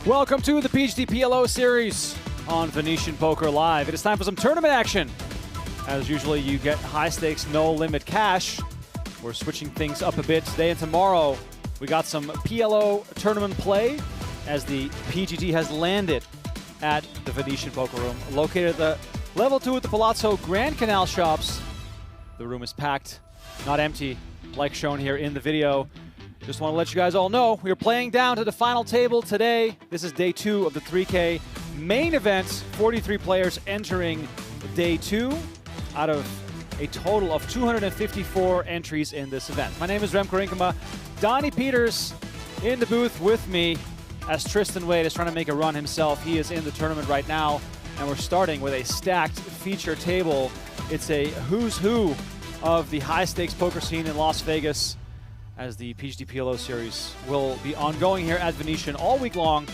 Welcome to the PGT PLO Series on Venetian Poker Live. It is time for some tournament action. As usually, you get high stakes, no limit cash. We're switching things up a bit today and tomorrow. We got some PLO tournament play as the PGT has landed at the Venetian Poker Room, located at the level 2 at the Palazzo Grand Canal Shops. The room is packed, not empty, like shown here in the video. Just want to let you guys all know, we are playing down to the final table today. This is day 2 of the 3K main event. 43 players entering day 2 out of a total of 254 entries in this event. My name is Remco Rinkema. Donnie Peters in the booth with me as Tristan Wade is trying to make a run himself. He is in the tournament right now, and we're starting with a stacked feature table. It's a who's who of the high-stakes poker scene in Las Vegas, as the PGT PLO Series will be ongoing here at Venetian all week long,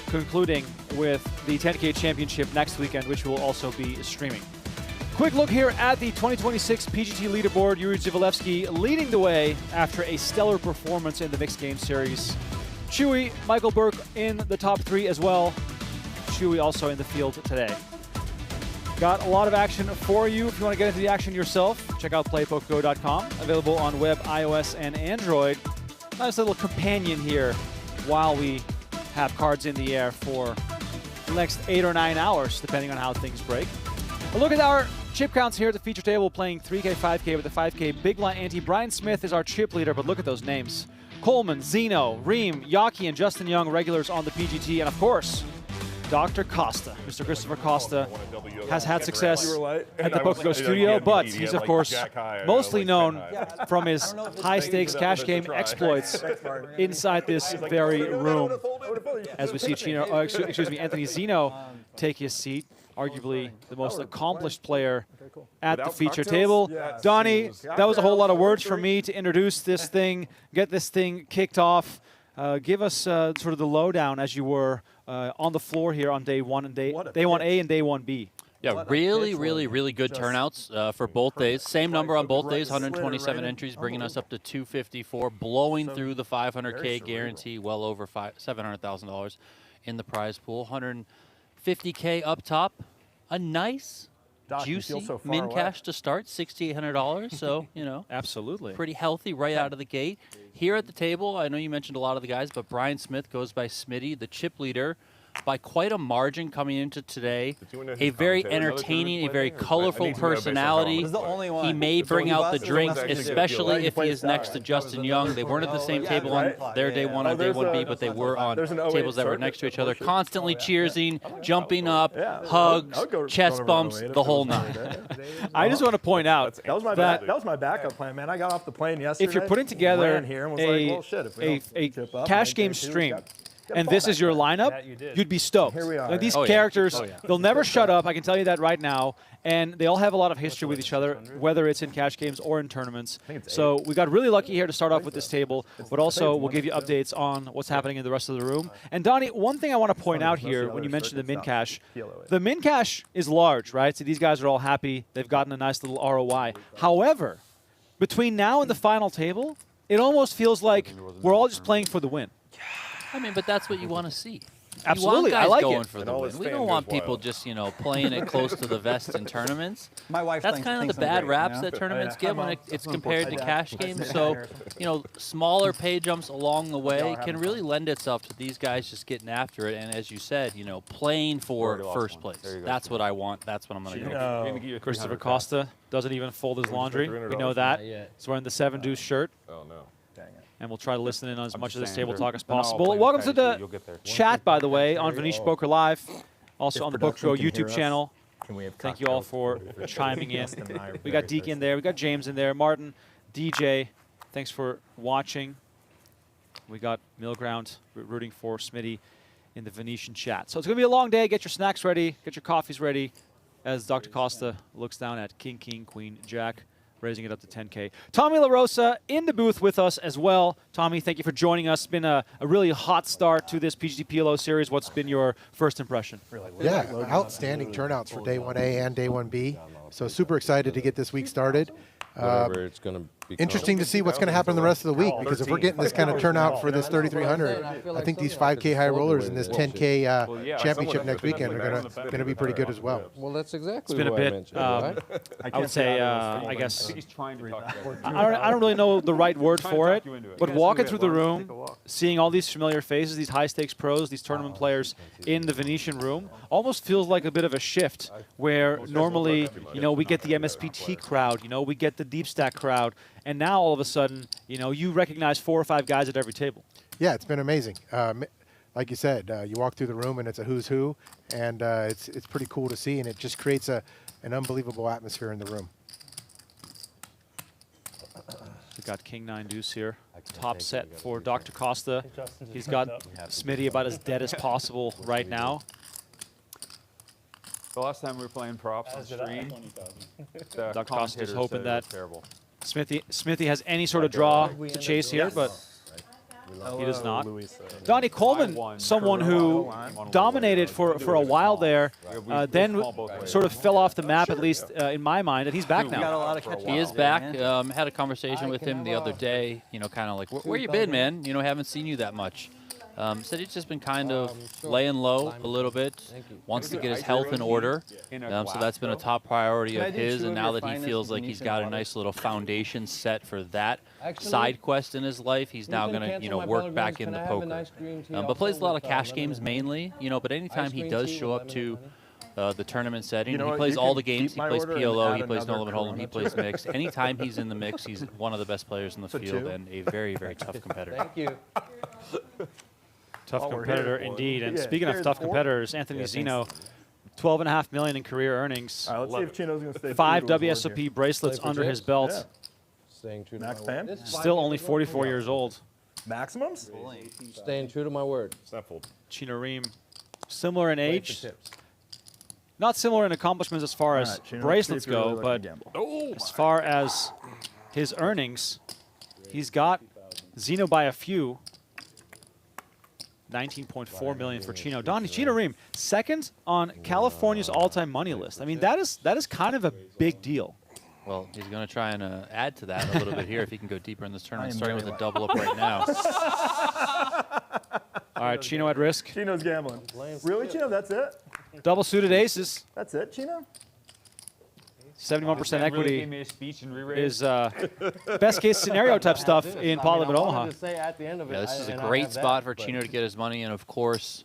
concluding with the 10K Championship next weekend, which will also be streaming. Quick look here at the 2026 PGT leaderboard. Yuri Zivalevsky leading the way after a stellar performance in the Mixed Game Series. Chewy, Michael Burke in the top 3 as well. Chewy also in the field today. Got a lot of action for you. If you want to get into the action yourself, check out playpokergo.com. Available on web, iOS, and Android. Nice little companion here while we have cards in the air for the next 8 or 9 hours, depending on how things break. A look at our chip counts here at the feature table, playing 3K, 5K with the 5K big blind ante. Brian Smith is our chip leader, but look at those names. Coleman, Zeno, Rheem, Yaki, and Justin Young, regulars on the PGT, and of course, Dr. Costa, Mr. Christopher Costa, has had success at the PokerGO studio, but he's, of course, mostly known from his high-stakes cash game exploits inside this very room. As we see Anthony Zeno take his seat, arguably the most accomplished player at the feature table. Donnie, that was a whole lot of words for me to introduce this thing, get this thing kicked off. Give us sort of the lowdown as you were on the floor here on day 1 and day 1A and day 1B. Yeah, really good turnouts for both days. Same number on both days, 127 entries, bringing us up to 254, blowing through the 500K guarantee, well over $700,000 in the prize pool. 150K up top, a nice, juicy min cash to start, $6,800. So, you know, absolutely pretty healthy right out of the gate. Here at the table, I know you mentioned a lot of the guys, but Brian Smith goes by Smitty, the chip leader, by quite a margin coming into today. A very entertaining, a very colorful personality. He may bring out the drinks, especially if he is next to Justin Young. They weren't at the same table on their day 1 and day 1B, but they were on tables that were next to each other, constantly cheersing, jumping up, hugs, chest bumps, the whole nine. I just want to point out that was my backup plan, man. I got off the plane yesterday. If you're putting together a cash game stream, and this is your lineup, you'd be stoked. Here we are. Like, these characters, they'll never shut up, I can tell you that right now, and they all have a lot of history with each other, whether it's in cash games or in tournaments. So we got really lucky here to start off with this table, but also we'll give you updates on what's happening in the rest of the room. And Donnie, one thing I want to point out here when you mentioned the min cash, the min cash is large, right? So these guys are all happy. They've gotten a nice little ROI. However, between now and the final table, it almost feels like we're all just playing for the win. I mean, but that's what you want to see. Absolutely, you want guys I like going it. for the win. We don't want people just, you know, playing it close to the vest in tournaments. My wife That's kind of the bad raps that tournaments get when it's compared to cash games. So, you know, smaller pay jumps along the way can really lend itself to these guys just getting after it. And as you said, you know, playing for first place. That's what I want. That's what I'm going to go. Christopher Costa doesn't even fold his laundry. We know that. He's wearing the 7-deuce shirt. Oh, no. And we'll try to listen in on as much of this table talk as possible. Welcome to the chat, by the way, on Venetian Poker Live, also on the PokerGO YouTube channel. Thank you all for chiming in. We got Deke in there. We got James in there. Martin, DJ, thanks for watching. We got Millground rooting for Smitty in the Venetian chat. So it's going to be a long day. Get your snacks ready. Get your coffees ready as Dr. Costa looks down at King, King, Queen, Jack, raising it up to 10K. Tommy LaRosa in the booth with us as well. Tommy, thank you for joining us. It's been a really hot start to this PGT PLO series. What's been your first impression? Yeah, outstanding turnouts for day 1A and day 1B. So super excited to get this week started. Whatever it's going to interesting to see what's going to happen the rest of the week, because if we're getting this kind of turnout for this 3,300, I think these 5K high rollers and this 10K championship next weekend are going to be pretty good as well. Well, that's exactly It's been a what I bit, mentioned, right? I would say, I guess, I don't really know the right word for it, but walking through the room, seeing all these familiar faces, these high-stakes pros, these tournament players in the Venetian room, almost feels like a bit of a shift where normally, you know, we get the MSPT crowd, you know, we get the deep stack crowd, and now all of a sudden, you know, you recognize 4 or 5 guys at every table. Yeah, it's been amazing. Like you said, you walk through the room and it's a who's who, and it's pretty cool to see, and it just creates an unbelievable atmosphere in the room. We got King 9 deuce here. Top set for Dr. Costa. He's got Smitty about as dead as possible right now. The last time we were playing props on stream, Dr. Costa is hoping that Smithy has any sort of draw to chase here, but he does not. Donnie Coleman, someone who dominated for a while there, then sort of fell off the map, at least in my mind, and he's back now. He is back. Had a conversation with him the other day, you know, kind of like, where you been, man? You know, haven't seen you that much. Said he's just been kind of laying low a little bit, wants to get his health in order. So that's been a top priority of his, and now that he feels like he's got a nice little foundation set for that side quest in his life, he's now going to, you know, work back in the poker. But plays a lot of cash games mainly, you know, but anytime he does show up to the tournament setting, he plays all the games. He plays PLO, he plays No Limit Hold'em, he plays mixed. Anytime he's in the mix, he's one of the best players in the field and a very, very tough competitor. Thank you. Tough competitor indeed. And speaking of tough competitors, Anthony Zeno, $12.5 million in career earnings. Let's see if Chino's going to stay 5 WSOP bracelets under his belt. Staying true to Max my word. Pan? Still only 44 years old. Maximums? Staying true to my word. Chino Rheem, similar in age. Not similar in accomplishments as far as bracelets go, but as far as his earnings, he's got Zeno by a few. 19.4 million for Chino. Chino Rheem, second on California's all-time money list. I mean, that is kind of a big deal. Well, he's going to try and add to that a little bit here if he can go deeper in this tournament, starting with a double up right now. All right, Chino at risk. Chino's gambling. Really, Chino? That's it? Double suited aces. That's it, Chino? 71% equity is best case scenario type stuff in Pot-Limit Omaha. Yeah, this is a great spot for Chino to get his money, and of course,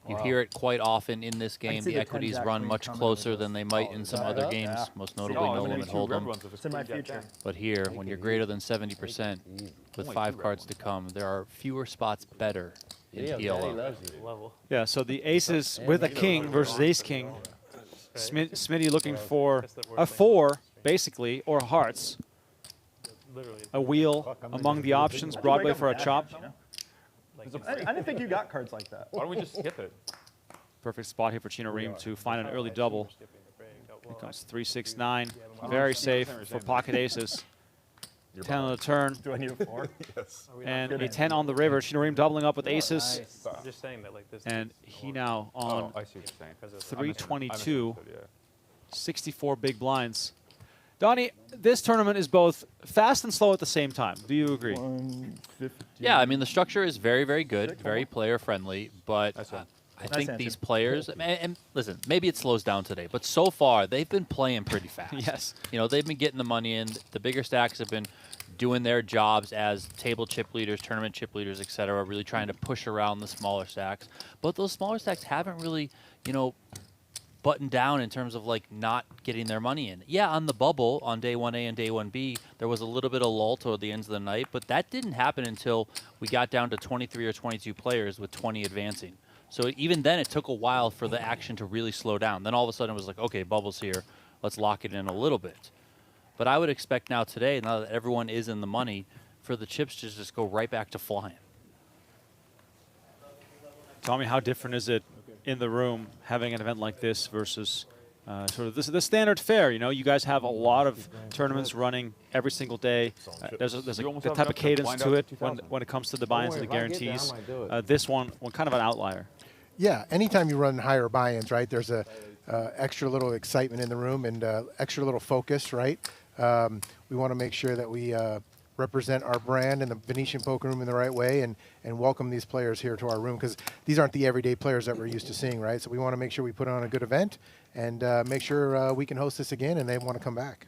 you hear it quite often in this game. The equities run much closer than they might in some other games, most notably No Limit Hold'em. It's in my future. But here, when you're greater than 70% with 5 cards to come, there are fewer spots better in PLO. Yeah, so the aces with a king versus ace-king. Smitty looking for a 4, basically, or hearts. A wheel among the options. Broadway for a chop. I didn't think you got cards like that. Why don't we just skip it? Perfect spot here for Chino Rheem to find an early double. Here comes 3, 6, 9. Very safe for pocket aces. 10 on the turn. Do I need a 4? And a 10 on the river. Chino Rheem doubling up with aces. I'm just saying that like this. And he now on I see what you're saying. 322. 64 big blinds. Donnie, this tournament is both fast and slow at the same time. Do you agree? Yeah, I mean, the structure is very, very good, very player-friendly, but I think these players, and listen, maybe it slows down today, but so far, they've been playing pretty fast. Yes. You know, they've been getting the money in. The bigger stacks have been doing their jobs as table chip leaders, tournament chip leaders, et cetera, really trying to push around the smaller stacks. But those smaller stacks haven't really, you know, buttoned down in terms of like not getting their money in. Yeah, on the bubble on day 1A and day 1B, there was a little bit of lull toward the ends of the night, but that didn't happen until we got down to 23 or 22 players with 20 advancing. So even then, it took a while for the action to really slow down. Then all of a sudden, it was like, okay, bubble's here. Let's lock it in a little bit. But I would expect now today, now that everyone is in the money, for the chips to just go right back to flying. Tell me, how different is it in the room having an event like this versus sort of the standard fare? You know, you guys have a lot of tournaments running every single day. There's a type of cadence to it when it comes to the buy-ins and the guarantees. This one kind of an outlier. Yeah, anytime you run higher buy-ins, right, there's a extra little excitement in the room and extra little focus, right? We want to make sure that we represent our brand and the Venetian Poker Room in the right way and welcome these players here to our room, because these aren't the everyday players that we're used to seeing, right? So we want to make sure we put on a good event and make sure we can host this again and they want to come back.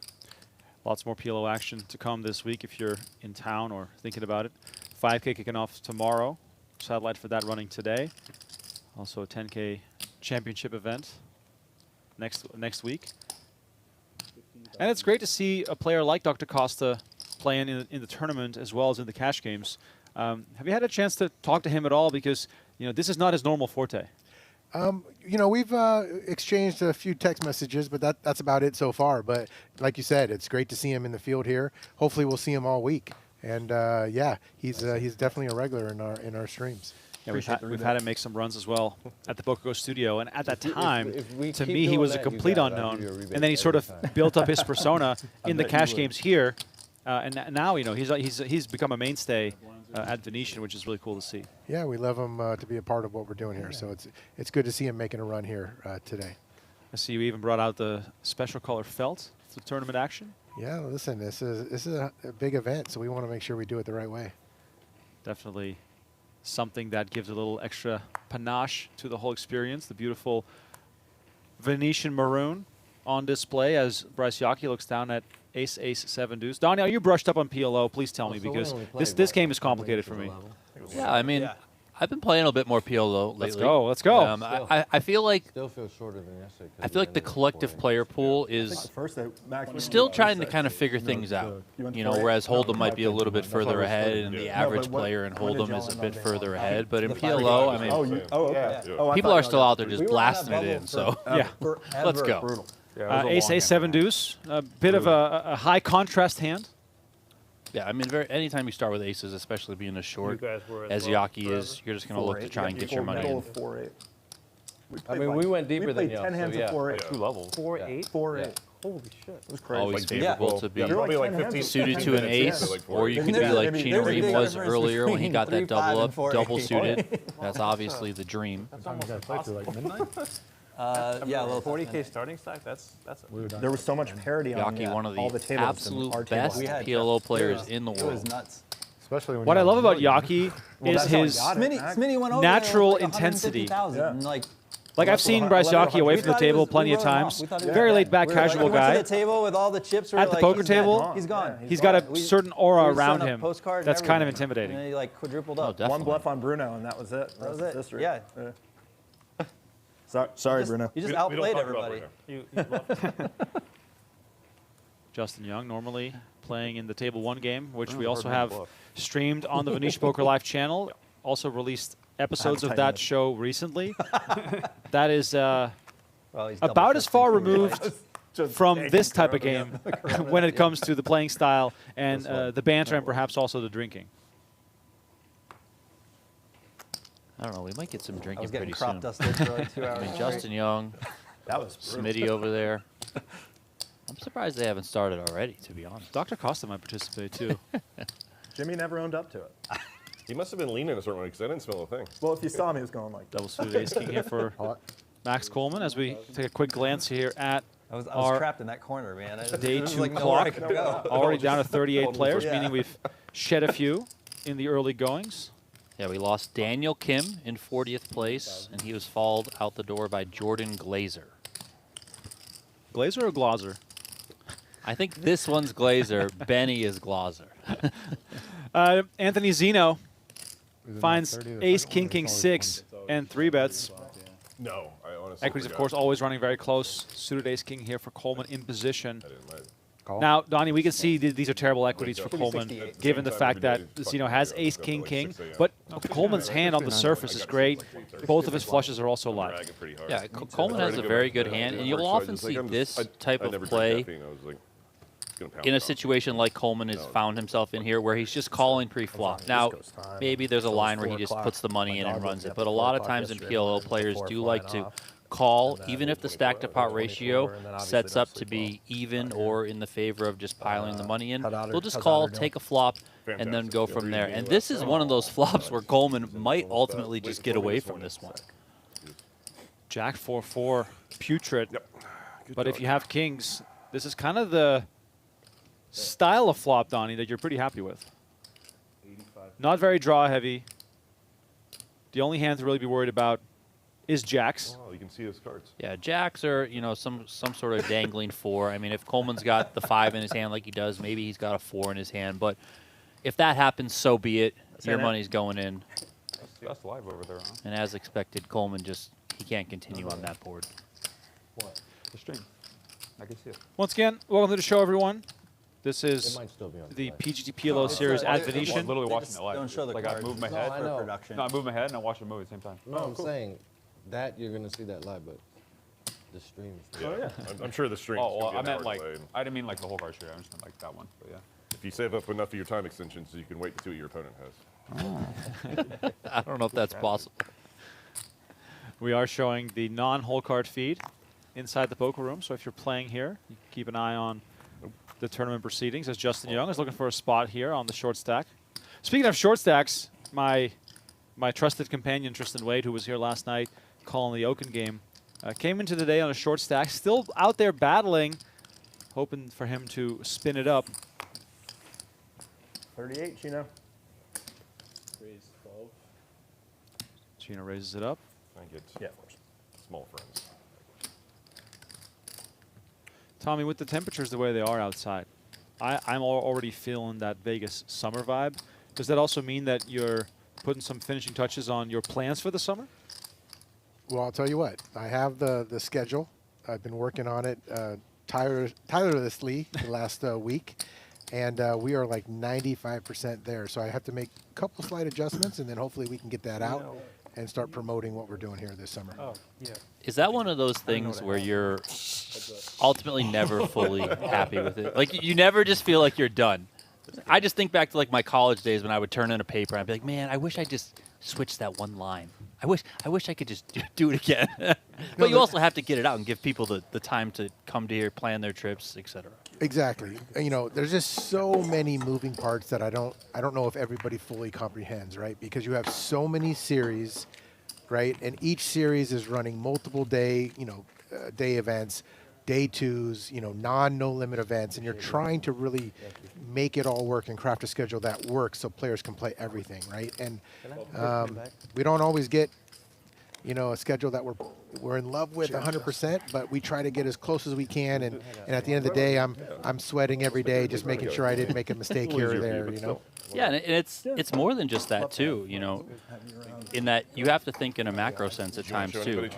Lots more PLO action to come this week if you're in town or thinking about it. 5K kicking off tomorrow. Satellite for that running today. Also a 10K championship event next week. And it's great to see a player like Dr. Costa playing in the tournament as well as in the cash games. Have you had a chance to talk to him at all? Because this is not his normal forte. We've exchanged a few text messages, but that's about it so far. But like you said, it's great to see him in the field here. Hopefully we'll see him all week. And yeah, he's definitely a regular in our streams. Yeah, we've had him make some runs as well at the PokerGO studio. And at that time, if we to keep me, he doing was a that, you complete got it. I'll unknown. give you a rebate And then he sort of every time. built up his persona in the bet cash you games here. And now, he's become a mainstay at Venetian, which is really cool to see. Yeah, we love him to be a part of what we're doing here. So it's good to see him making a run here today. I see you even brought out the special color felt for tournament action. Yeah, listen, this is a big event, so we want to make sure we do it the right way. Definitely something that gives a little extra panache to the whole experience. The beautiful Venetian maroon on display as Bryce Yockey looks down at ace, ace, 7 deuce. Donnie, are you brushed up on PLO? Please tell me, because this game is complicated for me. Yeah, I mean, I've been playing a bit more PLO lately. Let's go. I feel like Still feel shorter than yesterday. I feel like the collective player pool is First, Max still trying to kind of figure things out. Whereas Hold'em might be a little bit further ahead, and the average player in Hold'em is a bit further ahead. But in PLO, I mean, okay. people are still out there just blasting it in. So Yeah. let's go. Ace, ace, 7 deuce. A bit of a high contrast hand. Yeah, I mean, anytime you start with aces, especially being a short, as Yockey is, you're just going to look to try and get your money in. 4-8. I mean, we went deeper We than played you. 10 hands of 4-8. 2 levels. 4-8? 4-8. Holy shit. It was crazy. Always favorable to be Probably like 10 15 suited to an ace, or you could be There's a- like Chino there's a Rheem big was difference earlier when he got that between 3, 5, double and up, 4, double 8. suited. That's obviously the dream. Yeah, well, 40K starting stack, that's There was so much parity on Yockey, one of all the the tables. absolute our table. best We had- PLO players in the it was world. nuts. Especially when What I love about Yockey is that's how he his got it. Smitty went over natural there with, like, intensity. 150,000, Yeah. Like, I've seen Bryce Yockey away from the table plenty of times. Very laid back, casual We went guy. to the table with all the chips. At the poker table, he's gone. He's got a certain aura We around sent a him postcard and that's kind of everything. intimidating. And he like quadrupled Oh, up. definitely. One bluff on Bruno, and that was it. That was it. History. Yeah. Sorry, Bruno. You just outplayed everybody. Justin Young normally playing in the Table 1 game, which we also have streamed on the Venetian Poker Live channel. Also released episodes of that show recently. That is Well, he's double about as fisting far too. removed from this type of game when it comes to the playing style and the banter and perhaps also the drinking. I don't know. We might get some I drinking was getting pretty crop soon. dusted for like 2 hours. I mean, Justin Young, That was Smitty over there. I'm surprised they haven't started already, to be honest. Dr. Costa might participate too. Jimmy never owned up to it. He must have been leaning a certain way because I didn't smell a thing. Well, if you saw me, he was going like Double suited ace king here for Max Coleman as we take a quick glance here at I was our trapped in that corner, man. day There was, 2 like, nowhere I clock. could go. Already down to 38 players, Yeah. meaning we've shed a few in the early goings. Yeah, we lost Daniel Kim in 40th place, and he was fouled out the door by Jordan Glazer. Glazer or Glazer? I think this one's Glazer. Benny is Glazer. Anthony Zeno finds ace, king, king, 6, and 3 bets. No, I honestly Equities, of forgot. course, always running very close. Suited ace, king here for Coleman in position. I didn't mind. Now, Donnie, we can see these are terrible equities for Coleman, 68. given the Same fact time every that day, Zeno fucking has go, ace, go king, like king. 6 a.m. But Coleman's hand on the surface is great. Both of his flushes are also live. Dragging pretty hard. Yeah, Coleman has a very good hand, and you'll often see this type of play in a situation like Coleman has found himself in here, where he's just calling pre-flop. Now, maybe there's a line where he just puts the money in and runs it, but a lot of times in PLO, players do like to call, even if the stack to pot ratio sets up to be even or in the favor of just piling the money in. They'll just call, take a flop, and then go from there. And this is one of those flops where Coleman might ultimately just get away from this one. Jack 4-4, putrid. But if you have kings, this is kind of the style of flop, Donnie, that you're pretty happy with? Not very draw heavy. The only hand to really be worried about is jacks. Oh, you can see his cards. Yeah, jacks are, you know, some sort of dangling 4. I mean, if Coleman's got the 5 in his hand like he does, maybe he's got a 4 in his hand. But if that happens, so be it. Your money's going in. That's live over there, huh? And as expected, Coleman he can't continue on that board. What? The stream. I can see it. Once again, welcome to the show, everyone. This It is might still be on the play. PGT PLO Series at I'm Venetian. literally They watching just it live. don't show the like cards. I moved my No, head. I For know. production. No, I moved my head and I watched the movie at the same time. No, I'm saying that you're gonna see that live, but the stream. Yeah. I'm sure the stream. Oh, well, I meant like, I didn't mean like the whole card stream. I just meant like that one. But yeah. If you save up enough of your time extensions, so you can wait to see what your opponent has. I don't know if that's possible. We are showing the non-hole card feed inside the poker room. So if you're playing here, you can keep an eye on the tournament proceedings as Justin Young is looking for a spot here on the short stack. Speaking of short stacks, my trusted companion Tristan Wade, who was here last night calling the Oaken game, came into the day on a short stack, still out there battling, hoping for him to spin it up. 38, Chino. Chino raises it up. I get Yeah, of course. small friends. Tommy, with the temperatures the way they are outside, I'm already feeling that Vegas summer vibe. Does that also mean that you're putting some finishing touches on your plans for the summer? Well, I'll tell you what. I have the schedule. I've been working on it tirelessly the last week, and we are like 95% there. So I have to make a couple slight adjustments, and then hopefully we can get that out and start promoting what we're doing here this summer. Is that one of those things where you're ultimately never fully happy with it? Like, you never just feel like you're done. I just think back to like my college days when I would turn in a paper and I'd be like, man, I wish I just switched that one line. I wish I could just do it again. But you also have to get it out and give people the time to come to here, plan their trips, etc. Exactly. You know, there's just so many moving parts that I don't know if everybody fully comprehends, right? Because you have so many series, right? And each series is running multiple day events, day twos, no limit events, and you're trying to really make it all work and craft a schedule that works so players can play everything, right? And we don't always get, a schedule that we're in love with 100%, but we try to get as close as we can. And at the end of the day, I'm sweating every day, just making sure I didn't make a mistake here or there, Yeah, and it's more than just that too, in that you have to think in a macro sense at times too.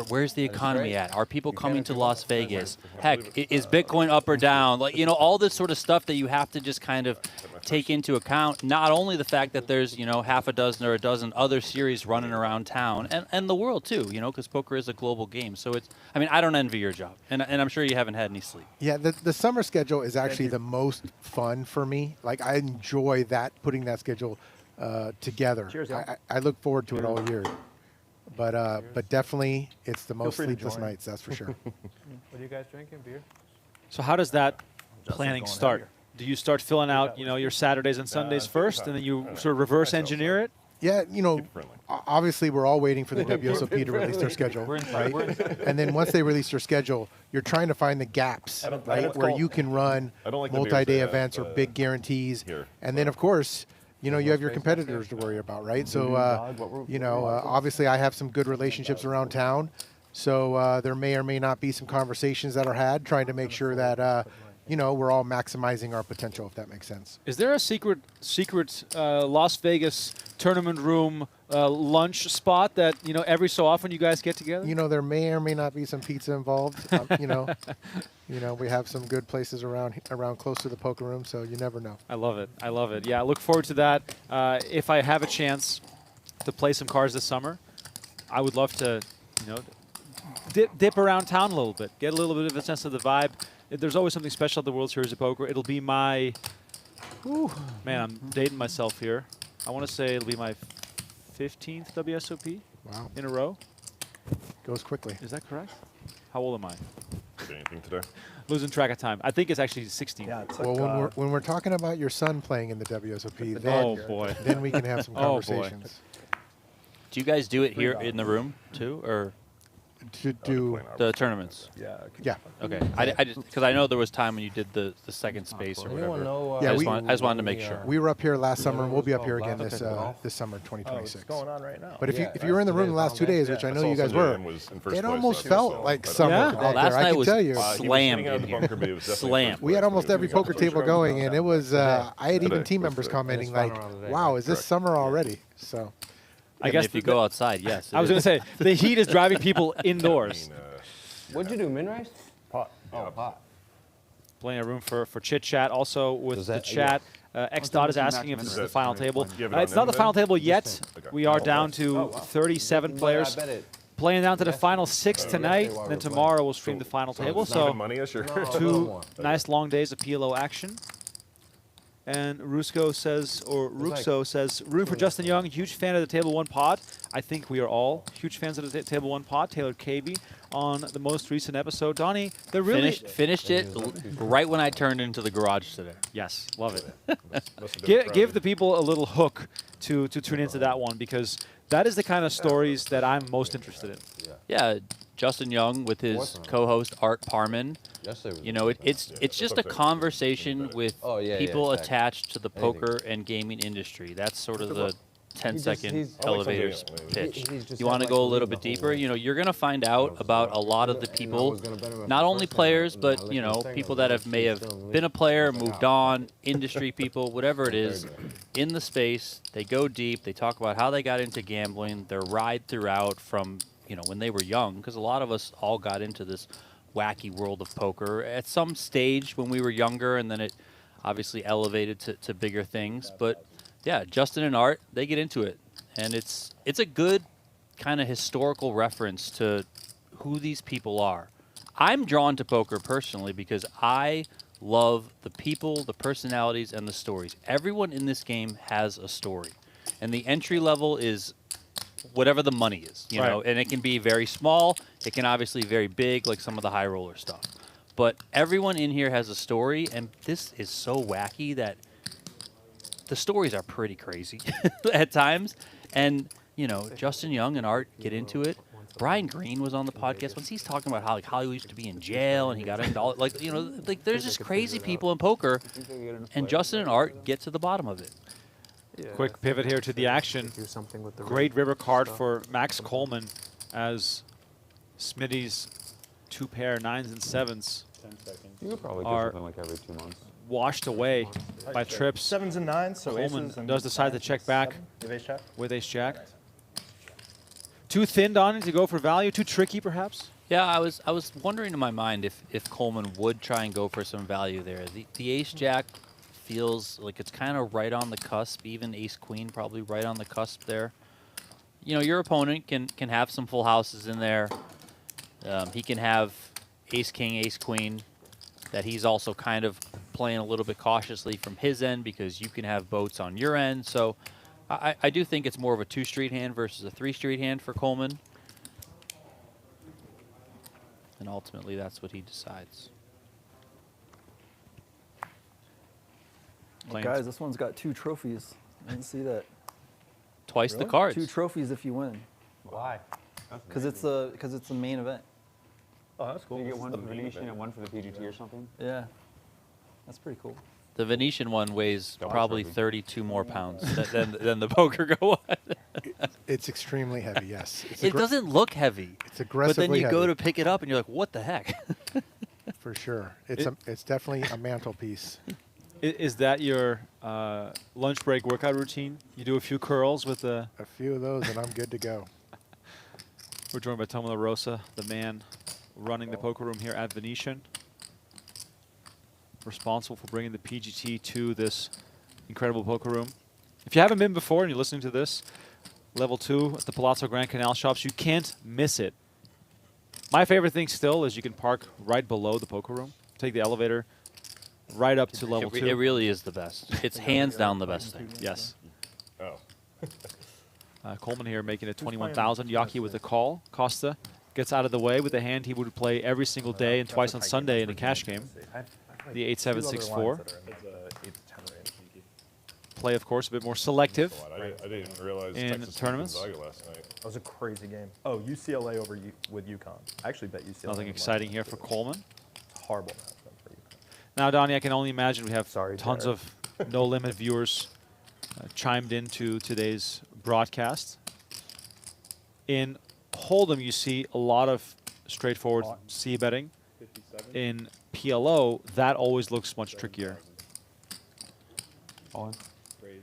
Where's the economy at? Are people coming to Las Vegas? Heck, is Bitcoin up or down? Like, all this sort of stuff that you have to just kind of take into account. Not only the fact that there's, half a dozen or a dozen other series running around town and the world too, because poker is a global game. So I don't envy your job, and I'm sure you haven't had any sleep. Yeah, the summer schedule is actually the most fun for me. Like, I enjoy putting that schedule together. Cheers, y'all. I look forward to it all year. But definitely, it's the most free to sleepless join. nights, that's for sure. What are you guys drinking? Beer? So how does that planning going start? heavier. Do you start filling out, your Saturdays and Sundays first, and then you sort of reverse engineer it? Yeah, friendly. obviously we're all waiting for the WSOP to release their schedule, right? And then once they release their schedule, you're trying to find the gaps, right, where you can run I don't like the beers multi-day they have, events or big guarantees. here. And then, of course, you have your competitors to worry about, right? So, obviously I have some good relationships around town. So there may or may not be some conversations that are had, trying to make sure that, we're all maximizing our potential, if that makes sense. Is there a secret Las Vegas tournament room lunch spot that, every so often you guys get together? There may or may not be some pizza involved. We have some good places around close to the poker room, so you never know. I love it. Yeah, I look forward to that. If I have a chance to play some cards this summer, I would love to, dip around town a little bit, get a little bit of a sense of the vibe. There's always something special at the World Series of Poker. It'll be my, man, I'm dating myself here. I want to say it'll be my 15th WSOP in a row. Goes quickly. Is that correct? How old am I? Say anything today? Losing track of time. I think it's actually 16. Yeah, it's Well, like, when we're talking about your son playing in the WSOP, Oh, boy. then we can have some Oh, boy. conversations. Do you guys do it here in the room too, or? to do. The tournaments. Yeah. Yeah. Okay. I just because I know there was time when you did the second space or whatever. Anyone know? Yeah, I we- just wanted to make sure. We were up here last summer, and we'll be up here Okay. again this summer, Oh, it's 2026. going on right now. But if Yeah, you were in the room the last 2 days, Yeah, which I I know saw you guys some were, Nguyen was in first it place almost last felt night, like so- summer Yeah? out Oh, there. last I night can was tell you. He was slammed sitting out in of the here. bunker, but he was definitely Slammed. first We had place. almost every poker table going, and it was. I had even Today, team first members place. commenting And it's like, final round today, "Wow, right? is this Correct. summer already?" So. I And guess if you the- go outside, yes. I was going to say, the heat is driving people indoors. What'd you do? Min race? Pot. Oh, pot. Plenty of room for chit chat. Also with Does the that- chat, X Dot is asking if this is the final table. It's not the final table yet. Okay. We are Oh, down wow. to 37 But players, I bet it. playing down to the final 6 Yeah, tonight. exactly why Then we're tomorrow we'll stream the final table. It's not even So money-ish, or? No, a little two more. nice long days of PLO action. And Rusko says, or Ruxo says, room for Justin Young, huge fan of the Table 1 pod. I think we are all huge fans of the Table 1 pod. Taylor KB on the most recent episode. Donnie, they're really... Finished it right when I turned into the garage today. Yes, love it. Must have been proud Give of the people a little hook to tune into that one, because that is the kind of stories that I'm most interested in. Yeah, Justin Young with his co-host Art Parman. Yesterday was You know, it's just a conversation with Oh, yeah, yeah, people exactly. attached to the Anything. poker and gaming industry. That's sort of the 10-second he's- elevator something, pitch. he's just You want to like go a to little lead bit the whole deeper. way. You know, you're going to find out about a lot of the And I people, was gonna bet him at not the only first players, round, and I but looked you at the know, thing, people I was that like, have may have still in the been a lead. player, I was like, moved oh. on, industry people, whatever it is, in the space. They go deep. They talk about how they got into gambling, their ride throughout from, you know, when they were young, because a lot of us all got into this wacky world of poker at some stage when we were younger, and then it obviously elevated to bigger things. But yeah, Justin and Art, they get into it, and it's a good kind of historical reference to who these people are. I'm drawn to poker personally because I love the people, the personalities, and the stories. Everyone in this game has a story, and the entry level is whatever the money is, you know, and it can be very small. It can obviously very big, like some of the high roller stuff. But everyone in here has a story, and this is so wacky that the stories are pretty crazy at times. And, you know, Justin Young and Art get into it. Brian Green was on the podcast once. He's talking about how like Hollywood used to be in jail and he got into all like, you know, like there's just crazy people in poker, and Justin and Art get to the bottom of it. Quick pivot here to the action. Great river card for Max Coleman as Smitty's 2 pair 9s and 7s You could probably do are something like every 2 months. washed away by trips. 7s and 9s, so Coleman aces and does decide to nines check and back. 7. You have ace jack? With ace jack. Too thin, Donnie, to go for value. Too tricky, perhaps. Yeah, I was wondering in my mind if Coleman would try and go for some value there. The ace jack feels like it's kind of right on the cusp. Even ace queen probably right on the cusp there. You know, your opponent can have some full houses in there. He can have ace king, ace queen that he's also kind of playing a little bit cautiously from his end because you can have boats on your end. So I do think it's more of a 2-street hand versus a 3-street hand for Coleman. And ultimately, that's what he decides. Playing Guys, this one's got 2 trophies. I didn't see that. Twice the Really? cards. 2 trophies if you win, Why? because it's the main event. Oh, that's cool. You get This is one the for main Venetian event. and one for the PGT or something? Yeah, that's pretty cool. The Venetian one weighs Dodge probably trophy. 32 more pounds than the PokerGO one. It's extremely heavy, yes. It's It doesn't look heavy. It's But aggressively then you go heavy, to pick it up and you're like, what the heck? for sure. It's definitely a mantelpiece. Is that your lunch break workout routine? You do a few curls with the... A few of those, and I'm good to go. We're joined by Tom La Rosa, the man running the poker room here at Venetian. Responsible for bringing the PGT to this incredible poker room. If you haven't been before and you're listening to this, level 2 at the Palazzo Grand Canal shops, you can't miss it. My favorite thing still is you can park right below the poker room, take the elevator right up to level 2. It really is the best. It's hands down the best thing. Yes. Oh. Coleman here making it 21,000. Yaki with a call. Costa gets out of the way with a hand he would play every single day and twice on Sunday in a cash game. The 8-7-6-4. play, of course, a bit more selective. I didn't realize In Texas beat tournaments? Gonzaga last night. That was a crazy game. Oh, UCLA over with UConn. I actually bet UCLA. Nothing exciting here for Coleman. Horrible matchup for UConn. Now, Donnie, I can only imagine we have Sorry, tons Jared. of No Limit viewers chimed into today's broadcast. In Hold'em, you see a lot of straightforward C betting. In PLO, that always looks much trickier. All in.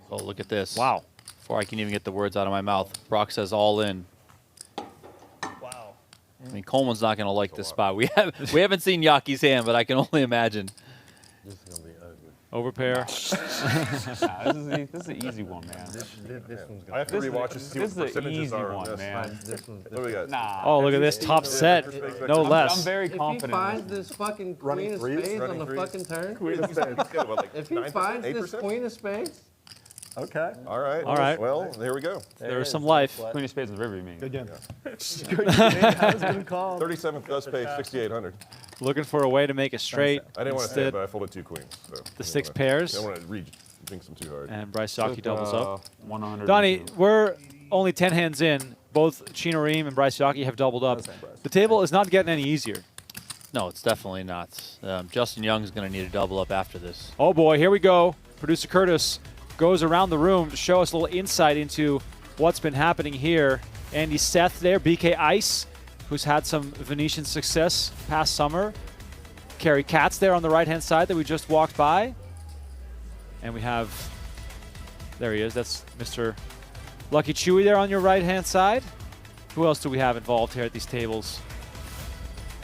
Oh, look at this. Wow. Before I can even get the words out of my mouth, Brock says all in. Wow. I mean, Coleman's not going to like this spot. We haven't seen Yaki's hand, but I can only imagine. This is gonna be ugly. Overpair. This is an easy one, man. This one's I gonna. have to rewatch to see what This the is an percentages easy are on one, this. man. This one's. What do we got? Nah. Oh, look at this top set. No I'm less. very If he confident. finds this fucking Running queen of threes? spades on Running the threes? fucking turn, Queen of spades. It's good, what, like if he 9%, finds this 8%? queen of spades, Okay. All right. All right. Well, there we go. There is some life. Queen of Spades with River, you mean? Good game. Good game. That was a good call. 37th does pay 6,800. Looking for a way to make it straight. I didn't want to say it, Instead, but I folded 2 queens. So the 6 pairs. I don't want to jinx them too hard. And Bryce Yockey doubles up. 100. Donnie, we're only 10 hands in. Both Chino Rheem and Bryce Yockey have doubled up. The table is not getting any easier. No, it's definitely not. Justin Young's going to need a double up after this. Oh boy, here we go. Producer Curtis goes around the room to show us a little insight into what's been happening here. Andy Seth there, BK Ice, who's had some Venetian success past summer. Cary Katz there on the right-hand side that we just walked by. And we have, there he is, that's Mr. Lucky Chewy there on your right-hand side. Who else do we have involved here at these tables?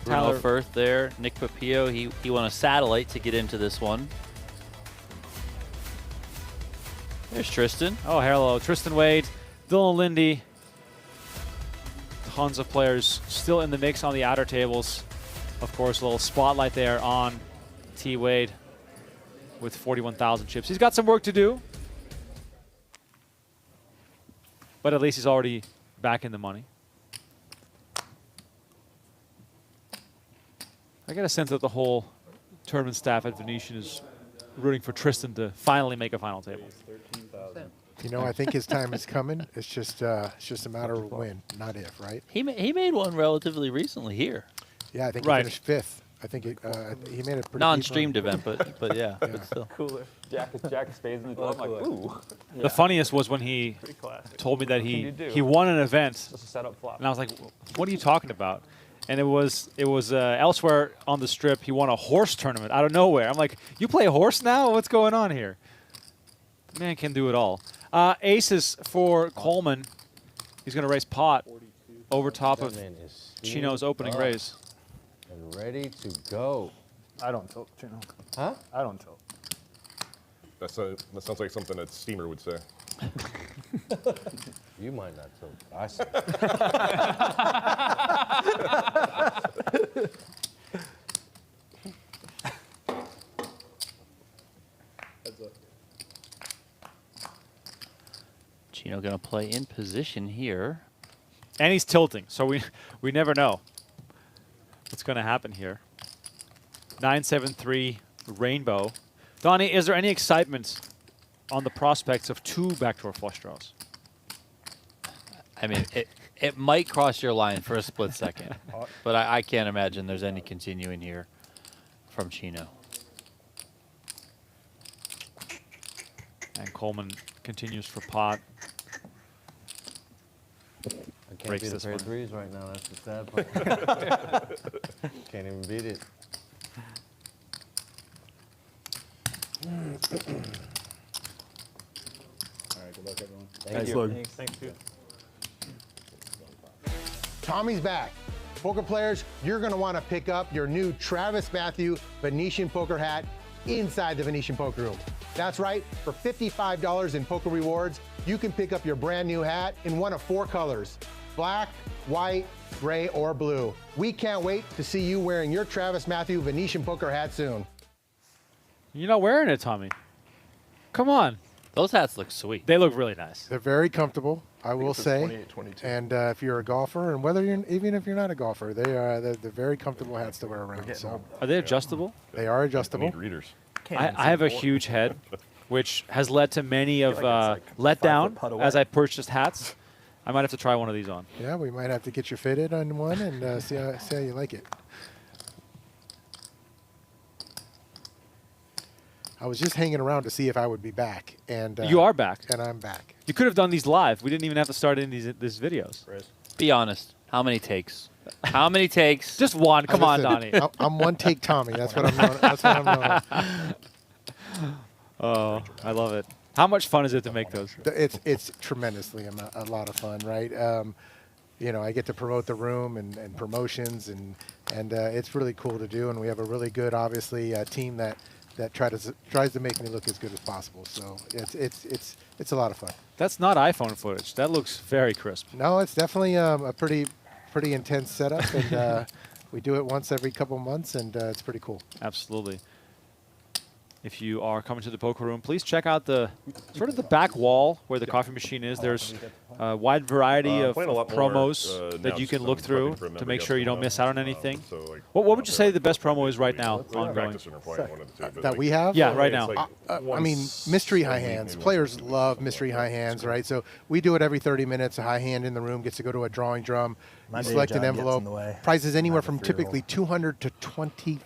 Bruno Tyler Firth there. Nick Papillo, he won a satellite to get into this one. There's Tristan. Oh, hello. Tristan Wade, Dylan Linde. Tons of players still in the mix on the outer tables. Of course, a little spotlight there on T. Wade with 41,000 chips. He's got some work to do, but at least he's already back in the money. I get a sense that the whole tournament staff at Venetian is rooting for Tristan to finally make a final table. You know, I think his time is coming. It's just a matter of when, not if, right? He made one relatively recently here. Yeah, I think Right. he finished 5th. I think he made a pretty Non-streamed event, but yeah, but still. Cooler. Jack of Spades in the club. I'm like, ooh. The funniest was when he Pretty classic. told me that What can you do? he won an event, Just a setup flop. and I was like, "What are you talking about?" And it was elsewhere on the strip. He won a horse tournament out of nowhere. I'm like, "You play horse now? What's going on here?" Man can do it all. Aces for Coleman. He's going to raise pot over top that of man is Chino's steamed opening up raise. and ready to go. I don't tilt, Chino. Huh? I don't tilt. That sounds like something that Steamer would say. You might not tilt. I see. Chino going to play in position here. And he's tilting, so we never know what's going to happen here. 9-7-3 Rainbow. Donnie, is there any excitement on the prospects of 2 backdoor flush draws? I mean, it might cross your line for a split second, but I can't imagine there's any continuing here from Chino. And Coleman continues for pot. I can't Breaks beat a this pair of one. threes right now. That's the sad part. Can't even beat it. All right, good luck, everyone. Thank you. Look. Thanks, dude. Tommy's back. Poker players, you're going to want to pick up your new Travis Matthew Venetian Poker hat inside the Venetian Poker Room. That's right, for $55 in poker rewards, you can pick up your brand new hat in one of 4 colors: black, white, gray, or blue. We can't wait to see you wearing your Travis Matthew Venetian Poker hat soon. You're not wearing it, Tommy. Come on. Those hats look sweet. They look really nice. They're very comfortable, I will say. 28, 22. And if you're a golfer, and even if you're not a golfer, they're very comfortable hats to wear around. So Are they adjustable? they are adjustable. Need readers. I have a huge head, which has led to many of like it's like 5 letdown foot putt away. as I purchased hats. I might have to try one of these on. Yeah, we might have to get you fitted on one and see how you like it. I was just hanging around to see if I would be back, and You are back. and I'm back. You could have done these live. We didn't even have to start in these videos. Be honest. How many takes? How many takes? Just one. Come on, Listen, Donnie. I'm one take Tommy. That's what I'm known. That's what I'm known as. Oh, I love it. How much fun is it to make those? It's tremendously a lot of fun, right? You know, I get to promote the room and promotions, and it's really cool to do. And we have a really good, obviously, team that tries to make me look as good as possible. So it's a lot of fun. That's not iPhone footage. That looks very crisp. No, it's definitely a pretty intense setup, and we do it once every couple months, and it's pretty cool. Absolutely. If you are coming to the poker room, please check out the sort of the back wall where the coffee machine is. There's a wide variety of playing a lot more, promos that now you can since look I'm through prepping for a to member make guest sure you don't coming miss up. out on anything. So, like, What would you say the best promo is right now ongoing? practicing or playing one of the two, but, That like, we have? Yeah, right it's now. like I mean, once mystery a high week, hands. maybe Players once a week. love mystery high hands, right? So we do it every 30 minutes. A high hand in the room gets to go to a drawing drum. My You day select job an gets in envelope. the way. Prizes anywhere I'm from a three-year-old. typically $200 to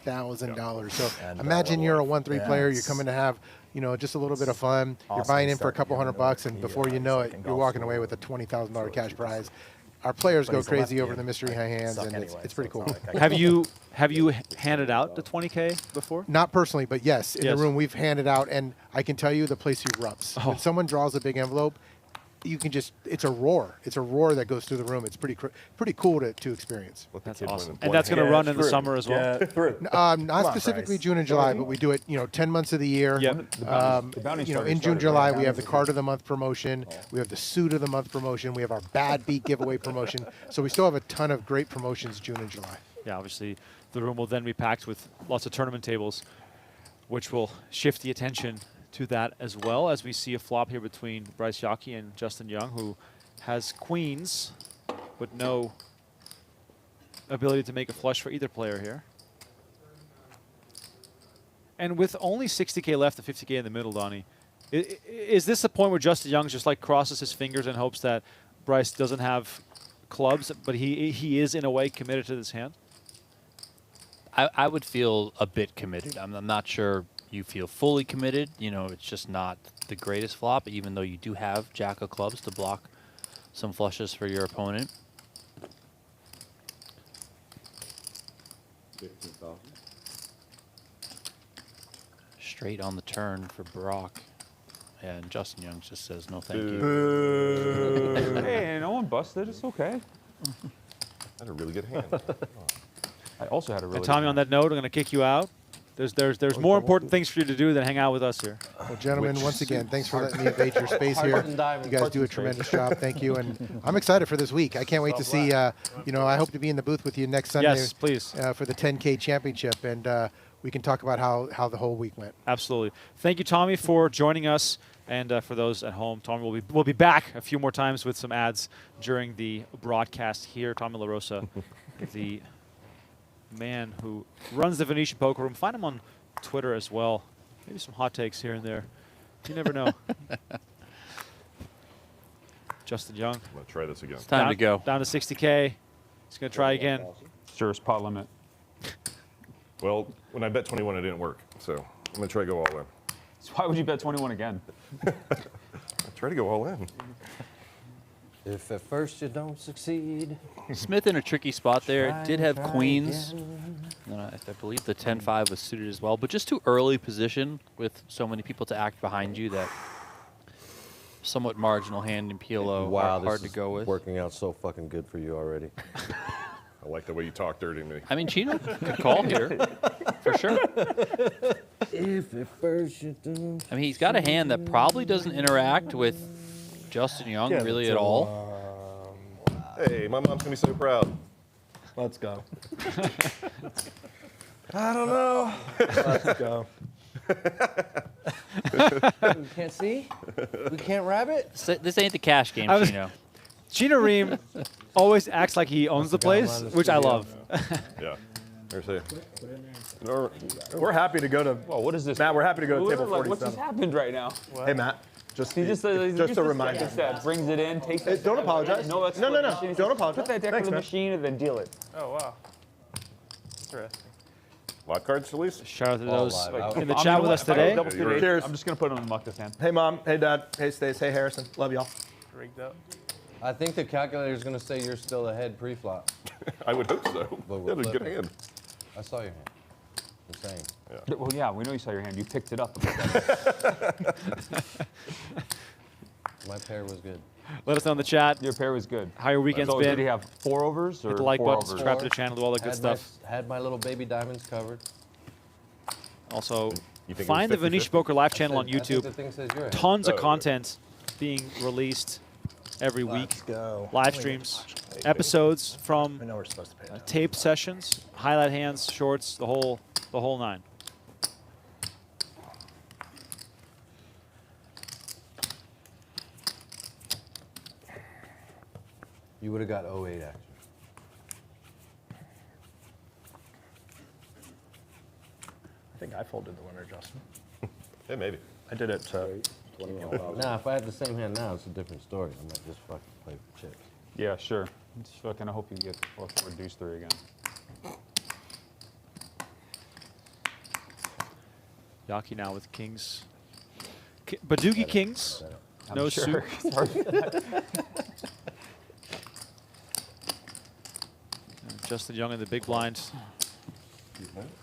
$20,000. So And, imagine you're a 1-3 yeah, player. You're it's coming to have, you know, just a little bit of fun. You're awesome buying in for a stuff. couple You $100 know, and he, before you know it, second you're golf walking away school. with a $20,000 cash prize. Our players But go he's a crazy lefty over and the mystery high hands, suck and anyway, it's so pretty cool. not like I Have can- you handed out the 20K before? Not personally, but yes, in Yes. the room we've handed out, and I can tell you the place erupts. Oh. When someone draws a big envelope, you can just, it's a roar. It's a roar that goes through the room. It's pretty cool to experience. Let the That's kid win awesome. in And one that's going to hand. run in the summer as well? Not on, specifically Bryce. June and July, but we do it, 10 months of the year. Yep. The bounty started In June, started, July, right? we have the card of the month promotion. We have the suit of the month promotion. We have our bad beat giveaway promotion. So we still have a ton of great promotions June and July. Yeah, obviously the room will then be packed with lots of tournament tables, which will shift the attention to that as well, as we see a flop here between Bryce Yockey and Justin Young, who has queens, but no ability to make a flush for either player here. And with only 60K left, the 50K in the middle, Donnie, is this the point where Justin Young just like crosses his fingers and hopes that Bryce doesn't have clubs, but he is in a way committed to this hand? I would feel a bit committed. I'm not sure you feel fully committed. You know, it's just not the greatest flop, even though you do have Jack of clubs to block some flushes for your opponent. Straight on the turn for Brock. And Justin Young just says no thank you. Hey, no one busted. It's okay. That's a really good hand. I also had a really And Tommy, good on that note, I'm going to kick you out. There's more important things for you to do than hang out with us here. Well, gentlemen, once again, thanks for letting me invade your space here. You guys do a tremendous job. Thank you. And I'm excited for this week. I can't wait to see, I hope to be in the booth with you next Sunday. Yes, please. For the 10K championship. And we can talk about how the whole week went. Absolutely. Thank you, Tommy, for joining us. And for those at home, Tommy will be back a few more times with some ads during the broadcast here. Tommy La Rosa, the man who runs the Venetian Poker Room. Find him on Twitter as well. Maybe some hot takes here and there. You never know. Justin Young. I'm going to try this again. It's time to go. Down to 60K. He's going to try again. Sure, it's pot limit. Well, when I bet 21, it didn't work. So I'm going to try to go all in. So why would you bet 21 again? I try to go all in. If at first you don't succeed. Smith in a tricky spot there. Try Did and have try queens. again. I believe the 10-5 was suited as well, but just too early position with so many people to act behind you that somewhat marginal hand in PLO Wow, are hard this to go is with. working out so fucking good for you already. I like the way you talk dirty to me. I mean, Chino could call here for sure. If at first you don't. I mean, he's got a hand that probably doesn't interact with Justin Young really at all. Hey, my mom's going to be so proud. Let's go. I don't know. Let's go. We can't see? We can't rabbit? This ain't the cash game, I was- Chino. Chino Rheem always acts like he owns the place, which I love. Yeah. There's a We're happy to go to. Whoa, what is this? Matt, we're happy to go to What- table like, What 47. just happened right now? Hey, Matt. Just He just a reminder. That brings it in, takes it. Don't apologize. No, that's No. machine. Don't apologize. Put that deck Thanks, on the man. machine and then deal it. Oh, wow. Interesting. Lot cards, Elise? Shout out to All those live. in the I'm chat gonna with let- us if I go today. double Yeah, you're Cheers. I'm just gonna put him in the muck this hand. Hey, Mom. Hey, Dad. Hey, Stace. Hey, Harrison. Love y'all. Rigged up. I think the calculator is going to say you're still ahead pre-flop. I would hope so. But That we're was a good flipping. hand. I saw your hand. I'm saying. Well, yeah, we know you saw your hand. You picked it up. My pair was good. Let us know in the chat Your pair was good. how your weekend's So did he been. have 4 overs or Hit the like 4 button, overs? subscribe to the channel, do all the good stuff. Had my little baby diamonds covered. Also, You think it find the was Venetian 50-50? Poker live channel on I think YouTube. the thing says you're ahead. Tons of Oh, okay. content being released every week. Let's go. Live streams, episodes from I know we're supposed to pay that. tape sessions, highlight hands, shorts, the whole 9. You would have got 08 action. I think I folded the winner adjustment. Yeah, maybe. I did it. Now, if I had the same hand now, it's a different story. I might just fucking play for chips. Yeah, sure. Just fucking, I hope you get 4-4 deuce 3 again. Yaki now with kings. Badugi kings. No sure. suit. Justin Young in the big blind.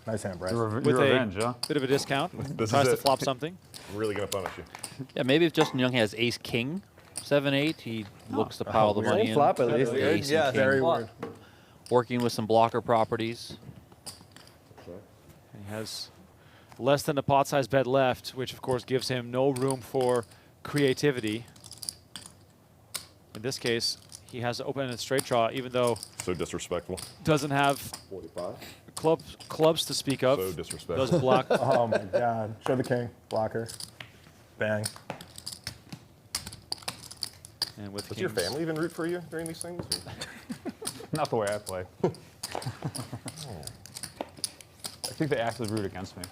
Nice hand, Bryce. Your With a revenge, huh? bit of a discount. This Tries is to it. flop something. I'm really going to punish you. Yeah, maybe if Justin Young has ace king, 7-8, he looks to pile the money in. flop at least. Ace Yeah, and king. Very weird. Working with some blocker properties. And he has less than a pot-sized bet left, which of course gives him no room for creativity. In this case, he has to open a straight draw, even though So disrespectful. doesn't have 45. clubs to speak of. So disrespectful. Does block. Oh my God. Show the king. Blocker. Bang. And with Does your kings. family even root for you during these things? Not the way I play. I think they actually root against me.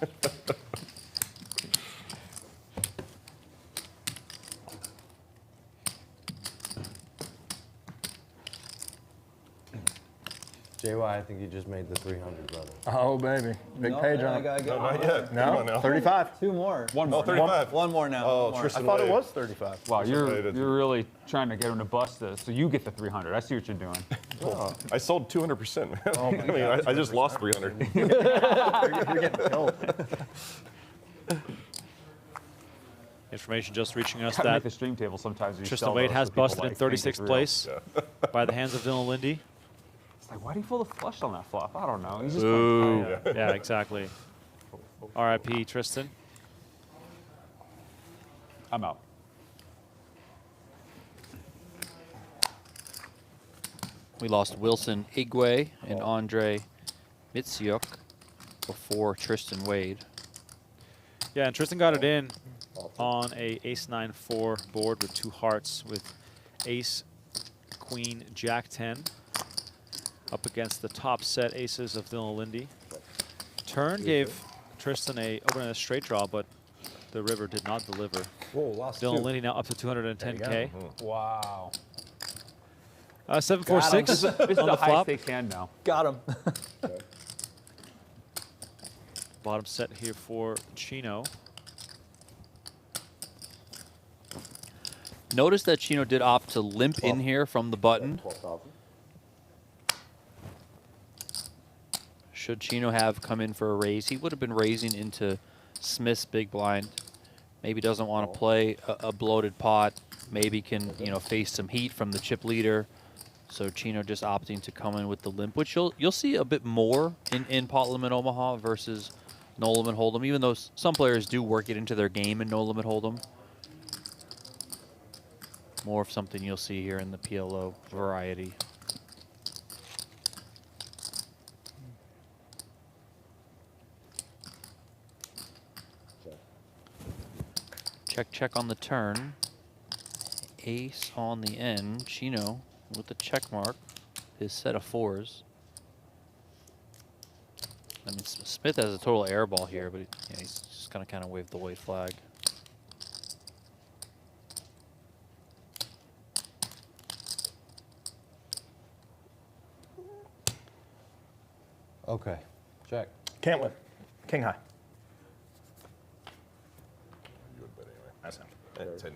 JY, I think you just made the 300, brother. Oh, baby. Big pay jump. I No, not yet. Come on No? now. 35. 2 more. One Oh, more. 35. One more now. Oh, one more. I Tristan thought it Wade. was 35. Wow, Wade, you're it's- really trying to get him to bust this, so you get the 300. I see what you're doing. Oh, I sold 200%, man. I mean, I just lost 300. You're getting killed. Information just reaching us Gotta make that the stream table sometimes. You Tristan sell Wade those has so people busted in like think 36th it's real. place by the hands of Dylan Linde. It's like, why do you fold a flush on that flop? I don't know. He's just Ooh. Yeah, exactly. R.I.P. Tristan. I'm out. We lost Wilson Igwe and Andre Mitsyuk before Tristan Wade. Yeah, and Tristan got it in on a ace-9-4 board with 2 hearts with ace, queen, jack 10 up against the top set aces of Dylan Linde. Turn gave Tristan a open and a straight draw, but the river did not deliver. Whoa, lost Dylan 2. Linde now up to 210K. Wow. 7-4-6 This is on a the high flop. stakes hand now. Got him. Bottom set here for Chino. Notice that Chino did opt to limp in here from the button. Should Chino have come in for a raise, he would have been raising into Smith's big blind. Maybe doesn't want to play a bloated pot. Maybe can, you know, face some heat from the chip leader. So Chino just opting to come in with the limp, which you'll see a bit more in Pot-Limit Omaha versus No Limit Hold'em, even though some players do work it into their game in No Limit Hold'em. More of something you'll see here in the PLO variety. Check, check on the turn. Ace on the end. Chino with the check mark. His set of 4s. I mean, Smith has a total air ball here, but yeah, he's just gonna kind of wave the white flag. Okay, check. Can't win. King high. You would bet anyway. That's him. At 10-9.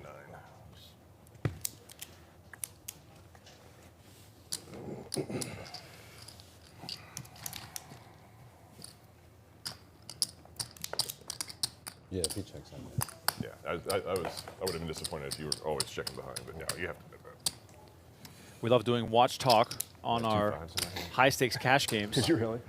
Yeah, if he checks on that. Yeah, I would have been disappointed if you were always checking behind, but yeah, you have to bet that. We love doing watch talk on Two our fives in my hand. high stakes cash games. Did you really?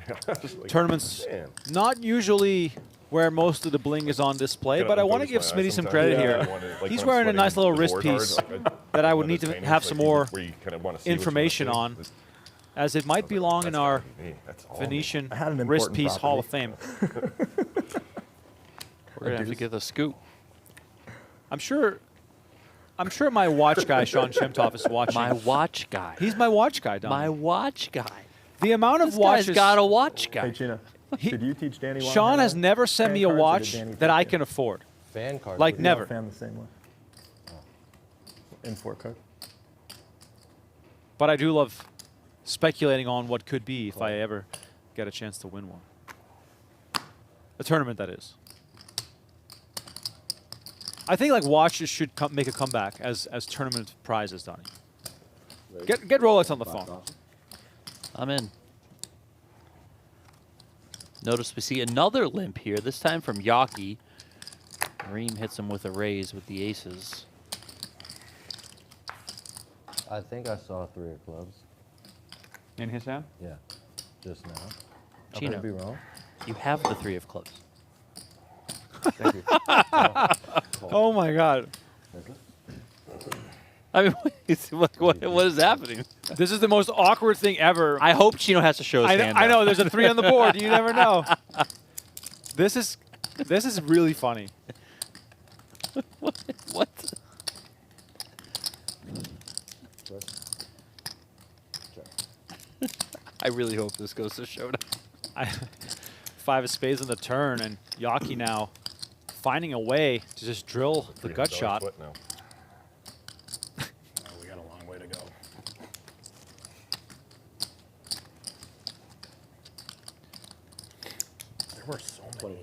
Just like, Tournaments man. not usually where most of the bling is on display, Kinda but I want to unfocused give my Smitty eyes some sometimes. credit Yeah, here. I wanna- like He's when I'm wearing a sweating nice little the wrist board hard, piece like, that I would one need of those to paintings, have like, some you- more where you kind of wanna see what you wanna information see. on, as it might belong in That's our gotta be me. That's all me. Venetian I had an wrist important piece Hall of property. Fame. We're gonna have to get the scoop. I'm sure my watch guy, Sean Shemtov, is watching. My watch guy. He's my watch guy, Don. my watch guy. The amount of This watches. guy's got a watch Hey, guy. Chino, He- did you teach Danny Wong Sean how has to never sent fan me a cards, or did watch Danny that teach I you? can afford. Fan card. Like We all never. fan the same way. In 4 card. But I do love speculating on what could be if I ever get a chance to win one. A tournament, that is. I think like watches should make a comeback as tournament prizes, Donnie. Get Rolex on the phone. I'm in. Notice we see another limp here, this time from Yaki. Rheem hits him with a raise with the aces. I think I saw 3 of clubs. In his hand? Yeah, just now. I Chino. could be wrong. You have the 3 of clubs. Thank you. Oh my God. I mean, what is happening? This is the most awkward thing ever. I hope Chino has to show his hand. I know up. there's a 3 on the board. You never know. This is really funny. What? I really hope this goes to showdown. 5 of spades on the turn, and Yaki now finding a way to just drill the gut $300 shot. split now. Oh, we got a long way to go. There were so many.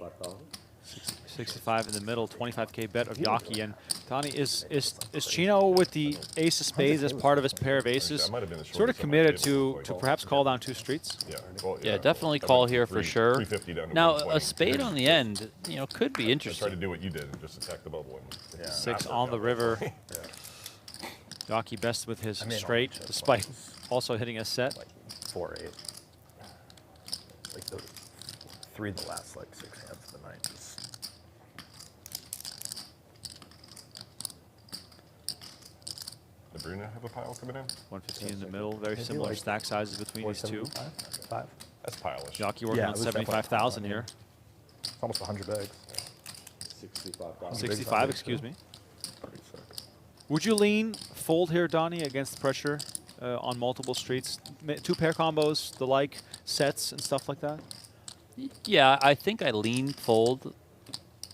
65 in the middle, 25K bet of Yaki, and Donnie is Chino with the ace of spades as part of his pair of aces, That might have been the sort of shortest on my committed table, to like, perhaps call down 2 streets. Yeah, well, Yeah, definitely I call went here from for sure. 350 down to Now, 120. a spade on the end, could be I tried to interesting. do what you did and just attack the bubble. And Yeah. 6 on the river. Yaki best with his straight, despite also hitting a set. Like 4-8. Like the 3 of the last like 6 hands of the night. Just Did Bruno have a pile coming in? 115 in the middle, very similar like stack sizes between these two. 475? 5. That's pile-ish. Yaki working Yeah, on it was definitely 75,000 here. It's almost 100 bags. 65, excuse me. Pretty sick. Would you lean fold here, Donnie, against pressure on multiple streets? 2 pair combos, the like, sets and stuff like that? Yeah, I think I lean fold,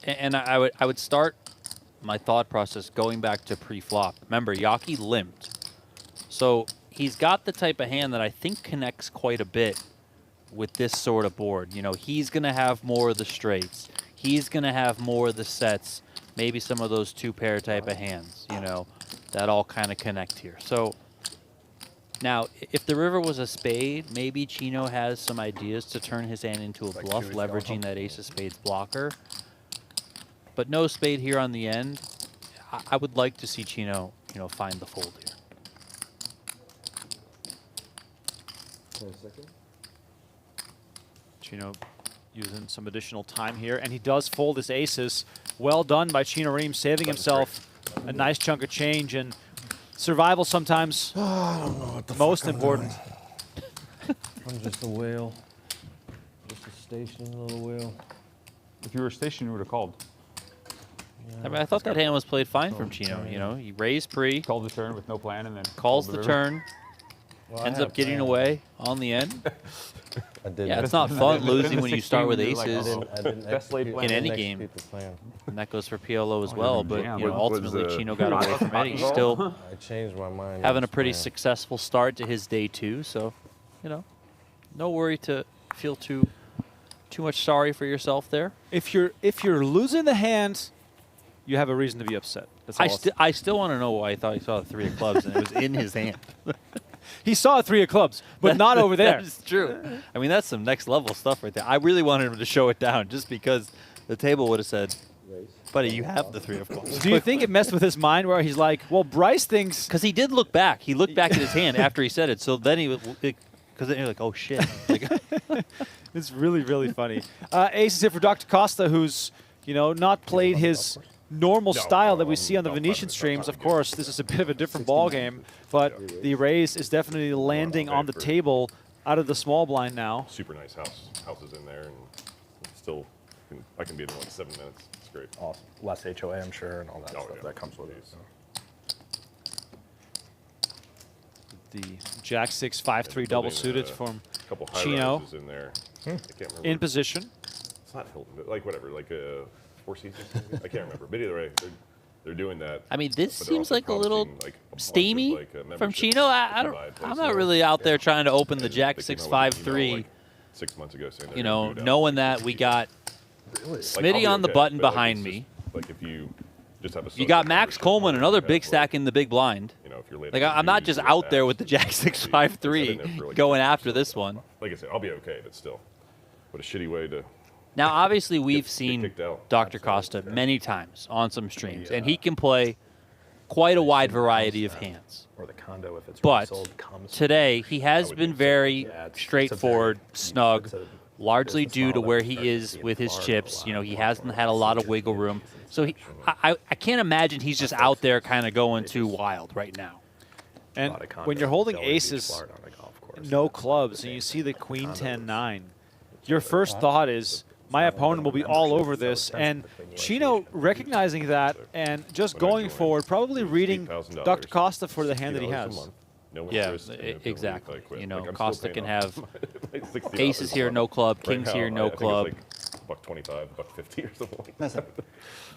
and I would start my thought process going back to pre-flop. Remember, Yaki limped, so he's got the type of hand that I think connects quite a bit with this sort of board. He's gonna have more of the straights. He's gonna have more of the sets. Maybe some of those 2 pair type of hands. That all kind of connect here. So. Now, if the river was a spade, maybe Chino has some ideas to turn his hand into a bluff, leveraging that ace of spades blocker. But no spade here on the end. I would like to see Chino, find the fold here. Chino using some additional time here, and he does fold his aces. Well done by Chino Rheem, saving himself a nice chunk of change, and survival sometimes most important. I'm just a whale. Just a stationary little whale. If you were stationed, you would have called. I mean, I thought that hand was played fine from Chino. He raised pre, Called the turn with no plan and then calls called the river. turn. Well, ends up getting away on the end. I didn't. Yeah, it's not fun losing when you start with You're like, aces oh, I didn't best laid plan in any execute game. the plan. And that goes for PLO as Oh, well. you're But jam. you know, What was ultimately, the- Chino got away from it. He's still I changed my mind. having on a this pretty plan. successful start to his day 2. So, you know, no worry to feel too much sorry for yourself there. If you're losing the hand, you have a reason to be upset. That's all. I still want to know why I thought he saw the 3 of clubs and it was in his hand. He saw a 3 of clubs, but not over there. That's true. I mean, that's some next level stuff right there. I really wanted him to show it down just because the table would have said, buddy, you have the 3 of clubs. Do you think it messed with his mind where he's like, well, Bryce thinks... Because he did look back. He looked back at his hand after he said it. So then because then you're like, oh, shit. Like, It's really, really funny. Ace is here for Dr. Costa, who's, you know, not played his normal style that we see on the Venetian streams. Of course, this is a bit of a different ball game, but the raise is definitely landing on the table out of the small blind now. Super nice houses in there, and still, I can be there in like 7 minutes. It's great. Awesome. Less HOA, I'm sure, and all that Oh, stuff yeah. that comes with it. So. The Jack 6 5-3 double suited from Couple high Chino rises in there. I can't remember. in position. It's not Hilton, but like whatever, like Four Seasons. Maybe? I can't remember. But either way, they're doing that. I mean, this but they're seems also like a little promising, like, a bunch of, steamy like, from memberships Chino. to provide I'm places. not really out there trying to open the And Jack they 6 came out with 5 an email, 3. like, 6 months ago saying they're You gonna know, do it out. knowing that we got Like, I'll Smitty be on the okay, button but, like, behind it's me. just, like if you just have a You got social Max membership, Coleman, another you have, big like, stack in the big blind. You know, if you're late Like, on I'm not dues, just you have out there apps, with the you Jack can 6 be- 5 I've been 3 there for, like, going 10 after years, this so, one. Like I said, I'll be okay, but still, what a shitty way to. Now, obviously, we've get seen kicked out. Dr. Costa many times on some streams, and he can play quite a wide variety of hands. Or the condo, if it's But sold, comes. today, he has would been think so. very Yeah, it's a straightforward, very- snug, it's a largely business due to model where that he started to is see in with his Florida a chips. lot. You know, he A lot hasn't more had a lot of features, wiggle room. features, So and stuff. I can't imagine he's just out there kind of going too wild right now. And Bought a condo when you're in holding Delray Beach, aces, Florida, on a golf course. no That's clubs, the and you name. see the Queen Condo 10-9, your first thought is, my opponent will be all over this, and Chino recognizing that and just When I going joined, forward, probably it was reading $8,000, Dr. Costa for the hand that he $60 a has. month, no Yeah, interest, and no penalty if I exactly. quit. You know, Like, I'm still Costa paying can off have like $60 aces here, a no month. club, Right kings now, here, I no think club. it's like $1.25, $1.50 or something like that.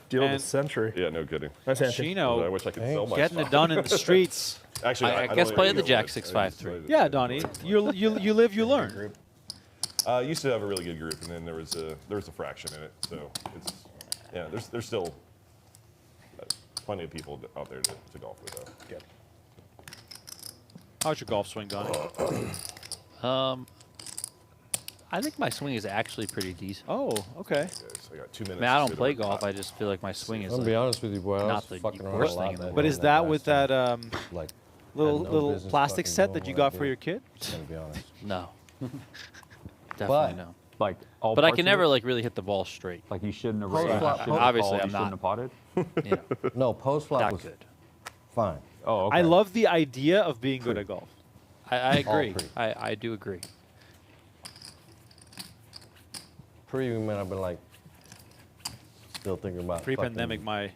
Deal of And- the century. Yeah, no kidding. Nice hand. I Chino wish I could sell my getting it stock. done in the streets. Actually, I don't guess even play know the Jack what- 6 I 5 just 3. decided Yeah, to- Donnie, you live, you learn. Used to have a really good group, and then there was a fraction in it. So there's still plenty of people out there to golf with. Though. How's your golf swing, Donnie? I think my swing is actually pretty decent. Oh, okay. So I got 2 minutes. I mean, I to don't sit play over golf. top. I just feel like my swing is I'm gonna be like, honest with you, boy. I not was the fucking around worst a lot thing in the that But day is and that with last that time. Like little had no little business plastic fucking set doing that you what I got for did. your kid? Gonna be honest. no. Definitely But- no. Like all But I parts can of never it? like really hit the ball straight. Like you shouldn't have Post raised, flop- shouldn't have obviously called, I'm you shouldn't not. have potted. You know, No, post flop not was good. fine. Oh, okay. I love the idea of being good at golf. I agree. pretty. I do agree. Pre-man, I've been like still thinking about Pre-pandemic, fucking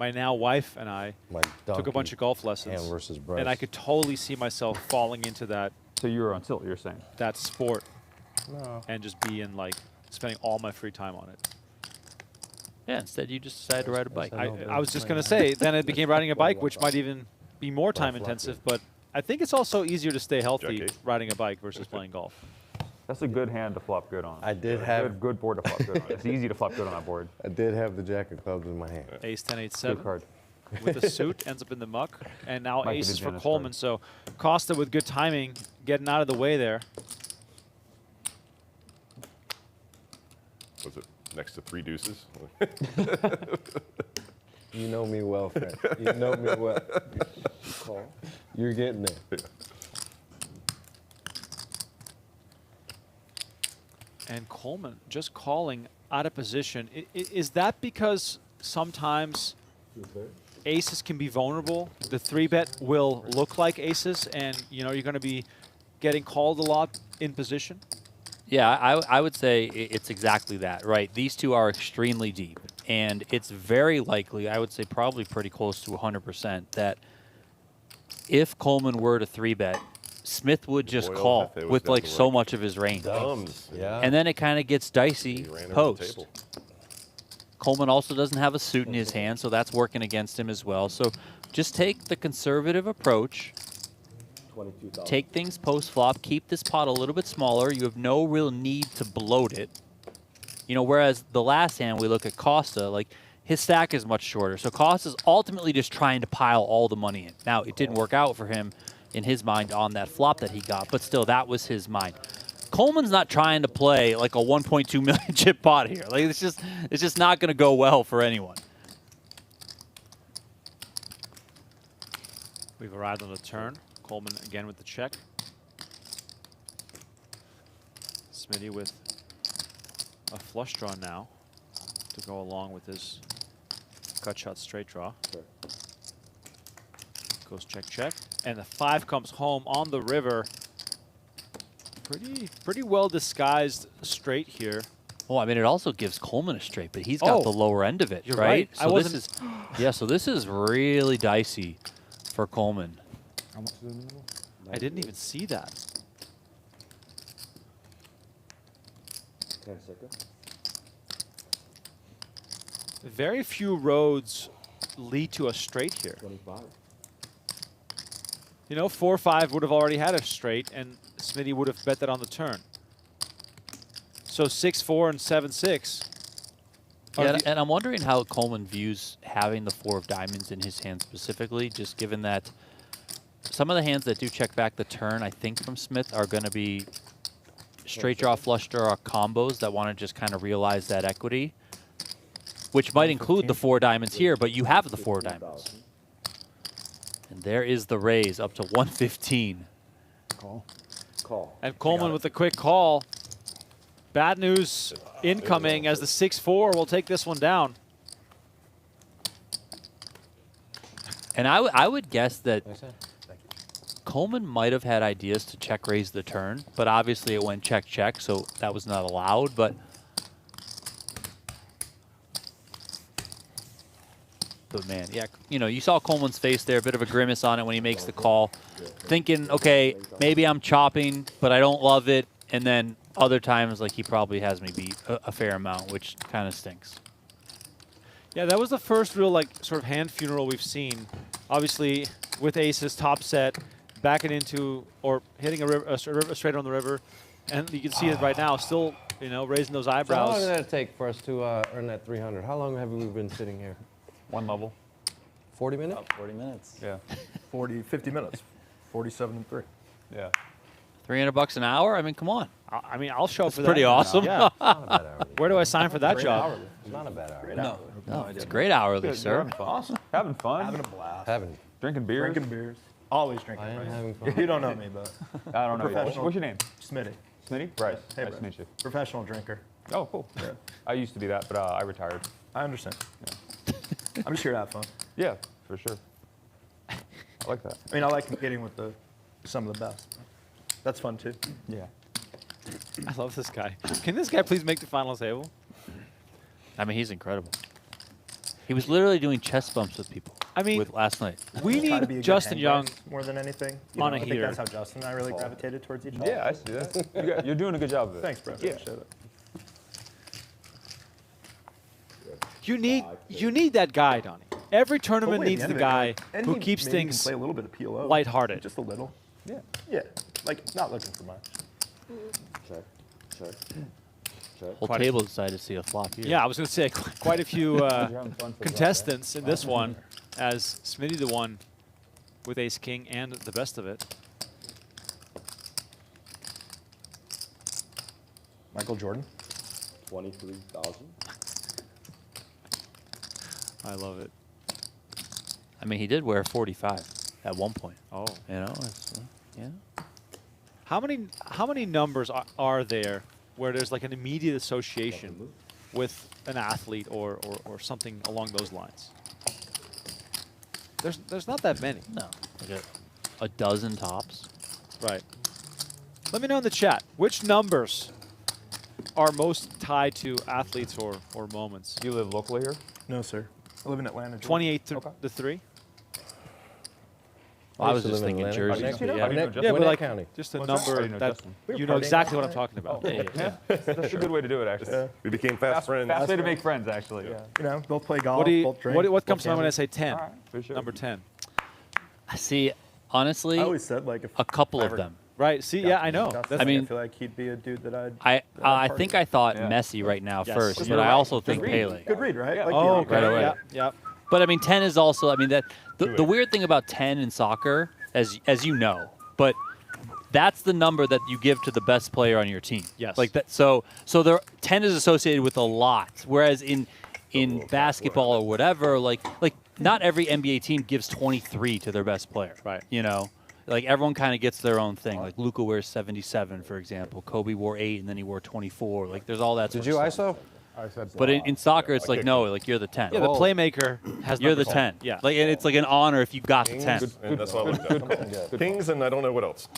my now wife and I my took a bunch of golf lessons, hand versus Bryce. and I could totally see myself falling into that So you were on tilt, you're saying? sport No. and just being like spending all my free time on it. Yeah. Instead, you just decided to ride a bike. I know, I was just gonna say, then it became riding a bike, which might even be more time intensive, but I think it's also easier to stay healthy Jack eight. riding a bike versus playing golf. That's a good hand to flop good on. I did Good- have- good board to flop good on. It's easy to flop good on that board. I did have the jack of clubs in my hand. Ace 10 8 Good 7 card. with a suit ends up in the muck, and now Might be the aces for Janus Coleman. card. So Costa with good timing, getting out of the way there. Was it next to 3 deuces? You know me well, friend. You know me well. You're getting there. And Coleman just calling out of position. Is that because sometimes aces can be vulnerable? The 3-bet will look like aces, and you know you're going to be getting called a lot in position? Yeah, I would say it's exactly that, right? These two are extremely deep, and it's very likely, I would say probably pretty close to 100%, that if Coleman were to 3-bet, Smith would just Boyle, call Hefe was with down like to so work. much of his range. Thumbs. Yeah. And then it kind of gets dicey He ran over the post. table. Coleman also doesn't have a suit in his hand, so that's working against him as well. So just take the conservative approach. Take things post-flop. Keep this pot a little bit smaller. You have no real need to bloat it. You know, whereas the last hand we look at Costa, like his stack is much shorter. So Costa's ultimately just trying to pile all the money in. Now, it didn't work out for him in his mind on that flop that he got, but still, that was his mind. Coleman's not trying to play like a 1.2 million chip pot here. Like it's just not going to go well for anyone. We've arrived on the turn. Coleman again with the check. Smitty with a flush draw now to go along with his cut shot straight draw. Goes check, check. And the 5 comes home on the river. Pretty well disguised straight here. Well, I mean, it also gives Coleman a straight, but he's got the lower end of it, You're right? right. So this is, yeah, so this is really dicey for Coleman. How much is in the middle? I didn't even see that. Very few roads lead to a straight here. 25. You know, 4-5 would have already had a straight, and Smitty would have bet that on the turn. So 6-4 and 7-6. Yeah, and I'm wondering how Coleman views having the 4 of diamonds in his hand specifically, just given that some of the hands that do check back the turn, I think, from Smith are going to be straight draw, flush draw combos that want to just kind of realize that equity, which might include the 4 diamonds here, but you have the 4 diamonds. And there is the raise up to 115. Call. And Coleman with the quick call. Bad news incoming as the 6-4 will take this one down. And I would guess that Coleman might have had ideas to check raise the turn, but obviously it went check check, so that was not allowed. But man, yeah, you know, you saw Coleman's face there, a bit of a grimace on it when he makes the call, thinking, okay, maybe I'm chopping, but I don't love it. And then other times, like, he probably has me beat a fair amount, which kind of stinks. Yeah, that was the first real, like, sort of hand funeral we've seen. Obviously, with aces, top set, backing into or hitting a straight on the river. And you can see it right now, still, you know, raising those So how long eyebrows. did it take for us to earn that 300? How long have we been sitting here? One level. 40 minutes? About 40 minutes. Yeah. 50 minutes. 47 and 3. Yeah. $300 an hour? I mean, come on. I mean, I'll show up That's for pretty that. awesome. Yeah. Not a bad hour. Where do I sign for that Great job? hourly. It's not a bad hour. No, it's great hourly, Good, sir. having fun. Having fun. Having a blast. Haven't. Drinking beers. Drinking beers. Always drinking. I am Bryce. having fun. You don't know me, but I don't know. You. Professional. What's your name? Smitty. Smitty? Bryce. Hey, nice Bryce. to meet you. Professional drinker. Oh, cool. Yeah. I used to be that, but I retired. I understand. I'm just here to have fun. Yeah, for sure. I like that. I mean, I like competing with some of the best. That's fun too. Yeah. I love this guy. Can this guy please make the final table? I mean, he's incredible. He was literally doing chest bumps with people. I mean, with last night. We Try to be a need good Justin hand Young. guys more than anything. on a I think heater. that's how Justin and I really gravitated towards each other. Yeah, I see that. You're doing a good job of it. Thanks, bro. Yeah. Appreciate it. You need that guy, Donnie. Every But tournament wait, needs at the end of it, guy like, and who he keeps maybe things can play a little bit of PLO, lighthearted. just a little. Yeah. Yeah, like not looking for much. Check. Check. Check. Whole Quite a- table decided to see a flop here. Yeah, I was going to say quite a few You're having fun for the contestants in this one, as Smitty the one with ace king and the best of it. Michael Jordan. 23,000. I love it. I mean, he did wear 45 at one point. Oh, You know, it's, yeah. how many numbers are there where there's like an immediate association with an athlete or something along those lines? There's not that many. No, like a dozen tops. Right. Let me know in the chat which numbers are most tied to athletes or moments. Do you live locally here? No, sir. I live in Atlanta. Georgia. 28 to Okay. the 3. Well, I was used to just live in thinking Atlanta. Jersey. You know? Yeah. Gwinnett- Yeah, but Gwinnett like County. just a What's that? I number didn't know that Justin. you know exactly what I'm talking about. Yeah, that's a good way to do it, actually. We became fast friends. Fast way to make friends, actually. You know, both play golf, What do you, both drink. what both comes to mind when I gamble. say 10? All right, for sure. Number 10. See, honestly, I always said like if a couple I of ever them. Right. See, yeah, I know. Justin, That's, I mean- I feel like he'd be a dude that I'd. I think I thought Yeah. Messi right now Yes. first, You're but I right. also Good think read. Pele. Good read, right? Yeah. Like, oh, yeah, okay. Right away. Yeah, yeah. But I mean, 10 is also. I mean, that the weird thing about 10 in soccer, as you know, but that's the number that you give to the best player on your team. Yes. Like that. So there 10 is associated with a lot, whereas in basketball or whatever, like not every NBA team gives 23 to their best player. Right. You know. Like everyone kind of gets their own thing. Like Luka wears 77, for example. Kobe wore 8, and then he wore 24. Like there's all that. Did sort you of stuff. ISO? I said. But in soccer, it's like no, like you're the 10. Yeah, the playmaker has You're the number 10. Yeah. Like, and it's like an honor if you got the 10. Kings, and that's all I looked at. Kings, and I don't know what else.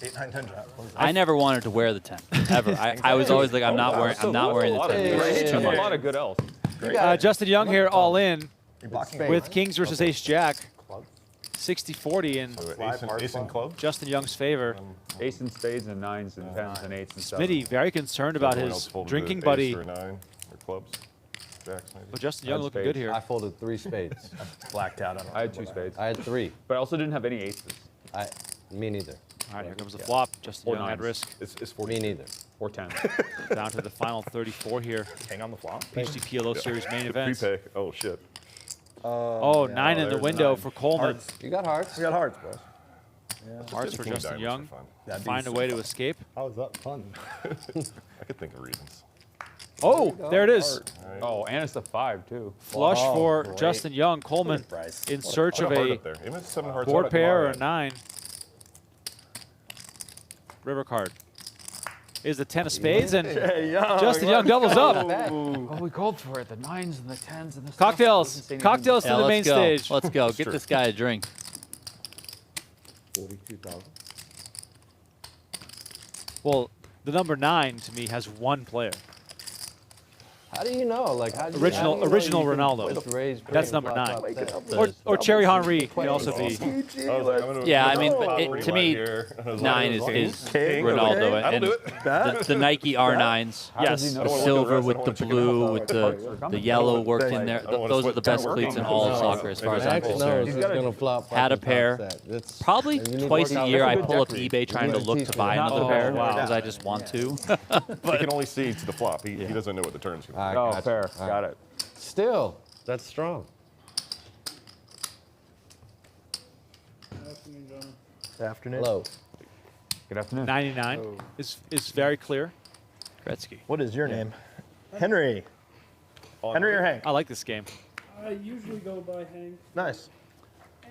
8, 9, 10 drop. I never wanted to wear the 10 ever. I was always like, I'm not wearing the 10. It's too That's a much. lot of good L's. Justin Young here, all in You're blocking with Kings versus Ace Jack. 60-40 in So ace and club. Justin Young's favor. Ace and spades and nines and tens and eights and stuff. Smitty very concerned about Everyone else his folded drinking ace buddy. or 9 or clubs. Jacks maybe. But Justin Young Had looking spades. good here. I folded 3 spades. blacked out on. I had 2 spades, I had 3. but I also didn't have any aces Me neither. All right, here comes the flop. Justin Or Young at nines. risk. It's 40. Me neither. or 10. Down to the final 34 here. Hang on the flop. PGT PLO Series main event. Prepay. Oh shit. Oh, 9 in the there's window 9. for Coleman. You got hearts? We got hearts, boys. Hearts for King Justin diamonds Young. for fun. That'd be Find a way to escape. How is that fun? I could think of reasons. Oh, there it is. Oh, and it's a 5 too. Flush Wow, for great. Justin Young. Coleman Bryce. in search of Put a heart a up there. Even if it's 7 hearts board out, pair or a come on. 9. River card. Is the 10 of spades, and Justin Young doubles up. Oh, we called for it. The 9s and the 10s and the Cocktails. Cocktails to Yeah, the main let's go. stage. Let's go. Get true. this guy a drink. 42,000. Well, the number 9 to me has one player. How do you know? Like how do you, Original- how do you know original you can Ronaldo. just raise, That's play, number flop, 9. flop, flop, The- Or Thierry Henry can also be. I was like, I'm gonna- Yeah, I I'm mean, gonna but pop it- rewind to me, here. I was 9 like, is King, Ronaldo, okay. I'll and do it. the Nike R9s. Yes. I The don't wanna silver look at with the the rest, I don't blue wanna with check the yellow worked in there. I don't wanna Those are sweat the best down. cleats in all of soccer, as far as I'm Max knows concerned. who's gonna flop. Had a fucking pair. top set. It's- Probably and you need twice more a year I confidence. pull up eBay trying to need look teach to me. buy another Oh, pair wow. because I just want to. He can only see to the flop. He doesn't know what the turn's going to I be. Oh, got fair. you. Got it. Still, that's strong. Afternoon. Low. Good afternoon. 99 is very clear. Gretzky. What is your name? Henry. Henry or Hank? I like this game. I usually go by Hank. Nice.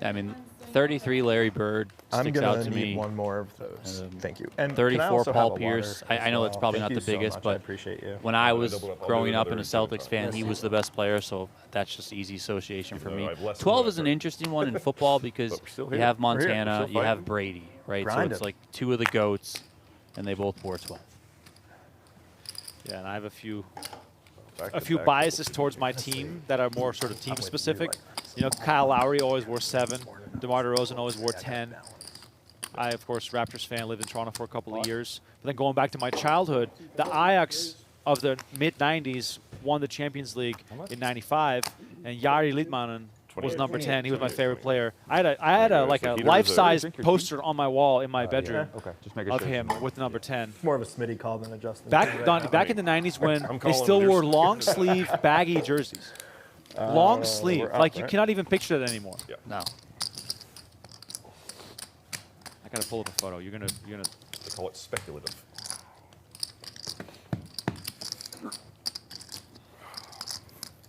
I mean, 33 Larry Bird I'm sticks gonna out to need me. one more of those. Thank you. And can I 34 also Paul have a Pierce. water I know as that's well? probably Thank not you the so biggest, much. I but appreciate you. when I was double up. I'll do growing up and a another Celtics time. fan, he was the best player, so that's just easy association for Even me. though I have less than 12 what is I've an heard. interesting one in football because But we're still you here. have We're here. We're Montana, still you have fighting. Brady, right? So Grind it's it. like 2 of the GOATs, and they both wore 12. Yeah, and I have a few Back-to-back biases towards my team that are more sort of team specific. You know, Kyle Lowry always wore 7. DeMar DeRozan always wore 10. I, of course, Raptors fan, lived in Toronto for a couple of years. But then going back to my childhood, the Ajax of the mid-90s won the Champions League in 95, and Jari Litmanen was number 10. He was my favorite player. I had a like a life-size poster on my wall in my bedroom Okay, just making of sure. him with number 10. More of a Smitty call than a Justin. Back in the 90s when I'm they calling still yours. wore long sleeve baggy jerseys. Long sleeve. we're up, Like you right? cannot even picture that anymore. No. I gotta pull up a photo. You're gonna They call it speculative.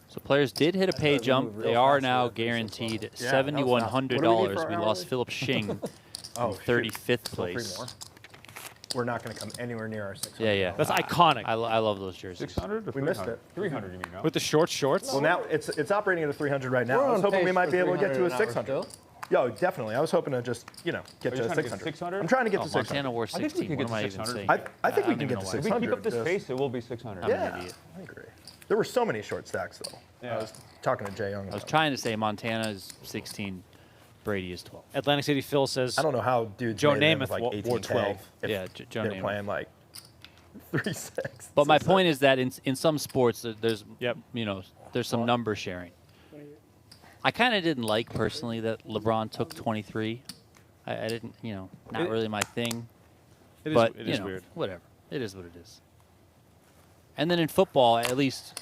So players did hit a pay jump. They are now guaranteed $7,100. We lost Philip Shing, Oh, 35th Three place. more. We're not going to come anywhere near our 600. Yeah, yeah. that's iconic. I love those jerseys. 600 or We missed 300? it. 300, you mean, no? With the short shorts. Well, now it's operating at a 300 right now. We're I was on hoping we pace might for be able to get to a 300 an hour 600. still. Yo, definitely. I was hoping to just, get you to trying to get 600. 600? I'm trying to get Oh, to 600. Montana wore I think we 16. could What get am to I even 600. saying? I think we don't can even get know to why. If 600. we keep up this Just- pace, it will be 600. I'm an Yeah, idiot. I agree. There were so many short stacks, though. I was talking to Jay Young. I was about trying to say Montana is 16. Brady is 12. Atlantic City Phil says I don't know how dudes Joe made it in Namath with, like wore 18K 12. if Yeah, Joe they're Namath. playing like 3-6. But my 6-6. point is that in some sports, there's Yep. you know, there's some number sharing. I kind of didn't like personally that LeBron took 23. I didn't, you know, not really my thing. it is, But it you is know, weird. whatever. It is what it is. And then in football, at least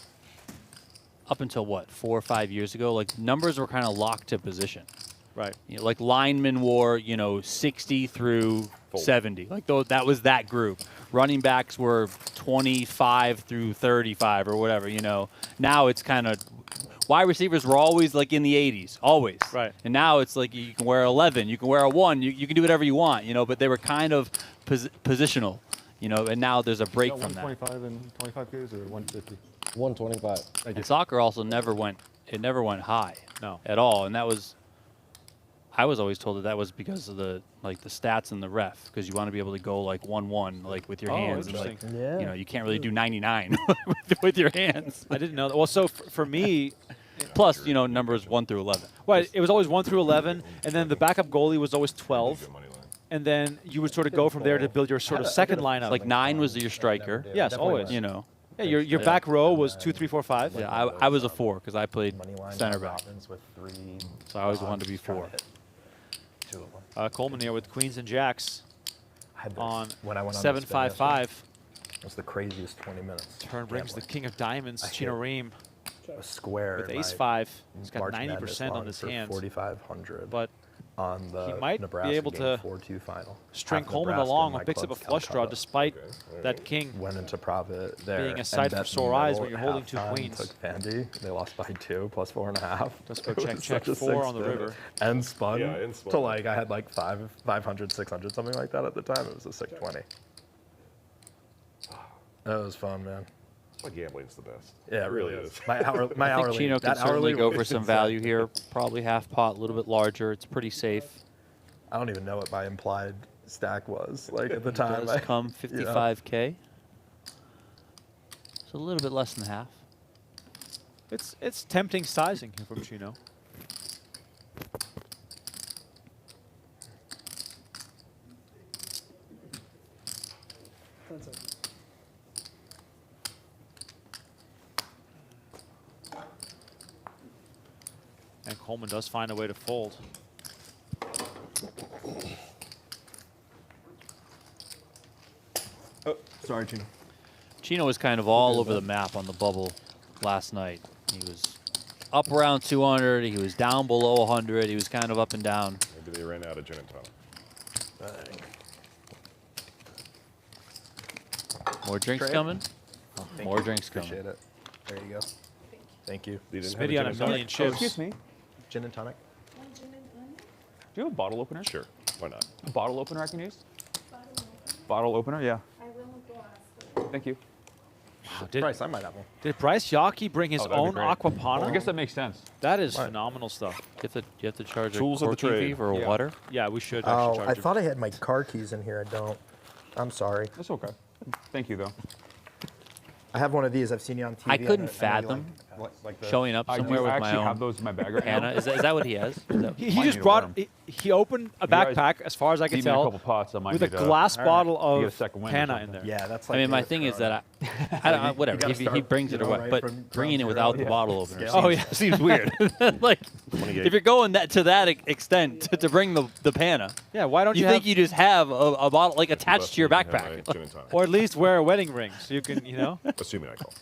up until what, 4 or 5 years ago, like numbers were kind of locked to position. Right. You know, like linemen wore, you know, 60 through 70. Like that was that group. Running backs were 25 through 35 or whatever, you know. Now it's kind of wide receivers were always like in the 80s, always. Right. And now it's like you can wear 11, you can wear a 1, you can do whatever you want, you know, but they were kind of positional, you know, and now there's a break from that. 125 and 25Ks or 150? 125. And soccer also never went high. No. At all. And that was I was always told that was because of the stats and the ref, because you want to be able to go like 1-1 like with your hands. And, like, Yeah. you know, you can't really do 99 with your hands. I didn't know that. Well, so for me, Plus, you know, numbers 1 through 11. well, it was always 1 through 11, and then the backup goalie was always 12, and then you would sort of go from there to build your sort of second lineup. Like 9 was your striker. Yes, always. You know. Yeah, your back row was 2, 3, 4, 5. Yeah, I was a 4 because I played Money line, center back, Robins with 3. so I always wanted to be 4. 2 of them. Coleman here with queens and jacks I had this on when I went on 7-5-5. It was the craziest 20 minutes. Turn brings the gambling. king of diamonds, I Chino hit Rheem, a square with in ace my 5. He's got March Madness 90% on line his for hands, 4,500 but on the he might be Nebraska able game, to 4-2 final. string Half Coleman Nebraska along in my when picks up a club's flush draw, Calcutta. despite that king. Went into profit there. Being a and sight for bet sore eyes middle when you're holding 2 halftime, queens. Took Fandy. They lost by 2 plus 4.5. Let's go It check, was check, such a 4 sick on the spin. river. And spun. Yeah, and spun. To like, I had like 500, 600, something like that at the time. It was a sick 20. That was fun, man. Like gambling's the best. Yeah, it really is. is. My hourly, I think Chino can that certainly hourly go rate for is some insane. value here. Probably half pot, a little bit larger. It's pretty safe. I don't even know what my implied stack was. Like at the time, Does I, come you know. 55K. It's a little bit less than half. It's tempting sizing here from Chino. That's it. And Coleman does find a way to fold. Sorry, Gene. Chino was kind of all over the map on the bubble last night. He was up around 200. He was down below 100. He was kind of up and down. Maybe they ran out of gin and tonic. More drinks Trey? coming? Thank More you. drinks coming. Appreciate it. There you go. Thank you. They didn't have Smitty on gin a and million tonic? chips. Excuse me. Gin and tonic. Do you have a bottle opener? Sure. Why not? A bottle opener I can use? Bottle opener, yeah. Thank you. Did, Bryce, I might have one. did Bryce Yockey bring his Oh, that'd be own great. Aquapana? I guess that makes sense. That is Right. phenomenal stuff. You have to charge Tools a of the corky trade. fee for a Yeah. water? Yeah, we should Oh, actually I charge him. thought I had my car keys in here. I don't. I'm sorry. That's okay. Thank you, though. I have one of these. I've seen you on TV. I know- couldn't know you fathom like the- showing up I somewhere do with actually my have own those in my bag right Hannah. now. Is that what he has? Is that, He Might just need to brought, wear 'em. he opened a You guys backpack, as far as I can Feed me a couple tell, pots, I might with a need to glass bottle get a of second wind or Hannah in something. there. Yeah, that's I like. mean, my the thing is Corona. that I don't know, whatever. gotta If he start, brings it you or know, what, right but from bringing it ground without zero. the bottle opener Yeah. Oh, seems, yeah. seems weird. Like, 28. if you're going to that extent to bring the Pana, Yeah, why don't you you think have, you just have a bottle like attached to your Busted, you can have backpack? my gin and tonic. or at least wear a wedding ring so you can, Assuming I call.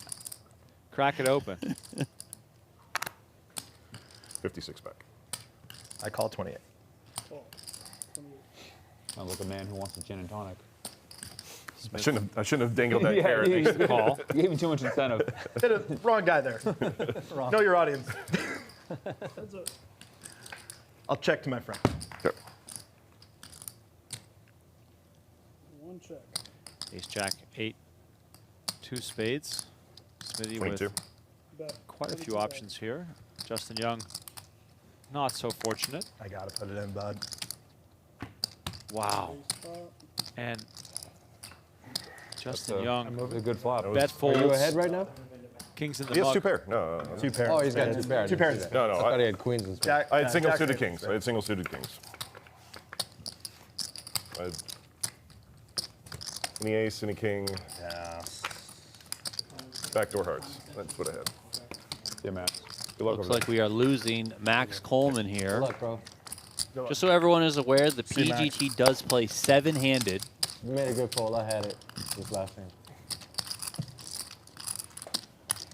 crack it open. 56 pack. I call 28. Sounds like a man who wants a gin and tonic. I shouldn't have dangled that Yeah, carrot. you- next to the Call. You gave him too much incentive. Wrong guy there. Know your audience. That's it. I'll check to my friend. Okay. One check. Ace Jack 8, 2 spades. Smitty 22. with Bet. quite a few 22 options here. Justin Young, not so fortunate. I gotta put it in, bud. Wow. Ace pot. And Justin That's Young a good flop. bet folds. Are you ahead right now? Kings in the He has mug. two pair. No. Two pairs. Oh, he's got two pairs. Two pairs. No, no. I thought he had queens and spades. I had single suited kings. I had single suited kings. I had any ace, any king. Yeah. Backdoor hearts. That's what I had. Yeah, Matt. Good luck Looks over like we are losing Maxx Coleman here. Good luck, bro. Just so everyone is aware, the See, Max. PGT does play 7-handed. You made a good fold. I had it this last hand.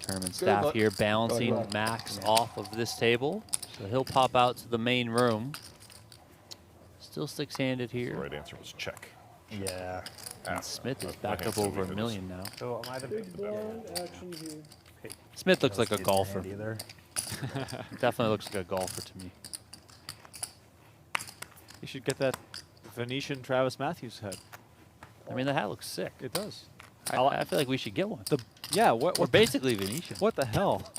Tournament staff luck. here balancing luck. Maxx off of this table. So he'll pop out to the main room. Still 6-handed The here. right answer was check. Yeah. And Smith is My back hand's up so over weak $1 that million now. So am I the Big blind action here. Smith looks like a golfer. Either. Definitely looks like a golfer to me. You should get that Venetian Travis Matthews head. I mean, the hat looks sick. It does. I feel like we should get one. Yeah, what We're basically Venetian. what the hell?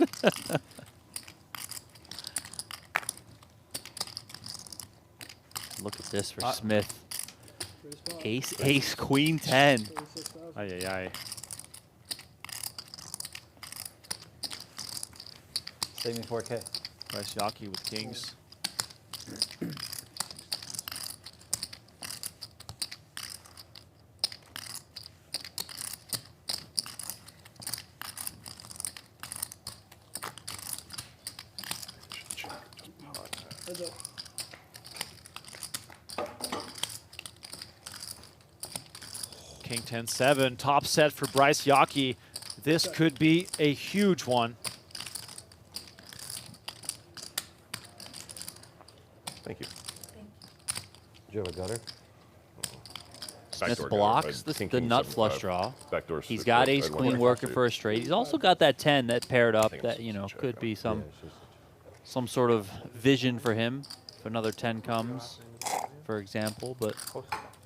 Look at this for Smith. Raise five. Ace, ace, queen 10. 36,000. Ay, ay, ay. Save me 4K. Bryce Yockey with kings. Heads up. King 10-7. Top set for Bryce Yockey. This could be a huge one. Thank you. Do you have a gutter? Smith Backdoor gutter. blocks I the king, king, nut 7, flush 5. draw. Backdoor He's switch got draw. ace I'd queen want working to for a straight. He's also got that 10 that paired up think that, I'm you know, check could out. be some Yeah, it's just- some sort of vision for him if another 10 comes, for example. But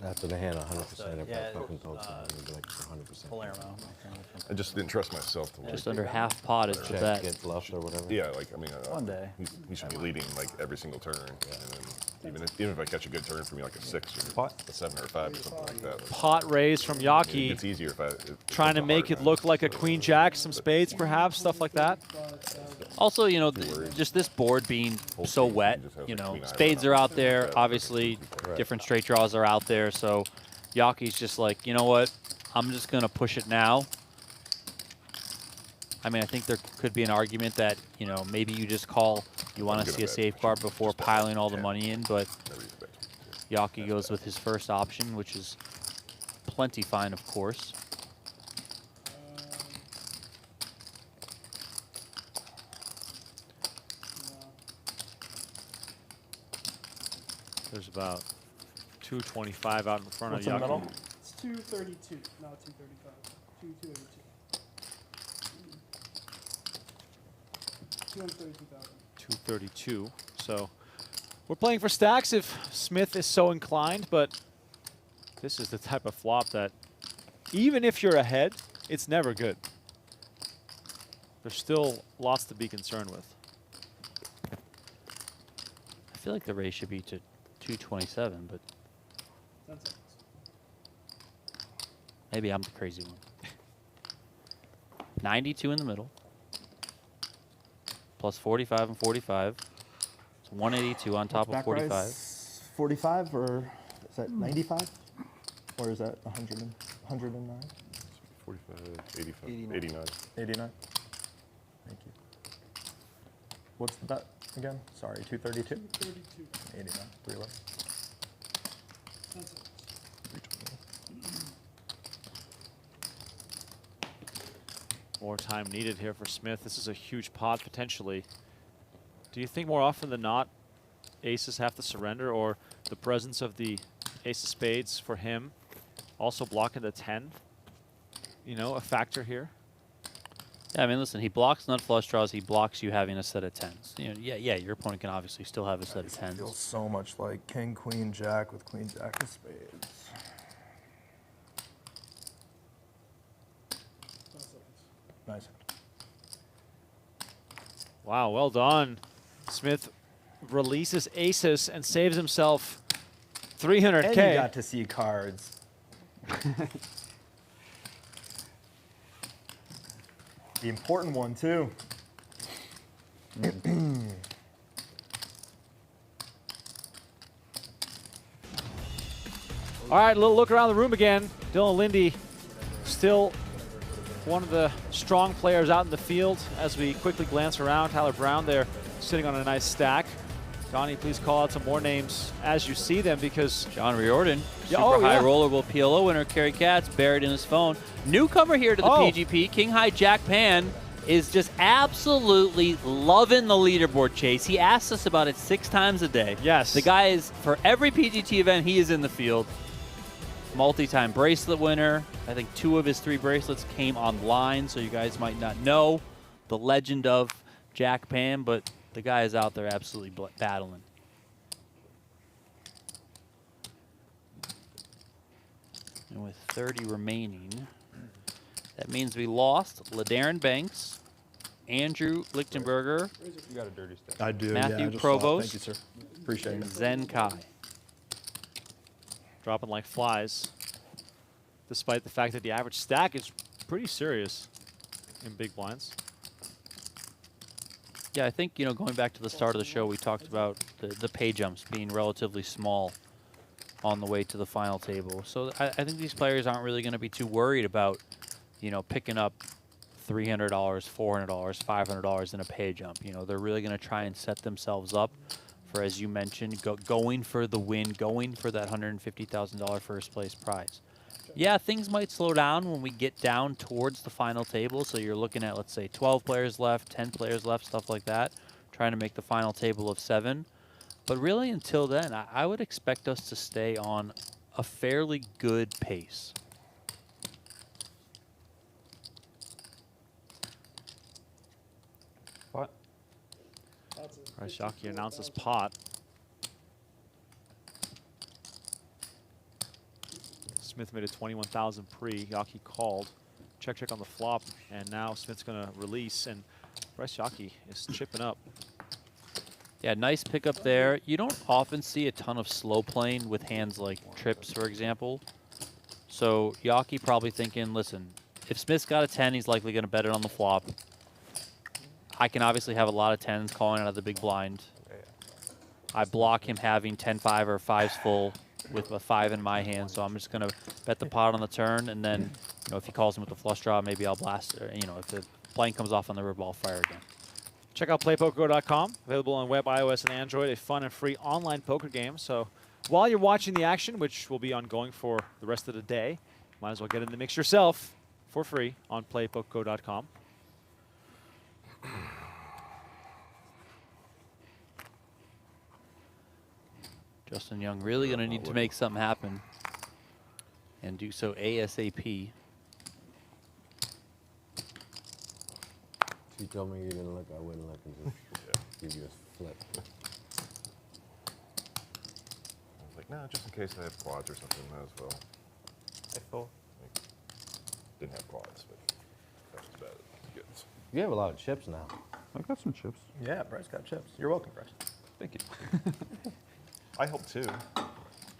After the hand, 100%. If Yeah, I fucking told someone, it'd be like 100%. Palermo. I just didn't trust myself to just under half pot is the Check, bet. get flushed or whatever. Yeah, like I mean, One day. he should be leading like every single turn, and then even if I catch a good turn for me, like a 6 or a 7 or a 5 or something like that. Pot raise from It Yockey. gets easier if I Trying to make it look like a queen jack, some spades perhaps, stuff like that. Also, you know, just this board being so wet, you know, spades are out there. Obviously, different straight draws are out there. So Yockey's just like, you know what? I'm just going to push it now. I mean, I think there could be an argument that, you know, maybe you just call, you want to see a safeguard before piling all the money in, but Yockey goes with his first option, which is plenty fine, of course. There's about 225 out in front What's of in the Yockey. middle? It's 232, not 235. 282. 232,000. 232. So we're playing for stacks if Smith is so inclined, but this is the type of flop that even if you're ahead, it's never good. There's still lots to be concerned with. I feel like the raise should be to 227, but 10 seconds. maybe I'm the crazy one. 92 in the middle. Plus 45 and 45. It's 182 on top of 45. 45 or is that 95? Or is that 109? 45, 85, 89. 89. 89. Thank you. What's the bet again? Sorry, 232? 232. 89. 311. 10 seconds. 320. More time needed here for Smith. This is a huge pot potentially. Do you think more often than not aces have to surrender, or the presence of the ace of spades for him also blocking the 10, you know, a factor here? Yeah, I mean, listen, he blocks nut flush draws. He blocks you having a set of 10s. You know, yeah, your opponent can obviously still have a set of 10s. Feels so much like king, queen, jack with queen, jack of spades. 10 seconds. Nice. Wow, well done. Smith releases aces and saves himself 300K. And you got to see cards. The important one, too. All right, a little look around the room again. Dylan Linde still one of the strong players out in the field. As we quickly glance around, Tyler Brown there sitting on a nice stack. Donnie, please call out some more names as you see them, because John Riordan, super high rollerable PLO winner. Cary Katz buried in his phone. Newcomer here to the PGP, King High Jack Pan, is just absolutely loving the leaderboard chase. He asks us about it 6 times a day. Yes. The guy is, for every PGT event, he is in the field. Multi-time bracelet winner. I think 2 of his 3 bracelets came online, so you guys might not know the legend of Jack Pan, but the guy is out there absolutely battling. And with 30 remaining, that means we lost LaDarren Banks, Andrew Lichtenberger, You got a dirty stack. I do. Matthew I just Provost. Thank you, sir. Appreciate and it. Zen Kai. dropping like flies, despite the fact that the average stack is pretty serious in big blinds. Yeah, I think, going back to the start of the show, we talked about the pay jumps being relatively small on the way to the final table. So I think these players aren't really going to be too worried about, picking up $300, $400, $500 in a pay jump. They're really going to try and set themselves up for, as you mentioned, going for the win, going for that $150,000 first place prize. Yeah, things might slow down when we get down towards the final table. So you're looking at, let's say, 12 players left, 10 players left, stuff like that, trying to make the final table of 7. But really, until then, I would expect us to stay on a fairly good pace. What? Shaki announces pot. Smith made a 21,000 pre. Yaki called. Check on the flop, and now Smith's going to release, and Bryce Yaki is chipping up. Yeah, nice pickup there. You don't often see a ton of slow playing with hands like trips, for example. So Yaki probably thinking, listen, if Smith's got a 10, he's likely going to bet it on the flop. I can obviously have a lot of 10s calling out of the big blind. I block him having 10-5 or 5s full with a 5 in my hand, so I'm just going to bet the pot on the turn, and then, if he calls him with the flush draw, maybe I'll blast, or, if the blank comes off on the river, I'll fire again. Check out PlayPokerGo.com, available on web, iOS, and Android, a fun and free online poker game. So while you're watching the action, which will be ongoing for the rest of the day, might as well get in the mix yourself for free on PlayPokerGo.com. Justin Young really going to need to make something happen and do so ASAP. If you told me you didn't look, I wouldn't look and just give you a flip. I was like, no, just in case I have quads or something, might as well. I full. Didn't have quads, but that's as bad as it gets. You have a lot of chips now. I got some chips. Yeah, Bryce got chips. You're welcome, Bryce. Thank you. I hope too.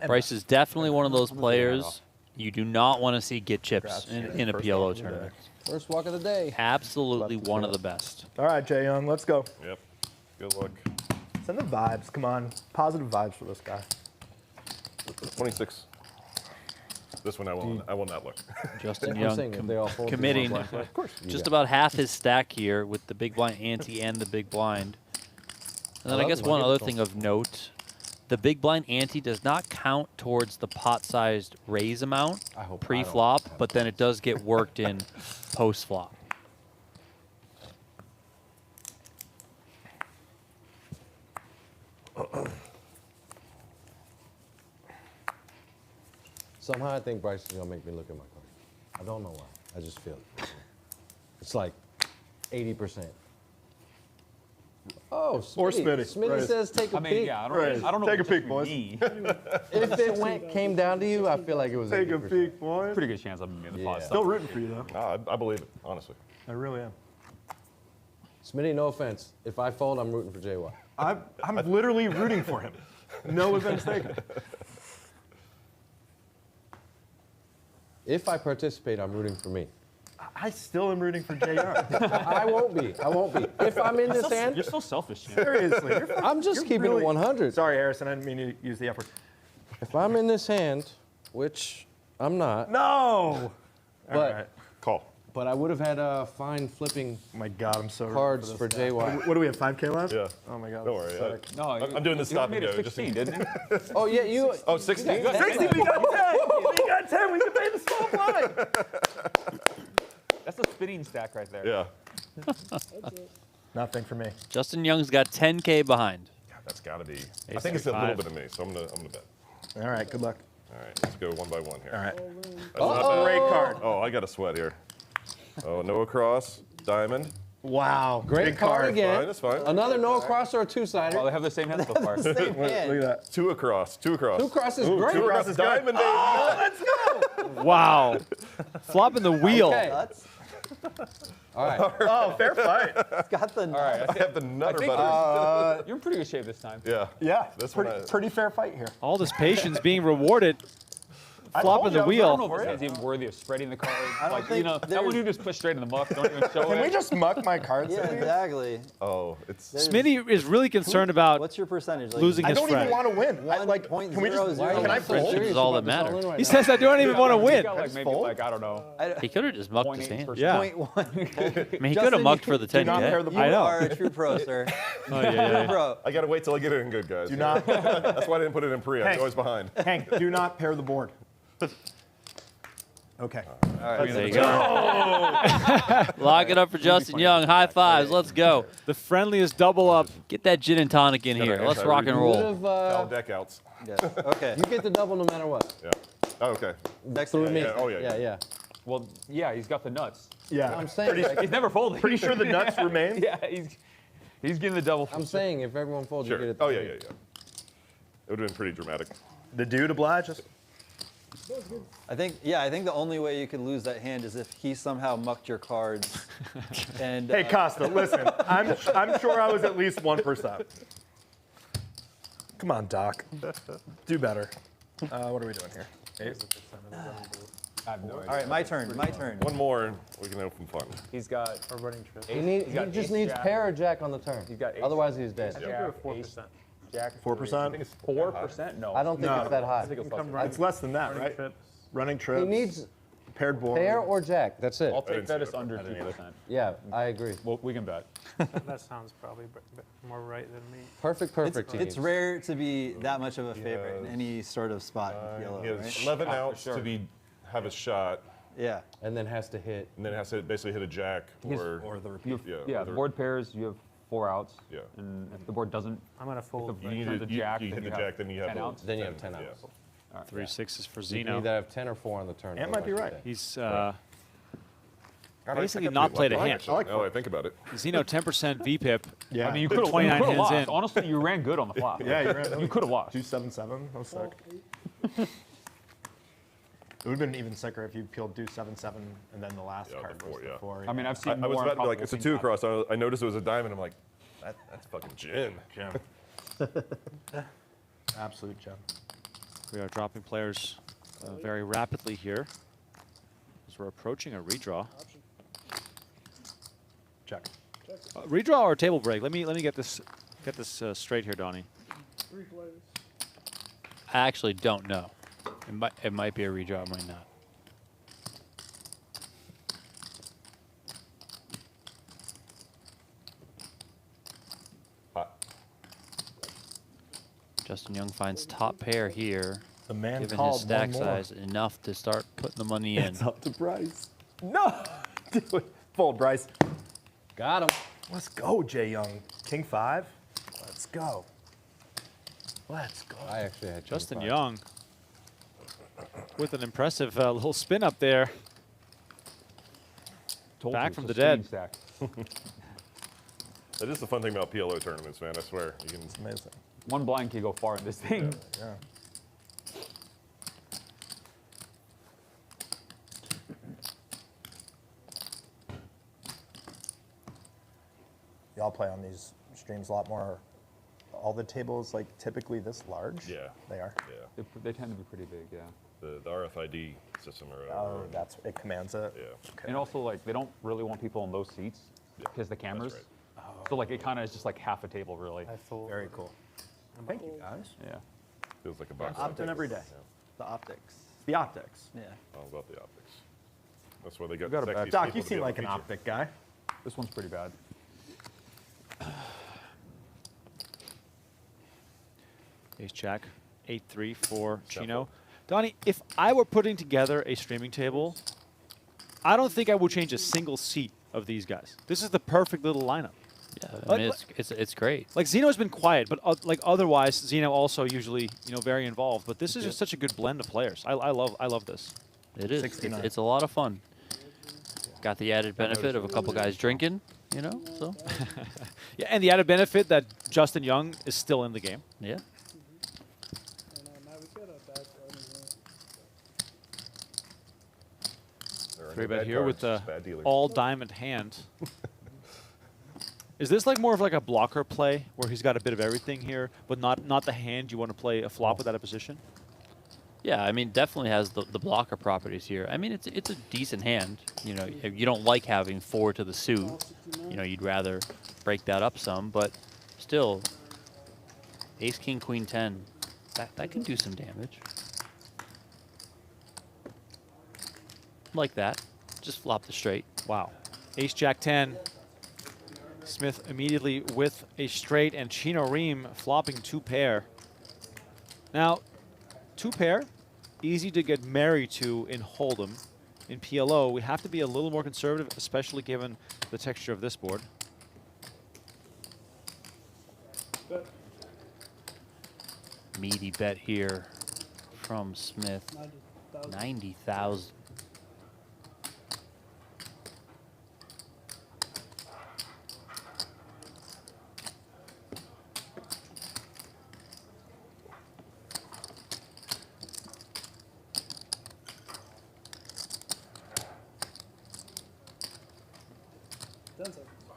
Bryce is definitely one of those players you do not want to see get chips in a PLO tournament. First walk of the day. Absolutely one of the best. All right, Jay Young, let's go. Yep. Good luck. Send the vibes. Come on. Positive vibes for this guy. 26. This one I will not look. Justin I'm Young saying if they all fold, committing of course. just about half his stack here with the big blind ante and the big blind. And then I guess one other thing of note, the big blind ante does not count towards the pot-sized raise amount pre-flop, but then it does get worked in post-flop. Somehow I think Bryce is going to make me look at my card. I don't know why. I just feel it. It's like 80%. Oh, Smitty. Or Smitty. Smitty Right. says take a peek. Yeah, I Right. don't know. Take if a it's peek, boys. me. If it came down to you, I feel like it was Take a 80%. peek, boy. Pretty good chance I'm in the pot. Still rooting for you, though. No, I believe it, honestly. I really am. Smitty, no offense. If I fold, I'm rooting for JY. I'm literally rooting for him. No offense taken. If I participate, I'm rooting for me. I still am rooting for JR. I won't be. I won't be. If I'm in this hand, You're so selfish, Chan. Seriously. I'm just keeping it 100. Sorry, Harrison. I didn't mean to use the F word. If I'm in this hand, which I'm not, No. but All right. Call. but I would have had a fine flipping Oh my God, I'm so rooting cards this for now. JY. What do we have? 5K left? Yeah. Oh my God. Don't worry. sick. No, I'm doing this you stop made and it go. Just 16, didn't it? Oh yeah, you. Oh, 16. You got 60, we got 10. We got 10. We can pay the small blind. That's a spinning stack right there. Yeah. Nothing for me. Justin Young's got 10K behind. God, that's got to be. I think it's a little bit of me, so I'm gonna bet. All right, good luck. All right, let's go one by one here. All right. That's not bad. Great card. Oh, I got a sweat here. Oh, no across, diamond. Wow. Great Big card card. again. Fine, that's fine. Another no across or a two-sider. Well, they have the same hand so far. Look at that. Two across, two across. Two cross is Ooh, great. Two across is is good. diamond, baby. Let's go. Wow. Flopping the wheel. Okay. All right. Oh, fair fight. Got the All right, I have the nutter think butters. you're in pretty good shape this time. Yeah. Yeah. This pretty, one I- pretty fair fight here. All this patience being rewarded. I Flopping told the you I was wheel. I don't know if this hand's even worthy of spreading the cards. Like, you think know, that there's- one you just push straight in the muck. Don't even show it. Can we just muck my cards? Yeah, exactly. Oh, it's. Smitty is really concerned about What's your percentage? Like, losing I his don't friend. even want to win. I, like, Point can we just? 0.00. Can I so fold? serious is all about that this matters. all-in right He now? says, I don't even want to You win. got like maybe fold? like, I don't know. He could have just mucked his hand. 0.8%. Yeah. 0.1. I mean, he could Justin, have mucked for the do not pair 10K. the You I know. are a true pro, sir. Oh, yeah. Pro. I gotta wait till I get it in good, guys. Do not. That's why I didn't put it in pre. I was Hank. always behind. Hank, do not pair the board. Okay. There you go. Lock it up for Justin Young. High fives. Let's go. The friendliest double up. Get that gin and tonic in here. Let's rock and roll. Would've, Foul deck outs. Yes. Okay. you get the double no matter what. Yeah. Oh, okay. Next Through one. me. Yeah, oh, yeah, Yeah. Well, yeah, he's got the nuts. Yeah. I'm saying. like, He's never folding. Pretty sure the nuts remain. Yeah, he's getting the double. I'm saying if everyone folds, you Sure. get it. Oh, yeah. It would have been pretty dramatic. The dude obliges. I think the only way you could lose that hand is if he somehow mucked your cards. And Hey, Costa, listen. I'm sure I was at least 1%. Come on, Doc. Do better. What are we doing here? I have no idea. all right, my turn. My turn. One more, and we can have some fun. He's got A running trip. He got just ace needs jack. pair or jack on the turn. He's got ace. Otherwise, he's dead. Jack, ace, Jack. 4%? I think it's 4%? No. I don't think No. it's that high. I think it's less. It's less than that, right? Running trips. He needs paired board. pair or jack. That's it. I'll I didn't take that see as that. under I didn't either. 2%. Yeah, I agree. Well, we can bet. That sounds probably more right than me. Perfect It's teams. rare to be that much of a favorite in any sort of spot in PLO, He has right? 11 for outs sure. to have a shot, Yeah. And then has to hit. and then has to basically hit a jack or the repeat. You have, Yeah, yeah, or the- board pairs, you have 4 outs. Yeah. And if the board doesn't, I'm gonna fold. you need turn to the jack, you then hit you the have jack, then you have 10 the- outs. Then you have 10 yeah. outs. all right, 3 sixes for You can Zeno. either have 10 or 4 on the turn. Ant might be otherwise right. you're He's God, basically I not got played a lucky, hand. actually, now that I think about it. Zeno 10% VPIP. Yeah. I mean, you could have 29 hands lost. in. Honestly, you ran good on the flop. Yeah, you ran. You could have lost. 2-7-7. That was sick. It would have been even sicker if you peeled deuce 7-7 and then the last Yeah, card before, was yeah. the 4. I mean, I've seen I more was about to be like, improbable it's a things 2 happen. across. I noticed it was a diamond. I'm like, that's fucking gin. Absolute gem. We are dropping players very rapidly here as we're approaching a redraw. Check. Redraw or table break? Let me get this straight here, Donnie. 3 players. I actually don't know. It might be a redraw, it might not. Hot. Justin Young finds top pair here, The man given his called stack one more. size enough to start putting the money in. It's up to Bryce. No! Do it. Fold, Bryce. Got him. Let's go, Jay Young. King 5. Let's go. Let's go. I actually had Justin 25. Young with an impressive little spin up there. Told Back you, from it's the a dead. spinning stack. That is the fun thing about PLO tournaments, man. I swear. You can. Amazing. One blind can go far in this thing. Yeah. Y'all play on these streams a lot more. All the tables like typically this large? Yeah. They are. Yeah. They tend to be pretty big, yeah. the RFID system or whatever. Oh, it commands it. Yeah. Okay. And also, like, they don't really want people in those seats because the cameras. right. So, like, it kind of is just like half a table, really. Very cool. Thank you, guys. Yeah. Feels like a box. Optin every day. Yeah. The optics. The optics. Yeah. All about the optics. That's why they got got a sexy bad- Doc, people you to be seem able like to an feature. optic guy. This one's pretty bad. Ace Jack, 8-3 for Chino. Donnie, if I were putting together a streaming table, I don't think I would change a single seat of these guys. This is the perfect little lineup. Yeah, I mean, it's great. Like Zeno's been quiet, but like otherwise, Zeno also usually very involved. But this is just such a good blend of players. I love this. It is. 69. It's a lot of fun. Got the added benefit of a couple guys drinking, so. Yeah, and the added benefit that Justin Young is still in the game. Yeah. And Matt, we got a bad card in here. There are Three no bet bad here with cards, the bad dealers. all diamond hand. Is this like more of like a blocker play where he's got a bit of everything here, but not the hand you want to play a flop with out of position? Yeah, I mean, definitely has the blocker properties here. I mean, it's a decent hand. If you don't like having 4 to the suit, you'd rather break that up some, but still, ace, king, queen, 10, that can do some damage. Like that. Just flop the straight. Wow. Ace Jack 10. Smith immediately with a straight, and Chino Rheem flopping 2 pair. Now, 2 pair, easy to get married to in Hold'em. In PLO, we have to be a little more conservative, especially given the texture of this board. Meaty bet here from Smith. 90,000. 90,000.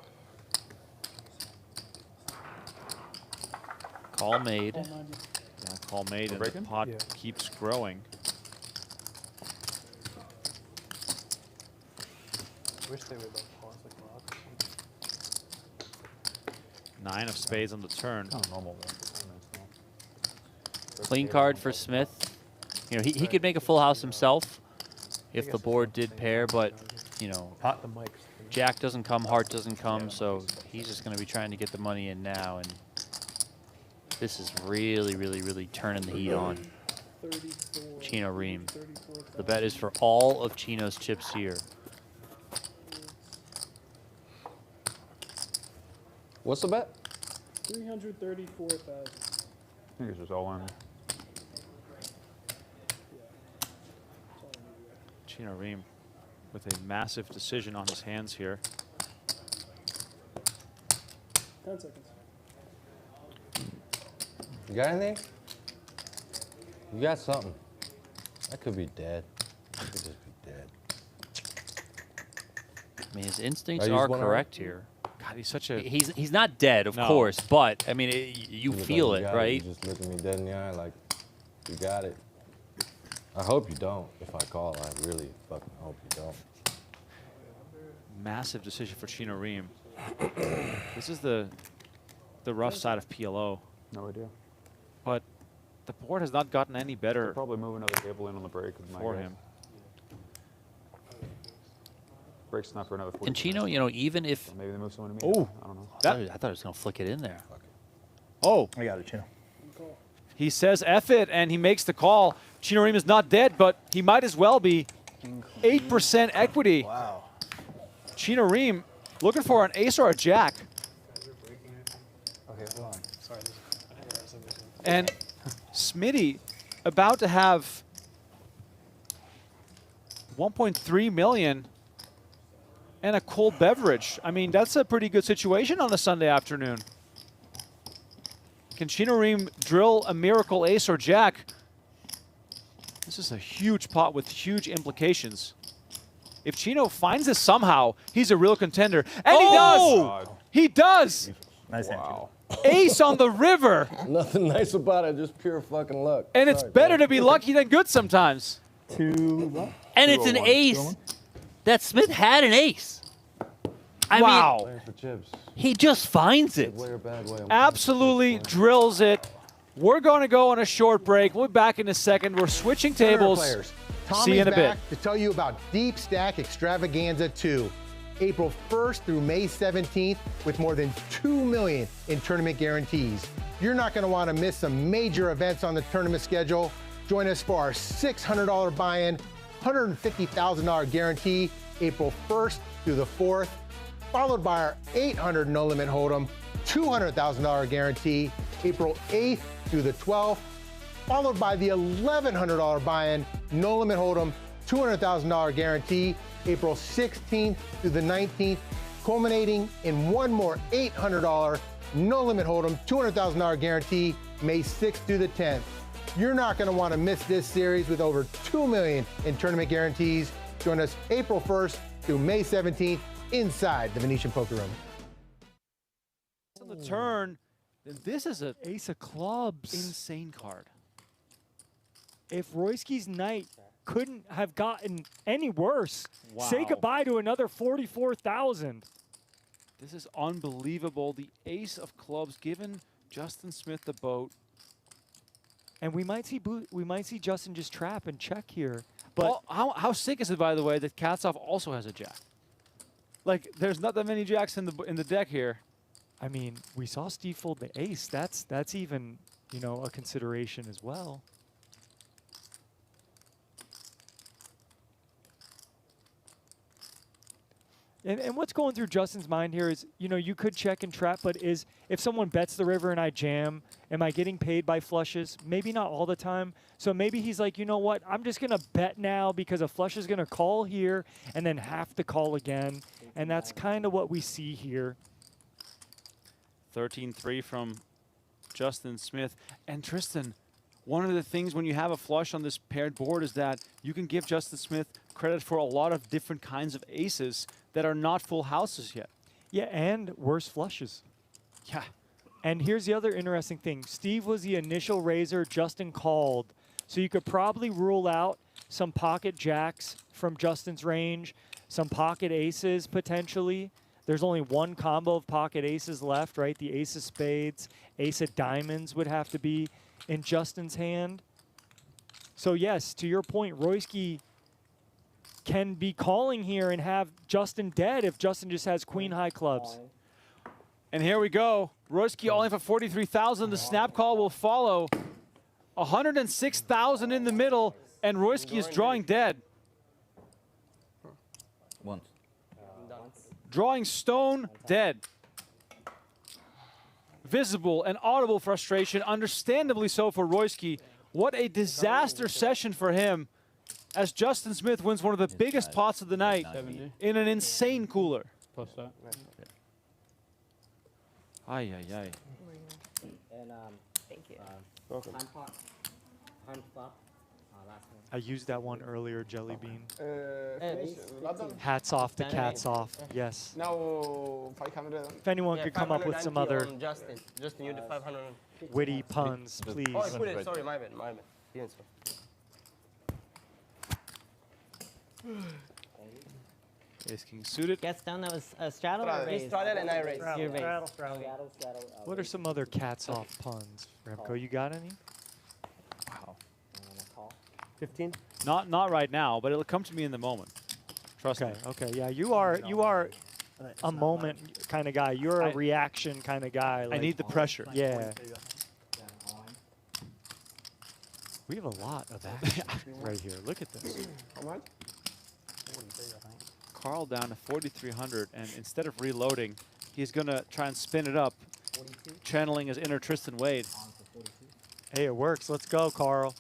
Call made. All 90. Yeah, call made, and the breaking? pot Yeah. keeps growing. Wish they would have paused like rock. 9 of spades on the turn. Kind of normal, though. Clean card for Smith. He could make a full house himself if the board did pair, but, Pot the mics. Jack doesn't come, heart doesn't come, so he's just going to be trying to get the money in now, and this is really, really, really turning the heat on 34. Chino Rheem. 34,000. The bet is for all of Chino's chips here. What's the bet? 334,000. I think it's just all in. Chino Rheem with a massive decision on his hands here. 10 seconds. You got anything? You got something. That could be dead. That could just be dead. I mean, his instincts I use are one correct here. God, he's such a... He's not dead, of No. course, but I mean, you look feel like it, you got right? You just look at me dead in the eye like, you got it. I hope you don't. If I call, I really fucking hope you don't. Massive decision for Chino Rheem. This is the rough side of PLO, No idea. but the board has not gotten any They'll better probably move another table in on the break. is my for guess. him. Break's not for another 40 And Chino, even if So maybe they move someone to me. Oh. I don't know. I thought it was gonna flick it in there. Oh, I got it, Chino. he says F it, and he makes the call. Chino Rheem is not dead, but he might as well be. 8% equity. Wow. Chino Rheem looking for an ace or a jack. Okay, hold on. Sorry. And Smitty about to have 1.3 million and a cold beverage. I mean, that's a pretty good situation on a Sunday afternoon. Can Chino Rheem drill a miracle ace or jack? This is a huge pot with huge implications. If Chino finds this somehow, he's a real contender. And he does! God. He does! Nice hand, Chino. Wow. Ace on the river. Nothing nice about it, just pure fucking luck. And it's Sorry, better bro. to be lucky than good sometimes. Two. And it's an ace that Smith had an ace. I Wow. mean, Playing for chips. he just finds it. Good way or bad way. I'm Absolutely drills it. We're going to go on a short break. We'll be back in a second. We're switching tables. Players. See Tommy's you in a bit. back to tell you about Deep Stack Extravaganza 2. April 1st through May 17th with more than $2 million in tournament guarantees. You're not going to want to miss some major events on the tournament schedule. Join us for our $600 buy-in, $150,000 guarantee, April 1st through the 4th, followed by our $800 no-limit hold'em, $200,000 guarantee, April 8th through the 12th, followed by the $1,100 buy-in, no-limit hold'em, $200,000 guarantee, April 16th through the 19th, culminating in one more $800 no-limit hold'em, $200,000 guarantee, May 6th through the 10th. You're not going to want to miss this series with over $2 million in tournament guarantees. Join us April 1st through May 17th inside the Venetian Poker Room. On the turn, then this is an Ace of clubs. insane card. If Royski's night couldn't have gotten any worse, say Wow. goodbye to another 44,000. This is unbelievable. The ace of clubs giving Justin Smith the boat. And we might see Justin just trap and check here. But Well, how sick is it, by the way, that Katzhoff also has a jack? Like, there's not that many jacks in the deck here. I mean, we saw Steve fold the ace. That's even, you know, a consideration as well. And what's going through Justin's mind here is, you know, you could check and trap, but if someone bets the river and I jam, am I getting paid by flushes? Maybe not all the time. So maybe he's like, you know what, I'm just going to bet now because a flush is going to call here and then have to call again. And that's kind of what we see here. 13-3 from Justin Smith. And Tristan, one of the things when you have a flush on this paired board is that you can give Justin Smith credit for a lot of different kinds of aces that are not full houses yet. Yeah, and worse flushes. Yeah. And here's the other interesting thing. Steve was the initial raiser, Justin called. So you could probably rule out some pocket jacks from Justin's range, some pocket aces potentially. There's only one combo of pocket aces left, right? The ace of spades, ace of diamonds would have to be in Justin's hand. So yes, to your point, Royski can be calling here and have Justin dead if Justin just has queen high clubs. And here we go. Royski all in for 43,000. The snap call will follow. 106,000 in the middle, and Royski is drawing dead. Once. Drawing stone dead. Visible and audible frustration, understandably so for Royski. What a disaster session for him as Justin Smith wins one of the biggest pots of the night in an insane cooler. Plus that. Ay, ay, ay. And thank you. Welcome. I used that one earlier, Jelly Bean. Riordan. Hats off to Cats off. Yes. Now 500. If anyone could come up with some other Justin, you the 500. witty puns, please. Oh, I put it. Sorry, my bad. Yes, sir. Ace King suited. Gets down. That was a straddle or raise? Straddle and I raise. Your raise. What are some other Cats off puns, Remco? You got any? Wow. 15. Not right now, but it'll come to me in the moment. Trust me. Okay. Yeah, you are a moment kind of guy. You're a reaction kind of guy. I Like, need the pressure. Yeah. We have a lot of action right here. Look at this. How much? Carl down to 4,300, and instead of reloading, he's going to try and spin it up, channeling his inner Tristan Wade. Hey, it works. Let's go, Carl.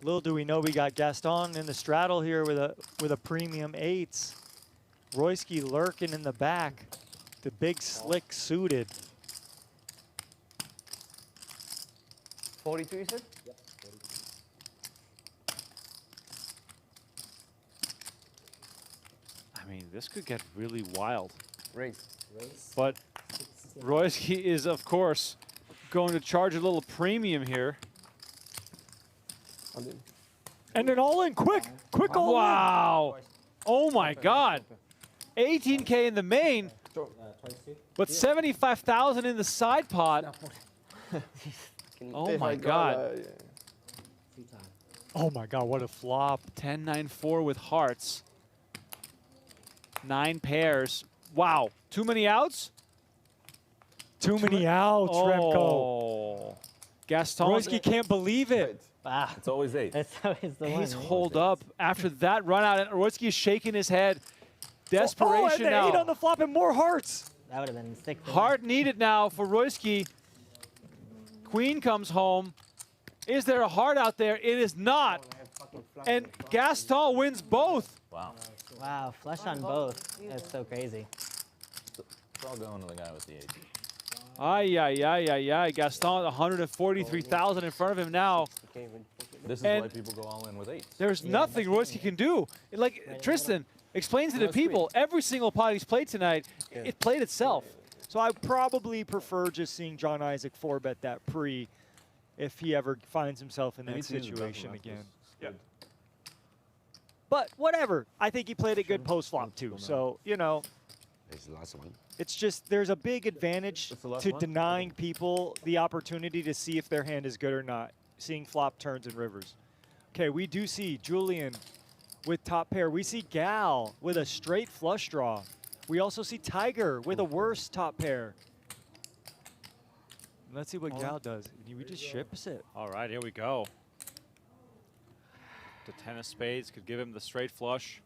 Little do we know we got Gaston in the straddle here with a premium eights. Royski lurking in the back. The big slick suited. 42, you said? Yep. I mean, this could get really wild. Raise. But Royski is, of course, going to charge a little premium here. And then all in, quick all in. Wow. Oh my God. 18K in the main, but 75,000 in the side pot. Oh my God. Oh my God, what a flop. 10-9-4 with hearts. 9 pairs. Wow. Too many outs? Too many outs, Remco. Oh. Gaston. Royski can't believe it. Wow. It's always 8. That's always the one. He's holed up after that run out, and Royski is shaking his head. Desperation and the now. 8 on the flop and more hearts. That would have been sick. Heart needed now for Royski. Queen comes home. Is there a heart out there? It is not. And Gaston wins both. Wow. Wow, flush on both. That's so crazy. It's all going to the guy with the 8. Ay, ay, ay, ay, ay. Gaston, 143,000 in front of him now. This is why people go all in with 8. There's nothing Royski can do. Like Tristan explains to the people, every single pot he's played tonight, it played itself. So I probably prefer just seeing John Isaac 4-bet that pre if he ever finds himself in that situation again. Yeah. But whatever. I think he played it good post-flop too. So, you know, It's the last one. it's just there's a big advantage to denying people the opportunity to see if their hand is good or not, seeing flop turns and rivers. Okay, we do see Julian with top pair. We see Gal with a straight flush draw. We also see Tiger with a worse top pair. Let's see what Gal does. We just ships it. All right, here we go. The 10 of spades could give him the straight flush.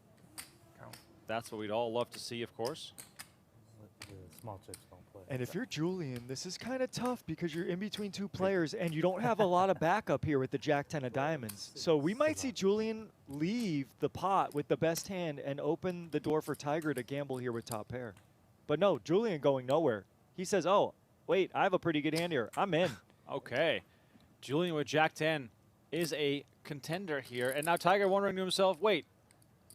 That's what we'd all love to see, of course. Small chips don't play. And if you're Julian, this is kind of tough because you're in between 2 players and you don't have a lot of backup here with the Jack-10 of diamonds. So we might see Julian leave the pot with the best hand and open the door for Tiger to gamble here with top pair. But no, Julian going nowhere. He says, oh, wait, I have a pretty good hand here. I'm in. Okay. Julian with Jack-10 is a contender here. And now Tiger wondering to himself, wait,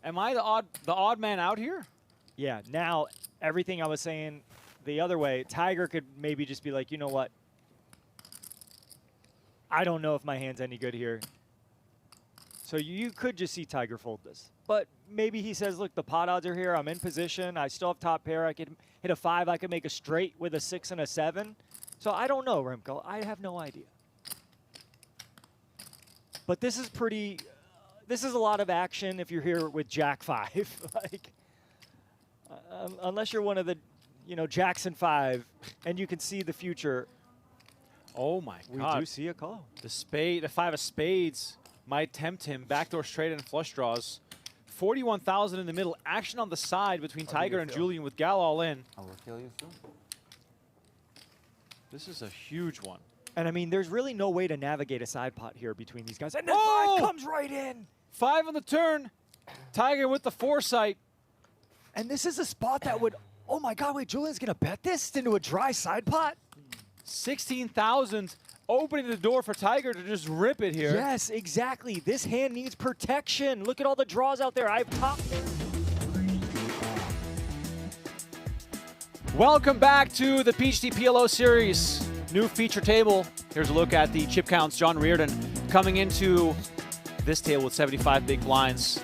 am I the odd man out here? Yeah, now everything I was saying the other way, Tiger could maybe just be like, you know what? I don't know if my hand's any good here. So you could just see Tiger fold this. But maybe he says, look, the pot odds are here. I'm in position. I still have top pair. I could hit a 5. I could make a straight with a 6 and a 7. So I don't know, Remco. I have no idea. But this is pretty, this is a lot of action if you're here with Jack 5. Like, unless you're one of the, you know, Jackson 5 and you can see the future. Oh my God. We do see a call. The 5 of spades might tempt him. Backdoor straight and flush draws. 41,000 in the middle. Action on the side between Tiger and Julian with Gal all in. This is a huge one. And I mean, there's really no way to navigate a side pot here between these guys. And then 5 comes right in. 5 on the turn. Tiger with the foresight. And this is a spot that would, oh my God, wait, Julian's going to bet this into a dry side pot? 16,000, opening the door for Tiger to just rip it here. Yes, exactly. This hand needs protection. Look at all the draws out there. I have top. Welcome back to the PGT PLO Series. New feature table. Here's a look at the chip counts. John Riordan coming into this table with 75 big blinds.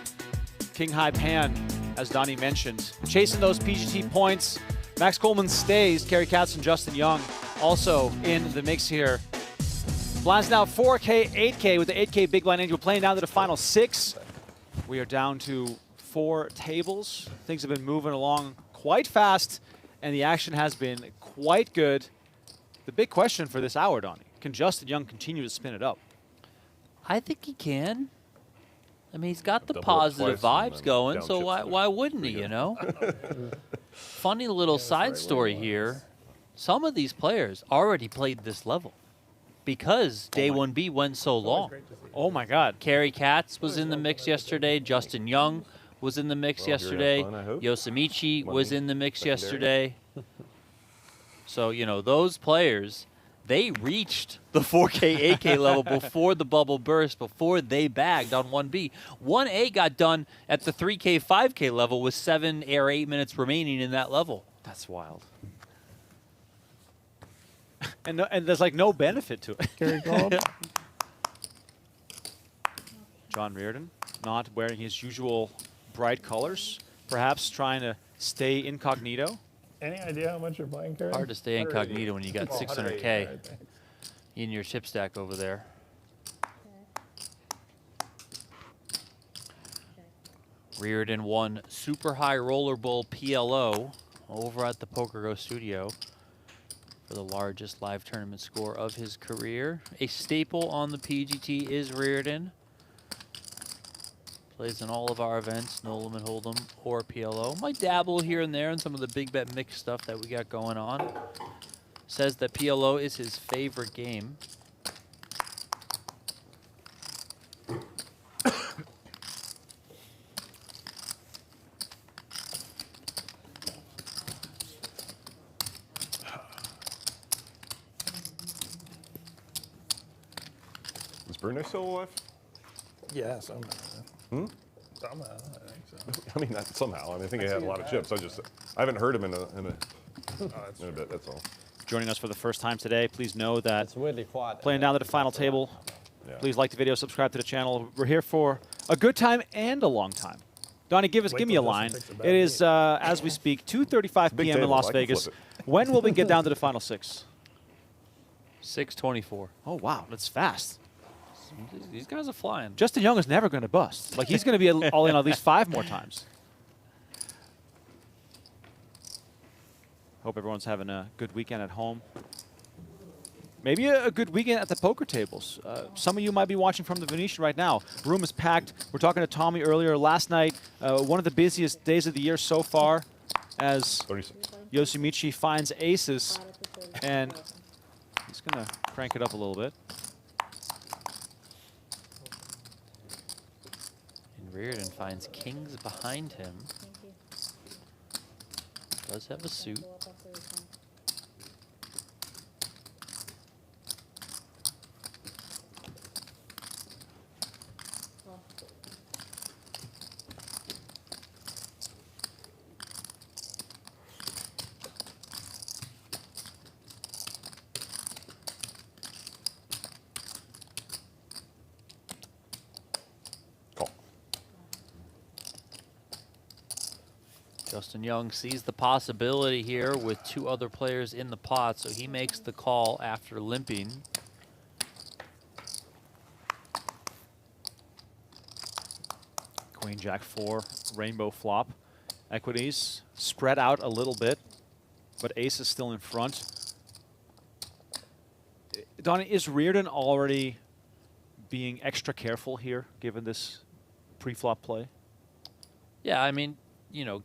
King high pan, as Donnie mentioned. Chasing those PGT points. Max Coleman stays. Cary Katz and Justin Young also in the mix here. Blinds now 4K, 8K with the 8K big blind angel playing down to the final 6. We are down to 4 tables. Things have been moving along quite fast, and the action has been quite good. The big question for this hour, Donnie, can Justin Young continue to spin it up? I think he can. I mean, he's got the Double it positive twice and vibes then going, down so chips why wouldn't he, you know? Funny little side story here. Some of these players already played this level because Day 1B went so long. Oh, my God. Cary Katz was in the mix yesterday. Justin Young was in the mix yesterday. Yosemichi was in the mix yesterday. So, you know, those players, they reached the 4K, 8K level before the bubble burst, before they bagged on 1B. 1A got done at the 3K, 5K level with 7 or 8 minutes remaining in that level. That's wild. And there's like no benefit to it. John Riordan not wearing his usual bright colors, perhaps trying to stay incognito. Any idea how much you're playing, Cary? Hard to stay incognito when you got 600K in your chip stack over there. Riordan won Super High Roller Bowl PLO over at the PokerGO studio for the largest live tournament score of his career. A staple on the PGT is Riordan. Plays in all of our events, No Limit Hold'em or PLO. Might dabble here and there in some of the big bet mix stuff that we got going on. Says that PLO is his favorite game. Is Bruno still alive? Yeah, somehow. Hmm? Somehow, I think so. I mean, not somehow. I mean, I think he had a lot of chips. I haven't heard him in a bit. That's all. Joining us for the first time today, please know that It's really quiet. playing down to the final table. Yeah. Please like the video, subscribe to the channel. We're here for a good time and a long time. Donnie, give me a line. It is, as we speak, 2:35 p.m. in table. Las I can Vegas. flip When will we get down to the final six? 6:24. Oh, wow, that's fast. These guys are flying. Justin Young is never going to bust. Like, he's going to be all in at least 5 more times. Hope everyone's having a good weekend at home. Maybe a good weekend at the poker tables. Some of you might be watching from the Venetian right now. Room is packed. We're talking to Tommy earlier. Last night, one of the busiest days of the year so far, as Yoshimichi finds aces, and he's going to crank it up a little bit. And Riordan finds kings behind him. Does have a suit. Justin Young sees the possibility here with 2 other players in the pot, so he makes the call after limping. Queen Jack 4, rainbow flop. Equities spread out a little bit, but ace is still in front. Donnie, is Riordan already being extra careful here, given this pre-flop play? Yeah, I mean, you know,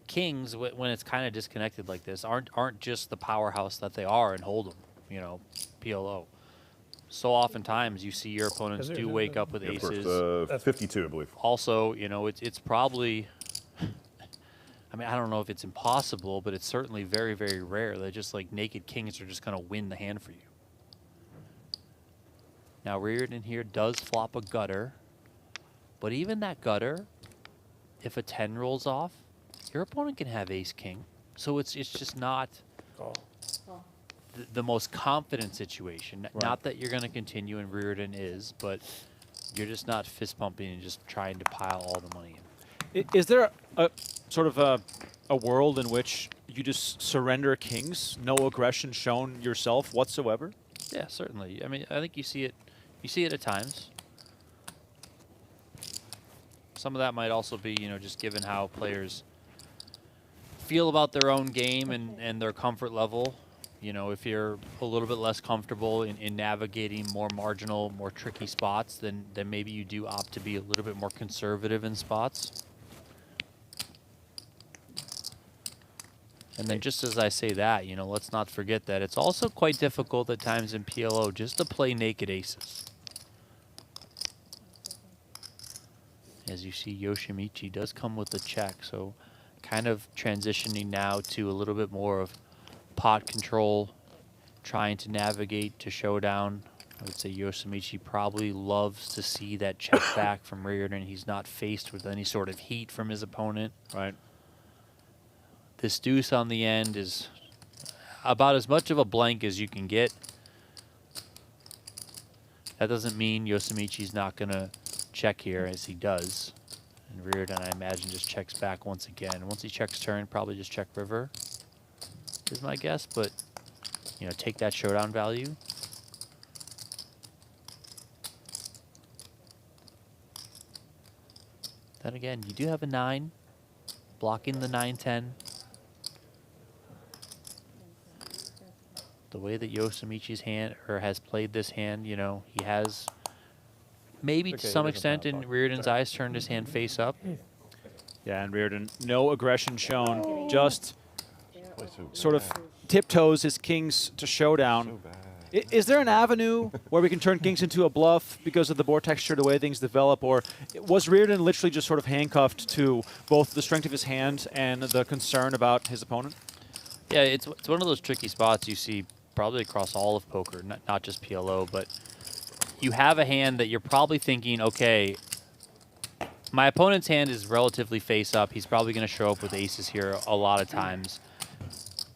kings, when it's kind of disconnected like this, aren't just the powerhouse that they are in Hold'em, you know, PLO. So oftentimes you see your opponents do wake up with aces. 52, I believe. Also, you know, it's probably, I mean, I don't know if it's impossible, but it's certainly very, very rare that just like naked kings are just going to win the hand for you. Now Riordan here does flop a gutter, but even that gutter, if a 10 rolls off, your opponent can have ace-king. So it's just not the most confident situation. Right. Not that you're going to continue, and Riordan is, but you're just not fist-pumping and just trying to pile all the money in. Is there a sort of a world in which you just surrender kings, no aggression shown yourself whatsoever? Yeah, certainly. I mean, I think you see it. You see it at times. Some of that might also be, you know, just given how players feel about their own game and their comfort level. You know, if you're a little bit less comfortable in navigating more marginal, more tricky spots, then maybe you do opt to be a little bit more conservative in spots. And then just as I say that, you know, let's not forget that it's also quite difficult at times in PLO just to play naked aces. As you see, Yoshimichi does come with a check, so kind of transitioning now to a little bit more of pot control, trying to navigate to showdown. I would say Yoshimichi probably loves to see that check back from Riordan. He's not faced with any sort of heat from his opponent. Right. This deuce on the end is, about as much of a blank as you can get. That doesn't mean Yosimichi's not going to check here, as he does. And Riordan, I imagine, just checks back once again. Once he checks turn, probably just check river, is my guess. But, you know, take that showdown value. Then again, you do have a 9, blocking the 9-10. The way that Yosimichi's hand, or has played this hand, you know, he has maybe to some extent in Riordan's eyes turned his hand face up. Yeah, and Riordan, no aggression shown, just sort of tiptoes his kings to showdown. Is there an avenue where we can turn kings into a bluff because of the board texture, the way things develop, or was Riordan literally just sort of handcuffed to both the strength of his hand and the concern about his opponent? Yeah, it's one of those tricky spots you see probably across all of poker, not just PLO, but you have a hand that you're probably thinking, okay, my opponent's hand is relatively face up. He's probably going to show up with aces here a lot of times.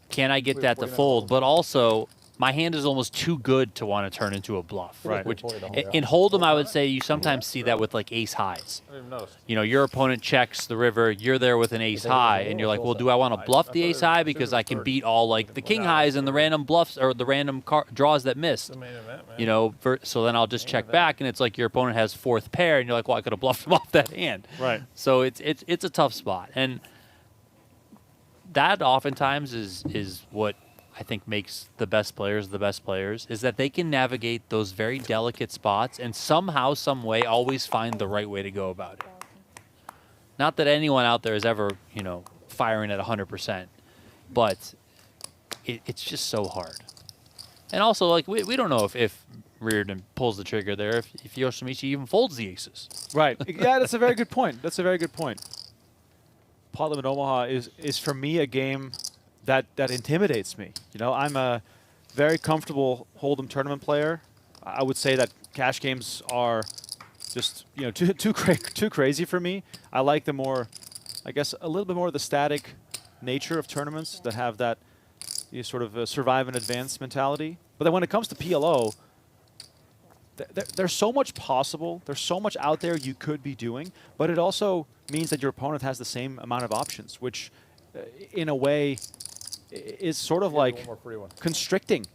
Can I get that to fold? But also, my hand is almost too good to want to turn into a bluff. Right. Which, in Hold'em, I would say you sometimes see that with like ace highs. You know, your opponent checks the river, you're there with an ace high, and you're like, well, do I want to bluff the ace high because I can beat all like the king highs and the random bluffs or the random draws that missed? You know, so then I'll just check back, and it's like your opponent has 4th pair, and you're like, well, I could have bluffed him off that hand. Right. So it's a tough spot, and that oftentimes is what I think makes the best players, is that they can navigate those very delicate spots and somehow, some way, always find the right way to go about it. Not that anyone out there is ever, you know, firing at 100%, but it's just so hard. And also, like, we don't know if Riordan pulls the trigger there, if Yosimichi even folds the aces. Right. Yeah, that's a very good point. That's a very good point. Pot-Limit Omaha is for me a game that intimidates me. You know, I'm a very comfortable Hold'em tournament player. I would say that cash games are just, you know, too crazy for me. I like the more, I guess, a little bit more of the static nature of tournaments that have that sort of survive and advance mentality. But then when it comes to PLO, there's so much possible. There's so much out there you could be doing, but it also means that your opponent has the same amount of options, which in a way is sort of like constricting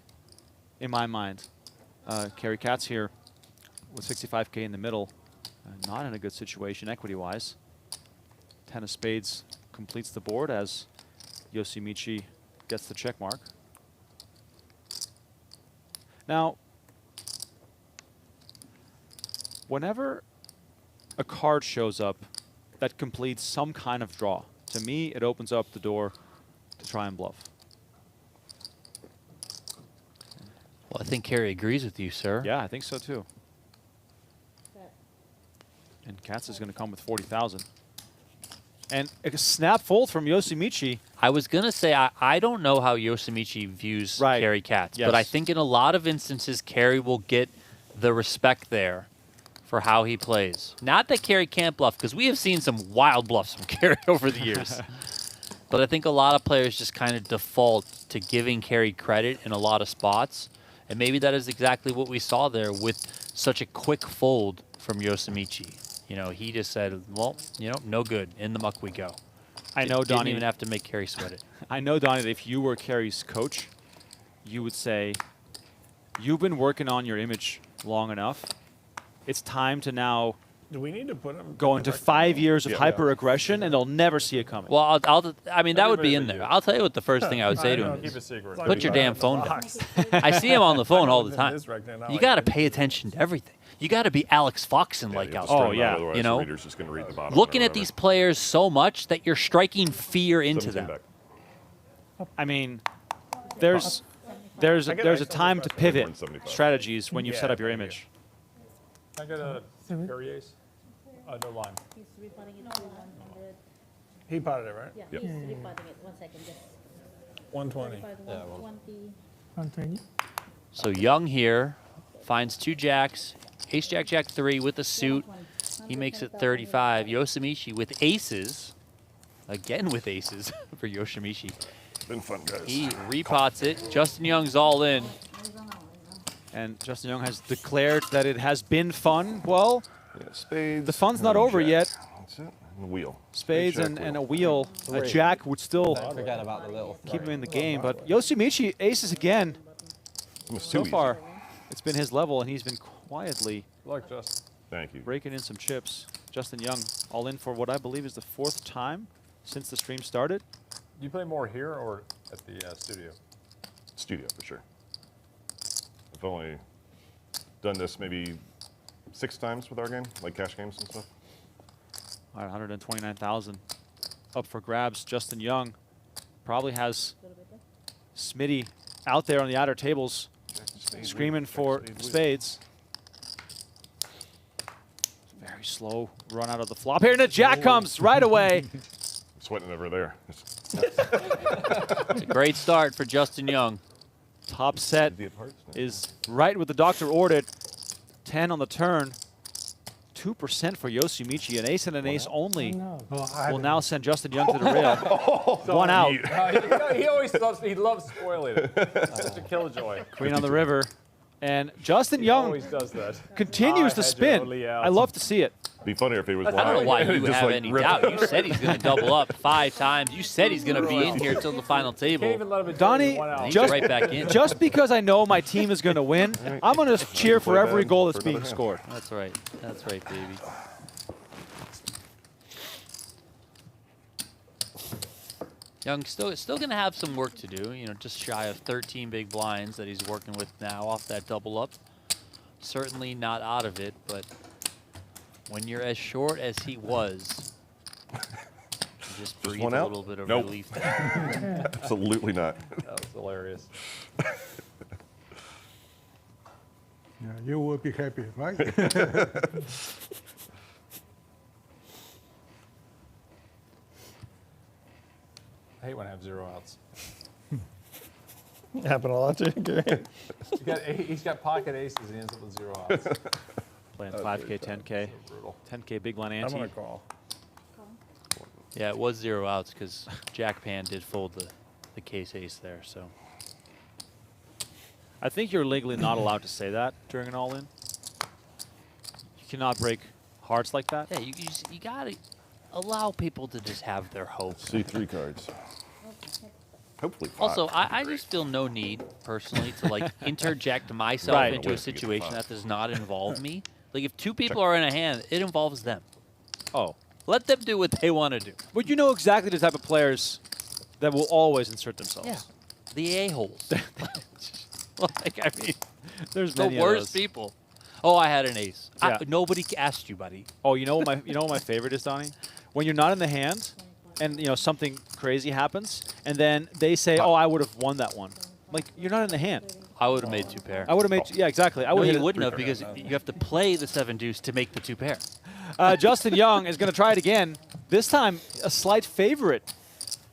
in my mind. Cary Katz here with 65K in the middle, not in a good situation equity-wise. 10 of spades completes the board as Yosimichi gets the check mark. Now, whenever a card shows up that completes some kind of draw, to me, it opens up the door to try and bluff. Well, I think Cary agrees with you, sir. Yeah, I think so too. And Katz is going to come with 40,000. And a snap fold from Yosimichi. I was going to say, I don't know how Yosimichi views Cary Katz, but I think in a lot of instances, Cary will get the respect there for how he plays. Not that Cary can't bluff, because we have seen some wild bluffs from Cary over the years. But I think a lot of players just kind of default to giving Cary credit in a lot of spots. And maybe that is exactly what we saw there with such a quick fold from Yosimichi. You know, he just said, well, you know, no good. In the muck we go. I know, Donnie. Didn't even have to make Cary sweat it. I know, Donnie, that if you were Cary's coach, you would say, you've been working on your image long enough. It's time to now Do we need to put him go into 5 years of hyper-aggression, and they'll never see it coming. Well, I mean, that would be in there. I'll tell you what the first thing I would say to him is, put your damn phone down. I see him on the phone all the time. You got to pay attention to everything. You got to be Alex Foxen-like out there. Oh, yeah. You know, Just gonna read the bottom looking at these players so much that you're striking fear into them. I mean, there's a time to pivot strategies when you set up your image. I got a Cary ace. No line. He's repotting it to 100. He potted it, right? Yeah, Yep. he's repotting it. 1 second, just 120. 120. 120. So Young here finds 2 jacks, ace, jack, jack 3 with a suit. He makes it 35. Yosimichi with aces, again with aces for Yosimichi. Been fun, guys. He repots it. Justin Young's all in. And Justin Young has declared that it has been fun. Well, yeah, spades. The fun's not over yet. That's it. And the wheel. Spades Spade, and a wheel. A jack would still keep him in the game. But Yoshimichi aces again. So far, it's been his level, and he's been quietly Thank you. Raking in some chips. Justin Young all in for what I believe is the 4th time since the stream started. Do you play more here or at the studio? Studio, for sure. I've only done this maybe 6 times with our game, like cash games and stuff. All right, 129,000 up for grabs. Justin Young probably has Smitty out there on the outer tables screaming for spades. Very slow run out of the flop here, and a jack comes right away. Sweating over there. It's a great start for Justin Young. Top set is right with the doctor ordered. 10 on the turn. 2% for Yoshimichi. An ace and an ace only will now send Justin Young to the rail. One out. He always loves spoiling it. Such a killjoy. Queen on the river. And Justin Young always does that. continues to spin. I love to see it. Be funnier if he was I don't know why you Just have like any rip. doubt. You said he's going to double up 5 times. You said he's going to be in here till the final table. Donnie, He's right back in. just because I know my team is going to win, I'm going to cheer for every goal that's being scored. That's right. That's right, baby. Young still going to have some work to do. You know, just shy of 13 big blinds that he's working with now off that double up. Certainly not out of it, but when you're as short as he was, you just breathe one a out? little bit of Nope. relief there. Absolutely not. That was hilarious. Yeah, you will be happy, right? I hate when I have 0 outs. Happen a lot to you. He's got pocket aces and he ends up with 0 outs. Playing 5K, 10K. 10K big blind ante. I'm going to call. Yeah, it was 0 outs because Jack Pan did fold the case ace there. So I think you're legally not allowed to say that during an all-in. You cannot break hearts like that. yeah, you got to allow people to just have their hope. See 3 cards. Hopefully 5. Also, I just feel no need, personally, to like interject myself Right. into a situation that does not involve me. Like, if 2 people are in a hand, it involves them. Oh. Let them do what they want to do. But you know exactly the type of players that will always insert themselves. Yeah. The a-holes. Like, I mean, There's the many of worst those. people. Oh, I had an ace. Yeah. Nobody asked you, buddy. Oh, you know what my favorite is, Donnie? When you're not in the hand, and you know something crazy happens, and then they say, "Oh, I would have won that one." Like, you're not in the hand. I would have made 2 pair. I would have made. Yeah, exactly. I No, would. you wouldn't have because you have to play the 7 deuce to make the 2 pair. Justin Young is going to try it again. This time, a slight favorite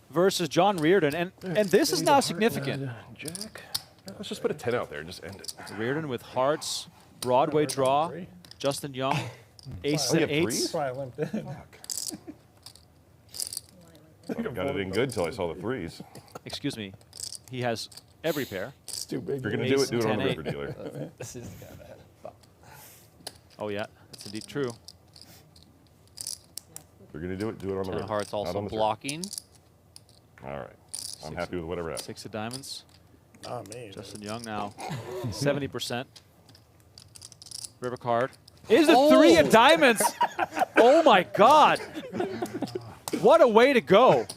versus John Riordan, and this is now significant. Jack. Let's just put a 10 out there and just end it. Riordan with hearts, Broadway draw. Justin Young, ace and eights. Got it in good until I saw the 3s. Excuse me. He has every pair. It's too big. If you're going to do it on the river dealer. Oh, yeah. That's indeed true. If you're going to do it on the 10 river. of hearts not also on the turn. blocking. All right. I'm happy with whatever happens. 6 of diamonds. Oh, man. Justin Young now 70%. River card. Is a 3 of diamonds. Oh, my God. What a way to go.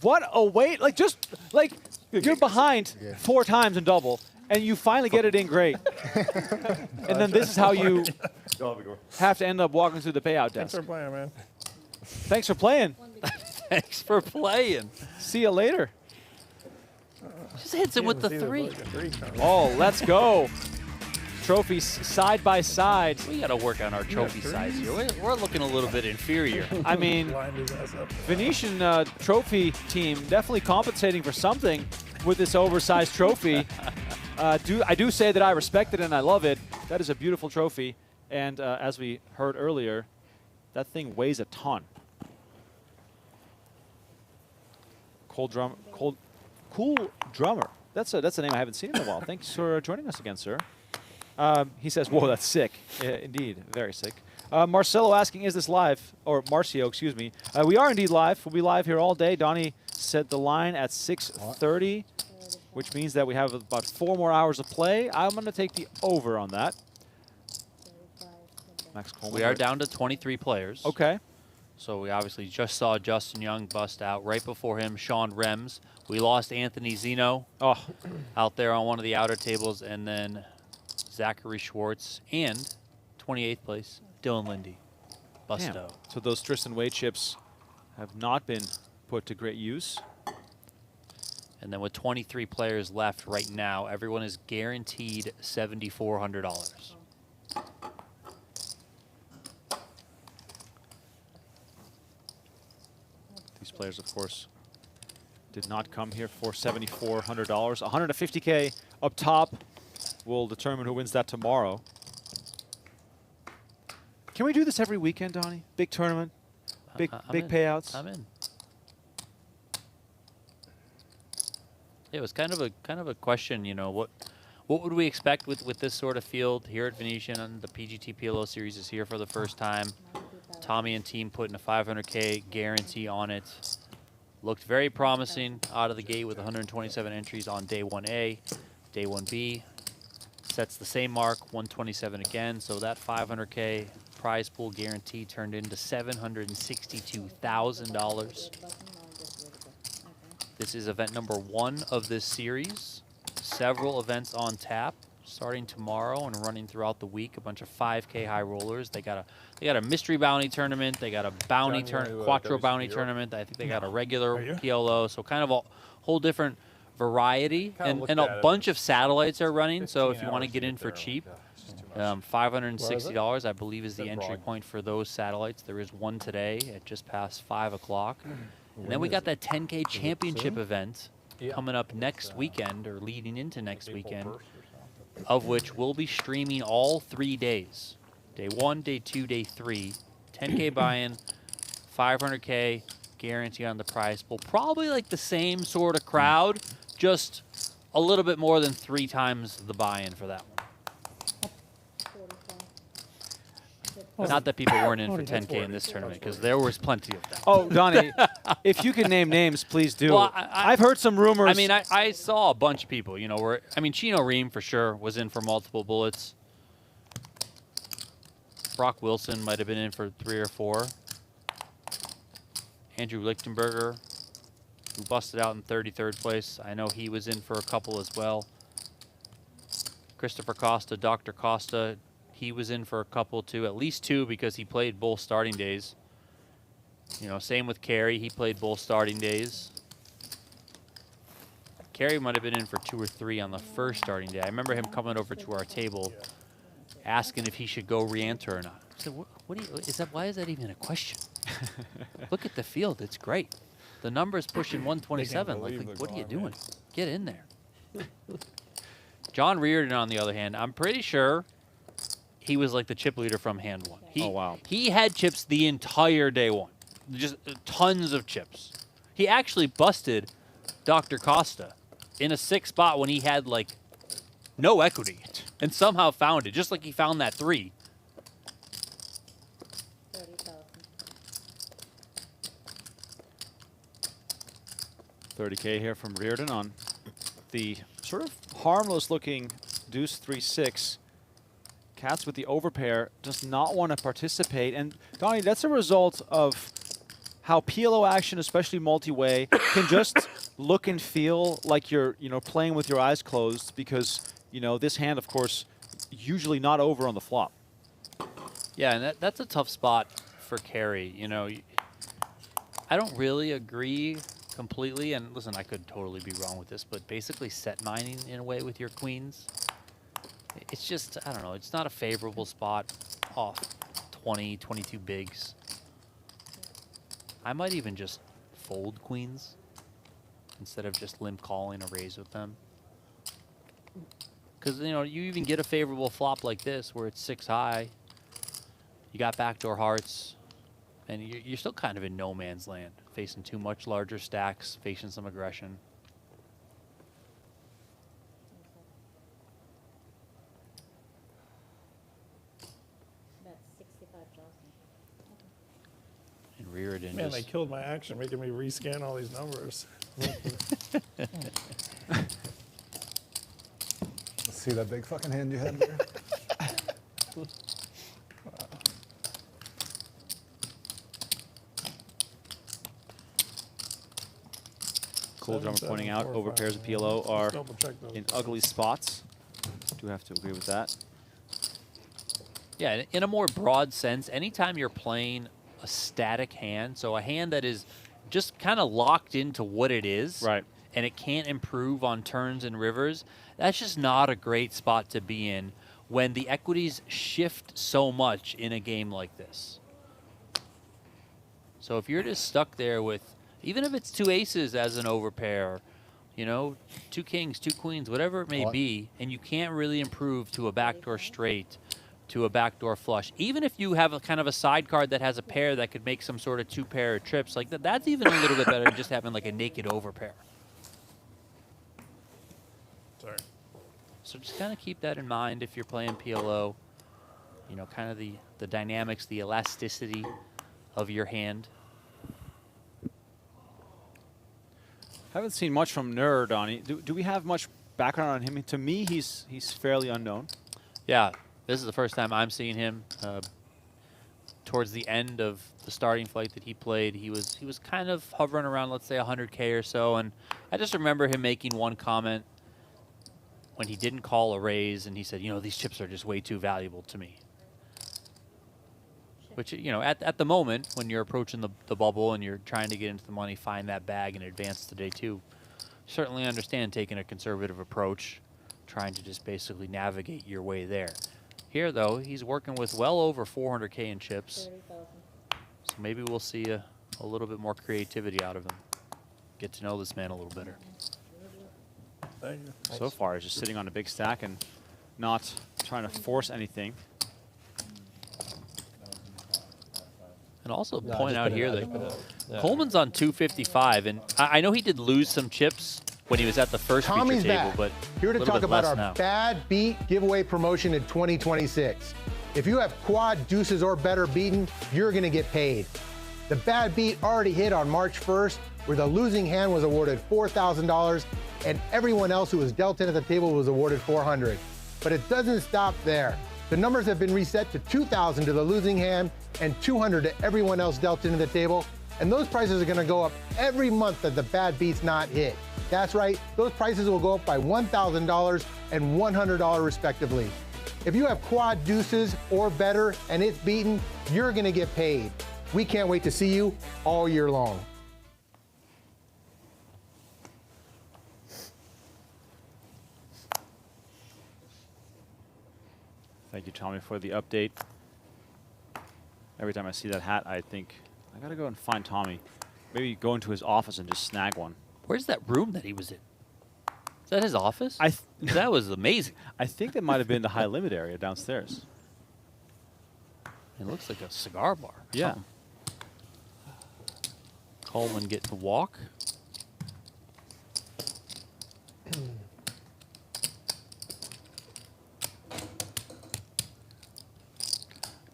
What a way. Like, just, like, you're behind 4 times in double, and you finally get it in great. And then this is how you have to end up walking through the payout desk. Thanks for playing, man. Thanks for playing. Thanks for playing. See you later. Just hits him with the 3. Oh, let's go. Trophies side by side. We got to work on our trophy size here. We're looking a little bit inferior. I mean, Venetian trophy team definitely compensating for something with this oversized trophy. I do say that I respect it and I love it. That is a beautiful trophy. And as we heard earlier, that thing weighs a ton. Cool Drummer. That's a name I haven't seen in a while. Thanks for joining us again, sir. He says, whoa, that's sick. Indeed, very sick. Marcelo asking, is this live? Or Marcio, excuse me. We are indeed live. We'll be live here all day. Donnie set the line at 6:30, which means that we have about 4 more hours of play. I'm going to take the over on that. Max Coleman. We are down to 23 players. Okay. So we obviously just saw Justin Young bust out. Right before him, Sean Rheem. We lost Anthony Zeno out there on one of the outer tables, and then Zachary Schwartz, and 28th place, Dylan Linde. Bust out. So those Tristan Wade chips have not been put to great use. And then with 23 players left right now, everyone is guaranteed $7,400. These players, of course, did not come here for $7,400. $150K up top will determine who wins that tomorrow. Can we do this every weekend, Donnie? Big tournament, big payouts. I'm in. It was kind of a question, you know, what would we expect with this sort of field here at Venetian? And the PGT PLO Series is here for the first time. Tommy and team putting a $500K guarantee on it. Looked very promising out of the gate with 127 entries on day 1A. Day 1B sets the same mark, 127 again. So that $500K prize pool guarantee turned into $762,000. This is event number 1 of this series. Several events on tap, starting tomorrow and running throughout the week. A bunch of 5K high rollers. They got a mystery bounty tournament. They got a bounty quattro bounty tournament. I think they got a regular PLO. So kind of a whole different variety, and a bunch of satellites are running. So if you want to get in for cheap, $560 I believe is the entry point for those satellites. There is one today at just past 5 o'clock. And then we got that 10K championship event coming up next weekend, or leading into next weekend, of which we'll be streaming all 3 days. Day 1, day 2, day 3. 10K buy-in, 500K guarantee on the prize pool. Probably like the same sort of crowd, just a little bit more than 3 times the buy-in for that one. Not that people weren't in for 10K in this tournament, because there was plenty of them. Oh, Donnie, if you can name names, please do. Well, I've heard some rumors. I mean, I saw a bunch of people, you know, Chino Rheem for sure was in for multiple bullets. Brock Wilson might have been in for 3 or 4. Andrew Lichtenberger, who busted out in 33rd place. I know he was in for a couple as well. Christopher Costa, Dr. Costa, he was in for a couple too, at least 2, because he played both starting days. You know, same with Cary, he played both starting days. Cary might have been in for 2 or 3 on the first starting day. I remember him coming over to our table asking if he should go re-enter or not. I said, why is that even a question? Look at the field, it's great. The number's pushing 127. Like, what are you doing? Get in there. John Riordan, on the other hand, I'm pretty sure he was like the chip leader from hand 1. Oh, wow. He had chips the entire day 1. Just tons of chips. He actually busted Dr. Costa in a 6 spot when he had like no equity and somehow found it, just like he found that 3. $30K here from Riordan on the sort of harmless-looking deuce 3-6. Katz with the overpair does not want to participate. And Donnie, that's a result of how PLO action, especially multi-way, can just look and feel like you're, playing with your eyes closed, because, this hand, of course, usually not over on the flop. Yeah, and that's a tough spot for Cary. I don't really agree completely, and listen, I could totally be wrong with this, but basically set mining in a way with your queens, it's just, I don't know, it's not a favorable spot off 20, 22 bigs. I might even just fold queens instead of just limp calling a raise with them. Because, you even get a favorable flop like this where it's 6 high. You got backdoor hearts. And you're still kind of in no man's land, facing too much larger stacks, facing some aggression. That's 65,000. And Riordan Man, they just killed my action, making me rescan all these numbers. Let's see that big fucking hand you had there. Cool drummer pointing out overpairs of PLO are in ugly spots. Do have to agree with that. Yeah, in a more broad sense, anytime you're playing a static hand, so a hand that is just kind of locked into what it is, right, and it can't improve on turns and rivers, that's just not a great spot to be in when the equities shift so much in a game like this. So if you're just stuck there with, even if it's 2 aces as an overpair, you know, 2 kings, 2 queens, whatever it may be, and you can't really improve to a backdoor straight, to a backdoor flush, even if you have a kind of a side card that has a pair that could make some sort of 2-pair trips, like that's even a little bit better than just having like a naked overpair. Sorry. So just kind of keep that in mind if you're playing PLO. You know, kind of the dynamics, the elasticity of your hand. Haven't seen much from Nerd on it. Do we have much background on him? To me, he's fairly unknown. Yeah, this is the first time I'm seeing him. Towards the end of the starting flight that he played, he was kind of hovering around, let's say, 100K or so. And I just remember him making one comment when he didn't call a raise, and he said, you know, these chips are just way too valuable to me. Which, you know, at the moment, when you're approaching the bubble and you're trying to get into the money, find that bag and advance to day 2, certainly understand taking a conservative approach, trying to just basically navigate your way there. Here, though, he's working with well over 400K in chips. 30,000. So maybe we'll see a little bit more creativity out of him. Get to know this man a little better. Thank you. So far, he's just sitting on a big stack and not trying to force anything. And also No, point just out put it here out, that just put it out. Yeah. Coleman's on 255, and I know he did lose some chips when he was at the first Tommy's feature table, back. but Here a to little talk bit about less our now. bad beat giveaway promotion in 2026. If you have quad, deuces, or better beaten, you're going to get paid. The bad beat already hit on March 1st, where the losing hand was awarded $4,000, and everyone else who was dealt in at the table was awarded $400. But it doesn't stop there. The numbers have been reset to $2,000 to the losing hand and $200 to everyone else dealt into the table. And those prices are going to go up every month that the bad beat's not hit. That's right, those prices will go up by $1,000 and $100 respectively. If you have quad deuces or better and it's beaten, you're going to get paid. We can't wait to see you all year long. Thank you, Tommy, for the update. Every time I see that hat, I think, I gotta go and find Tommy. Maybe go into his office and just snag one. Where's that room that he was in? Is that his office? That was amazing. I think that might have been the high limit area downstairs. It looks like a cigar bar. Yeah. Something. Coleman getting to walk.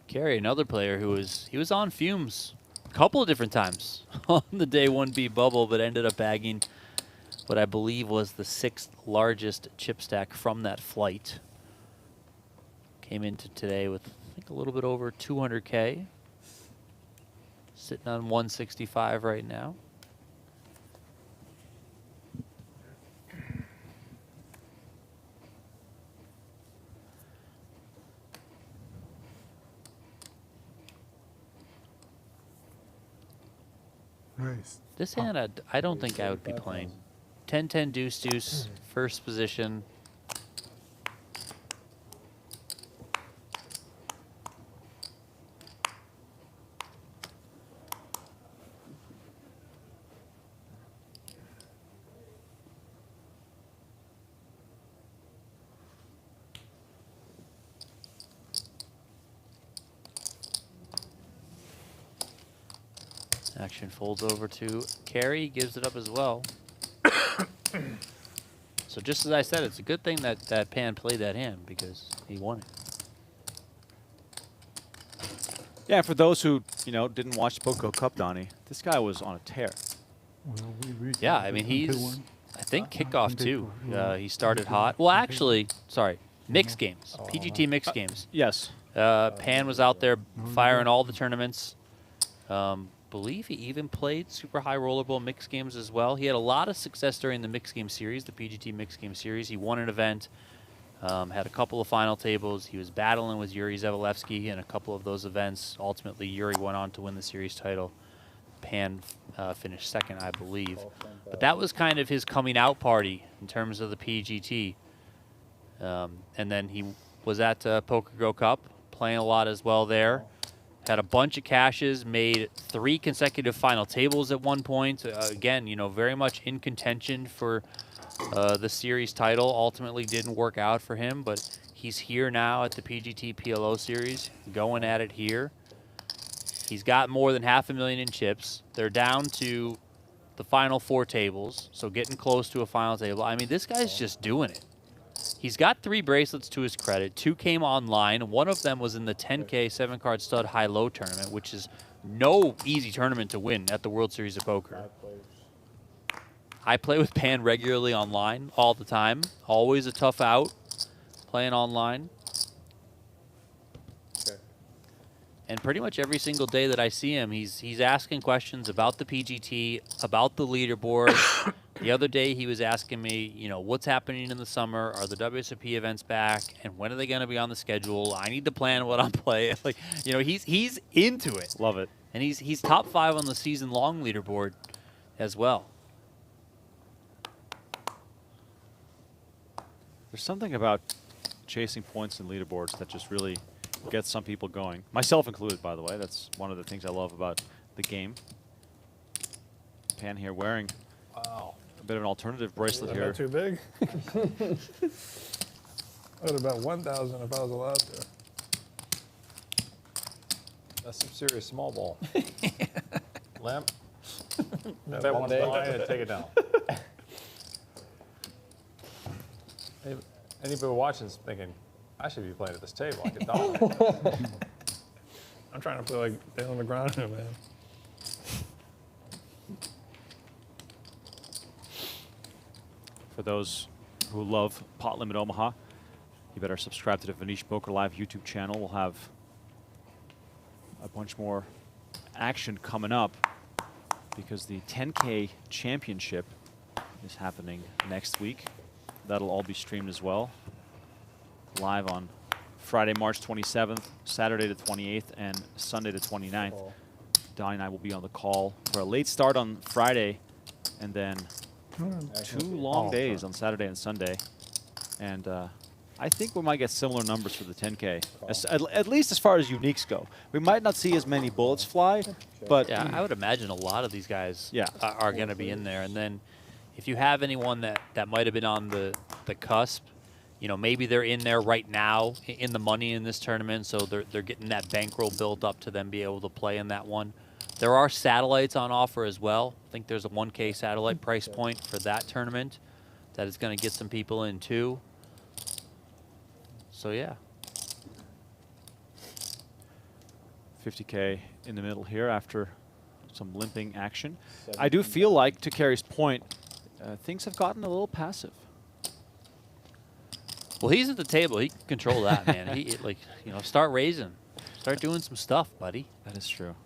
Cary, another player who was on fumes a couple of different times on the day 1B bubble, but ended up bagging what I believe was the 6th largest chip stack from that flight. Came into today with, I think, a little bit over 200K. Sitting on 165 right now. Nice. This hand, I don't think I would be playing. 10-10 deuce deuce, first position. Action folds over to Cary, gives it up as well. So just as I said, it's a good thing that that Pan played that hand because he won it. Yeah, for those who, you know, didn't watch the PokerGO Cup, Donnie, this guy was on a tear. Yeah, I mean, he's, I think, kickoff too. He started hot. Well, actually, sorry, mixed games. PGT mixed games. Yes. Pan was out there firing all the tournaments. Believe he even played super high rollerball mixed games as well. He had a lot of success during the mixed game series, the PGT mixed game series. He won an event, had a couple of final tables. He was battling with Yuri Zavalevsky in a couple of those events. Ultimately, Yuri went on to win the series title. Pan finished second, I believe. But that was kind of his coming out party in terms of the PGT. And then he was at PokerGO Cup, playing a lot as well there. Had a bunch of cashes, made 3 consecutive final tables at one point. Again, you know, very much in contention for the series title. Ultimately didn't work out for him, but he's here now at the PGT PLO Series, going at it here. He's got more than $500,000 in chips. They're down to the final 4 tables, so getting close to a final table. I mean, this guy's just doing it. He's got 3 bracelets to his credit. 2 came online. One of them was in the 10K 7-card stud high-low tournament, which is no easy tournament to win at the World Series of Poker. I play with Pan regularly online all the time. Always a tough out playing online. And pretty much every single day that I see him, he's asking questions about the PGT, about the leaderboard. The other day he was asking me, you know, what's happening in the summer? Are the WSOP events back? And when are they going to be on the schedule? I need to plan what I'm playing. Like, you know, he's into it. Love it. And he's top 5 on the season-long leaderboard as well. There's something about chasing points in leaderboards that just really gets some people going. Myself included, by the way. That's one of the things I love about the game. Pan here wearing a bit of an alternative bracelet here. Too big? I would have bet 1,000 if I was allowed to. That's some serious small ball. Lamp. Bet one day and take it down. Anybody watching is thinking, I should be playing at this table. I could dominate. I'm trying to play like Dylan Linde, man. For those who love Pot-Limit Omaha, you better subscribe to the Venetian Poker Live YouTube channel. We'll have a bunch more action coming up because the 10K Championship is happening next week. That'll all be streamed as well. Live on Friday, March 27th, Saturday the 28th, and Sunday the 29th. Donnie and I will be on the call for a late start on Friday, and then 2 long days on Saturday and Sunday. And I think we might get similar numbers for the 10K, at least as far as uniques go. We might not see as many bullets fly, but yeah, I would imagine a lot of these guys are going to be in there. And then if you have anyone that might have been on the cusp, you know, maybe they're in there right now in the money in this tournament, so they're getting that bankroll built up to then be able to play in that one. There are satellites on offer as well. I think there's a 1K satellite price point for that tournament that is going to get some people in too. So yeah. 50K in the middle here after some limping action. I do feel like, to Cary's point, things have gotten a little passive. Well, he's at the table. He can control that, man. He, like, you know, start raising. Start doing some stuff, buddy. That is true.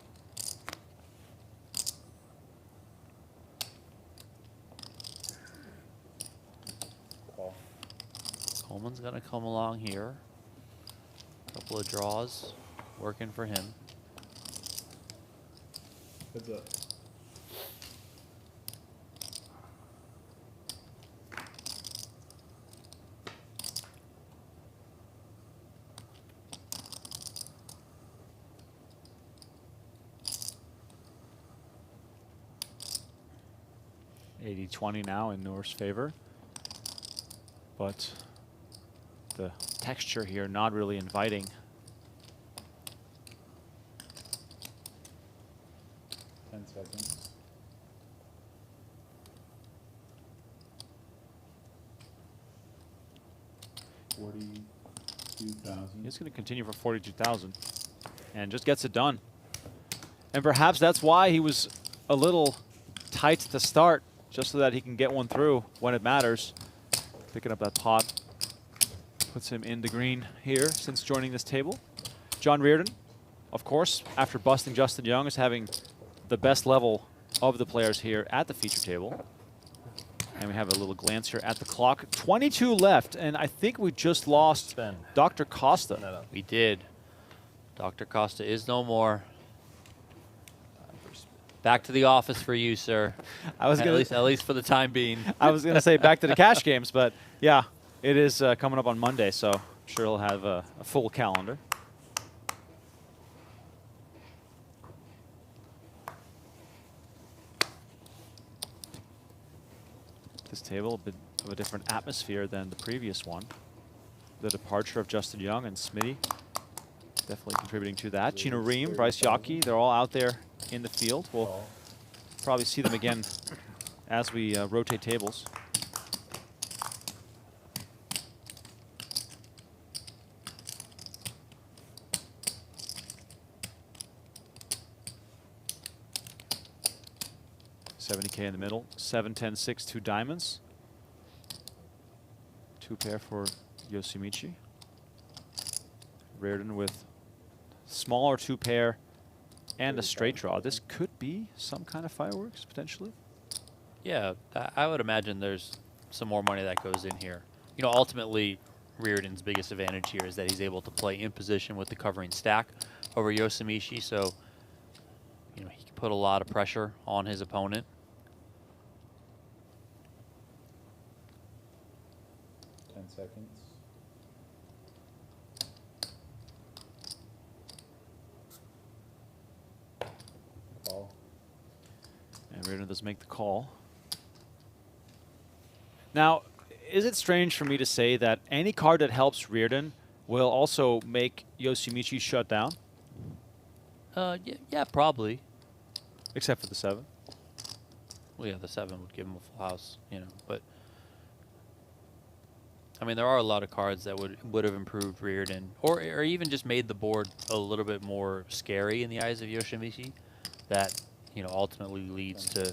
Coleman's going to come along here. A couple of draws working for him. Heads up. $80-20 now in Noor's favor, but the texture here not really inviting. seconds. He's going to continue for 42,000 and just gets it done. And perhaps that's why he was a little tight to start, just so that he can get one through when it matters. Picking up that pot puts him in the green here since joining this table. John Riordan, of course, after busting Justin Young, is having the best level of the players here at the feature table. And we have a little glance here at the clock. 22 left, and I think we just lost Dr. Costa. We did. Dr. Costa is no more. Back to the office for you, sir. I was gonna, at least for the time being. I was going to say back to the cash games, but yeah, it is coming up on Monday, so I'm sure he'll have a full calendar. This table, a bit of a different atmosphere than the previous one. The departure of Justin Young and Smitty definitely contributing to that. Chino Rheem, Bryce Yockey, they're all out there in the field. We'll probably see them again as we rotate tables. $70K in the middle. 7, 10, 6, 2 diamonds. 2 pair for Yoshimichi. Riordan with smaller 2 pair and a straight draw. This could be some kind of fireworks, potentially. Yeah, I would imagine there's some more money that goes in here. You know, ultimately, Riordan's biggest advantage here is that he's able to play in position with the covering stack over Yoshimichi, so you know he can put a lot of pressure on his opponent. Seconds. Call. And Riordan does make the call. Now, is it strange for me to say that any card that helps Riordan will also make Yoshimichi shut down? Yeah, probably. Except for the 7. Well, yeah, the 7 would give him a full house, you know, but I mean, there are a lot of cards that would have improved Riordan, or even just made the board a little bit more scary in the eyes of Yoshimichi. That, you know, ultimately leads to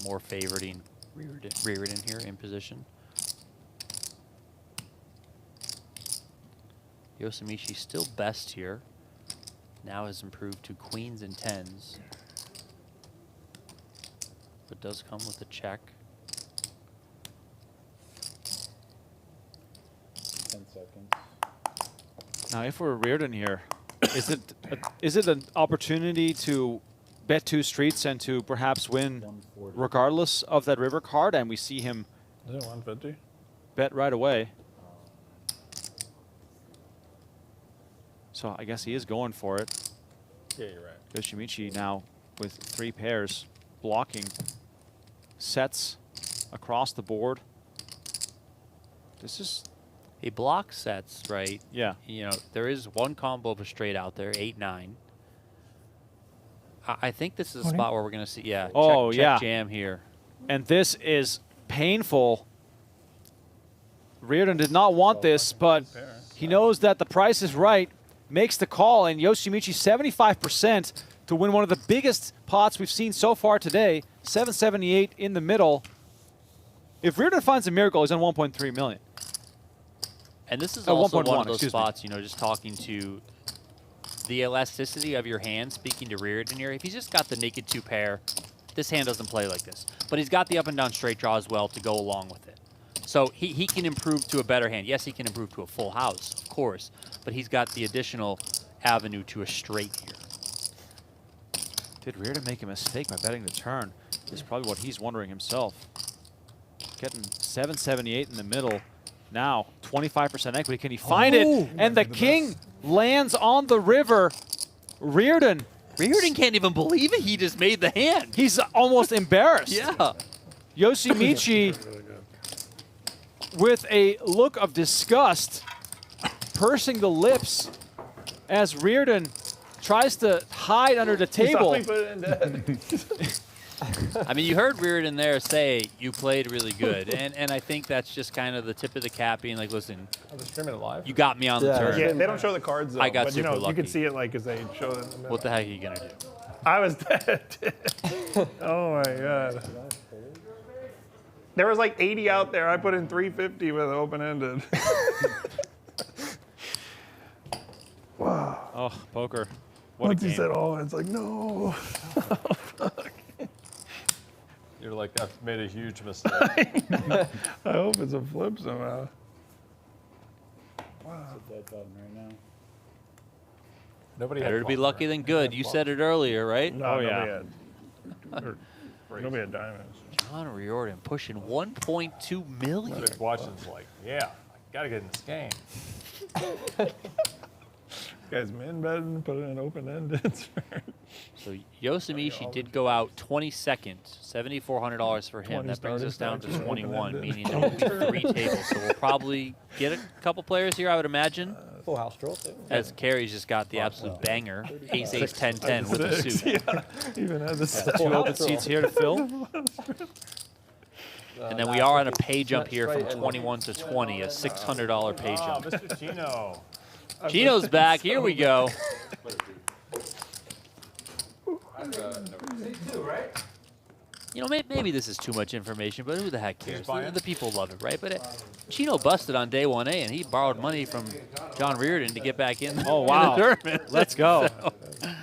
more favoriting Riordan here in position. Yoshimichi still best here. Now has improved to queens and 10s, but does come with a check. 10 seconds. Now, if we're Riordan here, is it an opportunity to bet 2 streets and to perhaps win regardless of that river card? And we see him Is it 150? bet right away. So I guess he is going for it. Yeah, you're right. Yoshimichi now with 3 pairs blocking sets across the board. This is... He blocks sets, right? Yeah. You know, there is one combo of a straight out there, 8-9. I think this is a spot where we're going to see, yeah, check jam here. And this is painful. Riordan did not want this, but he knows that the price is right, makes the call, and Yoshimichi 75% to win one of the biggest pots we've seen so far today, 778 in the middle. If Riordan finds a miracle, he's on 1.3 million. And this is also one of those spots, you know, just talking to the elasticity of your hand, speaking to Riordan here. If he's just got the naked 2 pair, this hand doesn't play like this. But he's got the up and down straight draw as well to go along with it. So he can improve to a better hand. Yes, he can improve to a full house, of course, but he's got the additional avenue to a straight here. Did Riordan make a mistake by betting the turn? Is probably what he's wondering himself. Getting 778 in the middle. Now, 25% equity. Can he find it? And the king lands on the river. Riordan can't even believe it. He just made the hand. He's almost embarrassed. Yeah. Yoshimichi with a look of disgust, pursing the lips as Riordan tries to hide under the table. I mean, you heard Riordan there say you played really good, and I think that's just kind of the tip of the cap being like, listen, They're streaming it live. you got me on the turn. Yeah, they don't show the cards though. I got but you super know, lucky. you can see it like as they show it in the middle. What the heck are you gonna do? I was dead. Oh my god. There was like 80 out there. I put in 350 with open-ended. Wow. Oh, poker. What Once a he game. said, "Oh," it's like, no. You're like, I've made a huge mistake. I hope it's a flip somehow. Wow. It's a dead button right now. Nobody Better had to be flop, lucky right? than good. You said it earlier, right? No, Oh, nobody yeah. had. Nobody had diamonds. John Riordan pushing 1.2 million. Just watching's like, yeah, I gotta get in this game. Guys, min betting, put it in open-ended. So Yosemichi did go out 22nd, $7,400 for him. 20 That brings us down to started, 21, open-ended. meaning there will be 3 tables. So we'll probably get a couple players here, I would imagine. Full house draw too. As Cary's just got the absolute banger, ace, ace, 10, 10 with a suit. Yeah, even had the 2 open seats here to fill. And then we are on a pay jump here from 21 to 20, a $600 pay jump. Mr. Chino. Chino's back. Here we go. You know, maybe this is too much information, but who the heck cares? The people love it, right? But Chino busted on day 1A, and he borrowed money from John Riordan to get back in. Oh, wow. In the tournament. Let's go.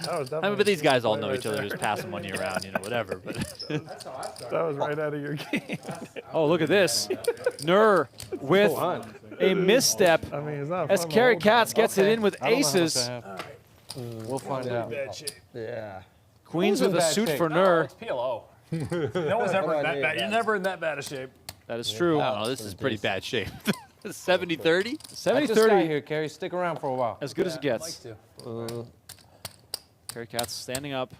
So, I mean, but these guys all know each other, just passing money around, you know, whatever. But That was right out of your game. Oh, look at this. Nur with a misstep I mean, it's not as fun to Cary hold. Katz gets it in with aces. We'll find out. Yeah. Queens Who's with in a bad suit shape? for Nur. It's PLO. No one's ever in that bad. You're never in that bad a shape. That is true. I don't know, this is pretty bad shape. 70-30? 70-30. Here, Cary. Stick around for a while. As good as it gets. Cary Katz standing up,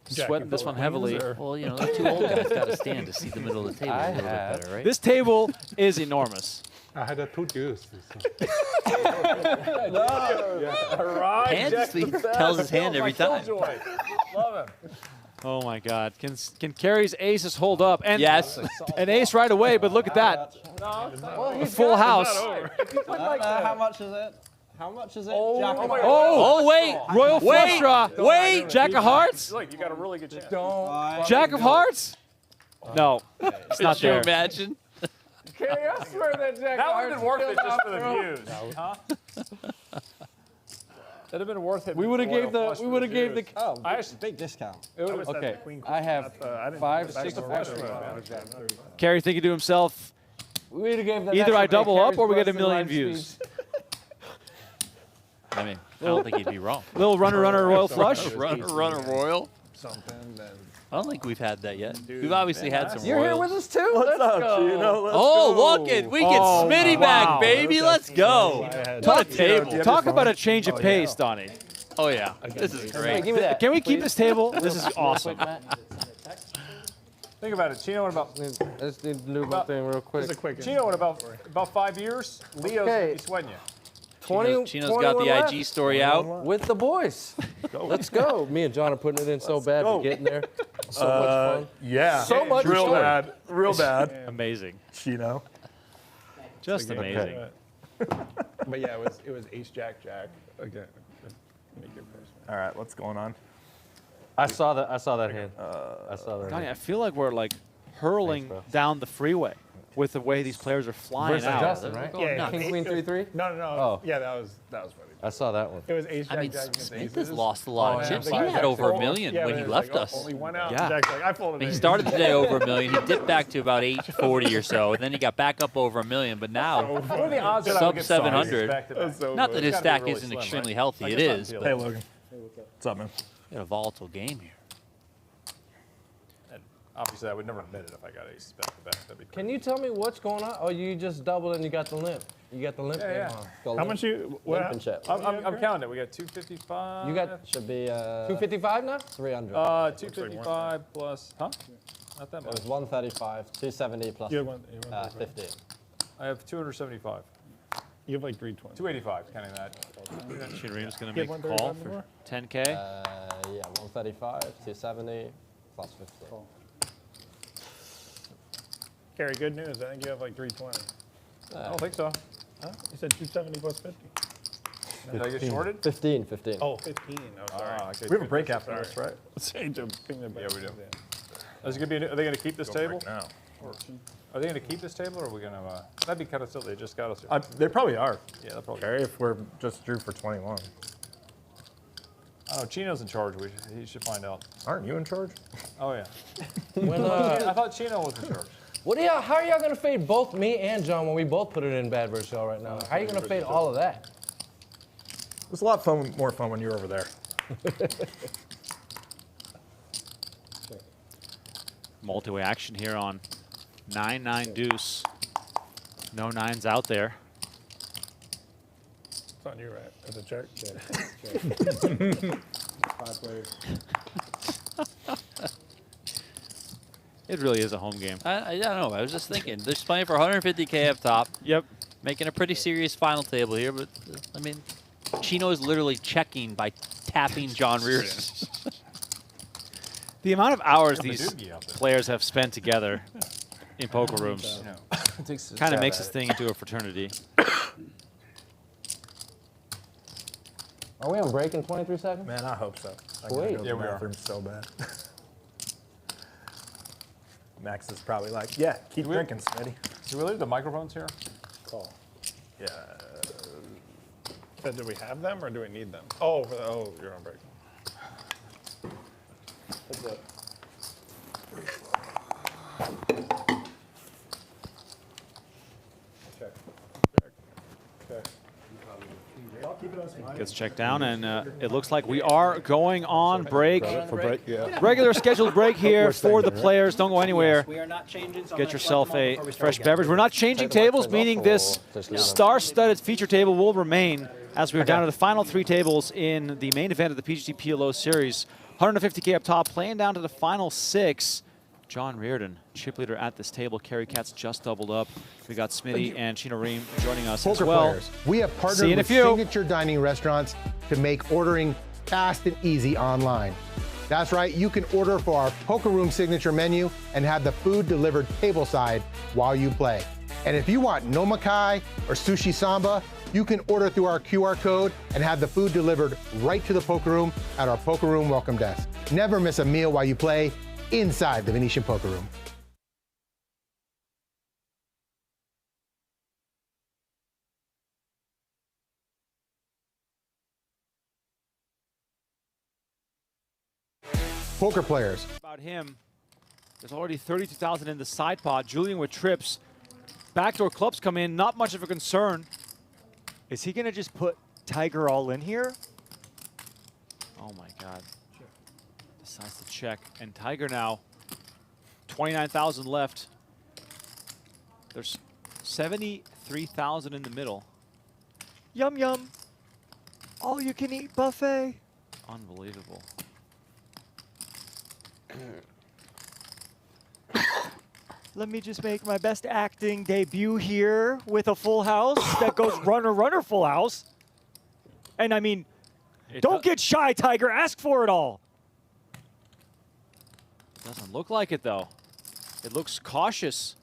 sweating this one heavily. Well, you know, the 2 old guys got to stand to see the middle of the table a little bit better, right? This table is enormous. I had a 2 deuce. Hand tells his hand every time. Love him. Oh my God! Can Cary's aces hold up? And Yes. an ace right away. But look at that, a full house. How much is it? How much is it? Jack of Oh, wait. Royal flush draw. Wait. Jack of hearts. Look, you got a really good chance. Jack of hearts. No, it's not Could you there. imagine? Carrie, I swear that Jack that would have been worth it just for the views. Huh? That'd have been worth it. We would have gave the. We would have gave the. Oh, I actually big discount. Okay. I have 5, 6 Cary thinking to himself, We would have gave that. either I extra double Cary's up or we get a busting million live views. streams. I mean, I don't think he'd be wrong. Little runner royal flush. Runner royal. something. Then I don't think we've had that yet. We've obviously had some You're here royals. with us too? Let's go. Chino? Let's Oh, go. look it. We get Smitty back, baby. Let's go. What a table. Talk about a change of pace, Donnie. Oh, yeah. This is great. Give me that. Can we keep this table? This is awesome. Think about it. Chino in about. I just need to do my thing real quick. This is a quick. Chino in about 5 years. Leo's Okay. he's sweating you. 20, Chino's got the IG story out. with the boys. Let's go. Me and John are putting it in so bad for getting there. So much fun. Yeah. So much real fun. bad. Real bad. Amazing. Chino. Just amazing. But yeah, it was ace jack jack. Okay. Make your first. All right, what's going on? I saw that hand. I saw that. Donnie, I feel like we're like hurling down the freeway with the way these players are flying Versus out. Justin, right? Yeah, King, queen, 3-3? No. Oh. Yeah, that was funny. I saw that one. It was ace jack I mean, jack against Smith aces. has lost a lot of yeah. chips. He Five, had jack, over four. $1 million Yeah, when but he it was left like, us. Oh, only one out. Yeah. Jack's like, I folded He ace. started the day over $1 million. He dipped back to about 840 or so, and then he got back up over $1 million. But now, What are the odds that I would sub get 700. That's so Not good. that his It's gotta be stack really isn't slim, extremely right? healthy. Like, It it's not is. PLO. But Hey, Logan. What's up, man? got a volatile game here. And obviously, I would never admit it if I got aces back to back. That'd be crazy. Can you tell me what's going on? Oh, you just doubled and you got the limp. You got the limp Yeah, game yeah. on. How much you? What? Limp and chip. I'm counting it. We got 255. You got Should be 255 now? 300. 255 plus. Huh? Not that It much. was 135, 270 plus You had one. 50. I have 275. You have like 320. 285, counting that. Chino Rheem's going You to have make a call 135 for before? 10K. Yeah, 135, 270, plus 50. Cary, good news. I think you have like 320. I don't think so. Huh? You said 270 plus 50. Did I get shorted? 15. Oh, 15. Oh, sorry. Okay, we have a break after this, right? Change of finger Yeah, we do. Is it gonna be? Are they going to keep this table? Now. Are they going to keep this table, or are we going to? That'd be kind of silly. They just got us. They probably are. Yeah, they'll probably. Cary, if we're just drew for 21. Oh, Chino's in charge. He should find out. Aren't you in charge? Oh yeah. When, I thought Chino was in charge. What how are y'all gonna fade both me and John when we both put it in bad versus y'all right now? How are you gonna fade all of that? It was a lot more fun when you were over there. Multi-way action here on 9-9 deuce. No nines out there. It's on you, right? As a check? Five players. It really is a home game. I don't know. I was just thinking. They're playing for 150K up top. Yep. Making a pretty serious final table here, but I mean, Chino is literally checking by tapping John Riordan. The amount of hours these players have spent together in poker rooms kind of makes this thing into a fraternity. Are we on break in 23 seconds? Man, I hope so. I Sweet. gotta go to Yeah, the we are. bathroom so bad. Max is probably like, yeah, keep drinking, Smitty. Do we leave the microphones here? Call. Yeah. Do we have them or do we need them? Oh, you're on break. What's up? Check. Check. Gets checked down, and it looks like we are going on break. For break, yeah. Regular scheduled break here for the players. Don't go anywhere. We are not changing. So Get yourself a fresh beverage. We're not changing tables, meaning this star-studded feature table will remain as we're down to the final three tables in the main event of the PGT PLO Series. 150K up top, playing down to the final six. John Riordan, chip leader at this table. Cary Katz just doubled up. We got Smitty and Chino Rheem joining us as Poker well. players, we have See you partnered in a with few. signature dining restaurants to make ordering fast and easy online. That's right, you can order for our Poker Room signature menu and have the food delivered tableside while you play. And if you want Nomakai or Sushi Samba, you can order through our QR code and have the food delivered right to the Poker Room at our Poker Room welcome desk. Never miss a meal while you play inside the Venetian Poker Room. Poker players. About him, there's already 32,000 in the side pot. Julian with trips. Backdoor clubs come in, not much of a concern. Is he going to just put Tiger all in here? Oh my God. Decides to check. And Tiger now, 29,000 left. There's 73,000 in the middle. Yum, yum. All you can eat buffet. Unbelievable. Let me just make my best acting debut here with a full house that goes runner, runner, full house. And I mean, don't get shy, Tiger. Ask for it all. Doesn't look like it, though. It looks cautious.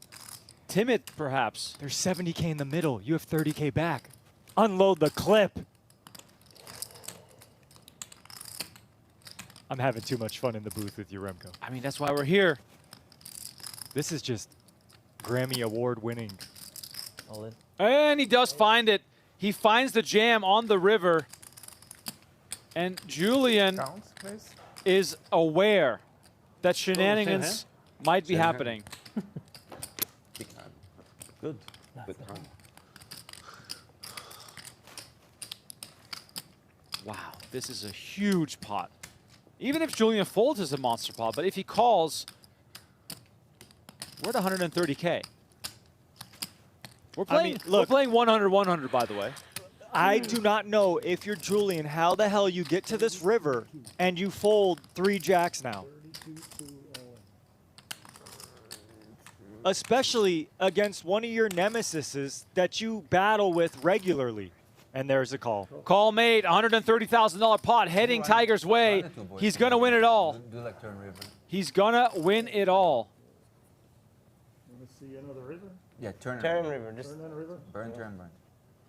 Timid, perhaps. There's 70K in the middle. You have 30K back. Unload the clip. I'm having too much fun in the booth with you, Remco. I mean, that's why we're here. This is just Grammy Award winning. And he does find it. He finds the jam on the river. And Julian is aware that shenanigans might be happening. Good. Good hand. Wow, this is a huge pot. Even if Julian folds, is a monster pot. But if he calls, we're at 130K. We're playing, we're playing 100-100, by the way. I do not know if you're Julian, how the hell you get to this river and you fold 3 jacks now. especially against one of your nemesises that you battle with regularly. And there's a call. Call made, $130,000 pot heading Tiger's way. He's going to win it all. He's going to win it all. Let's see another river. Yeah, turn river. Just Turn and river. burn.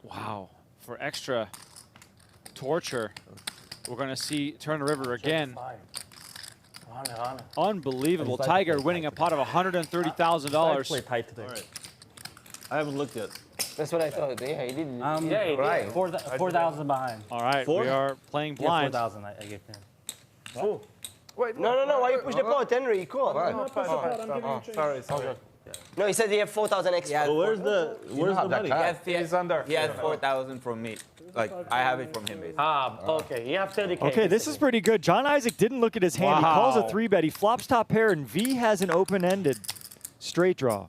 Wow. For extra torture, we're going to see turn the river again. Unbelievable. Tiger winning a pot of $130,000. Play tight today. All right. I haven't looked yet. That's what I thought. Yeah, he didn't. Yeah, he right. did. 4,000 behind. All right, we are playing Yeah, blind. 4,000 I gave him. Full. Wait, no. Why you push the pot, Henry? You cool. No, push the pot. I'm giving you change. Sorry. No, he said he had 4,000 extra. Yeah, Where's the money? He's under. He had 4,000 from me. Like I have it from him. Basically. Okay. You have 30K. Okay, this is pretty good. John Isaac didn't look at his hand. He calls a 3-bet. He flops top pair, and V has an open-ended straight draw.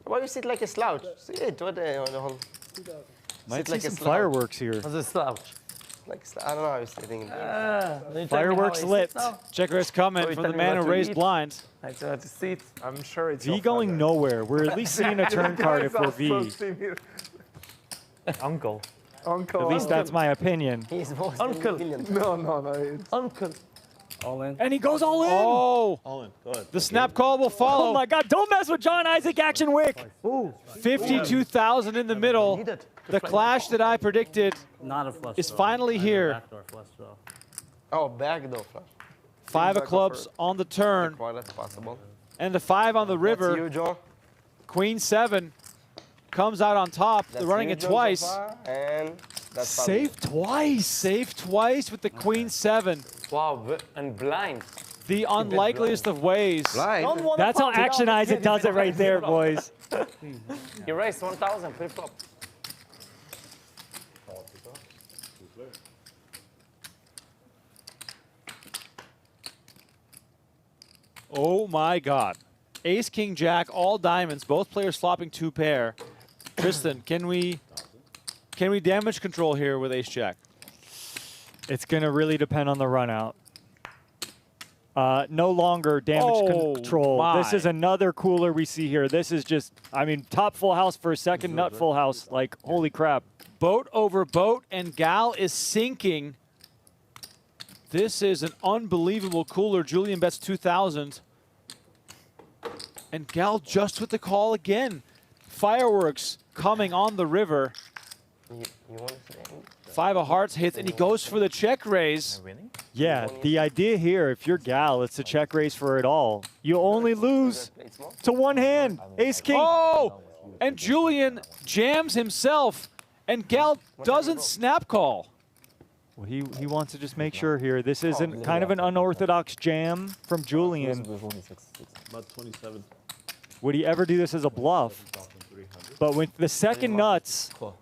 Why you sit like a slouch? Sit. What the whole? Might Sit like see a some slouch. fireworks here. What's a slouch? Like I don't know. I was sitting there. Fireworks lit. Check raise coming from the man who raised blinds. I tried to sit. I'm sure it's V going nowhere. We're at least seeing a turn card if we're V. Uncle. At least that's my opinion. He's Uncle. No. It's Uncle. All in. And he goes all in. Oh, All in. Go ahead. the snap call will follow. Oh my God! Don't mess with John Isaac Action Wick. Ooh. 52,000 in the middle. The clash that I predicted Not a flush is draw. finally here. Backdoor flush draw. Oh, backdoor flush. 5 of clubs on the turn, Quite that's possible. and the 5 on the That's river. you, Joe. Queen 7 comes out on top. That's They're running you, it Joe, twice. so far, and that's Safe twice. Safe twice with the Queen 7. Wow, and blind. The unlikeliest of ways. That's how Action Isaac does it right there, boys. You raised 1,000 pre-flop. Oh my God. Ace, King, Jack, all diamonds. Both players flopping 2 pair. Tristan, can we damage control here with Ace, Jack? It's gonna really depend on the run out. No longer damage control. my. This is another cooler we see here. This is just, I mean, top full house for a second, nut full house. Like, holy crap. Boat over boat, and Gal is sinking. This is an unbelievable cooler. Julian bets 2,000. And Gal just with the call again. Fireworks coming on the river. You want to say? 5 of hearts hits, and he goes for the check raise. Yeah, the idea here, if you're Gal, it's a check raise for it all. You only lose to one hand. Ace, King. Oh! And Julian jams himself, and Gal doesn't snap call. Well, he wants to just make sure here. This isn't kind of an unorthodox jam from Julian. About 27. Would he ever do this as a bluff? But with the second nuts, we're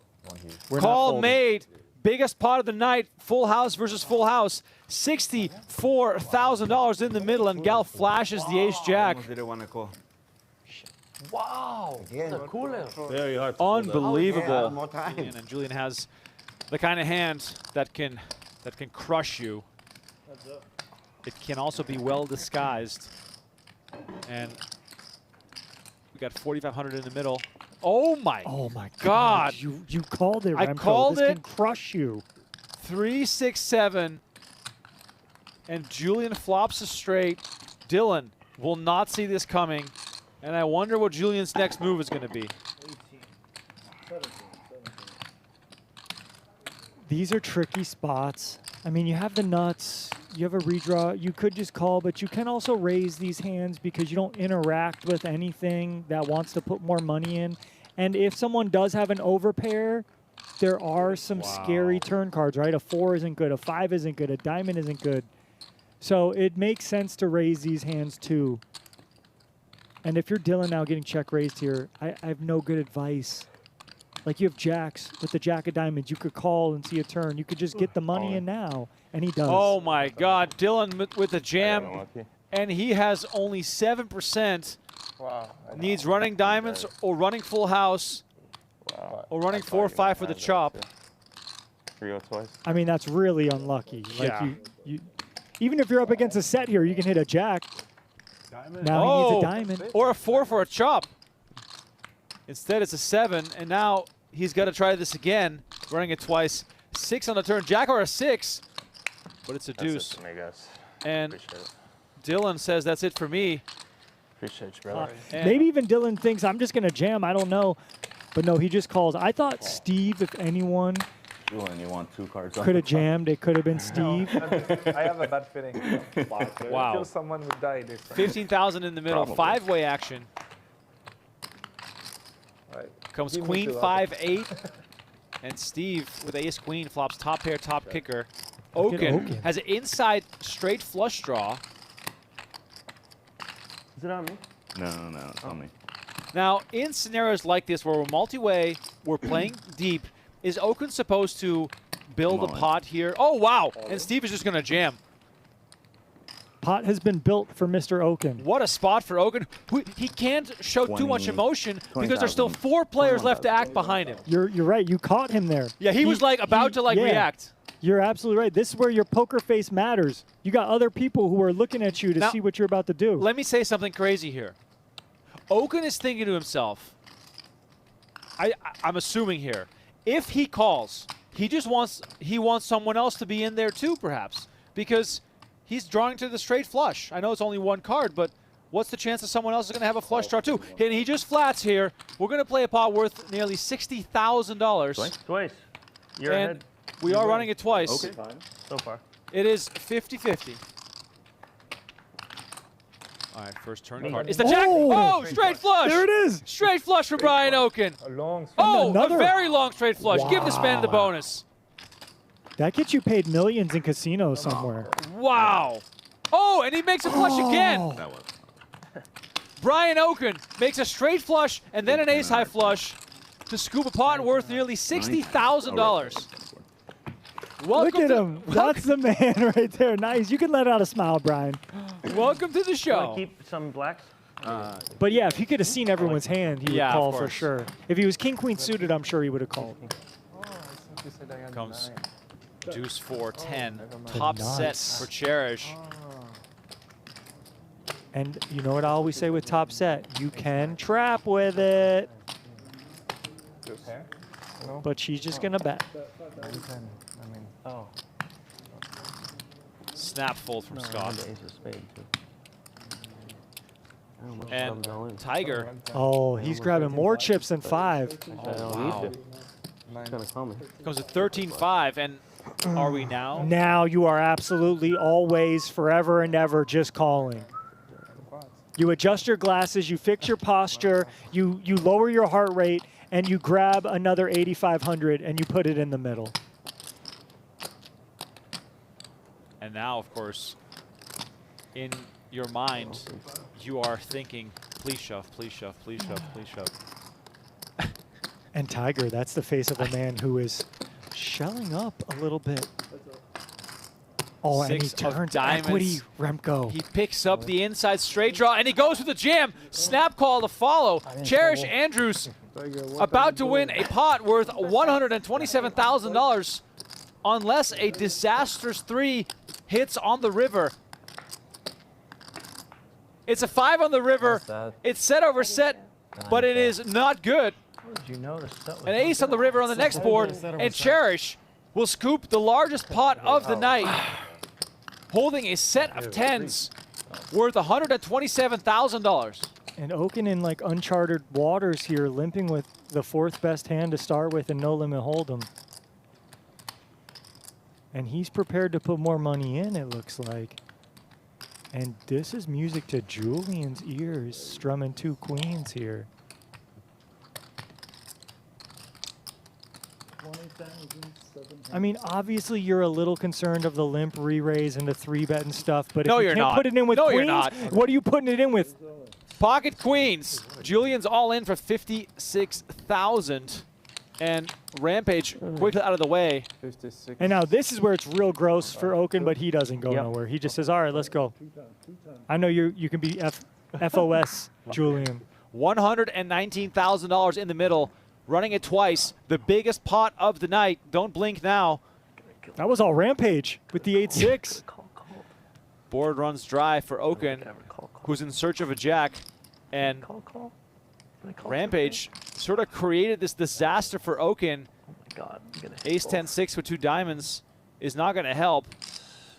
not Call folding. made. Biggest pot of the night. Full house versus full house. $64,000 in the middle, and Gal flashes the Ace Jack. Didn't want to call. Wow, the cooler. Very hard. Unbelievable. More time. And Julian has the kind of hand that can crush you. It can also be well disguised. And we got 4,500 in the middle. Oh my God. You called it, I Remco. called this it. can crush you. 3, 6, 7. And Julian flops a straight. Dylan will not see this coming. And I wonder what Julian's next move is going to be. These are tricky spots. I mean, you have the nuts, you have a redraw. You could just call, but you can also raise these hands because you don't interact with anything that wants to put more money in. And if someone does have an overpair, there are some scary turn cards, right? A 4 isn't good, a 5 isn't good, a diamond isn't good. So it makes sense to raise these hands too. And if you're Dylan now getting check raised here, I have no good advice. Like you have jacks with the jack of diamonds. You could call and see a turn. You could just get the money in now, and he does. Oh my God, Dylan with the jam, and he has only 7%. Wow. Needs running diamonds or running full house, or running 4 or 5 for the chop. 3-0 twice. I mean, that's really unlucky. Like Yeah. you, even if you're up against a set here, you can hit a jack. Now he needs a diamond. Or a 4 for a chop. Instead, it's a 7, and now he's got to try this again, running it twice. 6 on the turn, jack or a 6, but it's a deuce. That's it for me, guys. And Dylan says that's it for me. Appreciate you, brother. Maybe even Dylan thinks I'm just going to jam. I don't know. But no, he just calls. I thought Steve, if anyone Julian, you want 2 cards? could have jammed, it could have been Steve. I have a bad feeling. Wow. I feel someone would die this time. 15,000 in the middle, Probably. 5-way action. Right. Comes Give me queen, 2 5-8. And Steve with ace queen flops top pair, top kicker. Look at Oaken Oaken. has an inside straight flush draw. Is it on me? No, it's on me. Now, in scenarios like this where we're multi-way, we're playing deep, is Oaken supposed to build a Come on. pot here? Oh, wow. And Steve is just going to jam. Pot has been built for Mr. Oaken. What a spot for Oaken. He can't show too much 20, emotion because there's still 20,000. 4 players left to act behind him. You're right. You caught him there. Yeah, he was like about to like yeah. react. You're absolutely right. This is where your poker face matters. You got other people who are looking at you to Now, see what you're about to do. Let me say something crazy here. Oaken is thinking to himself, I'm assuming here, if he calls, he wants someone else to be in there too, perhaps, because he's drawing to the straight flush. I know it's only 1 card, but what's the chance that someone else is going to have a flush draw too? And he just flats here. We're going to play a pot worth nearly $60,000. Twice. You're And ahead. we are running it twice. Okay. So far. It is 50-50. All right, first turn card. It's the Oh! jack. Oh, straight flush. There it is. Straight flush for Brian Oaken. A long Oh, Another- a very long straight flush. Give this man the bonus. That gets you paid millions in casinos somewhere. Wow. Oh, and he makes a flush again. That was. Brian Oaken makes a straight flush and then an ace-high flush to scoop a pot worth nearly $60,000. Look at him. That's the man right there. Nice. You can let out a smile, Brian. Welcome to the Want show. to keep some blacks? But yeah, if he could have seen everyone's hand, he would Yeah, of call for course. sure. If he was king-queen suited, I'm sure he would have called. Comes deuce 4-10. Top set nuts. for Cherish. And you know what I always say with top set? You can trap with it. But she's just going to bet. Oh. Snap fold from No, I Scott. had the ace of spade, too. And Tiger. Oh, he's grabbing more chips than 5. Wow. It's gonna call me. Comes at 13-5. And are we now? Now you are absolutely always, forever and ever just calling. You adjust your glasses, you fix your posture, you lower your heart rate, and you grab another 8,500 and you put it in the middle. And now, of course, in your mind, you are thinking, please shove, please shove, please shove, please shove. And Tiger, that's the face of a man who is shelling up a little bit. Oh, and he 6 of turns diamonds. equity, Remco. He picks up the inside straight draw, and he goes with the jam. Snap call to follow. Cherish Andrews about to win a pot worth $127,000 unless a disastrous 3 hits on the river. It's a 5 on the river. It's set over set, but it is not good. Did you notice that was An ace on the river on the next board, and Cherish will scoop the largest pot of the night, holding a set of 10s worth $127,000. And Oaken in like uncharted waters here, limping with the 4th best hand to start with and no limit hold'em. And he's prepared to put more money in, it looks like. And this is music to Julian's ears, strumming 2 queens here. I mean, obviously you're a little concerned of the limp re-raise and the 3-bet and stuff, but No, if you you're can't not. put it in with No, queens, you're not. what are you putting it in with? Pocket queens. Julian's all in for $56,000. And Rampage quickly out of the way. 56. And now this is where it's real gross for Oaken, but he doesn't go nowhere. He just says, all right, let's go. I know you can be FOS, Julian. $119,000 in the middle, running it twice. The biggest pot of the night. Don't blink now. That was all Rampage with the 8-6. board runs dry for Oaken, who's in search of a jack. And Rampage sort of created this disaster for Oaken. Ace 10-6 with 2 diamonds is not going to help.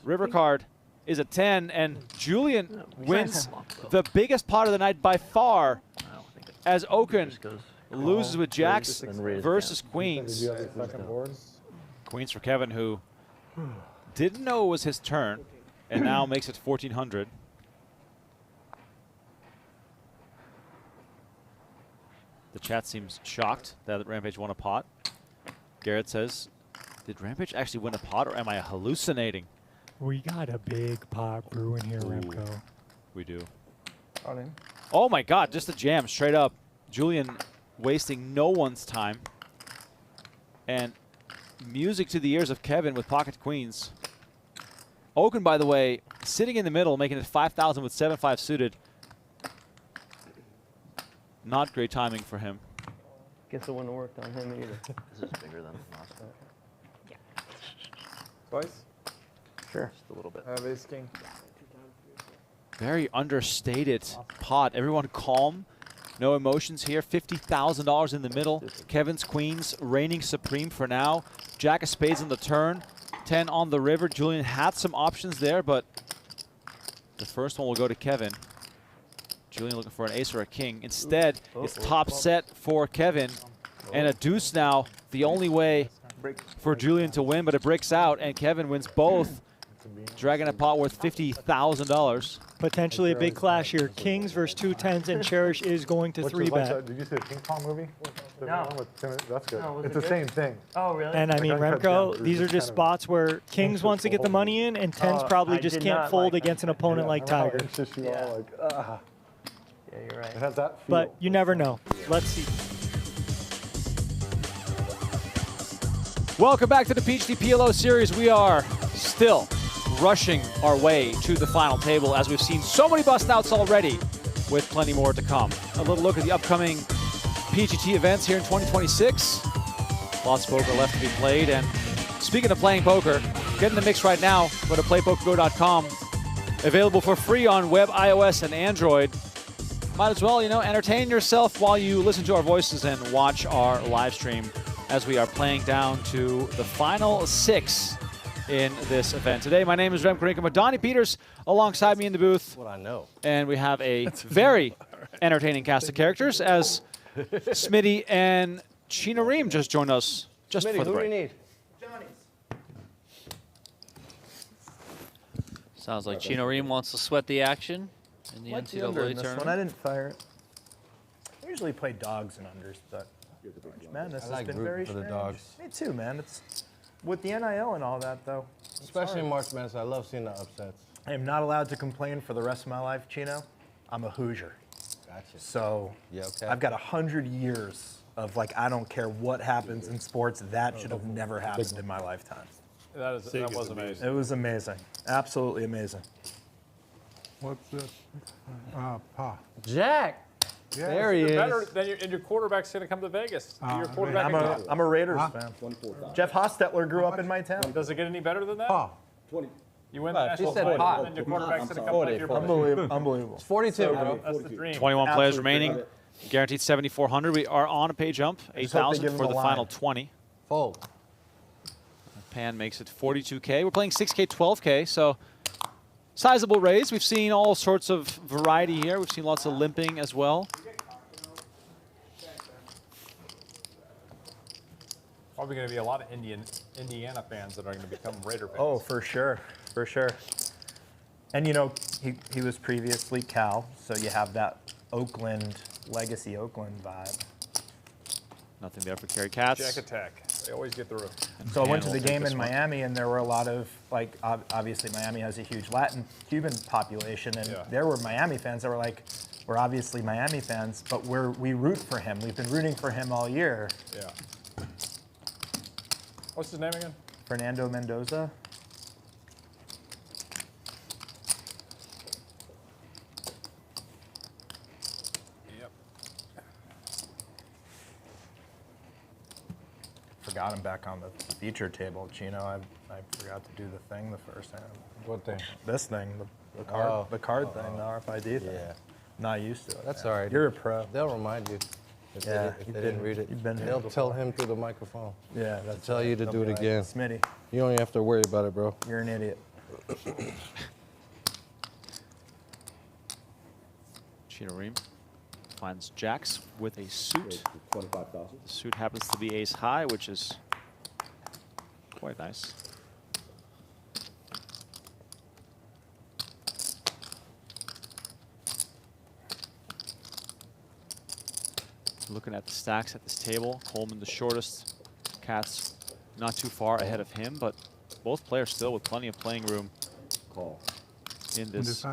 River card is a 10, and Julian wins the biggest pot of the night by far, as Oaken loses with jacks versus queens. Queens for Kevin, who didn't know it was his turn, and now makes it 1,400. The chat seems shocked that Rampage won a pot. Garrett says, did Rampage actually win a pot, or am I hallucinating? We got a big pot brewing here, Remco. We do. Oh my God, just a jam straight up. Julian wasting no one's time. And music to the ears of Kevin with pocket queens. Oaken, by the way, sitting in the middle, making it 5,000 with 7-5 suited. Not great timing for him. Guess it wouldn't have worked on him either. This is bigger than last time. Yeah. Twice? Sure. Just a little bit. Ace king. Very understated pot. Everyone calm. No emotions here. $50,000 in the middle. Kevin's queens reigning supreme for now. Jack of spades on the turn. 10 on the river. Julian had some options there, but the first one will go to Kevin. Julian looking for an ace or a king. Instead, it's top set for Kevin. And a deuce now, the only way for Julian to win, but it breaks out, and Kevin wins both, dragging a pot worth $50,000. Potentially a big clash here. Kings versus 2 10s, and Cherish is going to 3-bet. Did you see the ping pong movie? No. That's good. No, it's the same thing. Oh, really? And I mean, Remco, these are just spots where Kings wants to get the money in, and 10s probably just can't fold against an opponent like Tiger. It's just you all like, Yeah, you're right. It has that feel. But you never know. Let's see. Welcome back to the PGT PLO Series. We are still rushing our way to the final table, as we've seen so many bust outs already, with plenty more to come. A little look at the upcoming PGT events here in 2026. Lots of poker left to be played, and speaking of playing poker, get in the mix right now. Go to playpokergo.com. Available for free on web, iOS, and Android. Might as well, entertain yourself while you listen to our voices and watch our live stream, as we are playing down to the final 6 in this event today. My name is Remco Rinkum with Donnie Peters alongside me in the booth. That's what I know. And we have a very entertaining cast of characters, as Smitty and Chino Rheem just joined us just Smitty, for the who break. do you need? Sounds like Chino Rheem wants to sweat the action in the What's the under NCAA in this tournament. one? I didn't fire it. I usually play dogs and unders, but March Madness has been very for the strange. dogs. Me too, man. It's with the NIL and all that, though. Especially in March Madness, I love seeing the upsets. I am not allowed to complain for the rest of my life, Chino. I'm a Hoosier. Gotcha. So Yeah, okay. I've got 100 years of I don't care what happens in sports. That should have never happened in my lifetime. That was amazing. It was amazing. Absolutely amazing. What's this? Pa. Jack. Yeah. There he You're is. better than and your quarterback's going to come to Vegas. Your quarterback again. I'm a Raiders fan. Jeff Hostetler grew up in my town. Does it get any better than that? Pa. You win the national said title, pot. and your quarterback's going to come back to your Unbelievable. It's 42, bro. That's the dream. 21 players Absolutely remaining. Guaranteed 7,400. We are on a pay jump. just hope they 8,000 give him for a the line. final 20. Fold. Pan makes it 42K. We're playing 6K, 12K, so sizable raise. We've seen all sorts of variety here. We've seen lots of limping as well. Probably going to be a lot of Indiana fans that are going to become Raider fans. Oh, for sure, for sure. And he was previously Cal, so you have that Oakland, legacy Oakland vibe. Nothing there for Cary Katz. Jack attack. They always get through. So I went to will the take game this in one. Miami, and there were a lot of, obviously Miami has a huge Latin, Cuban population, and there were Miami fans that were like, we're obviously Miami fans, but we root for him. We've been rooting for him all year. Yeah. What's his name again? Fernando Mendoza. Yep. Forgot him back on the feature table, Chino. I forgot to do the thing the first hand. What thing? This thing, The card thing, the RFID thing. Yeah. Not used to it. That's man. all right. You're a pro. They'll remind you. If Yeah, they didn't read it. you've been here They'll before. tell him through the microphone. Yeah, They'll that's tell you to They'll do be it like, again. Smitty, You don't even have to worry about it, bro. you're an idiot. Chino Rheem finds jacks with a suit. 25,000. The suit happens to be ace high, which is quite nice. Looking at the stacks at this table, Coleman the shortest, Katz not too far ahead of him, but both players still with plenty of playing room in this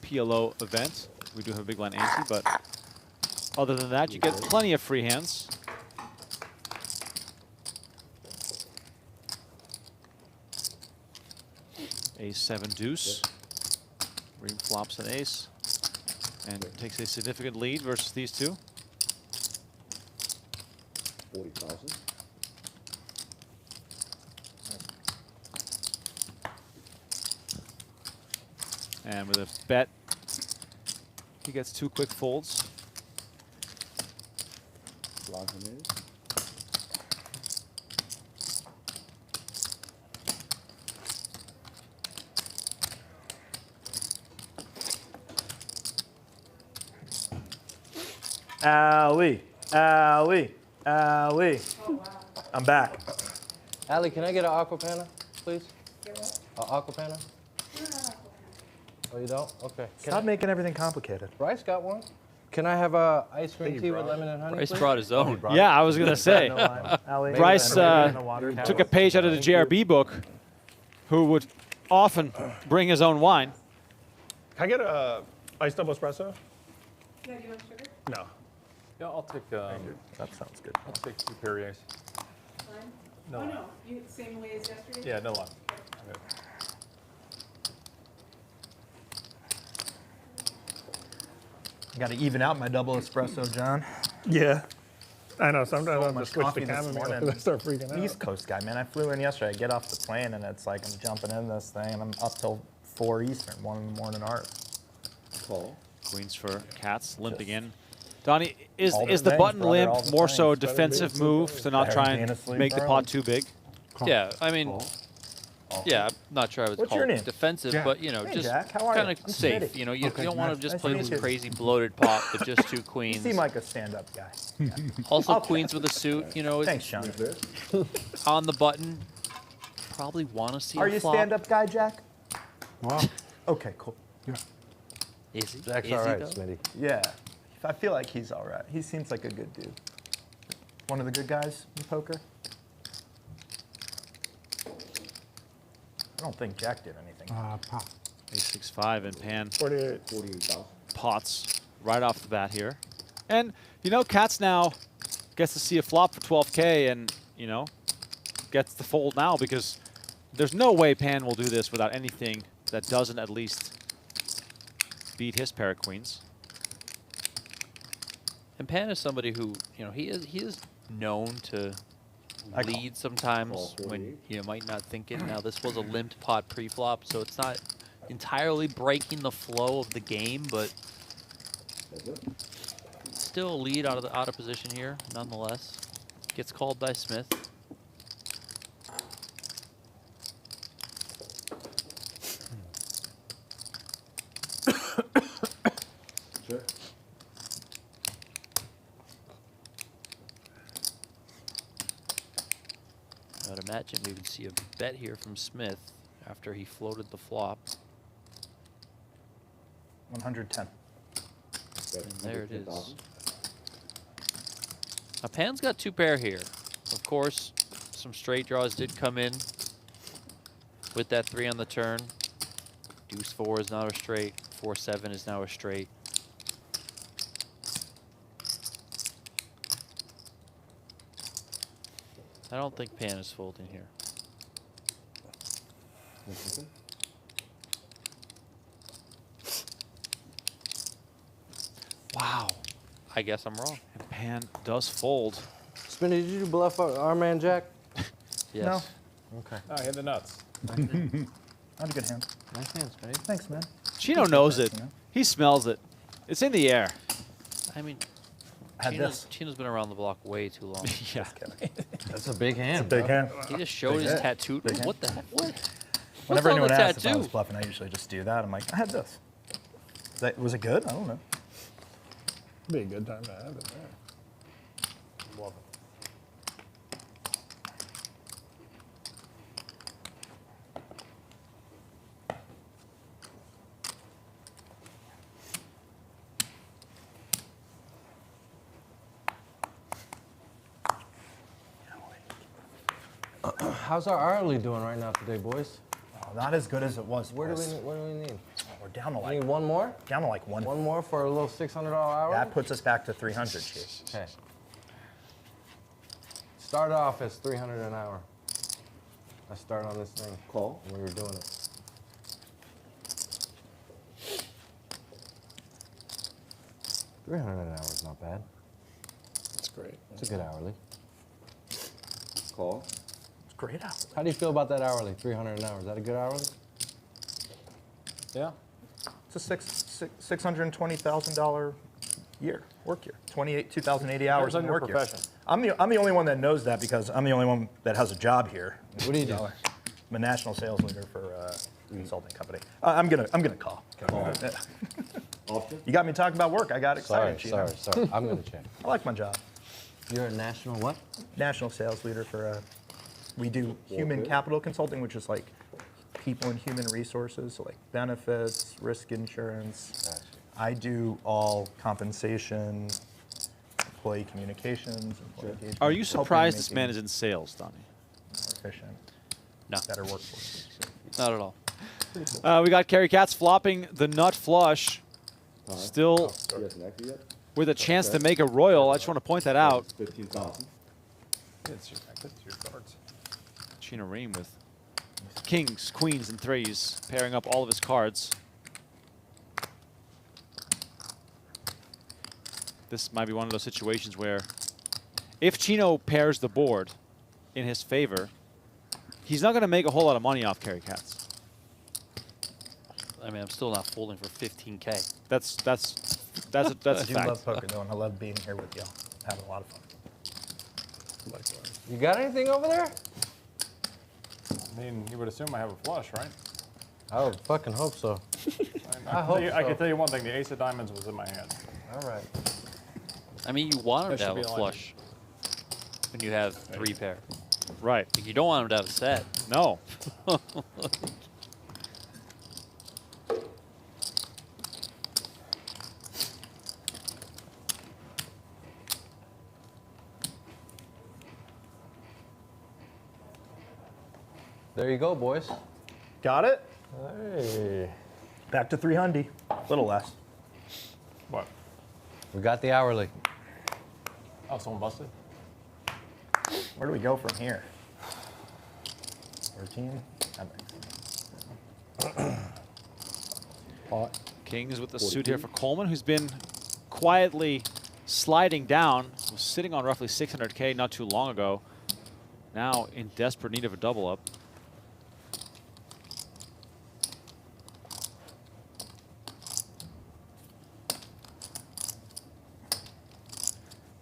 PLO event. We do have a big blind ante, but other than that, you get plenty of free hands. Ace-7 deuce. Rheem flops an ace and takes a significant lead versus these two. 40,000. And with a bet, he gets 2 quick folds. Ali, Ali, Ali. I'm back. Allie, can I get an aquapana, please? An aquapana? Oh, you don't? Okay. Stop making everything complicated. Bryce got one. Can I have a ice cream tea with lemon and honey, Bryce please? brought his own. Yeah, I was gonna say. Ali, Bryce took a page out of the JRB book, who would often bring his own wine. Can I get a iced double espresso? Yeah, do you want sugar? No. Yeah, I'll take. That sounds good. I'll take 2 Perriers. Fine. No. Oh, no. You same way as yesterday? Yeah, no lime. Got to even out my double espresso, John. Yeah. I know. Sometimes I So have to much switch to coffee this chamomile morning. because I start freaking out. East Coast guy, man. I flew in yesterday. I get off the plane and it's like I'm jumping in this thing and I'm up till 4 Eastern, 1 in the morning art. Call. Queens for Katz, limping in. Donnie, is All the the button things, brother, all limp the more things. so a Better defensive being move asleep. to not Better try being and asleep make the early. pot too big? Yeah, I mean, yeah, I'm not sure I would What's call your it name? defensive, Jack. but you know, Hey, just Jack. How are kind you? of I'm safe. Smitty. You know, you Okay, don't want to Max. just Nice play to this meet you. crazy bloated pot with just 2 You queens. seem like a stand-up guy. Also, Okay. queens with a suit. You know, Thanks, Sean. on the button. Probably want to see. Are a you a flop. stand-up guy, Jack? Wow. Okay, cool. Is he? Jack's Is all he, right, though? Smitty. Yeah. I feel like he's all right. He seems like a good dude. One of the good guys in poker. I don't think Jack did anything. Pop. Ace-6-5 and pan 48,000. pots right off the bat here. And, you know, Katz now gets to see a flop for 12K and, you know, gets the fold now because there's no way Pan will do this without anything that doesn't at least beat his pair of queens. And Pan is somebody who, you know, he is known to lead sometimes when you might not think it. Now this was a limped pot pre-flop, so it's not entirely breaking the flow of the game, but still a lead out of position here, nonetheless. Gets called by Smith. Sure. I'd imagine we would see a bet here from Smith after he floated the flop. 110. And there it is. Now Pan's got 2 pair here. Of course, some straight draws did come in with that 3 on the turn. Deuce 4 is not a straight. 4-7 is now a straight. I don't think Pan is folding here. Wow. I guess I'm wrong. And Pan does fold. Smitty, did you bluff our man Jack? Yes. No. Okay. I hit the nuts. Not a good hand. Nice hand, Spade. Thanks, man. Chino knows it. He smells it. It's in the air. I mean, Had this. Chino's been around the block way too long. Yeah. That's a big hand. It's a big hand. He just showed Big his hand. tattoo. Big hand. What the heck? What? Whenever What's on anyone the asks if I tattoo? was bluffing, I usually just do that. I'm like, I had this. Was it good? I don't know. Be a good time to have it there. Love How's our hourly doing right now today, boys? Oh, not as good as it was. What do boys. we need? We're down to We like need one more? down to like one. One more for a little $600 hour? That puts us back to 300, Chief. Okay. Started off as 300 an hour. I started on this thing. Call. When we were doing it. $300 an hour is not bad. That's great. It's a good hourly. Call. It's great out. How do you feel about that hourly? 300 an hour. Is that a good hourly? Yeah. It's a $620,000 year, work year. 2,080 hours on in your work year. profession. I'm the only one that knows that because I'm the only one that has a job here. What do you do? I'm a national sales leader for a consulting company. I'm gonna call. Yeah. You got me talking about work. I got excited. Chino. Sorry. I'm gonna check. I like my job. You're a national what? National sales leader for we do human capital consulting, which is like people and human resources, so like benefits, risk insurance. Gotcha. I do all compensation, employee communications, employee engagement. Are you helping surprised this making man is in sales, Donnie? more efficient, No. better workforce. Not at all. We got Cary Katz flopping the nut flush. Still He hasn't acted yet. with a chance to make a royal. I just want to point that out. 15,000. It's your cards. Chino Rheem with kings, queens, and threes, pairing up all of his cards. This might be one of those situations where if Chino pairs the board in his favor, he's not going to make a whole lot of money off Cary Katz. I mean, I'm still not folding for 15K. That's a I do fact. love poker though, and I love being here with y'all, having a lot of fun. Likewise. You got anything over there? I mean, you would assume I have a flush, right? I would fucking hope so. I can tell you one thing. The ace of diamonds was in my hand. All right. I mean, you want him That to should have be a a line. flush when you have 3 pair. Right. Like, you don't want him to have a set. No. There you go, boys. Got it? Hey. Back to 300, a little less. What? We got the hourly. Oh, someone busted? Where do we go from here? 13? Kings with the suit here for Coleman, who's been quietly sliding down. Was sitting on roughly 600K not too long ago. Now in desperate need of a double up.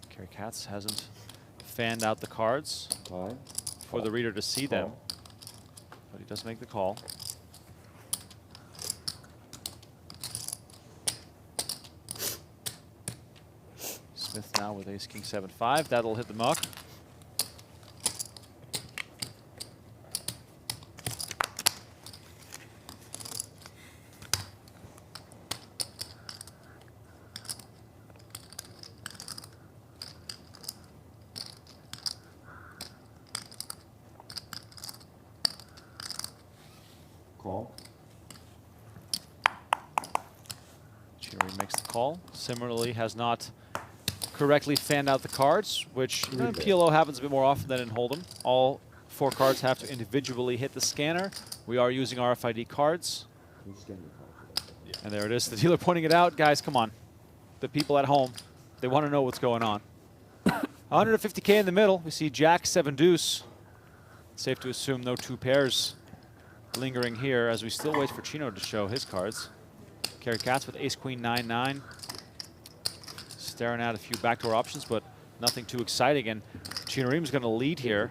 Cary Katz hasn't fanned out the cards for the reader to see them, but he does make the call. Smith now with ace king 7-5. That'll hit the muck. Call. Chino makes the call. Similarly, has not correctly fanned out the cards, which in PLO happens a bit more often than in Hold'em. All 4 cards have to individually hit the scanner. We are using RFID cards. And there it is, the dealer pointing it out. Guys, come on. The people at home, they want to know what's going on. 150K in the middle. We see Jack 7 deuce. Safe to assume no 2 pairs lingering here as we still wait for Chino to show his cards. Cary Katz with ace queen 9-9. Staring at a few backdoor options, but nothing too exciting. And Chino Rheem's going to lead here.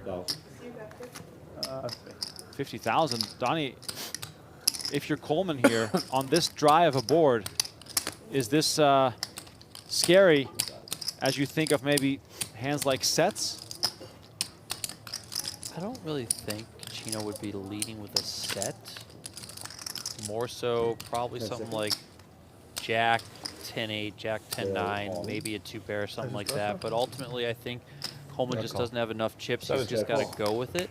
50,000. Donnie, if you're Coleman here on this dry of a board, is this scary as you think of maybe hands like sets? I don't really think Chino would be leading with a set. More so probably something like Jack 10-8, Jack 10-9, maybe a 2-pair, something like that. But ultimately, I think Coleman just doesn't have enough chips. He's just got to go with it.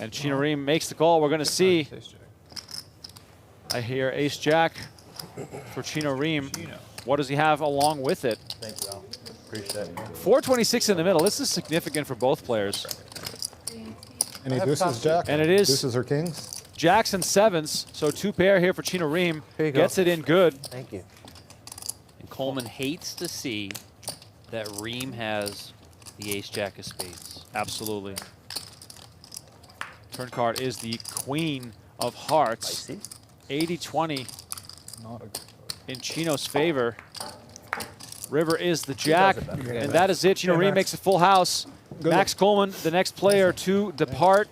And Chino Rheem makes the call. We're going to see. I hear ace-jack for Chino Rheem. What does he have along with it? Thank you, Al. Appreciate it. 426 in the middle. This is significant for both players. Any deuces, Jack? And it is Deuces or kings? jacks and sevens. So 2-pair here for Chino Rheem. Gets it in good. Thank you. And Coleman hates to see that Rheem has the ace-jack of spades. Absolutely. Turn card is the queen of hearts. 80-20 in Chino's favor. River is the jack, and that is it. Chino Rheem makes a full house. Max Coleman, the next player to depart.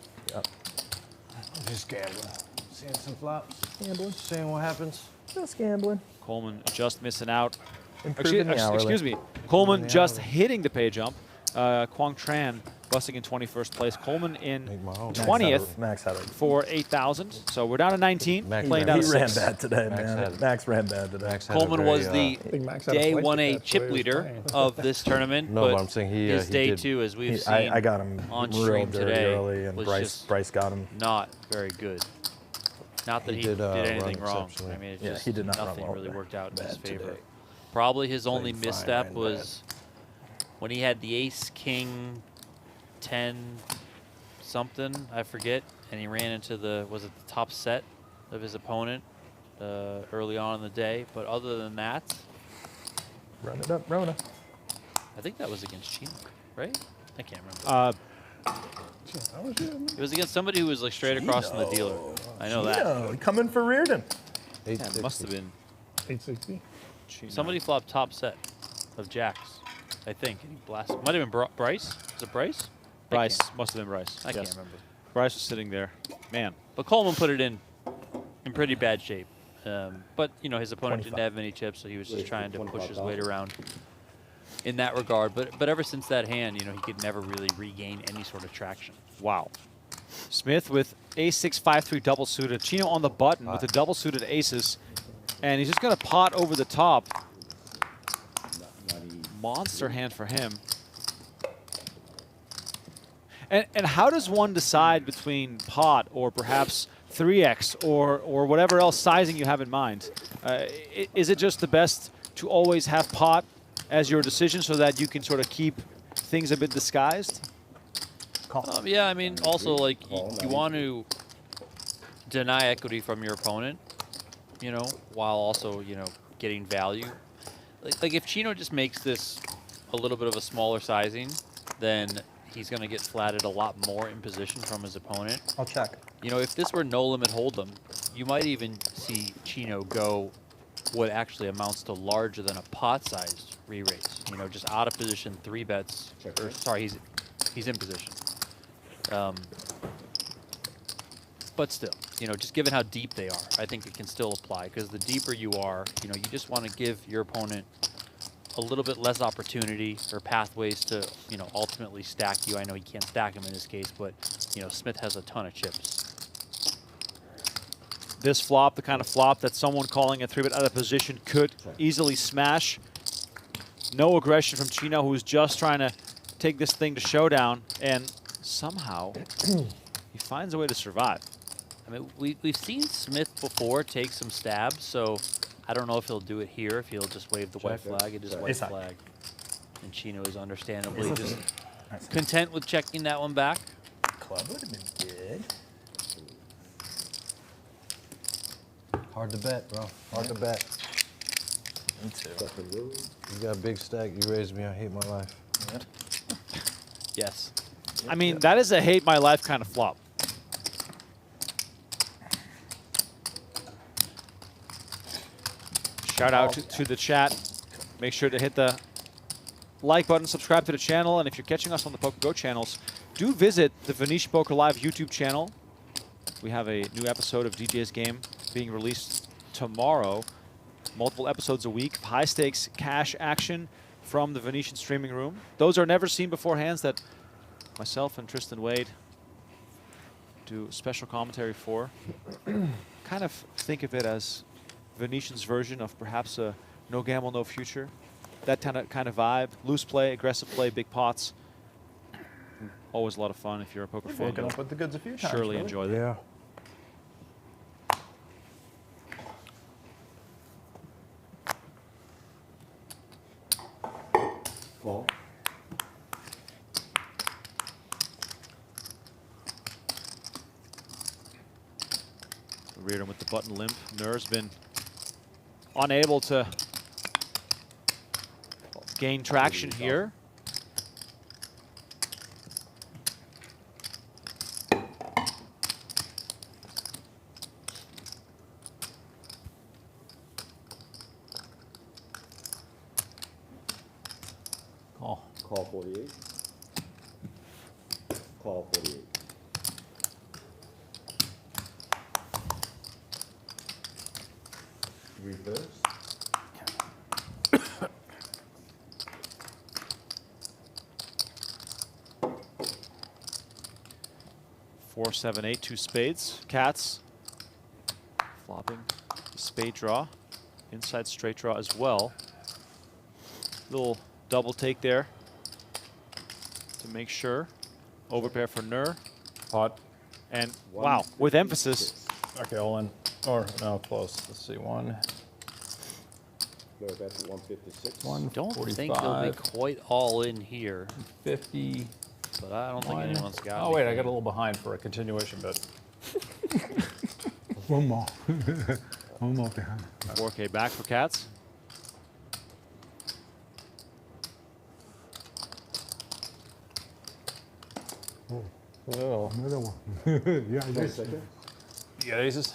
Just gambling. Seeing some flops. Gambling. Seeing what happens. Just gambling. Coleman just missing out. Improving the hourly. Excuse me. Coleman just hitting the pay jump. Quang Tran busting in 21st place. Coleman in 20th Max had for 8,000. So we're down to 19. Playing down to He ran 6. bad today, man. Max ran bad today. Coleman was the day 1A chip leader of this tournament. No, but I'm saying his he day did. 2, as we've seen I got him on real stream dirty today, early, and was Bryce got him. not very good. Not that he did anything run wrong. exceptionally. I mean, it Yeah, just he did not run nothing well really today. worked out in his Bad favor. today. Probably his only Played misstep fine, was when he had the ace king 10 something, I forget, and he ran into the top set of his opponent early on in the day. But other than that, Run it up, Rona. I think that was against Chino, right? I can't remember. It was against somebody who was like straight across from the dealer. I know that. Coming for Riordan. Yeah, it must have been 860. somebody flopped top set of jacks, I think. And he blasted. Might have been Bryce. Was it Bryce? Bryce. Must have been Bryce. I Yes. can't remember. Bryce was sitting there. Man. But Coleman put it in pretty bad shape. But, you know, his opponent didn't have many chips, so he was just trying to push his weight around in that regard. But ever since that hand, you know, he could never really regain any sort of traction. Wow. Smith with ace-6, 5-3 double suited. Chino on the button with the double suited aces. And he's just going to pot over the top. Monster hand for him. And how does one decide between pot or perhaps 3x or whatever else sizing you have in mind? Is it just the best to always have pot as your decision so that you can sort of keep things a bit disguised? Yeah, I mean, also, like, you want to deny equity from your opponent, you know, while also, you know, getting value. Like if Chino just makes this a little bit of a smaller sizing, then he's going to get flatted a lot more in position from his opponent. I'll check. You know, if this were no limit hold'em, you might even see Chino go what actually amounts to larger than a pot-sized re-raise. You know, just out of position 3 bets. Or, sorry, he's in position. But still, you know, just given how deep they are, I think it can still apply. Because the deeper you are, you know, you just want to give your opponent a little bit less opportunity or pathways to, you know, ultimately stack you. I know he can't stack him in this case, but, you know, Smith has a ton of chips. This flop, the kind of flop that someone calling a 3-bet out of position could easily smash. No aggression from Chino, who's just trying to take this thing to showdown, and somehow he finds a way to survive. I mean, we've seen Smith before take some stabs, so I don't know if he'll do it here, if he'll just wave the white flag. It is white flag. And Chino is understandably just content with checking that one back. Club would have been good. Hard to bet, bro. Hard to bet. Me too. You got a big stack. You raised me. I hate my life. Yep. Yes. I mean, that is a hate my life kind of flop. Shout out to the chat. Make sure to hit the like button, subscribe to the channel, and if you're catching us on the PokerGO channels, do visit the Venetian Poker Live YouTube channel. We have a new episode of DJ's Game being released tomorrow. Multiple episodes a week of high-stakes cash action from the Venetian streaming room. Those are never seen before hands that myself and Tristan Wade do special commentary for. Kind of think of it as Venetian's version of perhaps a no gamble, no future. That kind of vibe. Loose play, aggressive play, big pots. Always a lot of fun if you're a poker fan. Woken up with the goods a few times. Surely really. enjoy that. Yeah. Call. Riordan with the button limp. Nur's been unable to gain traction here. Call 48. Call 48. Reverse. Four, seven, eight, two spades. Katz flopping the spade draw. Inside straight draw as well. Little double take there to make sure. Overpair for Nur. Pot. And wow, with emphasis. Okay, all in. Or no, close. Let's see, one. Lower bet to 156. Don't think he'll be quite all in here. 50. But I don't think anyone's got Oh, wait, I got a little behind for a continuation bet. One more. One more behind. 4K back for Katz. Oh. Another one. Yeah, I guess. You got aces?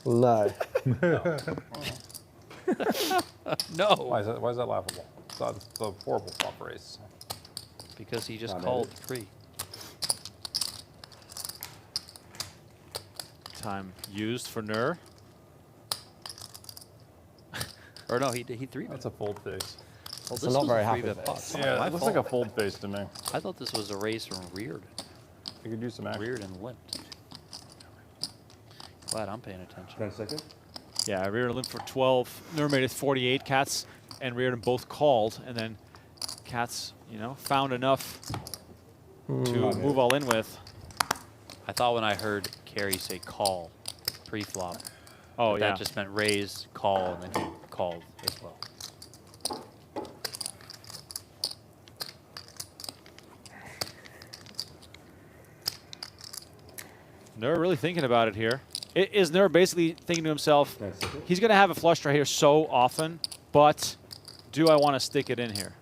No. No. Why is that laughable? It's a horrible flop race. Because he just called 3. Time used for Nur. Or no, he 3. That's a fold face. Well, It's this not was very a happy 3-bet pot. face. Yeah, it looks like a fold face to me. I thought this was a raise from Riordan. You could use some action. Riordan limped. Glad I'm paying attention. 10 seconds. Yeah, Riordan limped for 12. Nur made it 48. Katz and Riordan both called, and then Katz, you know, found enough to move all in with. I thought when I heard Cary say call pre-flop, that just meant raise, call, and then he called as well. Nur really thinking about it here. Is Nur basically thinking to himself, he's going to have a flush draw here so often, but do I want to stick it in here?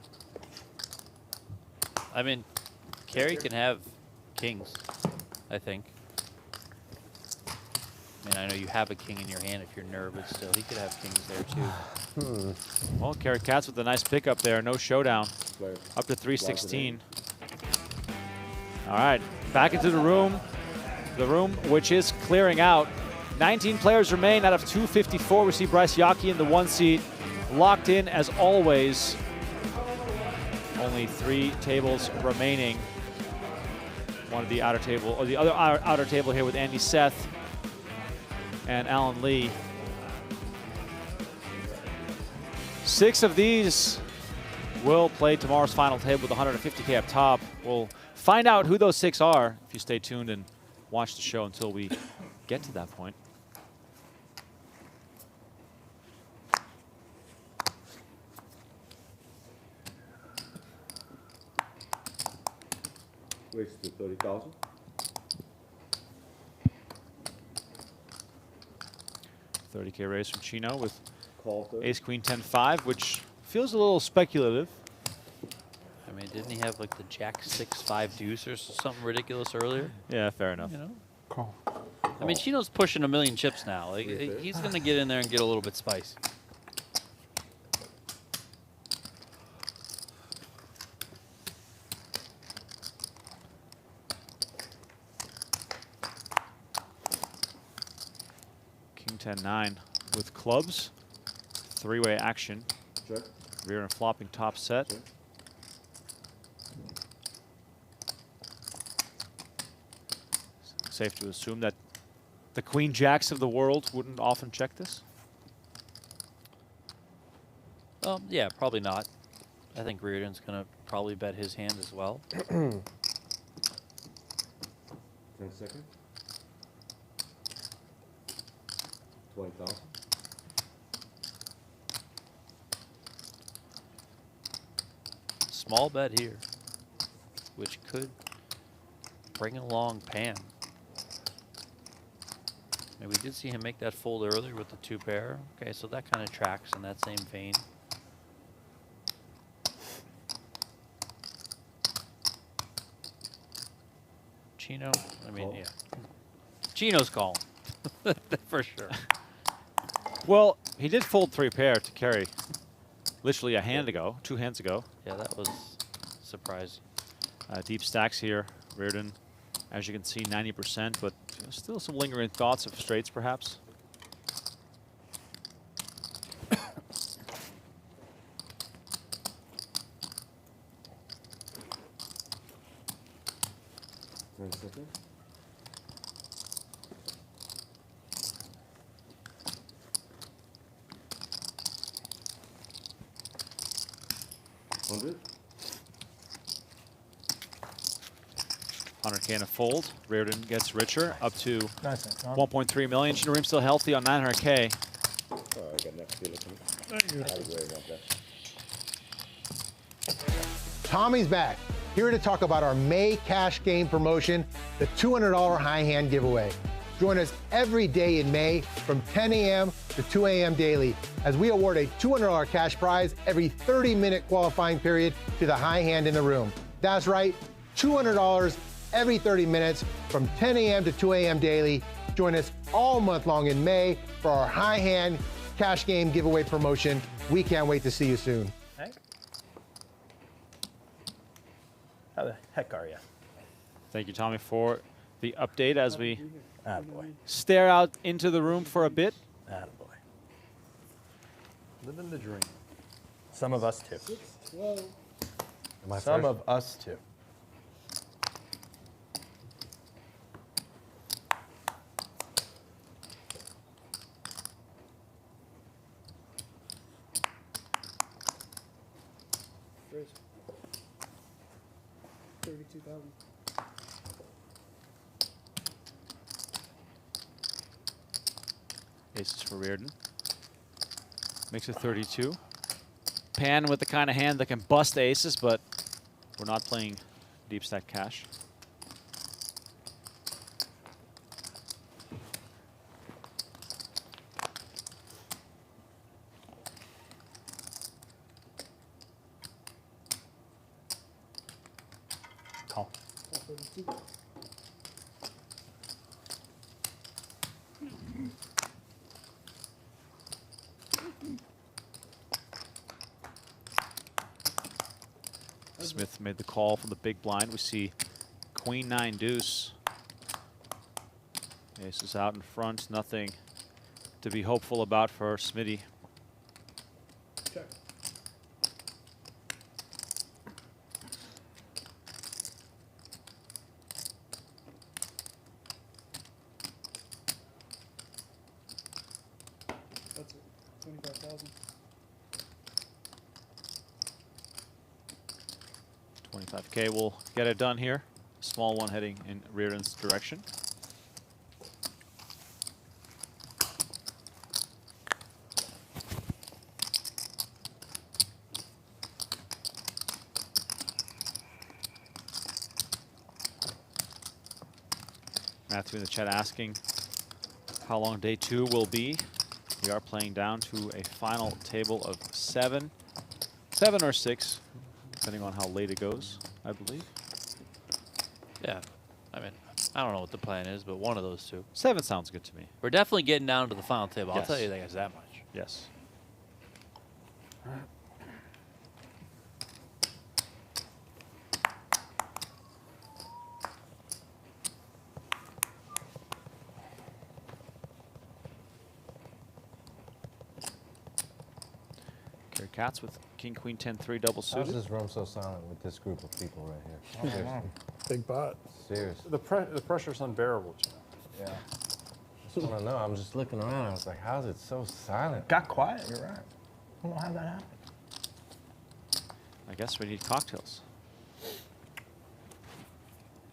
I mean, Cary can have kings, I think. I mean, I know you have a king in your hand if you're Nur, but still, he could have kings there too. Well, Cary Katz with a nice pickup there. No showdown. Up to 316. All right, back into the room. The room which is clearing out. 19 players remain out of 254. We see Bryce Yockey in the 1 seat, locked in as always. Only 3 tables remaining. One of the outer table, or the other outer table here with Andy Seth and Alan Lee. 6 of these will play tomorrow's final table with 150K up top. We'll find out who those 6 are if you stay tuned and watch the show until we get to that point. Raise to 30,000. $30K raise from Chino with Call 30. Ace Queen 10-5, which feels a little speculative. I mean, didn't he have like the Jack 6-5 deuce or something ridiculous earlier? Yeah, fair enough. You know? Call. I mean, Chino's pushing 1 million chips now. Like, he's going to get in there and get a little bit spicy. 10-9 with clubs. Three-way action. Check. Riordan flopping top set. Check. Safe to assume that the queen jacks of the world wouldn't often check this. Yeah, probably not. I think Riordan's going to probably bet his hand as well. 10 seconds. 20,000. Small bet here, which could bring along Pan. And we did see him make that fold earlier with the 2 pair. Okay, so that kind of tracks in that same vein. Chino, I mean, yeah. Chino's calling, for sure. Well, he did fold 3 pair to Cary literally a hand ago, 2 hands ago. Yeah, that was surprising. Deep stacks here. Riordan, as you can see, 90%, but still some lingering thoughts of straights, perhaps. Second. $100. 100K in a fold. Riordan gets richer, up to Nice, 1.3 million. Chino Rheem still healthy on 900K. Oh, I got next dealer coming. Thank you. I was worried about that. Tommy's back, here to talk about our May cash game promotion, the $200 high hand giveaway. Join us every day in May from 10 a.m. to 2 a.m. daily as we award a $200 cash prize every 30-minute qualifying period to the high hand in the room. That's right, $200 every 30 minutes from 10 a.m. to 2 a.m. daily. Join us all month long in May for our high hand cash game giveaway promotion. We can't wait to see you soon. Hank? How the heck are you? Thank you, Tommy, for the update as we Attaboy. stare out into the room for a bit. Attaboy. Living the dream. Some of us too. 12. Some of us too. Raise. 32,000. Aces for Riordan. Makes it 32. Pan with the kind of hand that can bust aces, but we're not playing deep stack cash. Call. 32. Smith made the call from the big blind. We see queen 9 deuce. Ace is out in front. Nothing to be hopeful about for Smitty. Check. That's it. 25,000. 25K will get it done here. Small one heading in Riordan's direction. Matthew in the chat asking how long day 2 will be. We are playing down to a final table of 7 or 6. Depending on how late it goes, I believe. Yeah, I mean, I don't know what the plan is, but one of those two. 7 sounds good to me. We're definitely getting down to the final table. I'll Yes. tell you that, guys, that much. Yes. Katz with King Queen 10-3 double How's suited. this room so silent with this group of people right here? Seriously. Big pot. Seriously. The pressure's unbearable, Chino. Yeah. I just want to know. I'm just looking around. I was like, how's it so silent? Got quiet. You're right. I don't know how that happened. I guess we need cocktails.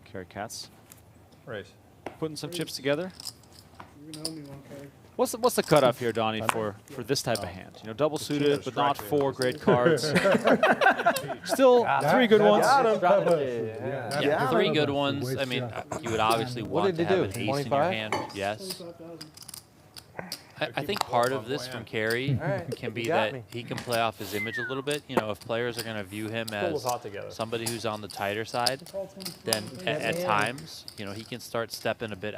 Cary Katz. Raise. Putting some chips together. You're gonna owe me one, Cary. What's the cutoff here, Donnie, for this type of hand? You know, double suited, but not 4 great cards. Still 3 good ones. Yeah, 3 good ones. I mean, you would obviously want to have an ace in your 25? hand. Yes. I think part of this from Cary can be that he can play off his image a little bit. You know, if players are going to view him as somebody who's on the tighter side, then at times, you know, he can start stepping a bit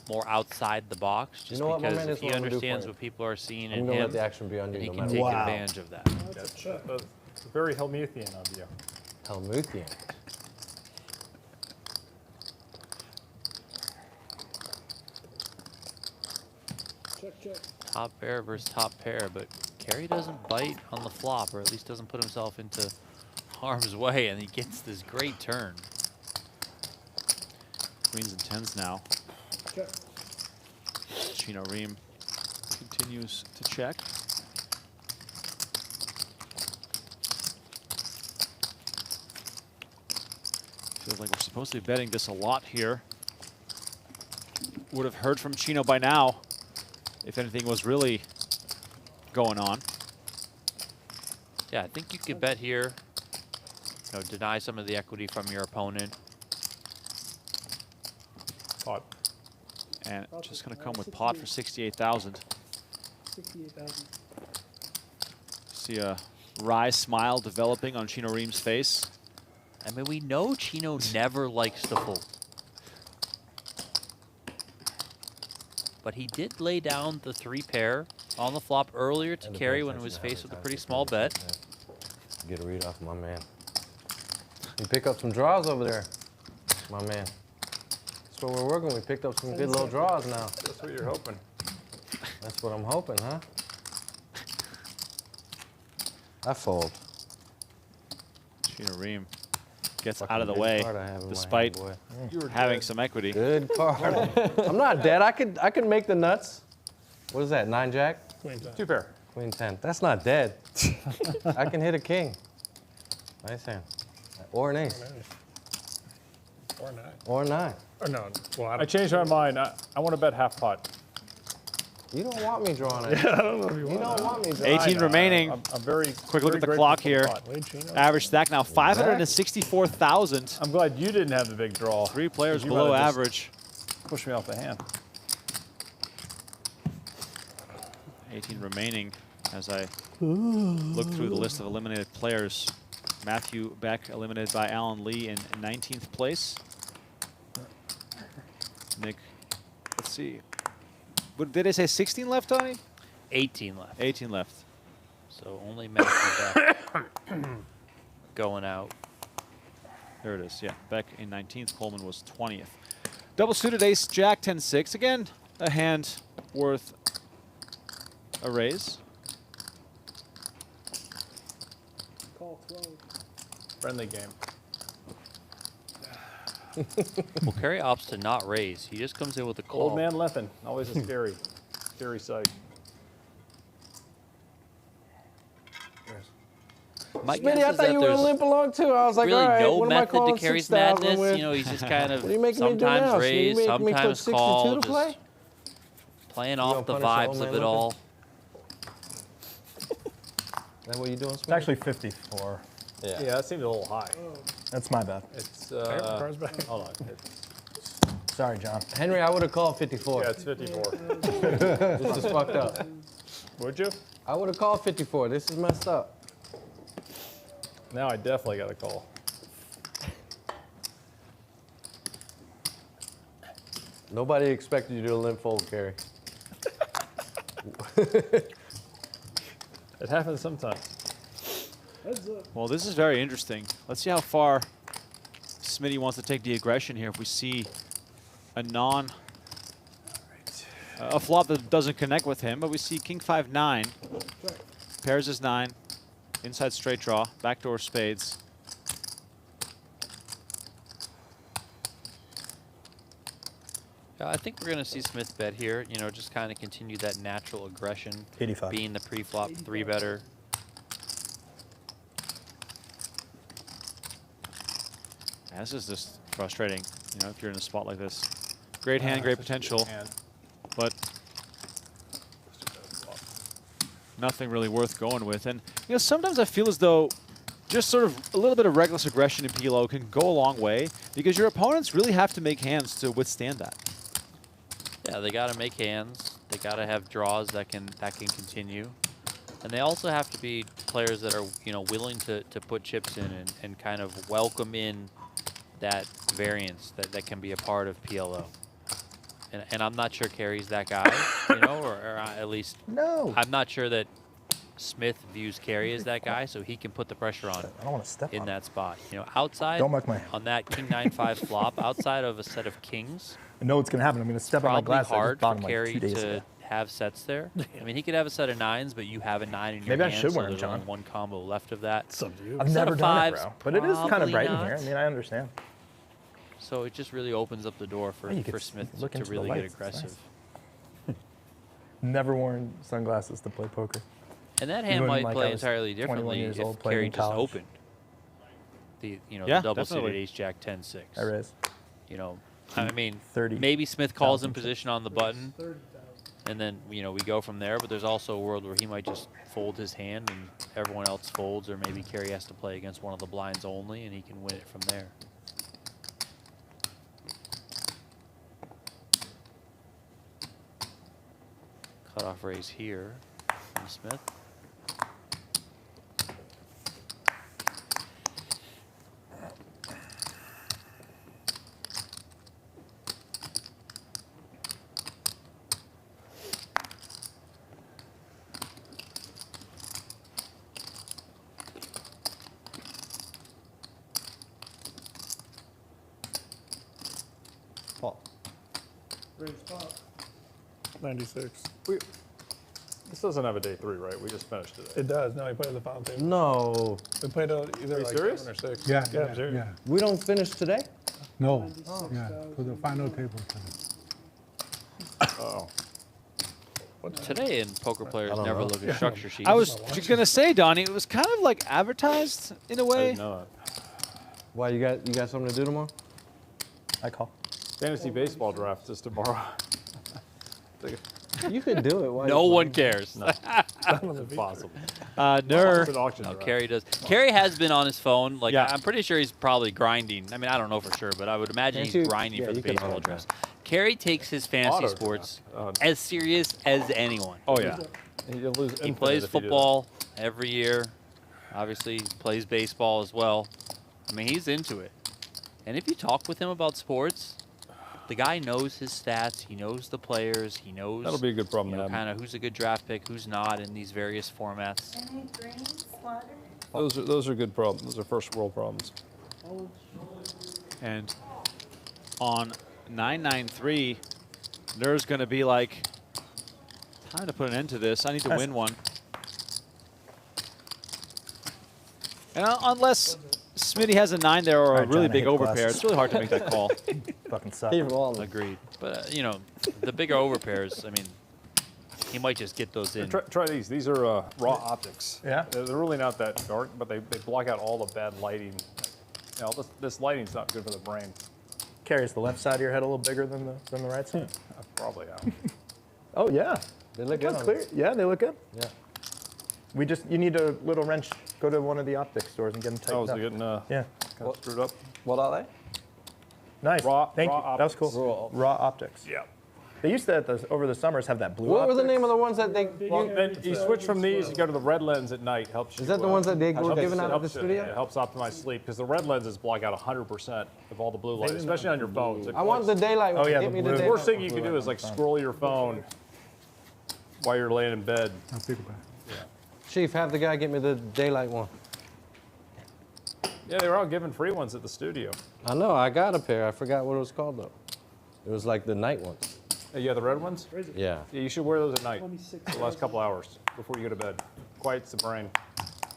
more outside the box, just because if he understands what people are seeing in him, let the action be on you he no can matter take what. advantage of that. It's very Helmuthian of you. Helmuthian. Check. Top pair versus top pair, but Cary doesn't bite on the flop, or at least doesn't put himself into harm's way, and he gets this great turn. Queens and 10s now. Check. Chino Rheem continues to check. Feels like we're supposed to be betting this a lot here. Would have heard from Chino by now if anything was really going on. Yeah, I think you could bet here, you know, deny some of the equity from your opponent. Pot. And just going to come with pot for 68,000. 68,000. See a wry smile developing on Chino Rheem's face. I mean, we know Chino never likes to fold. But he did lay down the 3 pair on the flop earlier to Cary when he was faced with a pretty small bet. Get a read off my man. You pick up some draws over there, my man. That's what we're working. We picked up some good little draws now. That's what you're hoping. That's what I'm hoping, huh? I fold. Chino Rheem gets Fucking out of the good way card I have in my despite hand, boy. having some equity. Good card. I'm not dead. I could make the nuts. What is that? 9 jack? Queen 10. 2 pair. Queen 10. That's not dead. I can hit a king. Nice hand. Or an ace. Or 9. Or 9. Or no. Well, I changed my mind. I want to bet half pot. You don't want me drawing it. Yeah, I don't know if you want. You don't want me drawing 18 remaining. I'm very quick look very at the grateful clock for here. pot. Lead Chino. Average stack now 564,000. I'm glad you didn't have the big draw. 3 players You below might have just average. Push me off the hand. 18 remaining as I look through the list of eliminated players. Matthew Beck eliminated by Alan Lee in 19th place. Nick, let's see. What, did they say 16 left, Tony? 18 left. 18 left. So only Matthew Beck going out. There it is, yeah. Beck in 19th, Coleman was 20th. Double suited ace, jack, 10-6. Again, a hand worth a raise. Call 12. Friendly game. Well, Cary opts to not raise. He just comes in with a call. Old man limping. Always a scary, scary sight. My Smitty, guess I is thought that you were there's limp along too. I was like, really all right, no what am I method calling to Cary's 6,000 madness. with? You know, he's just kind of What are you making me do sometimes now? So you raise, making me put sometimes 62 call, to just play? playing You off the gonna punish vibes the of old it man all. Is that what you doing, Smitty? It's actually 54. Yeah, that seems a little high. That's my bad. It's Cards back. hold on. Sorry, John. Henry, I would have called 54. Yeah, it's 54. This is fucked up. Would you? I would have called 54. This is messed up. Now I definitely got a call. Nobody expected you to limp fold, Cary. It happens sometimes. Well, this is very interesting. Let's see how far Smitty wants to take the aggression here. If we see a a flop that doesn't connect with him, but we see King 5-9. Pairs is 9. Inside straight draw, backdoor spades. I think we're going to see Smith bet here, you know, just kind of continue that natural aggression. 85. Being the pre-flop 3-better. Yeah, this is just frustrating, you know, if you're in a spot like this. Great hand, great potential, but nothing really worth going with. And, you know, sometimes I feel as though just sort of a little bit of reckless aggression in PLO can go a long way because your opponents really have to make hands to withstand that. Yeah, they got to make hands. They got to have draws that can continue. And they also have to be players that are, you know, willing to put chips in and kind of welcome in that variance that can be a part of PLO. And I'm not sure Cary's that guy, you know, or at least I'm not sure that Smith views Cary as that guy, so he can put the pressure on I don't want to step in that spot. You know, outside Don't muck my hand. on that king 9-5 flop, outside of a set of kings, I know what's going to happen. I'm going to step on my probably glass. hard for like Cary 2 days to ago. have sets there. I mean, he could have a set of 9s, but you have a 9 in your Maybe I hand, should so wear 'em, there's John. only one combo left of that. I've Set never of done it, 5s, bro. But it is kind of probably bright in not. here. I mean, I understand. So it just really opens up the door for, Oh, you could Smith look to into the really get lights. It's aggressive. nice. Never worn sunglasses to play poker. And that hand Even might like play I was entirely 21 differently years if old, playing Cary in just college. opened. The Yeah, the double definitely. suited ace jack 10-6. I raise. You know, I mean, 30. maybe Smith calls in position on the button, and then you know we go from there. But there's also a world where he might just fold his hand and everyone else folds, or maybe Cary has to play against one of the blinds only, and he can win it from there. Cutoff raise here from Smith. Paul. Raise pop. 96. This doesn't have a day 3, right? We just finished it. It does. No, we played at the final table. No. We played either Are you like serious? 7 or 6. Yeah, I'm serious. yeah. We don't finish today? No. Yeah, to the final table. Oh. Today in poker players never know. look at structure sheets. I was just going to say, Donnie, it was kind of like advertised in a I way. didn't know that. Why, you got something to do tomorrow? I call. Fantasy baseball draft is tomorrow. You could do it. Why No one cares. No. Impossible. Nur. It's an auction No, draft. Cary does. Cary has been on his phone. Like Yeah. I'm pretty sure he's probably grinding. I mean, I don't know for sure, but I would imagine Can't he's you- grinding yeah, for the you can baseball auto drafts. Cary takes his fantasy Auto sports draft. as serious as anyone. Oh, yeah. You'll lose He infinite plays if you do that. football every year. Obviously, he plays baseball as well. I mean, he's into it. And if you talk with him about sports, the guy knows his stats. He knows the players. He knows That'll be a good problem to have. kind of who's a good draft pick, who's not in these various formats. Any drinks, water? Those are good problems. Those are first world problems. And on 993, Nur's going to be like, time to put an end to this. I need to win one. And unless Smitty has a 9 there or All a right, really John, big I hate overpair, glasses. it's really hard to make that call. Fucking suck. Agreed. But, you know, the bigger overpairs, I mean, he might just get those in. Try these. These are raw optics. Yeah? They're really not that dark, but they block out all the bad lighting. You know, this lighting's not good for the brain. Carries the left side of your head a little bigger than the right side? Probably, yeah. Oh, yeah. They look good. That's clear. Yeah, they look good. Yeah. You need a little wrench. Go to one of the optics stores and get them tightened Oh, is up. it getting Yeah. kind of screwed up? What are they? Nice. Thank you. raw That was cool. Raw optics. Yeah. They used to, over the summers, have that blue What were the optics. name of the ones that they... Well, then you switch from these, you go to the red lens at night. Helps you. Is that the ones that they were helps- giving out at the helps- studio? It helps optimize sleep because the red lenses block out 100% of all the blue light, especially on your phones. I want the daylight one. Oh, yeah, Give the me the blue. The daylight worst thing one. you can do is like scroll your phone while you're laying in bed. I'll pick it back. Chief, have the guy get me the daylight one. Yeah, they were all giving free ones at the studio. I know, I got a pair. I forgot what it was called, though. It was like the night ones. Yeah, the red ones? Yeah. Yeah, you should wear those at night, the last couple hours before you go to bed. Quiets the brain.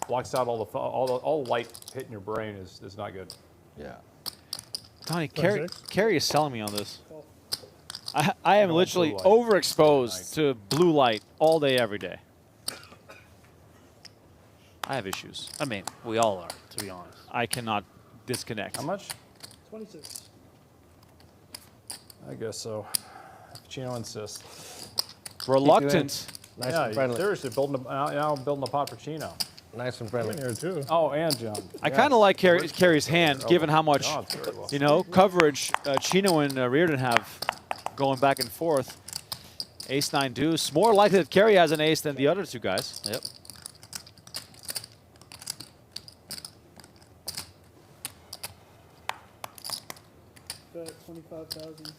blocks out all the light hitting your brain is not good. Yeah. Donnie, Cary is selling me on this. I am literally blue light. overexposed to blue light all day, every day. I have issues. I mean, we all are, to be honest. I cannot disconnect. How much? 26. I guess so. Chino insists. Reluctant. Nice yeah, and friendly. seriously, now I'm building a pot for Chino. Nice and friendly. In here too. Oh, and John. I kind of like Cary's hand, given how much, Oh, it's very well. you know, coverage Chino and Riordan have going back and forth. Ace-9 deuce. More likely that Cary has an ace than the other two guys. Yep. Bet 25,000.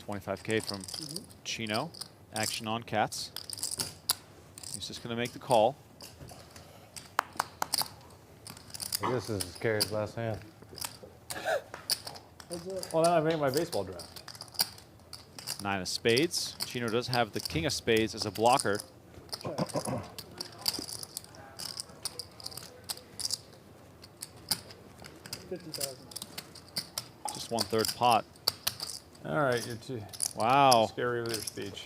25K from Chino. Action on Katz. He's just going to make the call. This is Cary's last hand. Well, then I made my baseball draft. 9 of spades. Chino does have the king of spades as a blocker. $50,000. Just 1/3 pot. All right, you're too Wow. scary with your speech.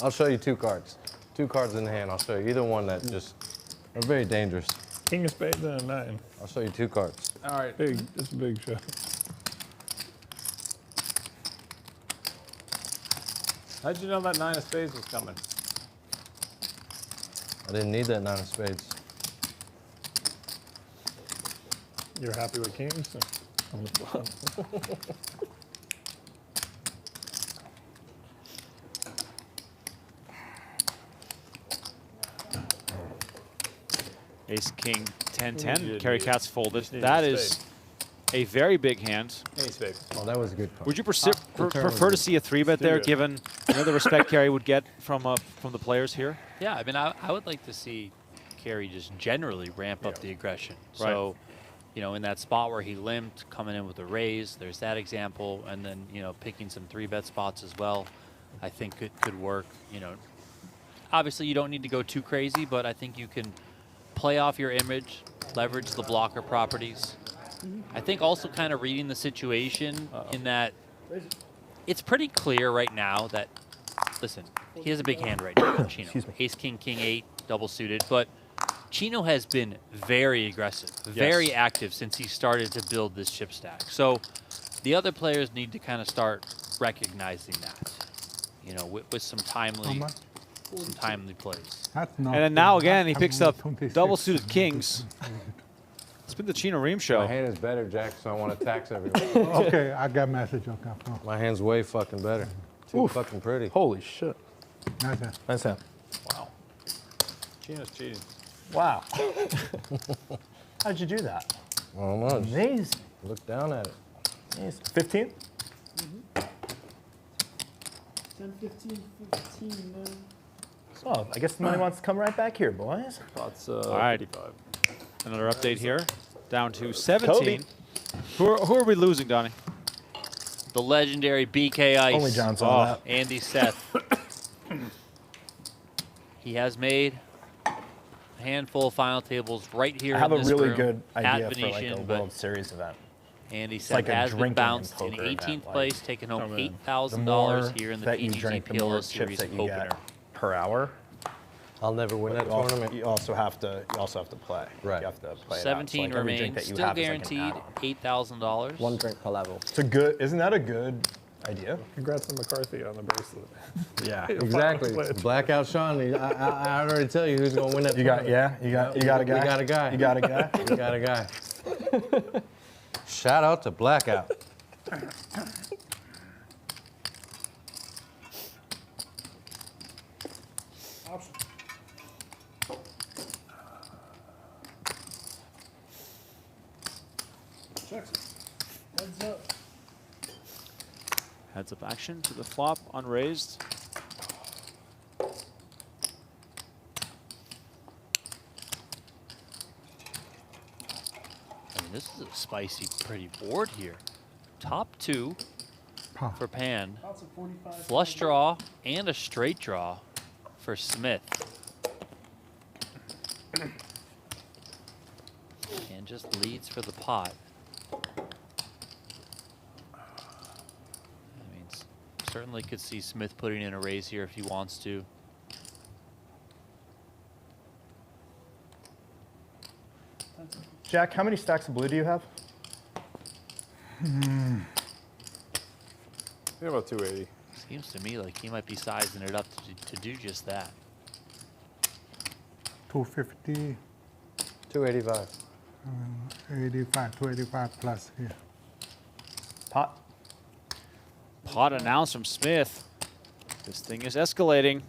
I'll show you 2 cards. 2 cards in the hand. I'll show you either one that just are very dangerous. King of spades and a 9. I'll show you 2 cards. All right. Big. It's a big show. How'd you know that 9 of spades was coming? I didn't need that 9 of spades. You're happy with kings? On the flop. Ace, king, 10-10. didn't Cary need it. Katz folded. Just needed That a is spade. a very big hand. Ace spade. Oh, that was a good card. Would you The turn was prefer to good. see a 3-bet there, good. given the respect Cary would get from the players here? Yeah, I mean, I would like to see Cary just generally ramp up the aggression. Right. So, you know, in that spot where he limped, coming in with a raise, there's that example, and then, you know, picking some 3-bet spots as well, I think could work. You know, obviously you don't need to go too crazy, but I think you can play off your image, leverage the blocker properties. I think also kind of reading the situation in that it's pretty clear right now that, listen, he has a big hand right now, Chino. Ace, king, king, 8, double suited, but Chino has been very aggressive, very active since he started to build this chip stack. So the other players need to kind of start recognizing that, you know, with some timely plays. And then now again, he picks up double suited kings. It's been the Chino Rheem show. My hand is better, Jack, so I want to tax everyone. Okay, I got message. Okay. Oh. My hand's way fucking better. Too fucking pretty. Holy shit. Nice hand. Nice hand. Wow. Chino's cheating. Wow. How'd you do that? I don't know. just Amazing. Look down at it. Amazing. 15? 10, 15, 15, man. Oh, I guess the money wants to come right back here, boys. That's All right. 55. Another update here. Down to 17. Kobe. Who are we losing, Donnie? The legendary BK Ice. Only John saw that. Andy Seth. He has made a handful of final tables right here I have in a this really room good idea at for like Venetian, a but World Series event. Andy It's Seth like a has been drinking and bounced in poker 18th event, place, like, taking home the $8,000 more here in the that you PGT drink, the PLO more Series chips that you opener. get per hour. I'll never win that tournament. You also have to play. Right. You have to play. 17 it out. So like every drink remains, that you still have is like an guaranteed hour. $8,000. One drink per level. It's a good. Isn't that a good idea? Congrats to McCarthy on the bracelet. Yeah, Your exactly. final pledge. Blackout Sean. I already tell you who's gonna win that. You got tournament. you got a guy. We got a guy. You got a guy. We got a guy. Shout out to Blackout. Option. Checks it. Heads up. Heads up action to the flop, unraised. I mean, this is a spicy, pretty board here. Top 2, for Pan. Pots of 45. Flush draw and a straight draw for Smith. And just leads for the pot. I mean, certainly could see Smith putting in a raise here if he wants to. Jack, how many stacks of blue do you have? Yeah, about 280. Seems to me like he might be sizing it up to do just that. 250, 285. 85, 285 plus here. Pot. Pot announced from Smith. This thing is escalating.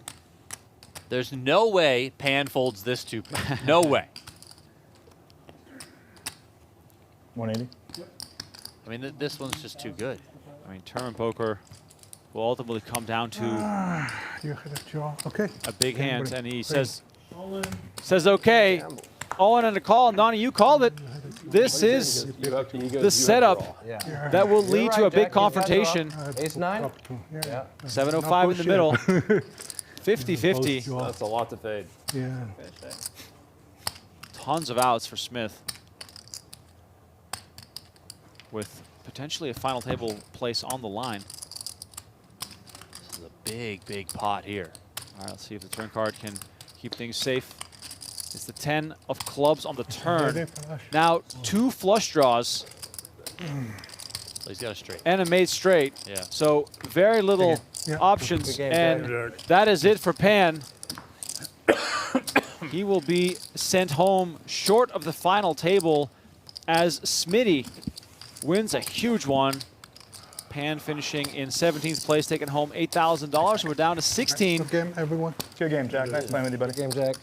There's no way Pan folds this too. No way. 180. I mean, this one's just too good. I mean, tournament poker will ultimately come down to You had a draw. Okay. a big hand, and he Three. says okay. Owen and a call. Nani, you called it. This is the setup that will lead to a big confrontation. Ace 9? Yeah. 7:05 in the middle. 50-50. That's a lot to fade. Yeah. Tons of outs for Smith, with potentially a final table place on the line. This is a big, big pot here. All right, let's see if the turn card can keep things safe. It's the 10 of clubs on the turn. Now, 2 flush draws. He's got a straight. And a made straight. Yeah. So very little options. And that is it for Pan. He will be sent home short of the final table as Smitty wins a huge one. Pan finishing in 17th place, taking home $8,000. So we're down to 16. Good game, everyone. Good game, Jack. Nice playing with you, buddy. Good game, Jack.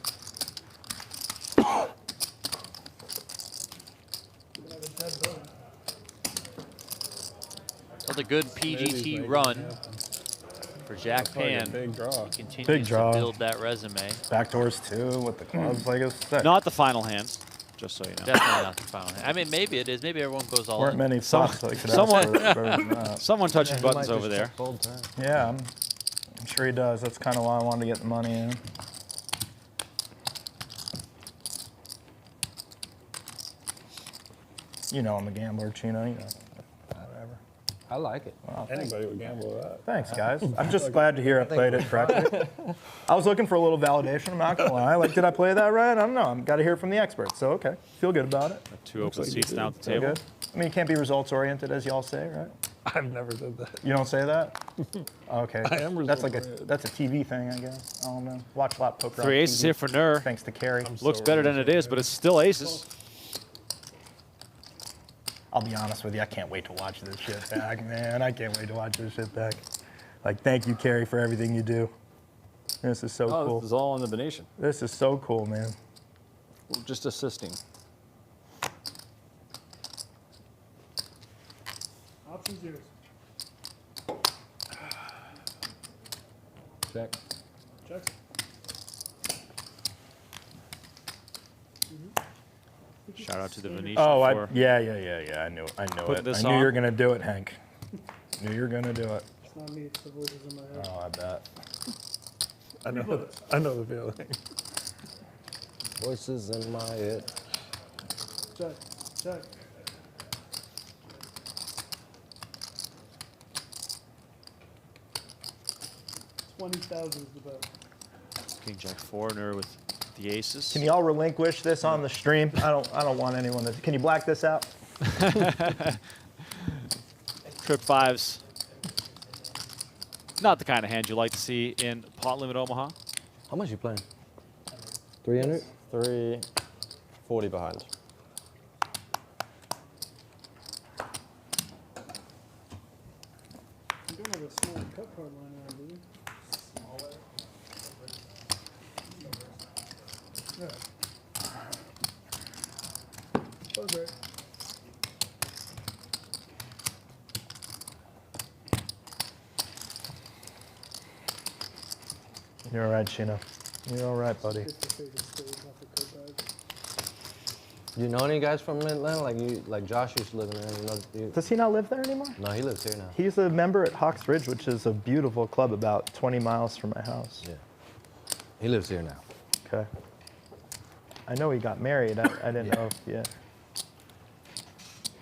Another good PGT run for Jack Pan. Big draw. He continues Big draw. to build that resume. Backdoors too with the clubs. Like it's sick. Not the final hand, just so you know. Definitely not the final hand. I mean, maybe it is. Maybe everyone goes all Weren't in. many flops that could ask someone, for better than that. someone touching buttons over there. Yeah, I'm sure he does. That's kind of why I wanted to get the money in. You know I'm a gambler, Chino. You know, whatever. I like it. Wow, Anybody would gamble with that. Thanks, guys. I'm just glad to hear I played it correctly. I was looking for a little validation. I'm not gonna lie. Like, did I play that right? I don't know. I've got to hear it from the experts. So okay, feel good about it. 2 open seats now at the Feel table. good. I mean, you can't be results oriented, as y'all say, right? I've never said that. You don't say that? Okay. I am That's like results-oriented. that's a TV thing, I guess. I don't know. Watch a lot of poker. on 3 aces TV. here for Nur. Thanks to Cary. Looks better than it is, but it's still aces. I'll be honest with you, I can't wait to watch this shit back, man. I can't wait to watch this shit back. Like, thank you, Cary, for everything you do. This is so cool. This is all in the Venetian. This is so cool, man. We're just assisting. Options yours. Check. Check. Shout out to the Venetian Oh, for yeah. I knew it. I putting this knew you on. were gonna do it, Hank. Knew you were gonna do it. It's not me, it's the voices in my head. Oh, I bet. I know the feeling. Voices in my head. Check. Check. $20,000 is the bet. King Jack 4, Nur with the aces. Can y'all relinquish this on the stream? I don't want anyone to. Can you black this out? Trip 5s. Not the kind of hand you like to see in Pot-Limit Omaha. How much you playing? 300? 340 behind. You don't have a small cut card line around, do you? Yeah. Okay. You're all right, Chino. You're all right, buddy. It's the favorite stage, not the code bag. You know any guys from Atlanta? Like Josh used to live in there. You know, Does he not live there anymore? No, he lives here now. He's a member at Hawks Ridge, which is a beautiful club about 20 miles from my house. Yeah. He lives here now. Okay. I know he got married. I didn't know if, yeah.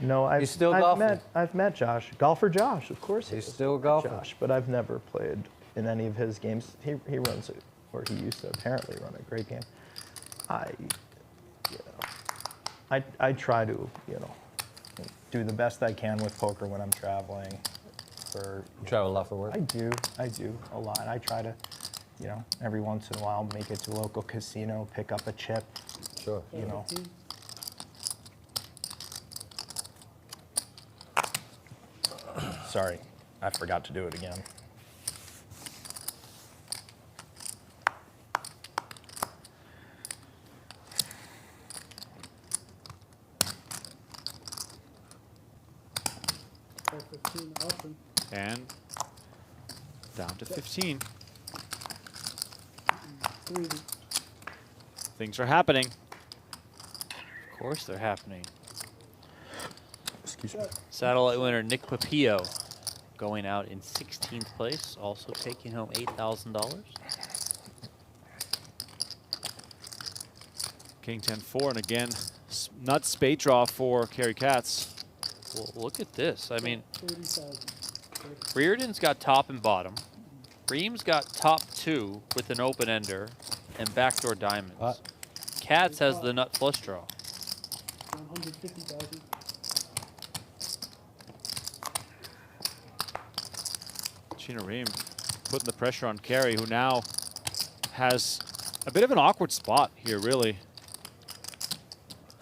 No, I've met Josh. Golfer Josh, of course. He's still golfing. Josh, but I've never played in any of his games. He runs or he used to apparently run a great game. I try to, do the best I can with poker when I'm traveling. You travel a lot for work? I do a lot. I try to, every once in a while make it to a local casino, pick up a chip. Sure. Sorry, I forgot to do it again. And down to 15. Things are happening. Of course they're happening. Excuse me. Satellite winner Nick Papillo going out in 16th place, also taking home $8,000. King 10-4, and again, nut spade draw for Cary Katz. Well, look at this. I mean, Riordan's got top and bottom. Rheem's got top 2 with an open ender and backdoor diamonds. Katz has the nut flush draw. 150,000. Chino Rheem putting the pressure on Cary, who now has a bit of an awkward spot here, really.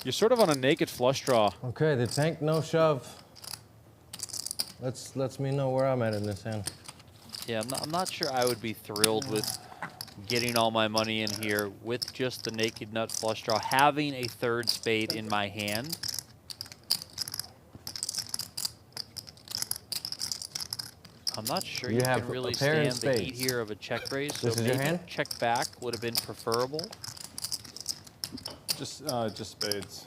You're sort of on a naked flush draw. Okay, the tank no shove. Lets me know where I'm at in this hand. Yeah, I'm not sure I would be thrilled with getting all my money in here with just the naked nut flush draw, having a third spade in my hand. I'm not sure you can really stand the heat here of a check raise, so maybe check back would have been preferable. Just spades.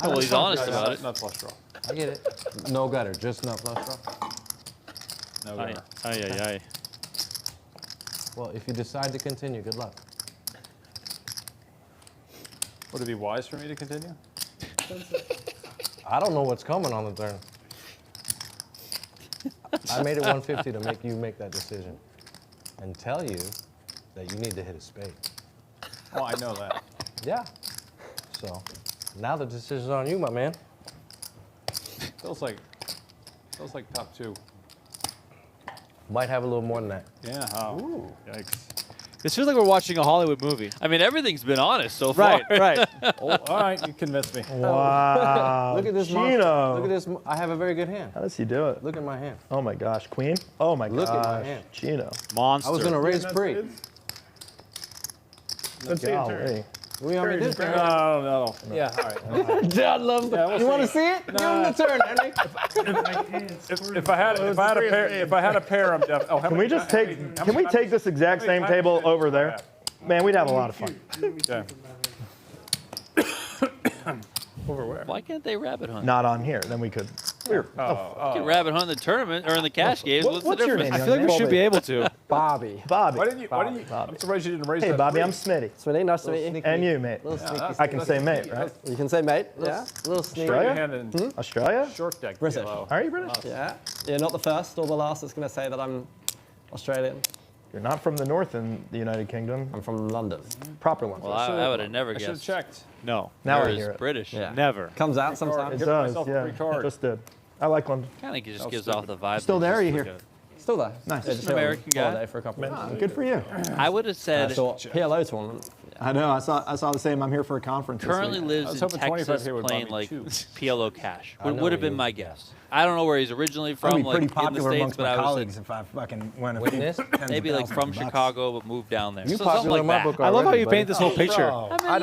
Well, he's honest about it. Nut flush draw. I get it. No gutter, just nut flush draw. No gutter. Aye. Well, if you decide to continue, good luck. Would it be wise for me to continue? I don't know what's coming on the turn. I made it 150 to make you make that decision and tell you that you need to hit a spade. Oh, I know that. Yeah. So now the decision's on you, my man. Feels like top 2. Might have a little more than that. Yeah. Oh. Ooh. Yikes. This feels like we're watching a Hollywood movie. I mean, everything's been honest so far. Right. Oh, all right, you convinced me. Wow. Look at this Chino. monster. Look at this. I have a very good hand. How does he do it? Look at my hand. Oh my gosh, Queen. Oh my gosh. Look at my hand. Chino. Monster. I was going to raise pre. Let's see it turn. We on this turn? No. Yeah, all right. Dad loves the. You want to see it? Give him the turn, Henry. If I had a pair, I'm definitely. Oh, Can we just take? Can we take this exact same table over there? Man, we'd have a lot of fun. Yeah. Over where? Why can't they rabbit hunt? Not on here. Then we could. You can rabbit hunt in the tournament or in the cash games. What's the your difference? name? I feel like we should be able to. Bobby. Bobby. Why didn't you? I'm surprised you didn't raise Hey, that. Bobby, I'm Smitty. Smitty, nice to meet you. And you, mate. I can say mate, right? You can say mate, yeah. Little sneak. Australia? Australia? Short deck. British. PLO. Are you British? Yeah. You're not the first or the last that's going to say that I'm Australian. You're not from the north in the United Kingdom. I'm from London. Proper London. Well, I would have never I should have guessed. checked. No. Now I Whereas hear it. British. Yeah. Never. Comes out sometimes. It Give does, myself a yeah. free card. Just did. I like London. Kind of just gives off the vibe. Still that there, or just you like here? Still there. Nice. Yeah, just An American here on guy. holiday for a couple of months. Good for you. I would have said PLO tournament. I know. I saw the same. I'm here for a conference. currently lives in hoping 25 Texas here would buy playing me like 2. PLO cash. I know Would have you. been my guess. I don't know where he's originally from, I'd be like pretty in the popular States, amongst but my I was colleagues if I fucking went a few Witness? tens of maybe like thousands from of bucks. Chicago but moved down there. You So something popular like in my that. book I love how already, you buddy. paint this whole picture. I mean, I'd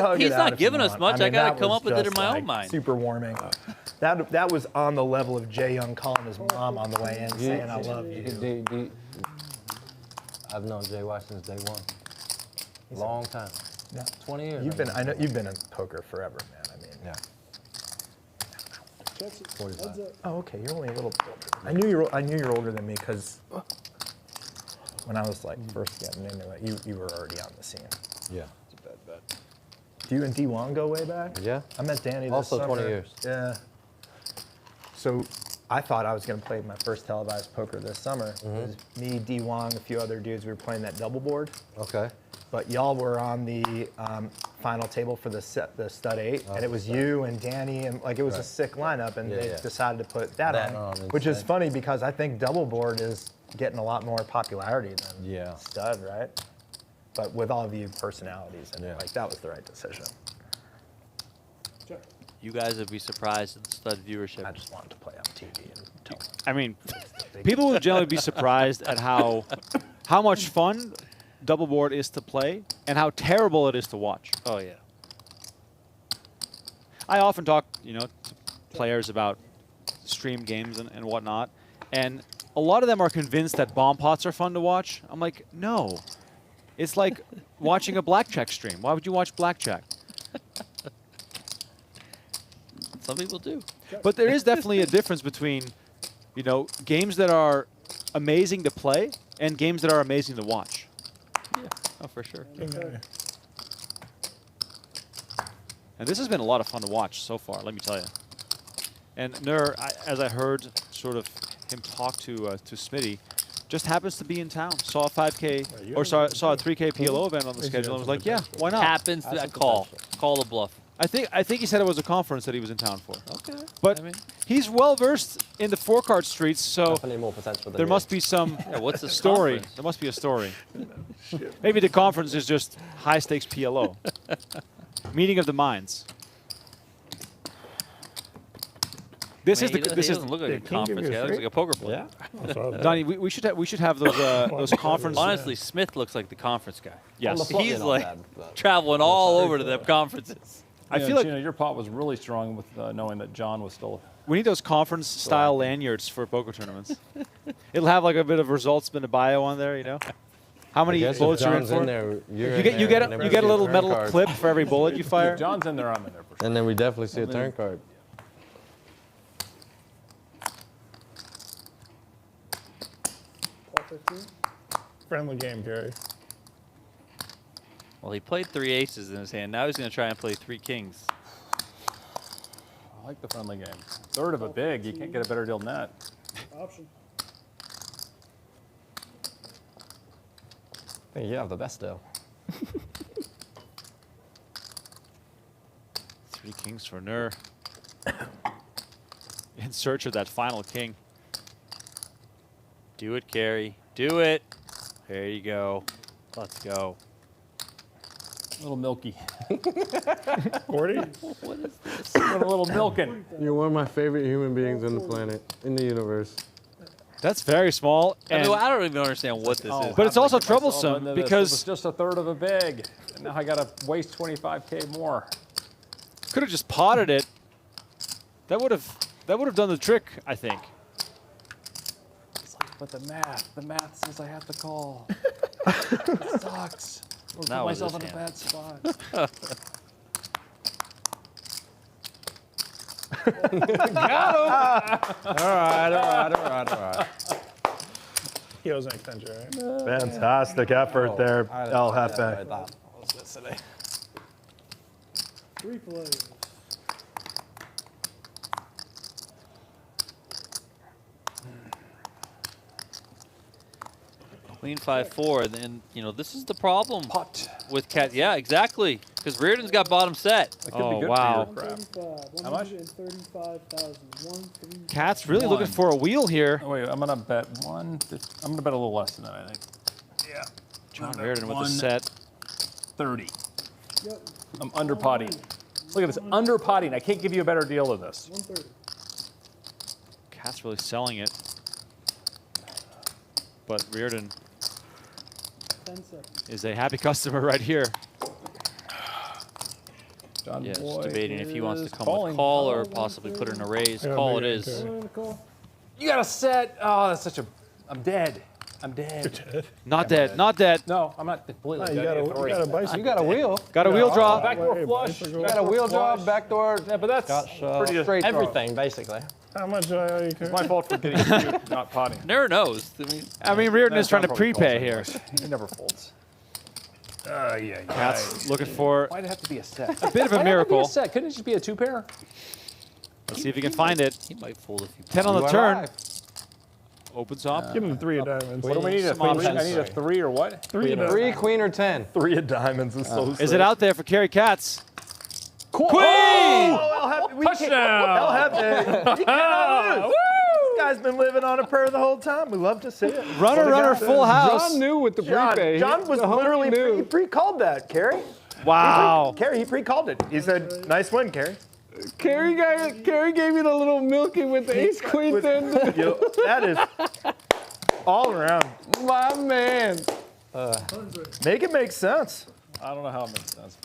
hug he's it not out if you giving us want. much. I that gotta come was up with it in just, my own like, mind. Super warming. That was on the level of Jay Young calling his mom on the way in, saying I love you. I've known Jay White since day one. Long time. Yeah. 20 years. I know you've been in poker forever, man. I mean. Yeah. Oh, okay. You're only a little bit older. I knew you're older than me because when I was like first getting into it, you were already on the scene. Yeah. It's a bad bet. Do you and D1 go way back? Yeah. I met Danny this Also summer. 20 years. Yeah. So I thought I was going to play my first televised poker this summer. It was me, D. Wong, a few other dudes. We were playing that double board. Okay. But y'all were on the final table for the stud 8, and it was you and Danny, and like it was a sick lineup, and they decided to put that on, which is funny because I think double board is getting a lot more popularity than stud, right? But with all of you personalities, and like that was the right decision. You guys would be surprised at the stud viewership. I just wanted to play on TV and talk. I mean, people would generally be surprised at how much fun double board is to play and how terrible it is to watch. Oh yeah. I often talk, to players about stream games and whatnot, and a lot of them are convinced that bomb pots are fun to watch. I'm like, no. It's like watching a blackjack stream. Why would you watch blackjack? Some people do. But there is definitely a difference between, games that are amazing to play and games that are amazing to watch. Yeah, oh, for sure. And this has been a lot of fun to watch so far, let me tell you. And Nur, as I heard sort of him talk to Smitty, just happens to be in town. Saw a 5K, or saw a 3K PLO event on the schedule and was like, yeah, why not? Happens to call the bluff. I think he said it was a conference that he was in town for. Okay. But he's well versed in the four-card streets, so more potential than there must be some what's the story. conference? There must be a story. Maybe the conference is just high-stakes PLO. Meeting of the minds. This is He doesn't look like a conference guy. He looks like a poker player. Yeah. Donnie, we should have those conference. Honestly, Smith looks like the conference guy. Yes. He's like traveling all over to them conferences. I feel like your pot was really strong with knowing that John was still. We need those conference-style lanyards for poker tournaments. It'll have like a bit of results in a bio on there, How many bullets you're in for? You get a little metal clip for every bullet you fire. If John's in there, I'm in there for sure. And then we definitely see a turn card. Friendly game, Cary. Well, he played 3 aces in his hand. Now he's going to try and play 3 kings. I like the friendly game. Third of a big. You can't get a better deal than that. Option. I think you have the best deal. 3 kings for Nur. In search of that final king. Do it, Cary. Do it. There you go. Let's go. A little milky. 40? What is this? A little milking. You're one of my favorite human beings on the planet, in the universe. That's very small. I don't even understand what this is. But it's also troublesome because it was just a third of a big. And now I got to waste 25K more. could have just potted it. That would have done the trick, I think. But the math says I have to call. It sucks. Or put Now myself in his a bad spot. Got him! All right. He was an extension, right? Fantastic effort there, El Jefe. What's this today? 3 players. Queen 5-4, and this is the problem with Katz. Yeah, exactly. Because Riordan's got bottom set. Oh wow! 135. How much? 135,000. Katz really looking for a wheel here. Oh, wait, I'm gonna bet I'm gonna bet a little less than that, I think. Yeah. John Riordan with the set. 30. Yep. I'm under potting. Look at this, under potting. I can't give you a better deal than this. 130. Katz really selling it. But Riordan 10 seconds. is a happy customer right here. John Yeah, Boy just debating if he wants to come calling. with call or possibly put in a raise. Yeah, Call it maybe, is. okay. You got a set. Oh, that's such a. I'm dead. I'm dead. Not dead. Not dead. No, I'm not completely You dead. got a bicycle. You got a wheel. Got a wheel draw. Backdoor flush. You got a wheel draw, backdoor. Yeah, but that's pretty straight draw. Everything, basically. How much are you It's my fault for getting you not potting. Never knows. I mean, Riordan is trying to prepay here. He never folds. yeah. Katz looking for Why'd it have to be a set? a bit of a Why'd it have to be miracle. a set? Couldn't it just be a 2-pair? Let's see if he can find it. He might fold if you 10 on the You are turn. live. Opens up. Give him 3 of diamonds. What do we need? A Some 3? options. I need a 3 or what? 3 of diamonds. 3, queen, or 10. 3 of diamonds is so sick. Is it out there for Cary Katz? Queen! Touchdown! He cannot lose. This guy's been living on a pair the whole time. We love to see it. Runner, full house. John knew with the prepay. John was The homie literally knew. he pre-called that, Cary. Wow. Cary, he pre-called it. He said, "Nice win, Cary." Cary gave you the little milky with the ace queen 10. That is all around. My man. Make it make sense. I don't know how it makes sense.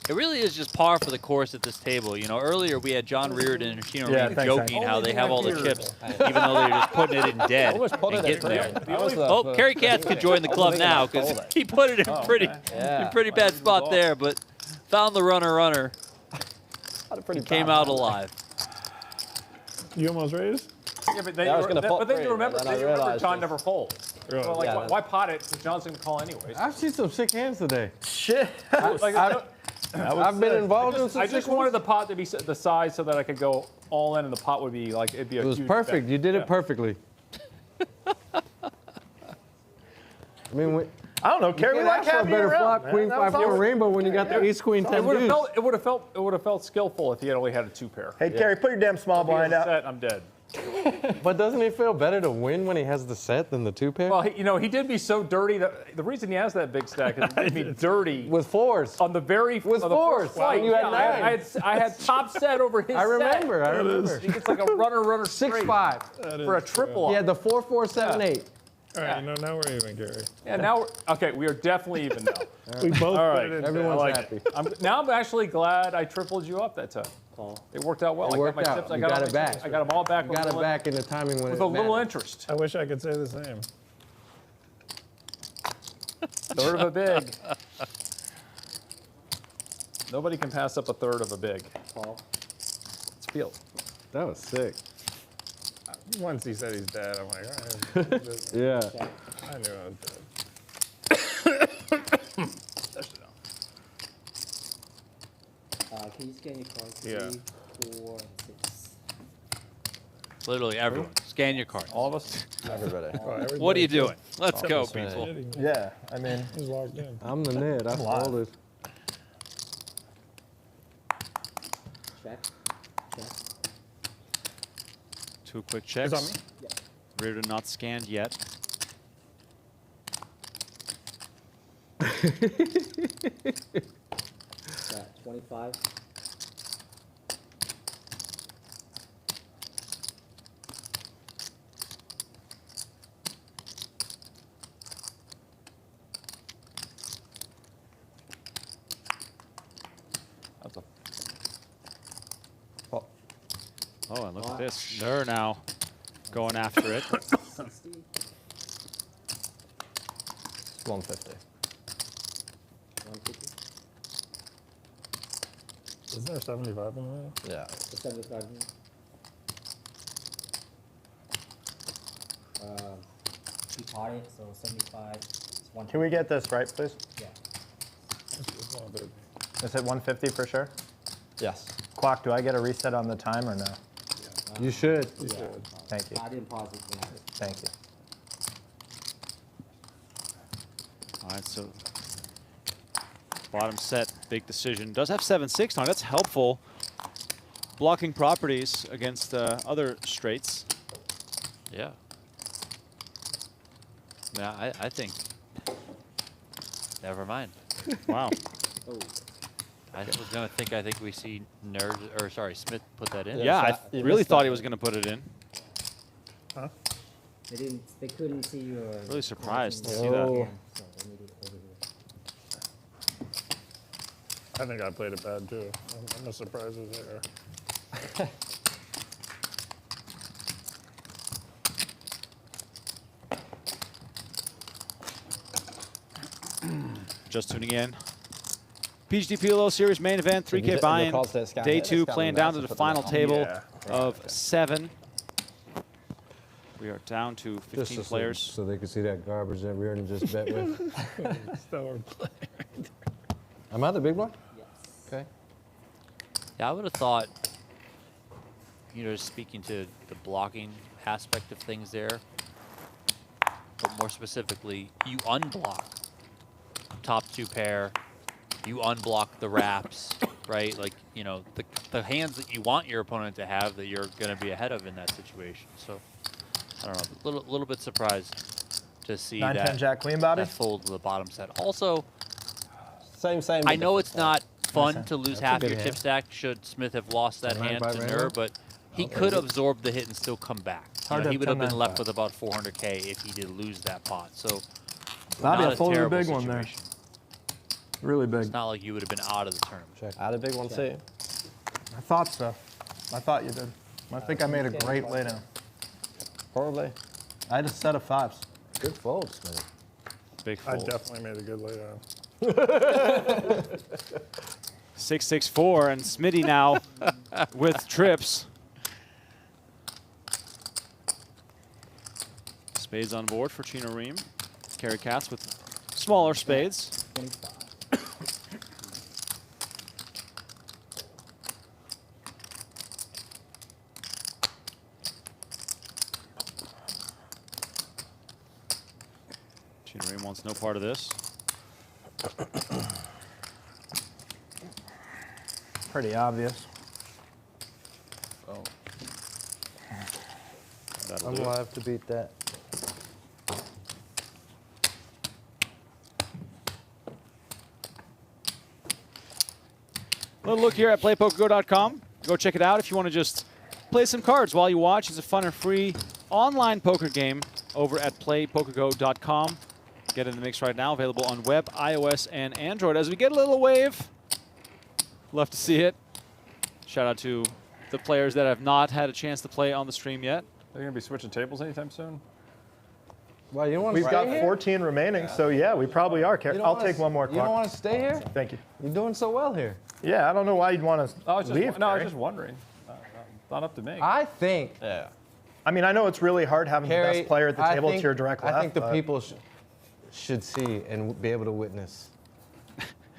It really is just par for the course at this table. You know, earlier we had John Riordan and Chino Rheem joking how they have all the chips, even though they're just putting it in dead and getting there. Oh, Cary Katz could join the club now because he put it in pretty bad spot there, but found the runner and came out alive. You almost raised? Yeah, but I was gonna fold then three, you remember, and then I realized John this. never folds. Really? So, like, Yeah. why pot it? Because John's going to call anyways. I've seen some sick hands today. Shit. I've been involved in some I sick just wanted the pot to be the size so that I could go all in, and the pot would be like it'd be a It was huge perfect. bet. You did Yeah. it perfectly. I mean, I don't know, Cary. We like for a having you better around, flop, man. queen That 5 was 4 awesome. rainbow when you got the ace queen 10 It would have deuce. felt. It would have felt skillful if he had only had a 2-pair. Hey, Cary, put your damn small blind out. Set, I'm dead. But doesn't it feel better to win when he has the set than the 2-pair? Well, he did me so dirty that the reason he has that big stack is he did me dirty with 4s on the very with on the 4s. first flight. You had Yeah, 9s. I had top set over his. I remember. Set. I remember. He gets like a runner 6-5 for a triple. He had the 4 4 7 8. All right, now we're even, Cary. Yeah, now we are definitely even now. We both All put right, it in. Everyone's I like happy. it. Now I'm actually glad I tripled you up that time. It worked out well. It worked I got my out. tips. I You got got all it my back. tips. I got them all back. You got it back in the timing when with it a little mattered. interest. I wish I could say the same. Third of a big. Nobody can pass up a third of a big. Let's feel it. That was sick. Once he said he's dead, I'm like, all right. Yeah. I knew I was dead. Can you scan your cards? Yeah. 3, 4, and 6. Literally everyone. Scan your card. All of us? Everybody. What are you doing? Let's go, people. Yeah, I mean, He's locked in. I'm the Ned. I folded. Check. Check. 2 quick Is checks. on me? Riordan not scanned yet. Got 25. That's a Oh, and look at this. They're now going after it. 60. 150. 150. Isn't there 75 in there? Yeah. The 75. Keep potting, so 75. It's 150. can we get this right, please? Yeah. Is it 150 for sure? Yes. Quack, do I get a reset on the time or no? You should. Thank you. I didn't pause it. Thank you. All right, so bottom set, big decision. Does have 7-6 now. That's helpful. Blocking properties against other straights. Yeah. Yeah, I think. Never mind. Wow. I was gonna think. I think we see Smith put that in. Yeah, I really thought he was going to put it in. Huh? They couldn't see your. Really surprised to see Yeah, that. so they need it over here. I think I played it bad too. I'm as surprised as they are. Just tuning in. PGT PLO Series main event, 3K buy-in. Day 2 playing down to the final table of 7. We are down to 15 players. So they can see that garbage that Riordan just bet with. Am I the big one? Yes. Okay. Yeah, I would have thought, you know, speaking to the blocking aspect of things there, but more specifically, you unblock top 2 pair, you unblock the wraps, right? Like, you know, the hands that you want your opponent to have that you're going to be ahead of in that situation. So, I don't know, a little bit surprised to see 9-10 that, Jack Queen, Bobby. that fold to the bottom set. Also, same. I know it's not fun That's to lose a half good your hand. tip stack should Smith have lost that 10-9 hand by to Randall? Nur, but he could absorb the hit and still come back. You know, to he would have been 10-9 left pot. with about 400K if he did lose that pot. So, Bobby, not I folded a terrible big one there. situation. Really big. It's not like you would have been out of the tournament. I had a big one too. I thought so. I thought you did. I think I made a great laydown. Probably. I had a set of 5s. Good fold, Smith. Big I fold. definitely made a good laydown. 6-6-4, and Smitty now with trips. Spades on board for Chino Rheem. Cary Katz with smaller spades. 25. Chino Rheem wants no part of this. Pretty obvious. Oh. That'll I'm do gonna it. have to beat that. A little look here at playpokergo.com. Go check it out if you want to just play some cards while you watch. It's a fun and free online poker game over at playpokergo.com. Get in the mix right now. Available on web, iOS, and Android. As we get a little wave, love to see it. Shout out to the players that have not had a chance to play on the stream yet. Are you going to be switching tables anytime soon? Well, you want to We've stay got here? 14 remaining, so yeah, we probably are. You don't I'll wanna take one more You don't clock. want to stay here? Thank you. You're doing so well here. Yeah, I don't know why you'd want to I was just, leave. no, I was Cary. just wondering. Not up to me. I think, Yeah. I mean, I know it's really hard having the Cary, best player at the table to think- your direct left. I think the but people should see and be able to witness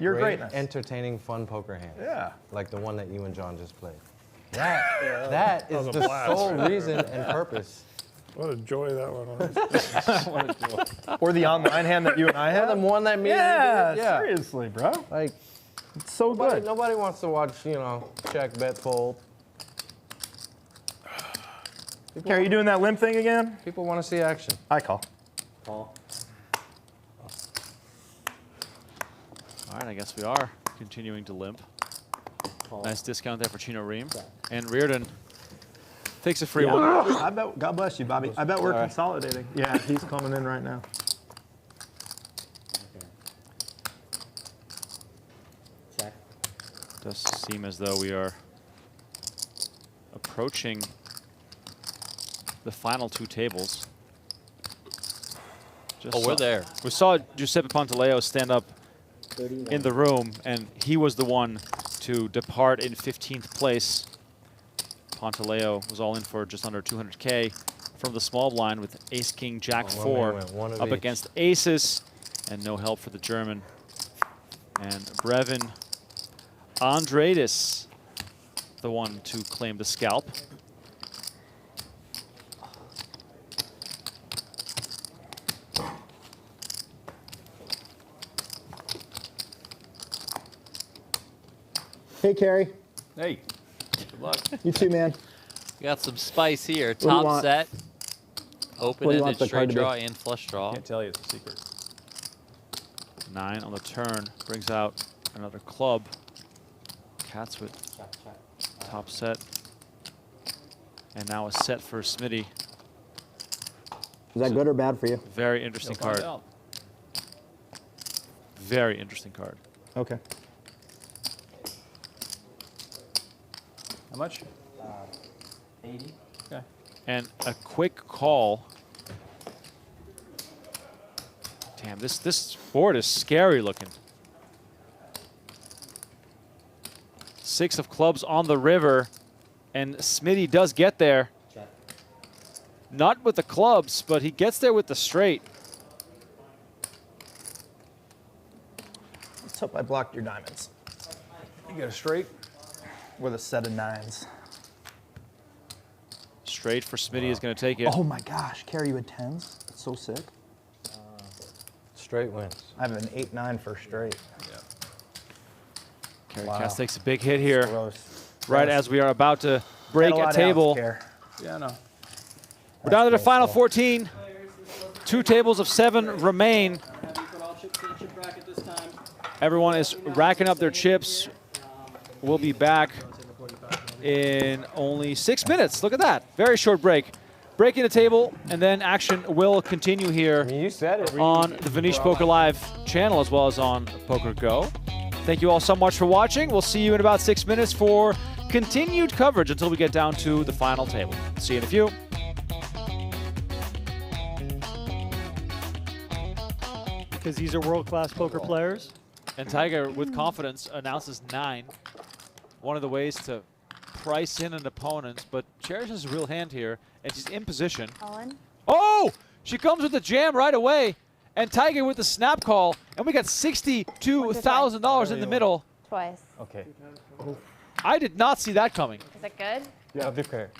your great, greatness. entertaining, fun poker hands. Yeah. Like the one that you and John just played. That is was a the blast sole right reason and purpose. What a joy that one was. Or the online hand that you and I had. The one that me Yeah, and you did? Yeah. seriously, bro. Like, It's so good. nobody wants to watch, you know, check, bet, fold. Cary, you doing that limp thing again? People want to see action. I call. Call. All right, I guess we are continuing to limp. Call. Nice discount there for Chino Rheem. And Riordan takes a free Yeah. one. I bet. God bless you, Bobby. I bet we're consolidating. Yeah, he's coming in right now. Okay. Check. Does seem as though we are approaching the final 2 tables. Just Oh, we're there. We saw Giuseppe Pantaleo stand up 31. in the room, and he was the one to depart in 15th place. Pantaleo was all in for just under 200K from the small blind with Ace King Jack Oh, 4 went one of up each. against aces, and no help for the German. And Brevin Andreadis, the one to claim the scalp. Hey, Cary. Hey, good luck. You too, man. We got some spice here. do you Top want? set, What do you want open-ended the straight card to be? draw and flush draw. Can't tell you, it's a secret. 9 on the turn brings out another club. Katz with Check, check. top set. And now a set for Smitty. Is that good or bad for you? Very interesting You'll find card. out. Very interesting card. Okay. How much? 80. Okay. And a quick call. Damn, this board is scary looking. 6 of clubs on the river, and Smitty does get there. Not with the clubs, but he gets there with the straight. Let's hope I blocked your diamonds. You get a straight? With a set of 9s. Straight for Smitty is going to take it. Oh my gosh, Cary, you had 10s? That's so sick. Straight wins. I have an 8-9 for straight. Yeah. Cary Katz takes a big hit here. Gross. Right as we are about to break a table. Yeah, I know. We're down to the final 14. 2 tables of 7 remain. Everyone is racking up their chips. We'll be back in only 6 minutes. Look at that. Very short break. Breaking the table, and then action will continue here on the Venetian Poker Live channel as well as on PokerGo. Thank you all so much for watching. We'll see you in about 6 minutes for continued coverage until we get down to the final table. See you in a few. Because these are world-class poker players. And Tiger, with confidence, announces 9. One of the ways to price in an opponent, but cherishes a real hand here, and she's in position. Oh! She comes with the jam right away, and Tiger with the snap call, and we got $62,000 in the middle. Twice. Okay. I did not see that coming. Is it good? Yeah, big pair.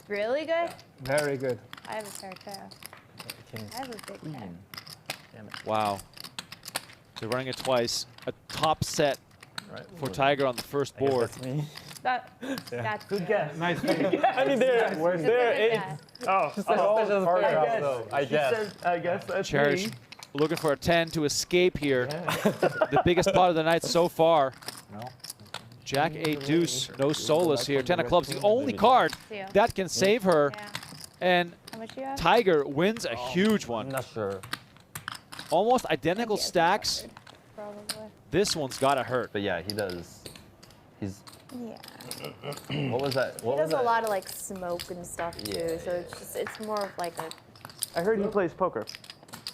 Really good? Very good. I have a pair too. I have a big pair. Wow. They're running it twice. A top set for Tiger on the first board. That's good guess. Nice. I mean, there. Oh, I guess. I guess that's Cherish me. looking for a 10 to escape here. The biggest pot of the night so far. Jack 8 deuce, no solace here. 10 of clubs, the only card that can save her. And Tiger wins a huge one. Not sure. Almost identical stacks. This one's gotta hurt. But yeah, he does. He's. Yeah. What was that? What He was does a that? lot of like smoke and stuff too, so it's more of like a. I heard he plays poker.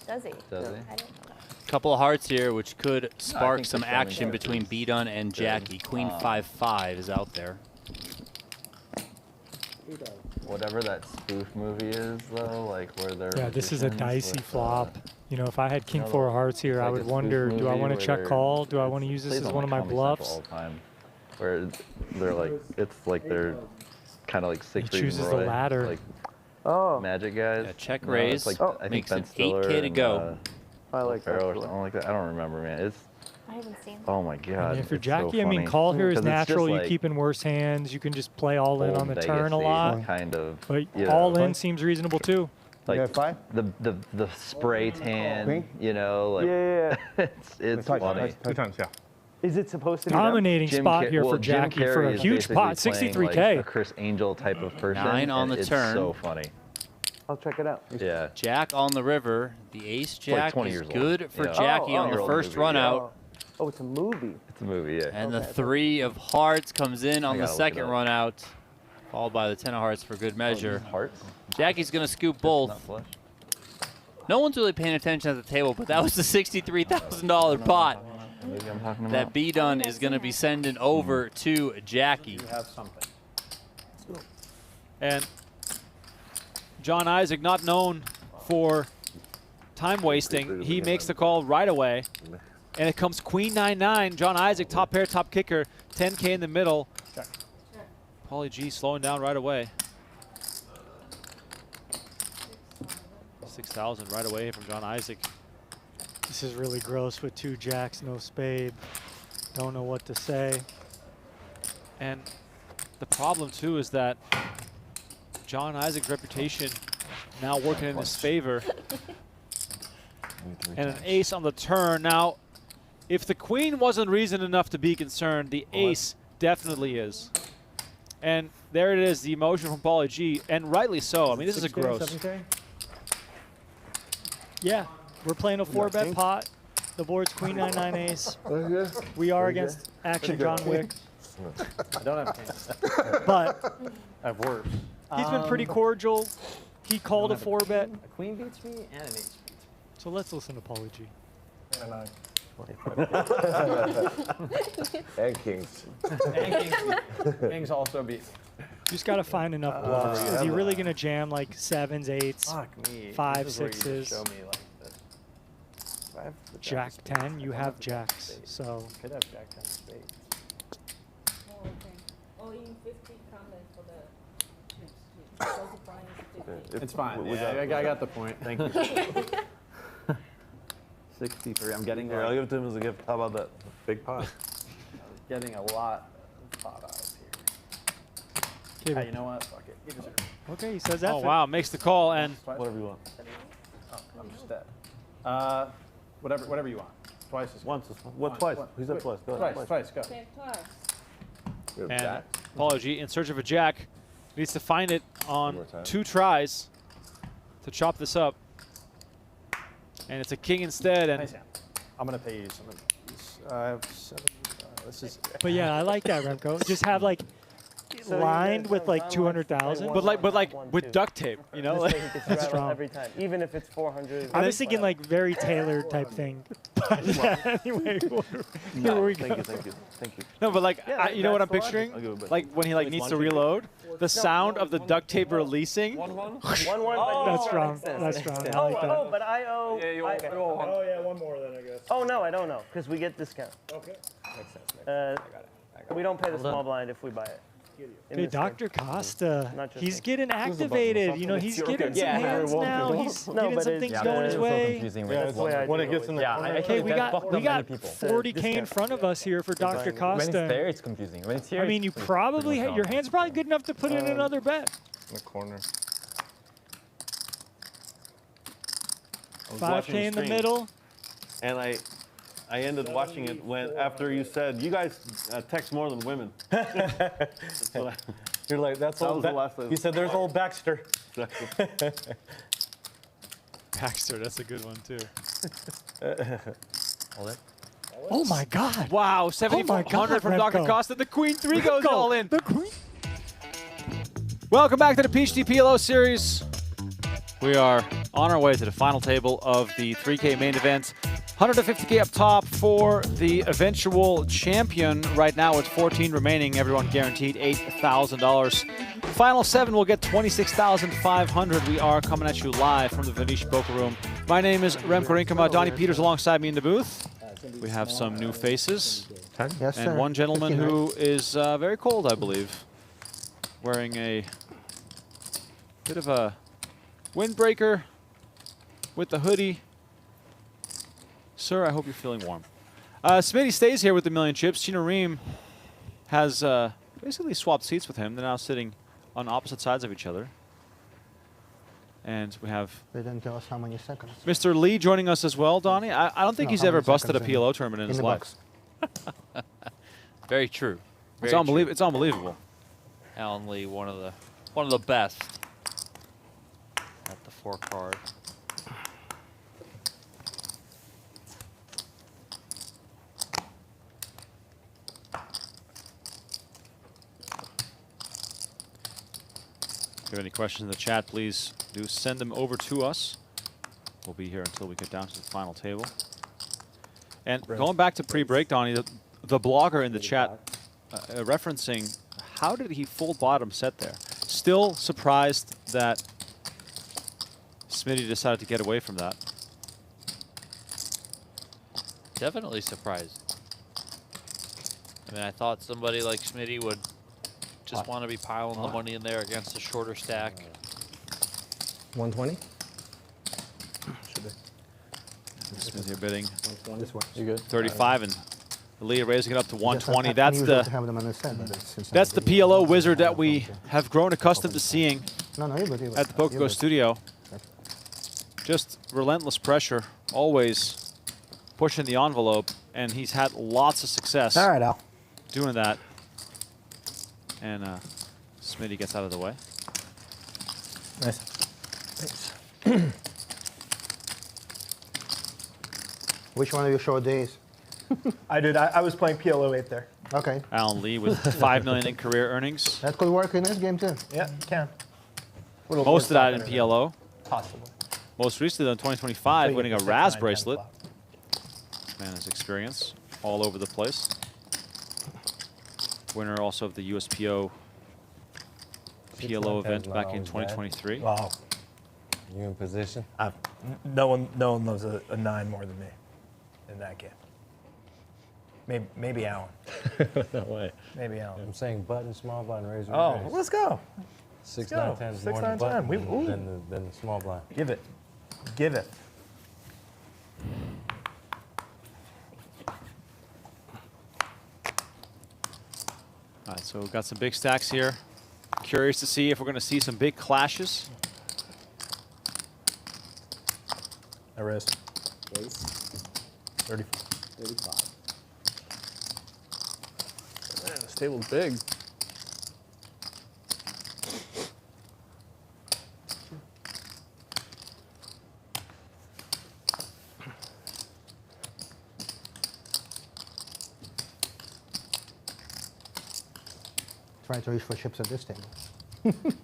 Does he? Does he? I didn't know that. Couple of hearts here, which could spark think some the showing action here between is B-Dun and Jackie. Queen 5-5 is out there. Whatever that spoof movie is, though, like where they're. Yeah, this is a magicians dicey with, flop. You know, if I had King you know, 4 of hearts here, I like would a spoof wonder, do I movie want to where check they're- call? Do I want to use this plays as on, one of like, my Comedy bluffs? Central all the time, where they're like, it's like they're kind of like He Siegfried chooses and the Roy, ladder. like magic guys. Yeah, check You know, raise. it's like, I think Makes Ben it Stiller 8K to and, go. I like Pharaoh or that. something like that. I don't remember, man. It's. I haven't seen. Oh my god. And for it's Jackie, so I mean, funny. call here is 'Cause it's just natural. You like keep in worse hands. You can just play all in old on the Vegas turn a days, lot. kind of. But you all know, in seems reasonable too. like five? the spray tan, Queen? you know, like Yeah. it's funny. 2 times, yeah. Is it supposed to be? Dominating spot here for Jim Jackie for Carrey a is huge basically pot, playing 63K. like a Chris Angel type of person. 9 on and the it's turn. so funny. I'll check it out. Yeah. Jack on the river. The ace like jack 20 is years old. good for Yeah. Jackie on the 20-year-old first movie, run yeah. out. Oh, it's a movie. It's a movie, yeah. And the 3 of hearts comes in on the gotta look it second up. run out, followed by the 10 of hearts for good measure. Hearts? Jackie's going to scoop Not both. flush. No one's really paying attention at the table, but that was the $63,000 pot Maybe I'm talking about. that B-Dun is going to be sending over to Jackie. You have something. And John Isaac, not known for time wasting, he makes the call right away. And it comes Queen 9-9. John Isaac, top pair, top kicker, 10K in the middle. Paulie G slowing down right away. 6,000 right away from John Isaac. This is really gross with 2 jacks, no spade. Don't know what to say. And the problem too is that John Isaac's reputation now working in his favor. And an ace on the turn. Now, if the queen wasn't reason enough to be concerned, the ace definitely is. And there it is, the emotion from Paulie G, and rightly so. I mean, this is a 6K, gross. 7K? Yeah, we're playing a 4-bet pot. The board's Queen 9-9 ace. We are against Action John Wick. I don't have kings. But I have worse. he's been pretty cordial. He called a 4-bet. A queen beats me and an ace beats me. So let's listen to Paulie G. And And kings. Kings also beat. You just got to find enough bluffs. Is he really going to jam like 7s, 8s, Fuck me. 5, This is where you just 6s? show me like this. If I have the Jack of 10, spades, you I have the jack of jacks. spades. So Could have Jack 10 spades. Oh, okay. Oh, in 50 comments for the chips. Those Brian is 50. It's fine. I got the point. Thank you. 63. I'm getting Here, I'll give it to him as a gift. How about that? Big pot. Getting a lot of pot odds here. Hey, you know what? Fuck it. You deserve it. okay, he says that. Oh, wow. Makes the call. And Whatever you want. Oh, I'm just dead. Whatever you want. Twice is Once. What twice? He said twice. Go ahead. Twice. Go. Okay, twice. We have And jacks. Apology, in search of a jack, needs to find it on more time. 2 tries to chop this up. And it's a king instead. And Nice hand. I'm gonna pay you some of these. I have 7. This is. But yeah, I like that, Remco. Just have like So lined you with like guys 200,000. but like One, with two. duct tape, you know? This Like, way he gets That's rattled strong. every time, even if it's 400. I was thinking like very tailored type thing. But yeah, anyway, here we go. Thank you. no, but like, Yeah, you know what I'm that's the picturing? I'll give it back. Like when he like needs to reload, the sound of the duct tape releasing. 1-1. That's strong. That's strong. I like that. But I owe. Yeah, you I- owe yeah, one more then, I guess. Oh no, I don't know, because we get discount. Okay. Makes sense. We don't pay the small blind if we buy it. In Hey, this game. Dr. Costa, Not just he's me. getting activated. You know, he's getting some hands now. He's No, getting but some it's- things yeah, going his way. That's the way I When do it gets in the corner. Okay, we got 40K in front of us here for Dr. When it's Costa. there, it's confusing. When it's here, I mean, you probably your hand's probably good enough to put in another bet. In the corner. 5K in the middle. And I ended watching it when after you said you guys text more than women. You're like, that's That old. was the last You said there's old Baxter. Baxter, that's a good one too. Oh my God! Wow, Oh 7,400 from Remco. Dr. Costa. The Queen 3 goes Remco, all in. The Queen. Welcome back to the PGT PLO Series. We are on our way to the final table of the 3K main event. 150K up top for the eventual champion. Right now with 14 remaining, everyone guaranteed $8,000. Final 7 will get $26,500. We are coming at you live from the Venetian Poker Room. My name is Remco Rinkema. Donnie Peters alongside me in the booth. We have some new faces. Yes, And sir. one gentleman who is very cold, I believe. Wearing a bit of a windbreaker with the hoodie. Sir, I hope you're feeling warm. Smitty stays here with the million chips. Chino Rheem has basically swapped seats with him. They're now sitting on opposite sides of each other. And we have They didn't tell us how many seconds. Mr. Lee joining us as well, Donnie. I don't think No, he's how ever many busted a seconds PLO tournament in his the life. box. Very true. It's Very unbelievable. true. It's unbelievable. Alan Lee, one of the best at the 4 card. If you have any questions in the chat, please do send them over to us. We'll be here until we get down to the final table. And going back to pre-break, Donnie, the blogger in the chat referencing how did he full bottom set there? Still surprised that Smitty decided to get away from that. Definitely surprised. I mean, I thought somebody like Smitty would just want to be piling the money in there against a shorter stack. 120? Smith here bidding. This one. You good? 35 and Lee raising it up to 120. Yes, That's unusual the to have them on the set, but it's that's the PLO wizard that we have grown accustomed to seeing No, you're good, you're good. at the PokerGO studio. Just relentless pressure, always pushing the envelope, and he's had lots of success. All right, Al. Doing that. And Smitty gets out of the way. Nice. Thanks. Which one of you showed days? I did. I was playing PLO 8 there. Okay. Alan Lee with $5 million in career earnings. That could work in this game too. Yeah, can. Most of that in PLO. Possibly. Most recently in 2025, winning a Raz bracelet. Man has experience all over the place. Winner also of the USPO PLO event back in 2023. Wow. You in position? No one loves a 9 more than me in that game. Maybe Alan. No way. Maybe Alan. I'm saying button, small blind, raise. Oh, let's go. 6, Let's 9, go. 10 is 6, more 9, the 10. button than the small blind. Give it. Give it. All right, so we've got some big stacks here. Curious to see if we're going to see some big clashes. I raise. Raise. 35. 35. Man, this table's big. Try to reach for chips at this table.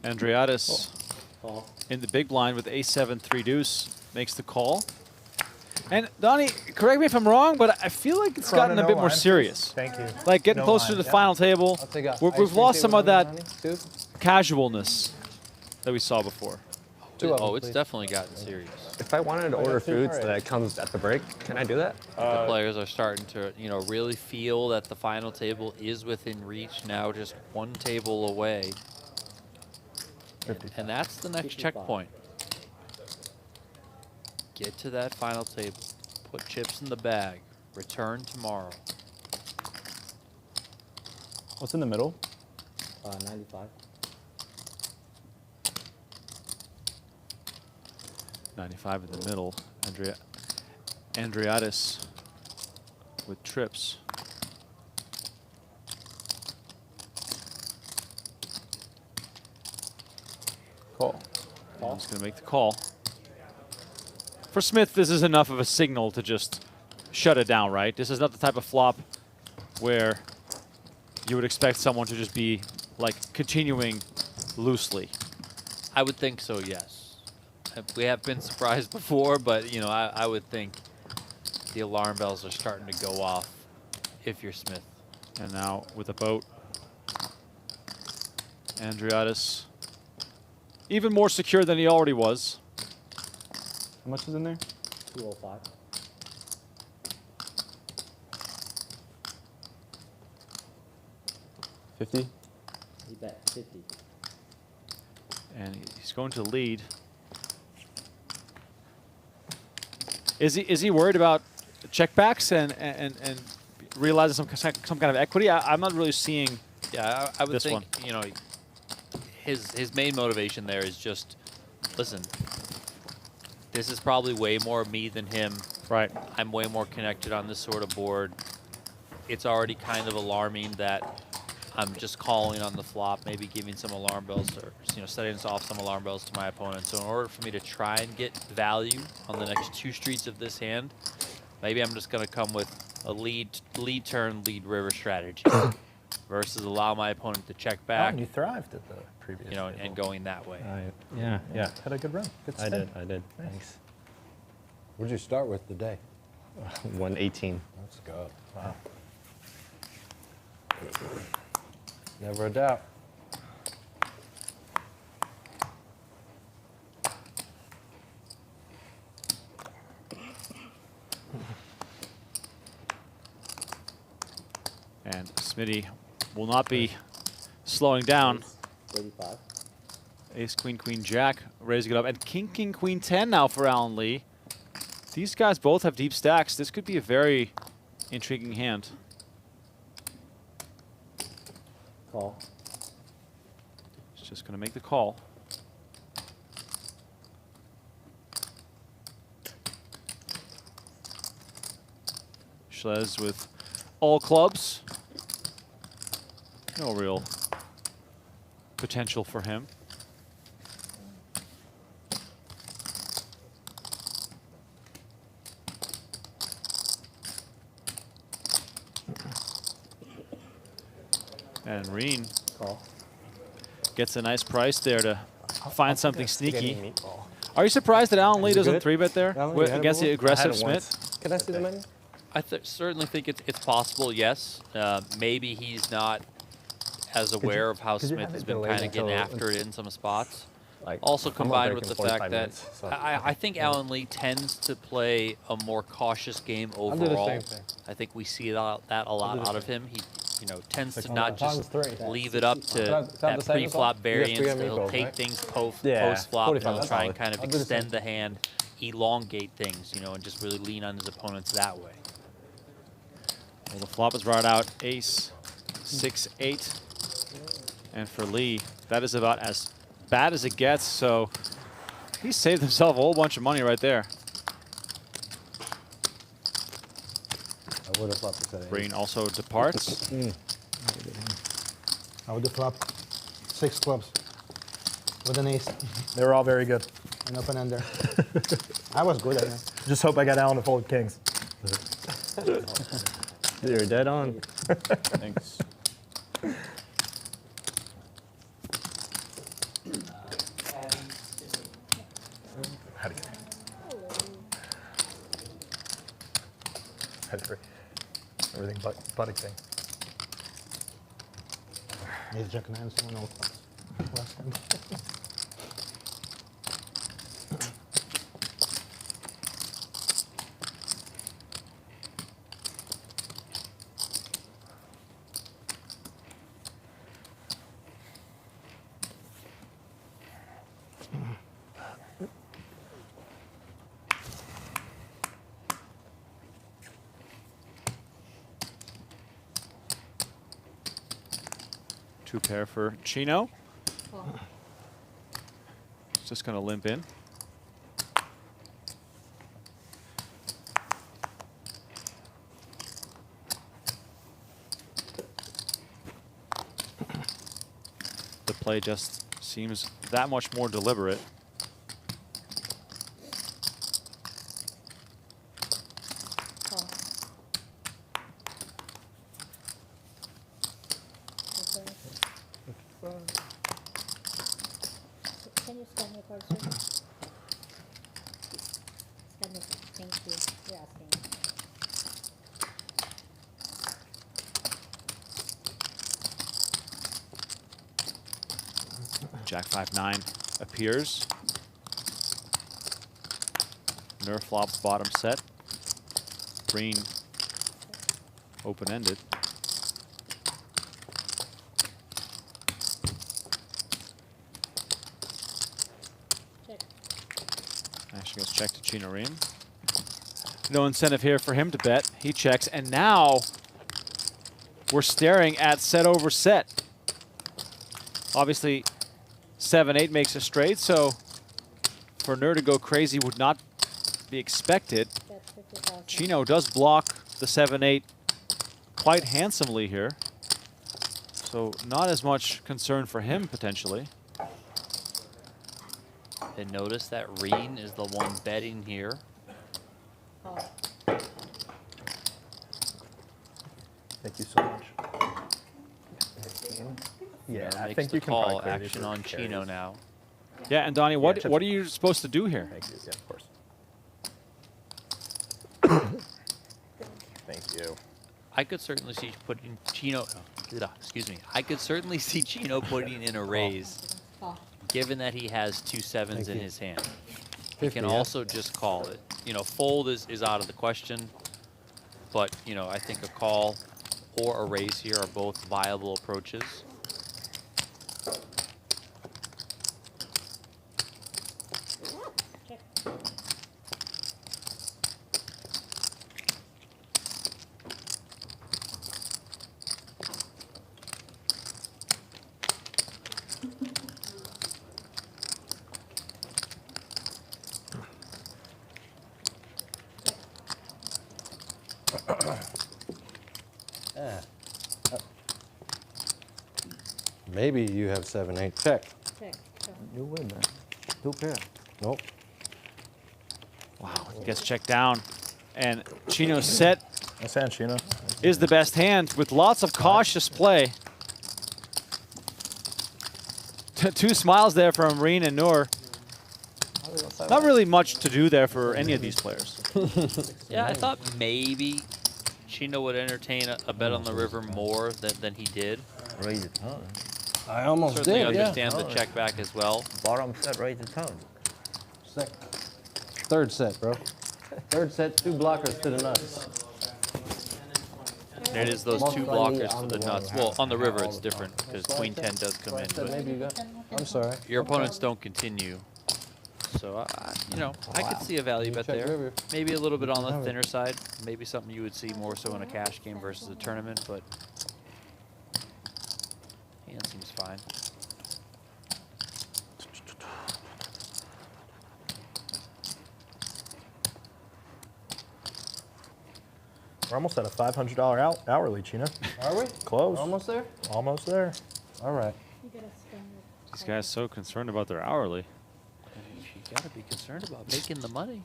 Andreatis in the big blind with ace-7, 3 deuce makes the call. And Donnie, correct me if I'm wrong, but I feel like it's gotten a bit more serious. Thank you. Like getting No closer line, to the yeah. final table. We've lost some of that casualness that we saw before. Oh, it's definitely gotten serious. If I wanted to order foods that comes at the break, can I do that? The players are starting to, really feel that the final table is within reach now, just one table away. And that's the next 55. checkpoint. Get to that final table. Put chips in the bag. Return tomorrow. What's in the middle? 95. 95 in the middle. Andreatis with trips. Call. He's going to make the call. For Smith, this is enough of a signal to just shut it down, right? This is not the type of flop where you would expect someone to just be like continuing loosely. I would think so, yes. We have been surprised before, but I would think the alarm bells are starting to go off if you're Smith. And now with a boat, Andreatis even more secure than he already was. How much is in there? 205. $50. He bet 50. And he's going to lead. Is he worried about checkbacks and realizing some kind of equity? I'm not really seeing. Yeah, I would this think one. His main motivation there is just, listen, this is probably way more me than him. Right. I'm way more connected on this sort of board. It's already kind of alarming that I'm just calling on the flop, maybe giving some alarm bells or setting off some alarm bells to my opponent. So in order for me to try and get value on the next 2 streets of this hand, maybe I'm just going to come with a lead turn, lead river strategy versus allow my opponent to check back. You thrived at the previous table. And going that way. Yeah. Had a good run. Good I spin. did. Thanks. What'd you start with today? 118. Let's go. Wow. Never a doubt. And Smitty will not be slowing down. 35. Ace, queen, queen, jack, raising it up. And king, king, queen, 10 now for Alan Lee. These guys both have deep stacks. This could be a very intriguing hand. Call. He's just going to make the call. Schlez with all clubs. No real potential for him. And Rheem gets a nice price there to find something sneaky. Are you surprised that Alan Lee doesn't 3-bet there against the aggressive Smith? Can I see the menu? I certainly think it's possible, yes. Maybe he's not as aware of how Smith has been kind of getting after it in some spots. Also combined with the fact that I think Alan Lee tends to play a more cautious game overall. I think we see that a lot out of him. He tends to not just leave it up to that pre-flop variance. He'll take things post-flop and he'll try and kind of extend the hand, elongate things, and just really lean on his opponents that way. Well, the flop is brought out ace, 6-8. And for Lee, that is about as bad as it gets, so he saved himself a whole bunch of money right there. I would have flopped the Green also departs. I would have flopped 6 clubs with an ace. They were all very good. An open ender. I was good at it. Just hope I got Alan to fold kings. You're dead on. Thanks. Had to get Had 3. Everything but a king. Ace jack 9, someone else. Last time. Two pair for Chino. Just going to limp in. The play just seems that much more deliberate. Can you scan your card, sir? Scan it. Thank you. You're asking. Jack 5-9 appears. Nerf flops bottom set. Green open-ended. Actually goes check to Chino Rheem. No incentive here for him to bet. He checks, and now we're staring at set over set. Obviously, 7-8 makes a straight, so for Nur to go crazy would not be expected. Chino does block the 7-8 quite handsomely here, so not as much concern for him potentially. And notice that Reen is the one betting here. Thank you so much. Yeah, I think you can call action on Chino now. Yeah, and Donnie, what are you supposed to do here? Thank you. Yeah, of course. Thank you. I could certainly see putting Chino. Excuse me. I could certainly see Chino putting in a raise, given that he has 2 7s in his hand. He can also just call it. Fold is out of the question, but I think a call or a raise here are both viable approaches. Maybe you have 7-8. Check. Check. You win, man. 2 pair. Nope. Wow, he gets checked down. And Chino's set Nice hand, Chino. is the best hand with lots of cautious play. 2 smiles there from Reen and Nur. Not really much to do there for any of these players. Yeah, I thought maybe Chino would entertain a bet on the river more than he did. Raise the tone. I almost Certainly did, understand yeah. the check back as well. Bottom set, raise the tone. Third set, bro. Third set, 2 blockers to the nuts. And it is those 2 blockers to the nuts. Well, on the river it's different because Queen 10 does come in. But Maybe you got. I'm sorry. your opponents don't continue. So, you know, I could see a value bet there. river. Maybe a little bit on the thinner side. Maybe something you would see more so in a cash game versus a tournament, but hand seems fine. We're almost at a $500 hourly, Chino. Are we? Close. Almost there? Almost there. All right. These guys so concerned about their hourly. You gotta be concerned about making the money.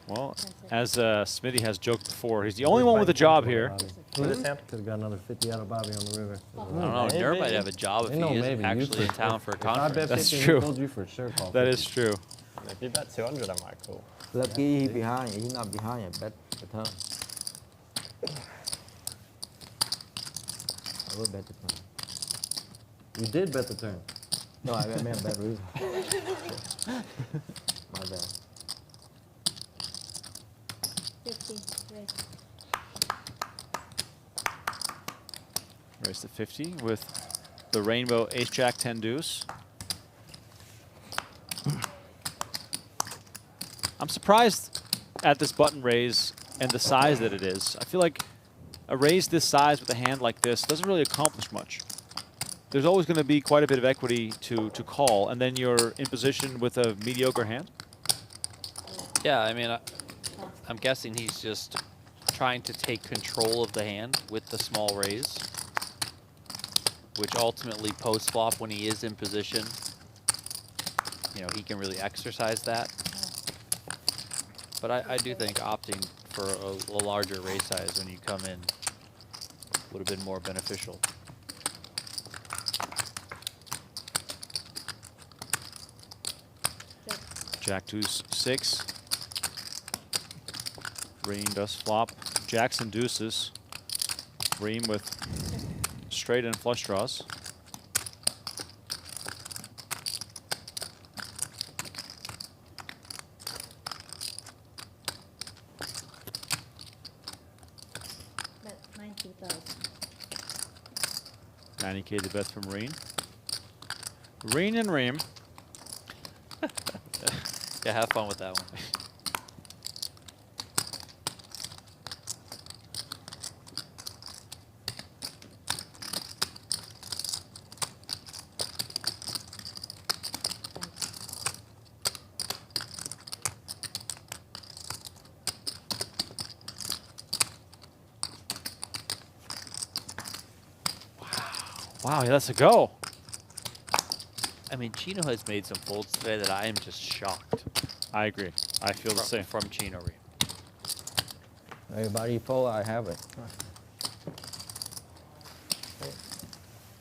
Well, as Smitty has joked before, he's the only one with a job here. Could have got another 50 out of Bobby on the river. I don't know. Nerd might have a job if he is actually in town for a conference. That's true. Told you for sure, call That is true. If you bet 200, I might go. Lucky he behind. He's not behind. I bet the turn. I will bet the turn. You did bet the turn. No, I meant bet reason. My bad. 50. Raise to 50 with the rainbow ace-jack 10 deuce. I'm surprised at this button raise and the size that it is. I feel like a raise this size with a hand like this doesn't really accomplish much. There's always going to be quite a bit of equity to call, and then you're in position with a mediocre hand. Yeah, I mean, I'm guessing he's just trying to take control of the hand with the small raise, which ultimately post-flop, when he is in position, you know, he can really exercise that. But I do think opting for a larger raise size when you come in would have been more beneficial. Jack deuce 6. Rheem does flop. Jacks and deuces. Rheem with straight and flush draws. Bet 90,000. 90K to bet from Rheem. Rheem and Rheem. Yeah, have fun with that one. Wow, he lets it go. I mean, Chino has made some folds today that I am just shocked. I agree. I feel the same. From Chino Rheem. Everybody pull, I have it.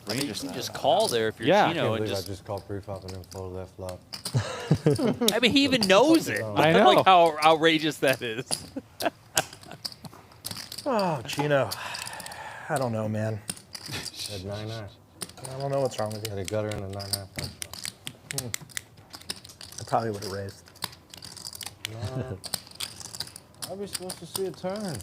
I mean, you can just call there if you're Yeah. Chino and I just. just called pre-flop and then fold left flop. I mean, he even knows it. I know. Like how outrageous that is. Oh, Chino. I don't know, man. At 9-9. I don't know what's wrong with you. Had a gutter and a 9-9 flush. I probably would have raised. No. How are we supposed to see a turn?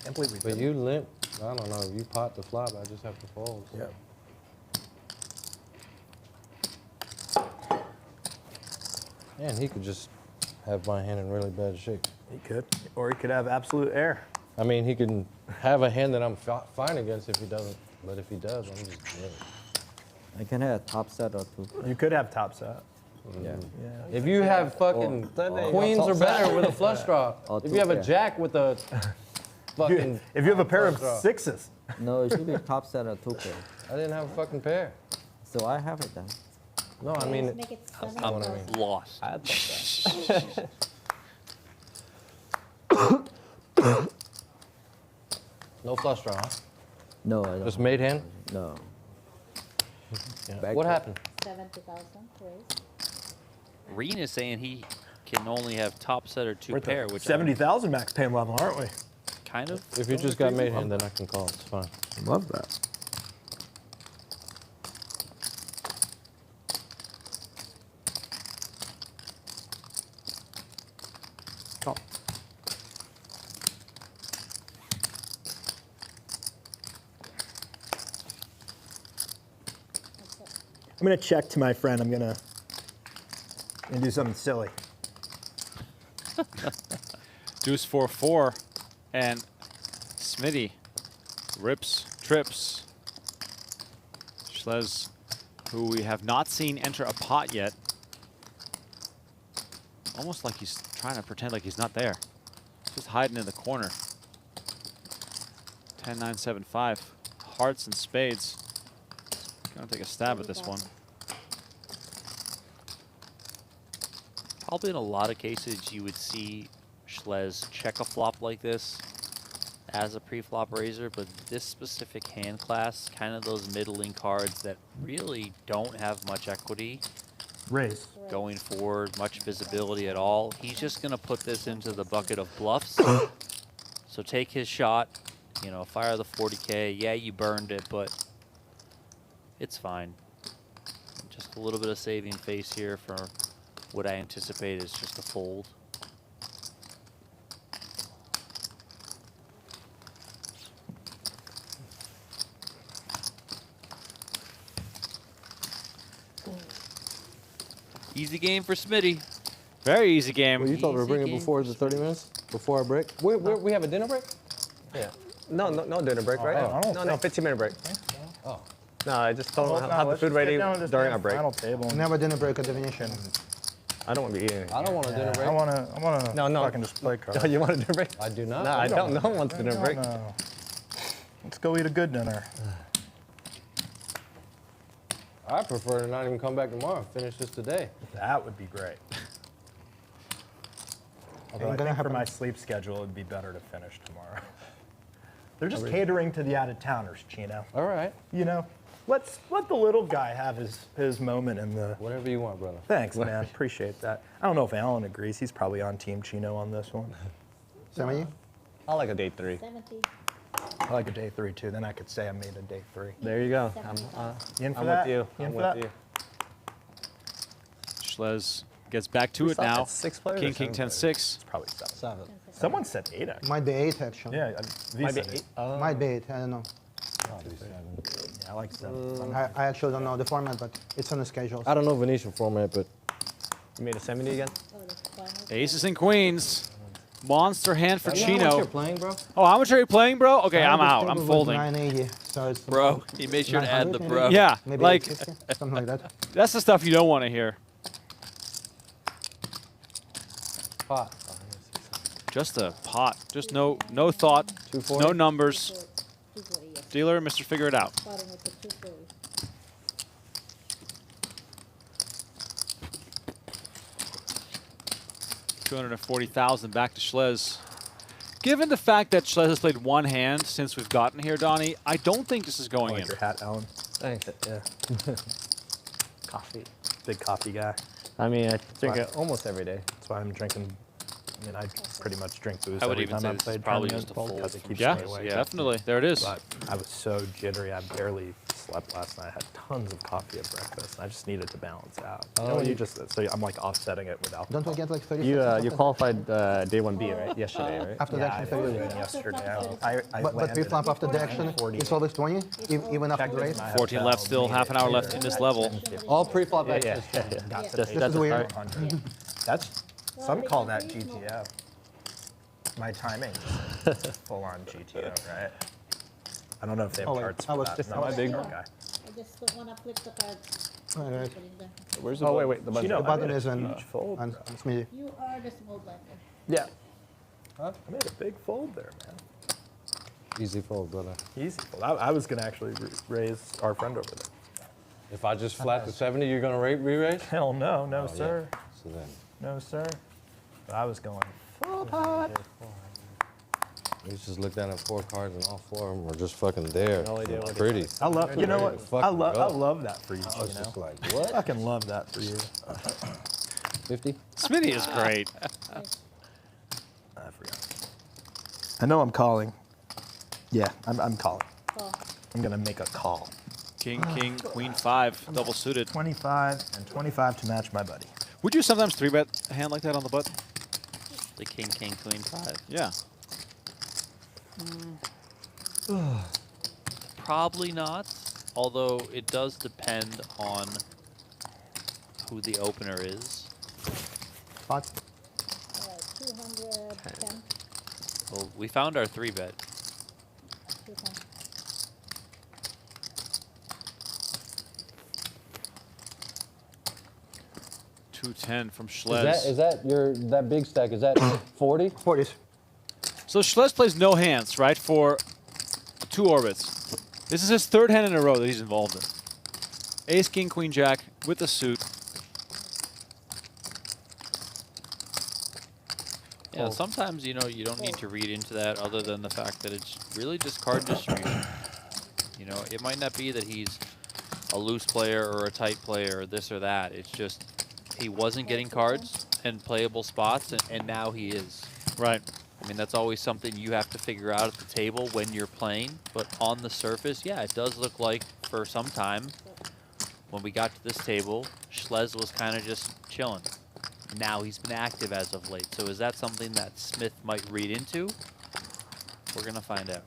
Can't believe we But didn't. you limp. I don't know. You pot the flop. I just have to fold. Yeah. Man, he could just have my hand in really bad shape. He could. Or he could have absolute air. I mean, he can have a hand that I'm fine against if he doesn't. But if he does, I'm just really. I can have top set or two. You could have top set. Yeah. If you have fucking queens or better with a flush draw, if you have a jack with a fucking. If you have a pair of flush draw. sixes. No, it should be top set or 2 pair. I didn't have a fucking pair. So I have it then. No, I mean. Make it I'm 7,000. lost. I had top set. No flush draw, huh? No, I don't. Just made hand? No. Yeah. Back What up. happened? 70,000 raise. Reen is saying he can only have top set or 2 We're at the pair, which 70,000 max pain level, aren't we? kind of. If you just got made hand, then I can call. It's fine. Love that. Oh. I'm gonna check to my friend. I'm gonna do something silly. Deuce 4-4, and Smitty rips, trips. Schlez, who we have not seen enter a pot yet. Almost like he's trying to pretend like he's not there. Just hiding in the corner. 10-9-7-5. Hearts and spades. Gonna take a stab at this one. Probably in a lot of cases you would see Schlez check a flop like this as a pre-flop raiser, but this specific hand class, kind of those middling cards that really don't have much equity. Raise. Going forward, much visibility at all. He's just gonna put this into the bucket of bluffs. So take his shot, you know, fire the 40K. Yeah, you burned it, but it's fine. Just a little bit of saving face here for what I anticipate is just a fold. Easy game for Smitty. Very easy game. Well, you thought we were bringing before the 30 minutes? Before our break? We have a dinner break? Yeah. No dinner break, right? No, 15-minute break. Oh. No, I just told them have the food ready during our break. Never dinner break at the Venetian. I don't want to be eating. I don't want a dinner break. I want to No. fucking just play cards. No, you want a dinner break? I do not. No, I don't. No one wants a dinner break. No. Let's go eat a good dinner. I prefer to not even come back tomorrow. Finish this today. That would be great. Although I think for my sleep schedule, it'd be better to finish tomorrow. They're just catering to the out-of-towners, Chino. All right. You know, let the little guy have his moment in the... Whatever you want, brother. Thanks, man. Appreciate that. I don't know if Alan agrees. He's probably on Team Chino on this one. 70? I like a day 3. 70. I like a day 3, too. Then I could say I made a day 3. There you go. You in for I'm that? with you. You in I'm for with that? you. Schlez gets back to We it saw now. that 6 players King, or king, 7 10-6. It's probably 7. Someone said 8, actually. Might be 8, actually. Yeah, Might be said 8. Might be 8, I don't know. Yeah, I like 7. I actually don't know the format, but it's on the schedule. I don't know Venetian format, but... You made a 70 again? Aces and queens. Monster hand for How much you're Chino. playing, bro? Oh, how much are you playing, bro? Okay, I'm This out. table I'm was folding. 980, so it's Bro, he made sure to add the 900 bro. maybe? Yeah, Maybe like 850, something like that. that's the stuff you don't want to hear. Pot. Just a pot. Just no thought. 240? No numbers. 240, yes. Dealer, Mr. Figure it out. Bottom with the 240. $240,000 back to Schlez. Given the fact that Schlez has played one hand since we've gotten here, Donnie, I don't think this is going I like in. your hat, Alan. Thanks. Yeah. Coffee. Big coffee guy. I mean, I drink why- it almost every day. That's why I'm drinking. I mean, I pretty much drink booze I would every even time say I this is play probably tournament just a fold because it from keeps Yeah, me awake. definitely. There it is. But I was so jittery, I barely slept last night. I had tons of coffee at breakfast. I just needed to balance out. You know, when you just so I'm like offsetting it with alcohol. Don't we get like 30 You seconds you after- qualified day 1B, right? Yesterday, right? After the Yeah, I action, flew 30? in yesterday. I But landed pre-flop at after the action, 40. it's always 20, even after the race? 14 left, still half an hour left in this level. All pre-flop Yeah, action. yeah. Got to That's- pay that's weird. 100. That's some call that GTO. My timing, full on GTO, right? I don't know if they have Oh, wait, charts I for was that. just- No, I I'm a was- big guy. I just want to flip the cards. All right. Put in there. Where's Oh wait, the button. The button is a on huge fold. on bro. Smitty. You are the small blinder. Yeah. I made a big fold there, man. Easy fold, brother. Easy fold. I was gonna actually raise our friend over there. If I just flat to 70, you're going to re-raise? Hell no, no Oh, yeah. sir, So then, no sir. But I was going full pot. you just look down at 4 cards and all 4 of them are just fucking there. No idea what it Pretty. I love. You know what? Fucking I go. love that for you. I was You know? just like, I what? fucking love that for you. 50? Smitty is great. I forgot. I know I'm calling. Yeah, I'm calling. I'm going to make a call. King, king, queen, 5, double suited. 25 and 25 to match my buddy. Would you sometimes 3-bet a hand like that on the button? The king, king, queen, 5. Yeah. Probably not, although it does depend on who the opener is. Pot. 210. Well, we found our 3-bet. 210. $210 from Schlez. Is that your that big stack? Is that 40? 40s. So Schlez plays no hands, right, for 2 orbits. This is his 3rd hand in a row that he's involved in. Ace, king, queen, jack with the suit. Yeah, sometimes, you know, you don't need to read into that other than the fact that it's really just card distribution. You know, it might not be that he's a loose player or a tight player or this or that. It's just he wasn't getting cards and playable spots, and now he is. Right. I mean, that's always something you have to figure out at the table when you're playing. But on the surface, yeah, it does look like for some time when we got to this table, Schlez was kind of just chilling. Now he's been active as of late. So is that something that Smith might read into? We're going to find out.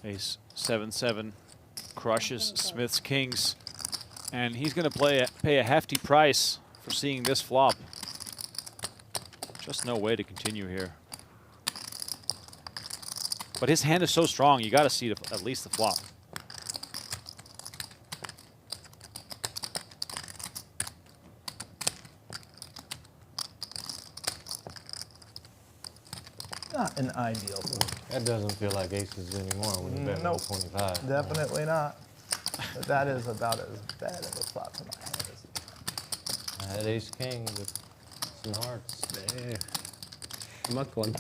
Ace 7-7 crushes Smith's kings, and he's going to pay a hefty price for seeing this flop. Just no way to continue here. But his hand is so strong, you got to see at least the flop. Not an ideal. That doesn't feel like aces anymore when you bet Nope. 125. Definitely not. But that is about as bad of a spot for my hand as I had ace king with some hearts. Yeah. You mucked one.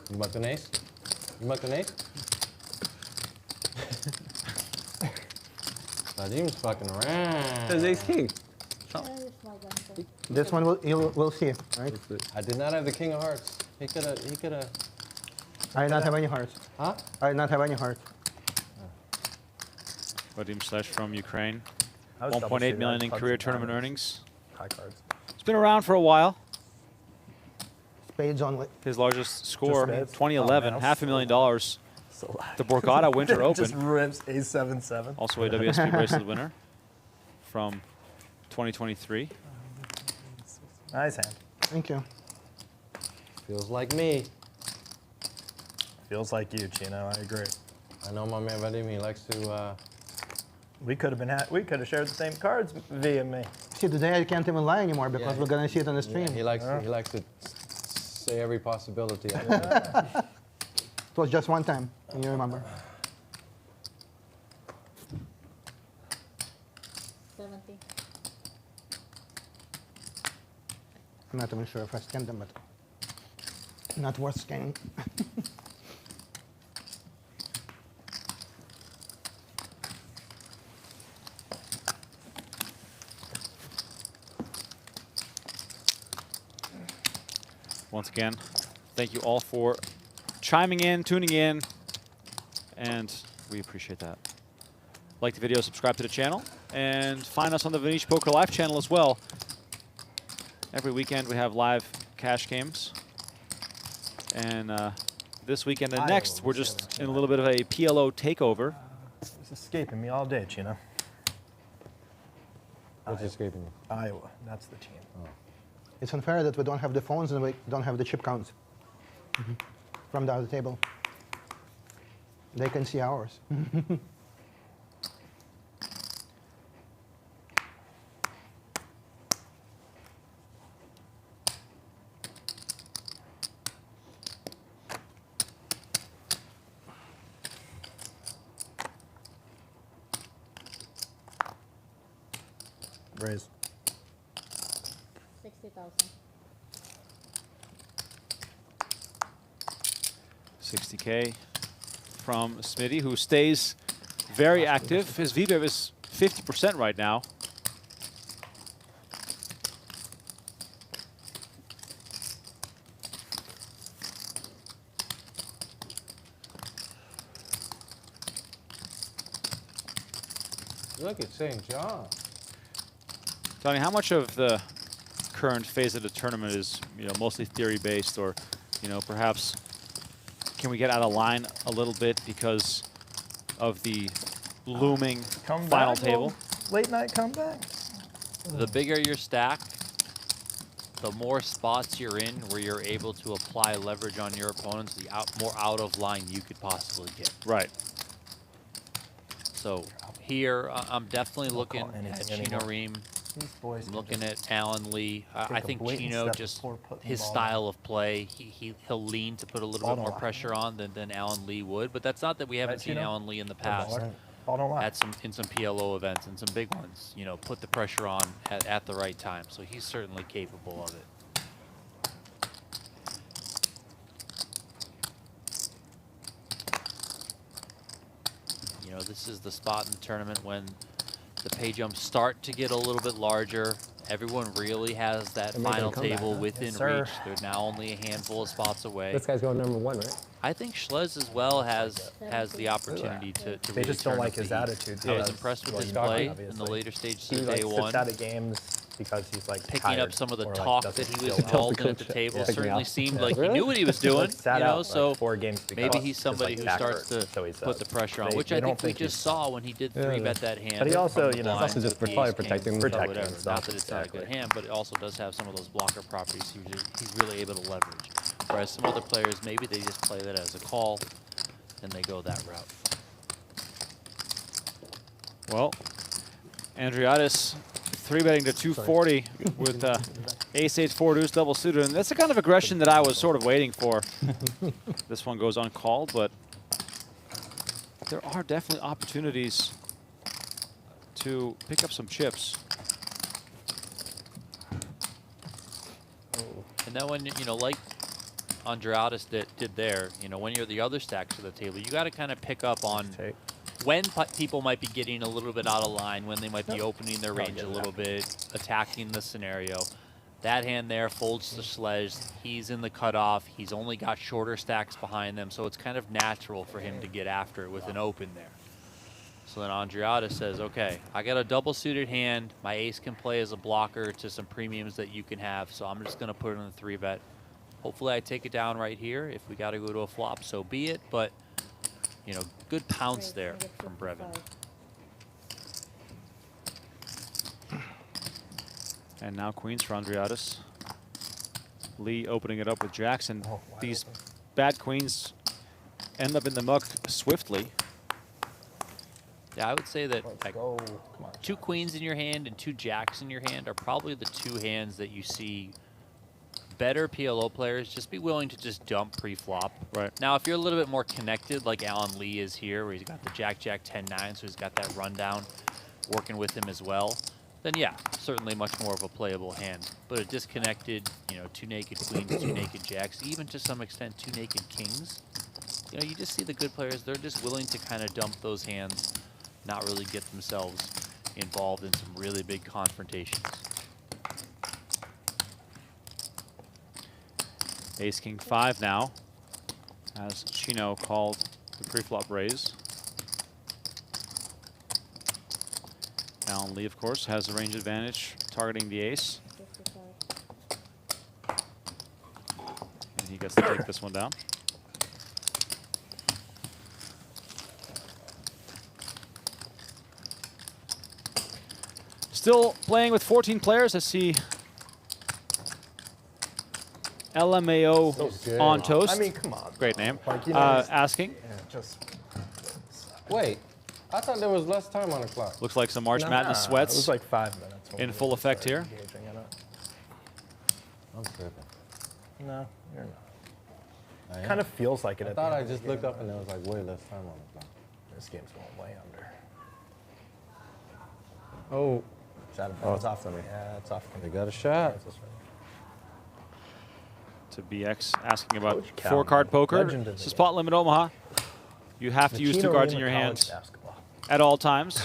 You mucked an ace? You mucked an ace? Vadim's fucking around. There's ace king. This one we'll see, right? I did not have the king of hearts. He could have. I did not have any hearts. Huh? I did not have any hearts. Vadim Slash from Ukraine. I was 1.8 million in double-suited. career Clubs and tournament diamonds. earnings. High cards. It's been around for a while. Spades only. His largest score, spades? 2011, Oh, man, $500,000. The Borgata Winter Open. Just rips A7-7. Also a WSB bracelet winner from 2023. Nice hand. Thank you. Feels like me. Feels like you, Chino. I agree. I know my man Vadim, he likes to. We could have shared the same cards via me. See, today I can't even lie anymore because we're gonna see it on the stream. Yeah, he likes to say every possibility. It was just one time, and you remember. 70. I'm not even sure if I scanned them, but not worth scanning. Once again, thank you all for chiming in, tuning in, and we appreciate that. Like the video, subscribe to the channel, and find us on the Venetian Poker Live channel as well. Every weekend we have live cash games. And this weekend and next, we're just in a little bit of a PLO takeover. It's escaping me all day, Chino. What's escaping you? Iowa. That's the team. Oh. It's unfair that we don't have the phones and we don't have the chip counts from the other table. They can see ours. Raise. 60,000. $60K from Smitty, who stays very active. His VBIP is 50% right now. Look at St. John. Johnny, how much of the current phase of the tournament is, mostly theory-based, or, perhaps can we get out of line a little bit because of the looming final table? Late night comeback. The bigger your stack, the more spots you're in where you're able to apply leverage on your opponents, the more out of line you could possibly get. Right. So here, I'm definit'll looking at Chino Rheem. I'm looking at Alan Lee. I think Chino, just his style of play, he'll lean to put a little bit more pressure on than Alan Lee would. But that's not that we haven't seen Alan Lee in the past in some PLO events and some big ones. Put the pressure on at the right time. So he's certainly capable of it. This is the spot in the tournament when the pay jumps start to get a little bit larger. Everyone really has that final table within reach. They're now only a handful of spots away. This guy's going #1, right? I think Schlez as well has the opportunity to They really just don't turn like up the his heat. attitude. I was impressed with his play in the later stages of day one. Sits out of games because he's like Picking tired up some of the or, talk like, that he doesn't was feel involved in well. at the table Yeah. certainly seemed like he Really? knew what he was doing. Sat out, So like 4 games maybe he's somebody who starts to put the pressure on, which I think we just saw when he did 3-bet that hand. But he also, from the it's blinds also just with the probably ace king protecting or himself. whatever. Not that it's not a good hand, but it also does have some of those blocker properties he's really able to leverage. Whereas some other players, maybe they just play that as a call and they go that route. Well, Andriadis 3-betting to 240 with ace-8 4 deuce double suited, and that's the kind of aggression that I was sort of waiting for. This one goes uncalled, but there are definitely opportunities to pick up some chips. And then when, like Andriadis did there, when you're the other stacks of the table, you got to kind of pick up on when people might be getting a little bit out of line, when they might be opening their range a little bit, attacking the scenario. That hand there folds to Schlez. He's in the cutoff. He's only got shorter stacks behind them, so it's kind of natural for him to get after it with an open there. So then Andriadis says, okay, I got a double suited hand. My ace can play as a blocker to some premiums that you can have, so I'm just going to put it in the 3-bet. Hopefully I take it down right here. If we got to go to a flop, so be it. But, good pounce there from Brevin. And now queens for Andriadis. Lee opening it up with jacks, and these bad queens end up in the muck swiftly. Yeah, I would say that like 2 queens in your hand and 2 jacks in your hand are probably the 2 hands that you see better PLO players just be willing to just dump pre-flop. Right. Now, if you're a little bit more connected, like Alan Lee is here, where he's got the Jack-Jack 10-9, so he's got that rundown working with him as well, then yeah, certainly much more of a playable hand. But a disconnected, 2 naked queens, 2 naked jacks, even to some extent 2 naked kings, you just see the good players, they're just willing to kind of dump those hands, not really get themselves involved in some really big confrontations. Ace King 5 now, as Chino called the pre-flop raise. Alan Lee, of course, has the range advantage, targeting the ace. And he gets to take this one down. Still playing with 14 players. I see LMAO on toast. I mean, come on. Great name. Like, Asking. Wait, I thought there was less time on the clock. Looks like some March Madness sweats. It was like 5 minutes. In full effect here. I'm tripping. No, you're not. Kind of feels like it. I thought I just looked up and there was like way less time on the clock. This game's going way under. Oh. It's off for me. Yeah, it's off. They got a shot. to BX asking about Coach Cal, 4-card man. poker. Legend of This the is Pot-Limit Omaha. You have to use Chino 2 cards Rheem in your of college hands basketball. at all times.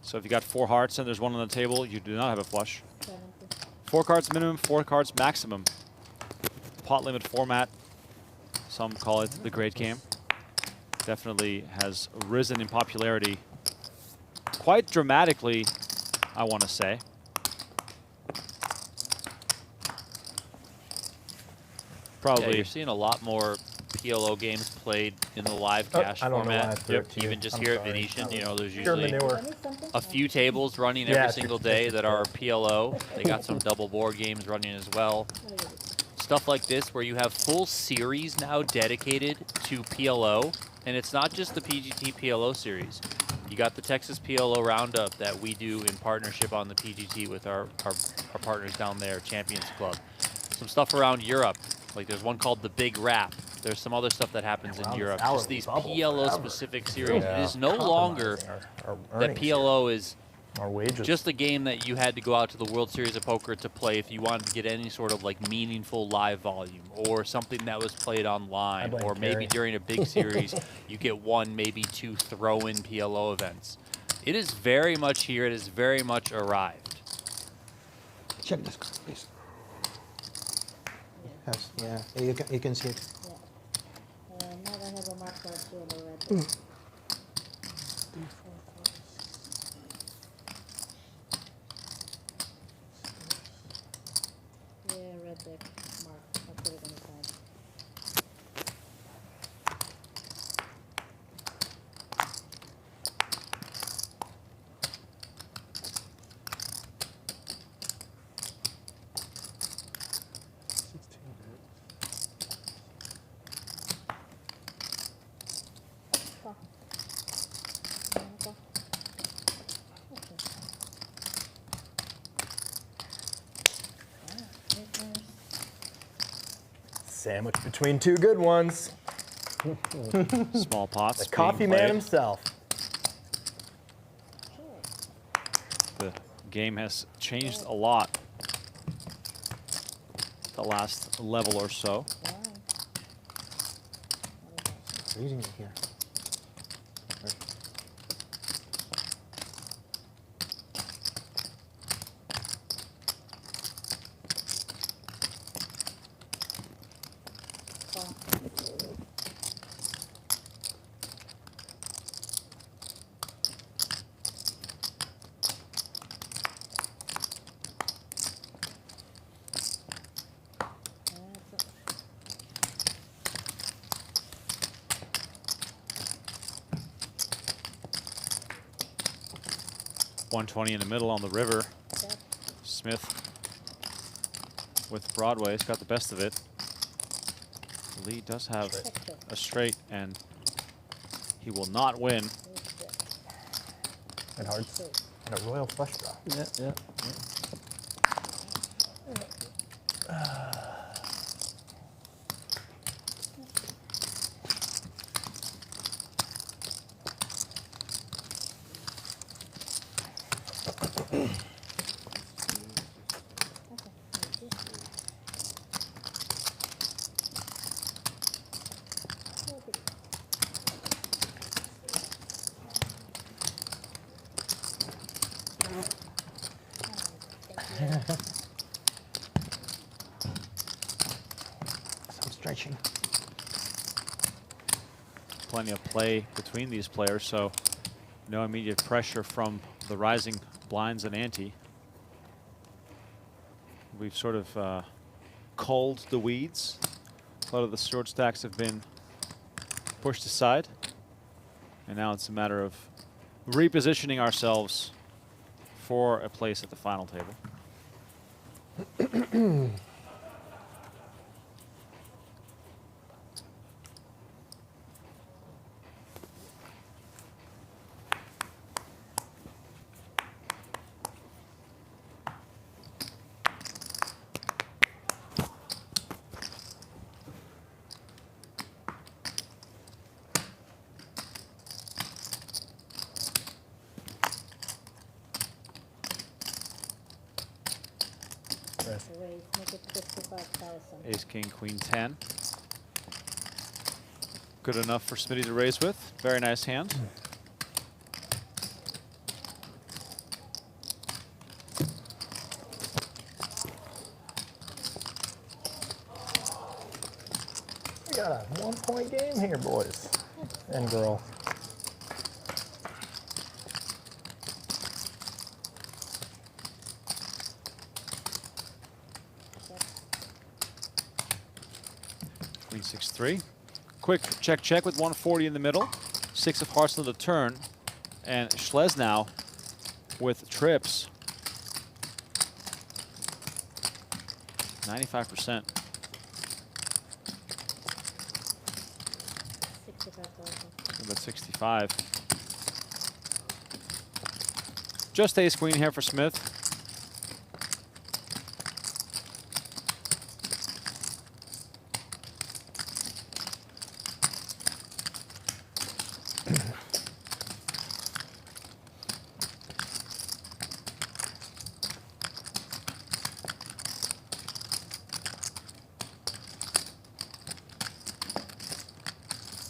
So if you got 4 hearts and there's 1 on the table, you do not have a flush. 4 cards minimum, 4 cards maximum. Pot limit format. Some call it the great game. Definitely has risen in popularity quite dramatically, I want to say. Probably. Yeah, you're seeing a lot more PLO games played in the live cash I don't know why I format. threw it to you. Even just I'm here at sorry. Venetian, you know, there's Pure usually manure. a few tables running Yeah, every it's single your- day it's that your are PLO. They got some double board games running as well. Stuff like this where you have full series now dedicated to PLO, and it's not just the PGT PLO series. You got the Texas PLO Roundup that we do in partnership on the PGT with our partners down there, Champions Club. Some stuff around Europe, like there's one called the Big Wrap. There's some other stuff that happens in Europe. Just these PLO-specific series. Yeah. It is no longer our that earnings PLO is our wages. just a game that you had to go out to the World Series of Poker to play if you wanted to get any sort of like meaningful live volume or something that was played online, blame or maybe Cary. during a big series you get 1, maybe 2 throw-in PLO events. It is very much here. It is very much arrived. Check this card, please. Yes, yeah, you can see it. Now I have a mark card too on the red deck. Yeah, red deck mark. I'll put it on the side. Sandwich between 2 good ones. Small pots. The being coffee man played. himself. The game has changed a lot the last level or so. Freezing it here. .120 in the middle on the river. Smith with Broadway's got the best of it. Lee does have a straight, and he will not win. And hearts. And a royal flush draw. Yeah. Some stretching. Plenty of play between these players, so no immediate pressure from the rising blinds and ante. We've sort of culled the weeds. A lot of the short stacks have been pushed aside, and now it's a matter of repositioning ourselves for a place at the final table. raise. Raise, make it 55,000. Ace, king, queen, 10. Good enough for Smitty to raise with. Very nice hand. We got a 1-point game here, boys and girl. Queen 6-3. Quick check with 140 in the middle. 6 of hearts on the turn. And Schlez now with trips. 95%. 65,000. About 65. Just ace queen here for Smith.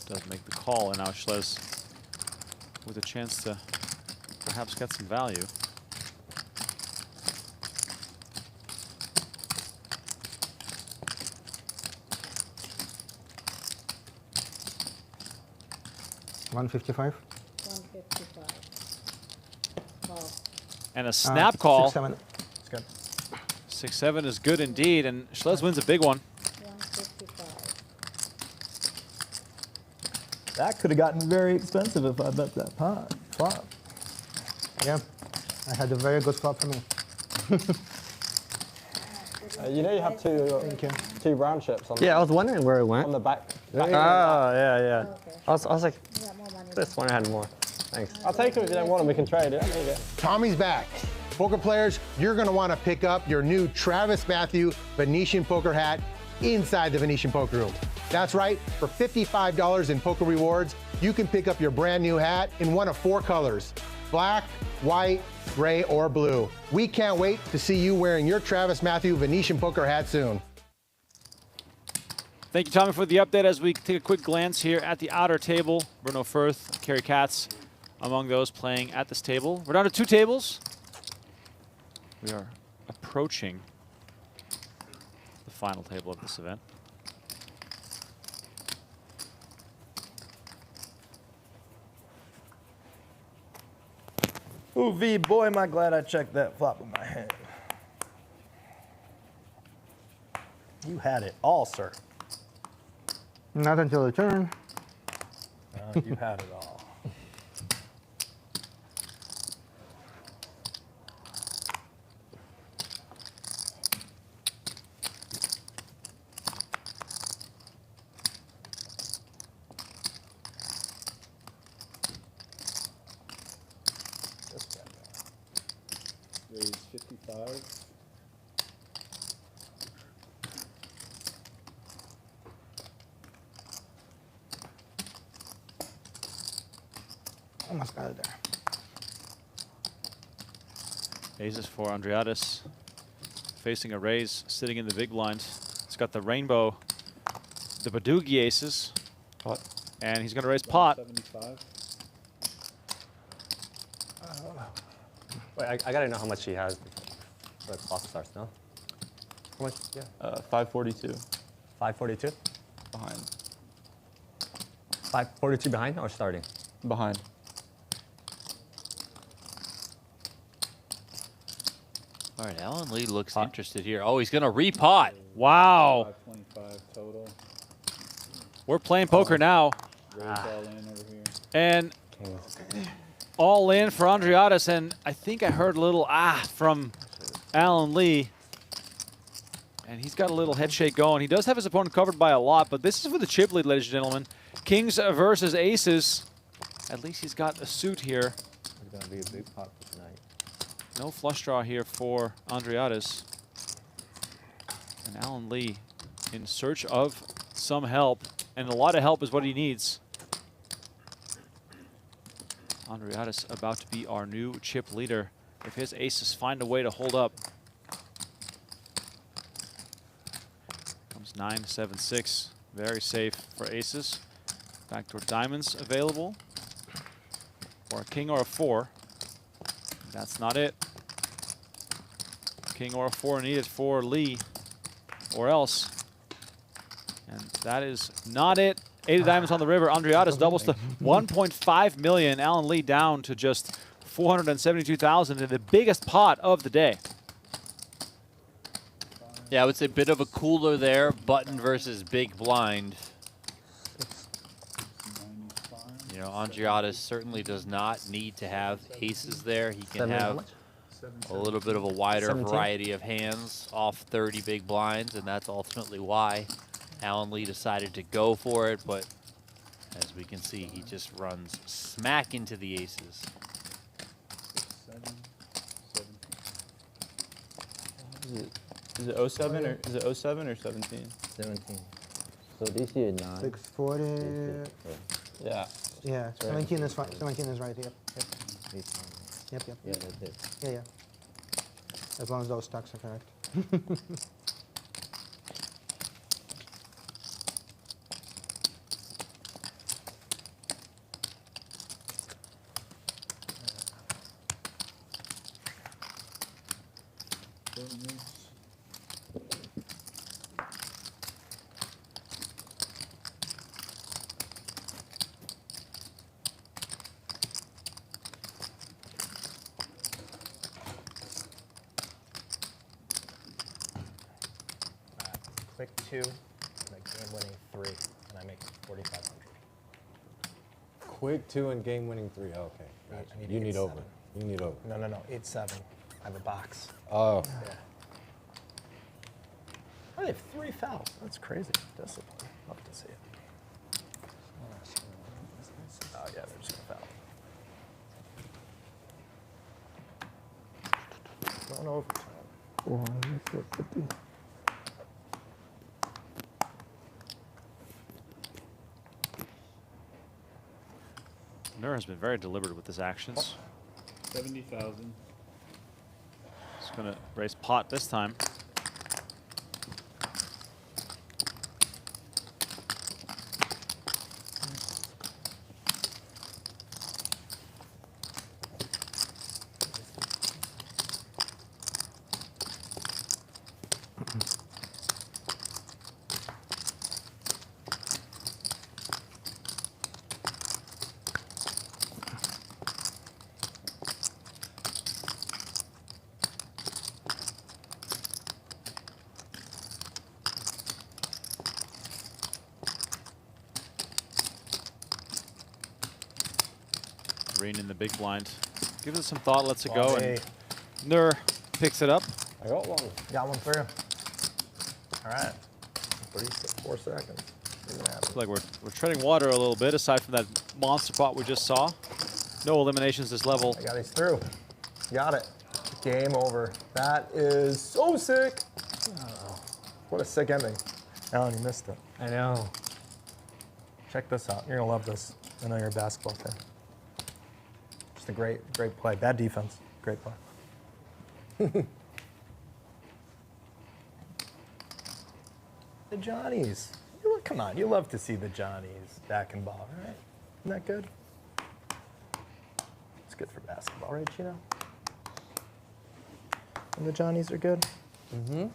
Does make the call, and now Schlez with a chance to perhaps get some value. $155. 155. Wow. And a snap call. 6-7. It's good. 6-7 is good indeed, and Schlez wins a big one. 155. That could have gotten very expensive if I bet that pot flop. Yeah, I had a very good flop for me. You know you have two brown chips on Yeah, I was wondering where it went. on the back. Oh, yeah. Okay. I was like, You got more money. this one had more. Thanks. I'll take them if you don't want them. We can trade it. There you go. Tommy's back. Poker players, you're going to want to pick up your new Travis Matthew Venetian Poker hat inside the Venetian Poker Room. That's right, for $55 in poker rewards, you can pick up your brand new hat in one of 4 colors: black, white, gray, or blue. We can't wait to see you wearing your Travis Matthew Venetian Poker hat soon. Thank you, Tommy, for the update. As we take a quick glance here at the outer table, Bruno Firth, Cary Katz among those playing at this table. We're down to 2 tables. We are approaching the final table of this event. Ooh, V, boy, am I glad I checked that flop with my hand. You had it all, sir. Not until the turn. You had it all. Raise 55. Almost got it there. Aces for Andreatis, facing a raise, sitting in the big blind. It's got the rainbow, the Badoogie aces. Pot. And he's going to raise pot. 75. Wait, I gotta know how much he has before the clock starts, no? How much? Yeah. 542. 542? Behind. 542 behind or starting? Behind. All right, Alan Lee looks interested here. Oh, he's going to repot. Wow. 525 total. We're playing poker now. Raise all in over here. And all in for Andreatis, and I think I heard a little from Alan Lee. And he's got a little head shake going. He does have his opponent covered by a lot, but this is for the chip lead, ladies and gentlemen. Kings versus aces. At least he's got a suit here. It's gonna be a big pot tonight. No flush draw here for Andreatis. And Alan Lee in search of some help, and a lot of help is what he needs. Andreatis about to be our new chip leader. If his aces find a way to hold up. It's 9, 7, 6. Very safe for aces. Backdoor diamonds available. Or a king or a 4. That's not it. King or a 4 needed for Lee, or else. And that is not it. 8 of diamonds on the river. Andreatis doubles to 1.5 million. Alan Lee down to just 472,000 in the biggest pot of the day. Yeah, I would say a bit of a cooler there. Button versus big blind. You know, Andreatis certainly does not need to have aces there. He can have a little bit of a wider 17. variety of hands off 30 big blinds, and that's ultimately why Alan Lee decided to go for it. But as we can see, he just runs smack into the aces. Is it 07 or is it 07 or 17? 17. So DC is 9. 640. Yeah. Yeah, 17 is fine. 17 is right. Yep. Yep. Yep. Yep. Yeah, that's it. Yeah, yeah. As long as those stacks are correct. Quick 2, and a game-winning 3, and I make 4,500. Quick 2 and game-winning 3. Okay. Gotcha. You need over. You need over. No, 8-7. I have a box. Oh. Yeah. I have 3 fouls. That's crazy. Discipline. Love to see it. Oh, yeah, they're just going to foul. Going overtime. 450. Nur has been very deliberate with his actions. 70,000. He's going to raise pot this time. Green in the big blind. Give it some thought, lets it go, and Nur picks it up. I got one. Got one for you. All right. 34 seconds. Looks like we're treading water a little bit, aside from that monster pot we just saw. No eliminations this level. I got these through. Got it. Game over. That is so sick. Oh, what a sick ending. Alan, you missed it. I know. Check this out. You're going to love this. I know you're a basketball fan. Just a great play. Bad defense. Great play. The Johnnies. Come on, you love to see the Johnnies back in ball, right? Isn't that good? It's good for basketball, right, Chino? And the Johnnies are good? Mm-hmm.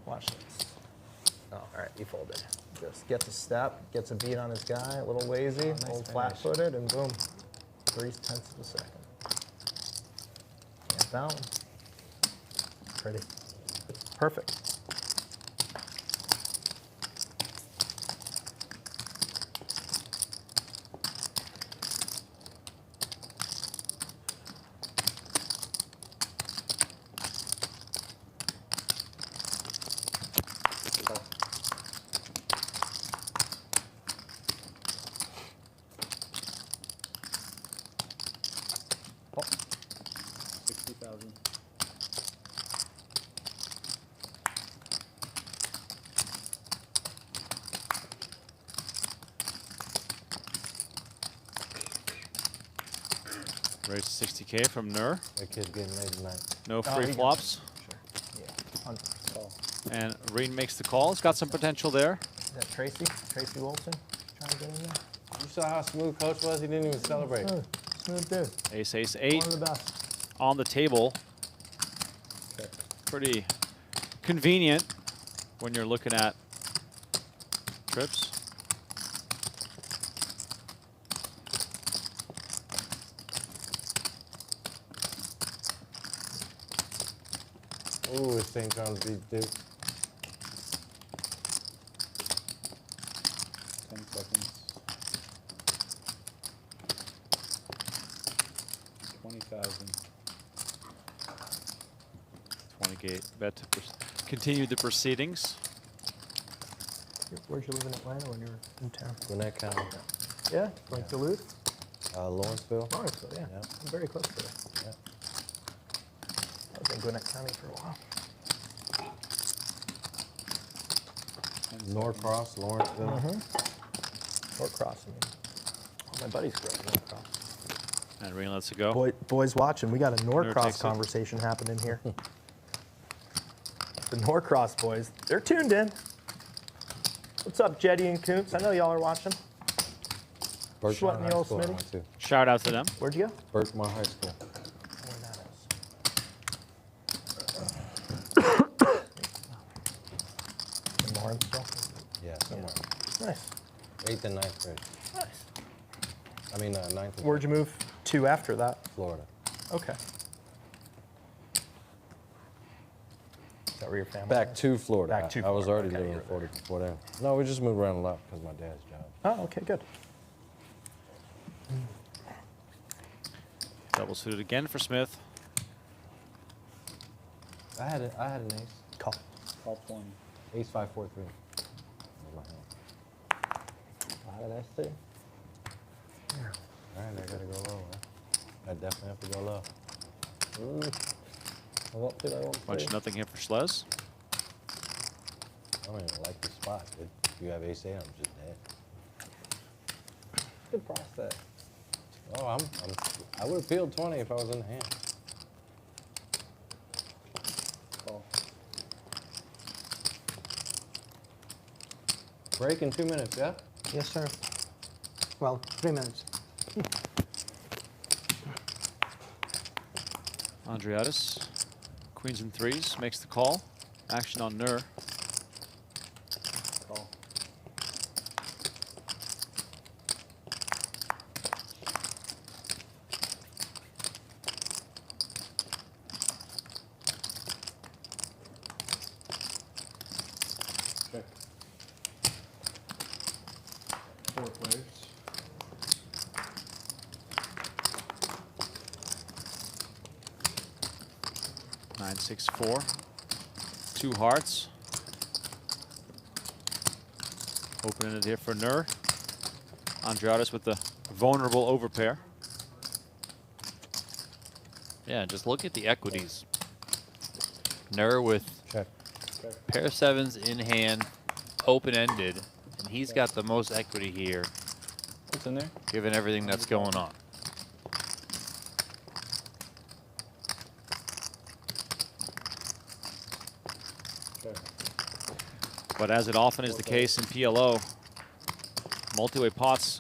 Watch this. Oh, all right, he folded. Just gets a step, gets a beat on his guy, a little lazy, a little flat-footed, and boom, 3/10 of a second. Can't that one. Pretty. Perfect. Raise 60K from Nur. That kid's getting laid tonight. No free flops. Sure. Yeah. And Rheem makes the call. It's got some potential there. Is that Tracy? Tracy Wilson? Trying to get in there? You saw how smooth Coach was? He didn't even celebrate. Oh, smooth dude. Ace, ace, 8 One of the best. on the table. Pretty convenient when you're looking at trips. Ooh, it's St. John's beat Duke. 10 seconds. 20,000. 20 gate bet to continue the proceedings. Where'd you live in Atlanta when you were in town? Gwinnett County. Yeah? Like Duluth? Lawrenceville. Lawrenceville, yeah. Yeah. I'm very close to it. Yeah. I was in Gwinnett County for a while. Norcross, Lawrenceville. Norcross, I mean. All my buddies grew up in Norcross. And Rheem lets it go. Boys watching, we got a Norcross takes it. conversation happening here. The Norcross boys, they're tuned in. What's up, Jetty and Koontz? I know y'all are watching. Sweating the old Smitty. Shout out to them. Where'd you go? Berkmar High School. Where that is. In Lawrenceville? Yeah, somewhere. Nice. 8th and 9th grade. Nice. I mean, 9th and Where'd you move to after that? Florida. Okay. Is that where your family Back is? to Florida. Back to I was Florida. already Okay, living you in were Florida before then. No, we just moved around a lot because of my dad's job. Oh, okay, good. Double suited again for Smith. I had an ace. Call. Call 20. Ace 5 4 3. How did I see? All right, I gotta go low. Huh? I definitely have to go low. Bunch of nothing here for Schlez. I don't even like the spot, dude. If you have ace 8, I'm just dead. Good price set. Oh, I would have peeled 20 if I was in the hand. Call. Break in 2 minutes, yeah? Yes, sir. Well, 3 minutes. Andriatis, queens and threes, makes the call. Action on Nur. Call. Check. 4 players. Nine, 6, 4. 2 hearts. Opening it here for Nur. Andriatis with the vulnerable overpair. Yeah, just look at the equities. Nur with Check. pair of sevens in hand, open-ended, and he's got the most equity here. What's in there? Given everything that's going on. Check. But as it often is the case in PLO, multi-way pots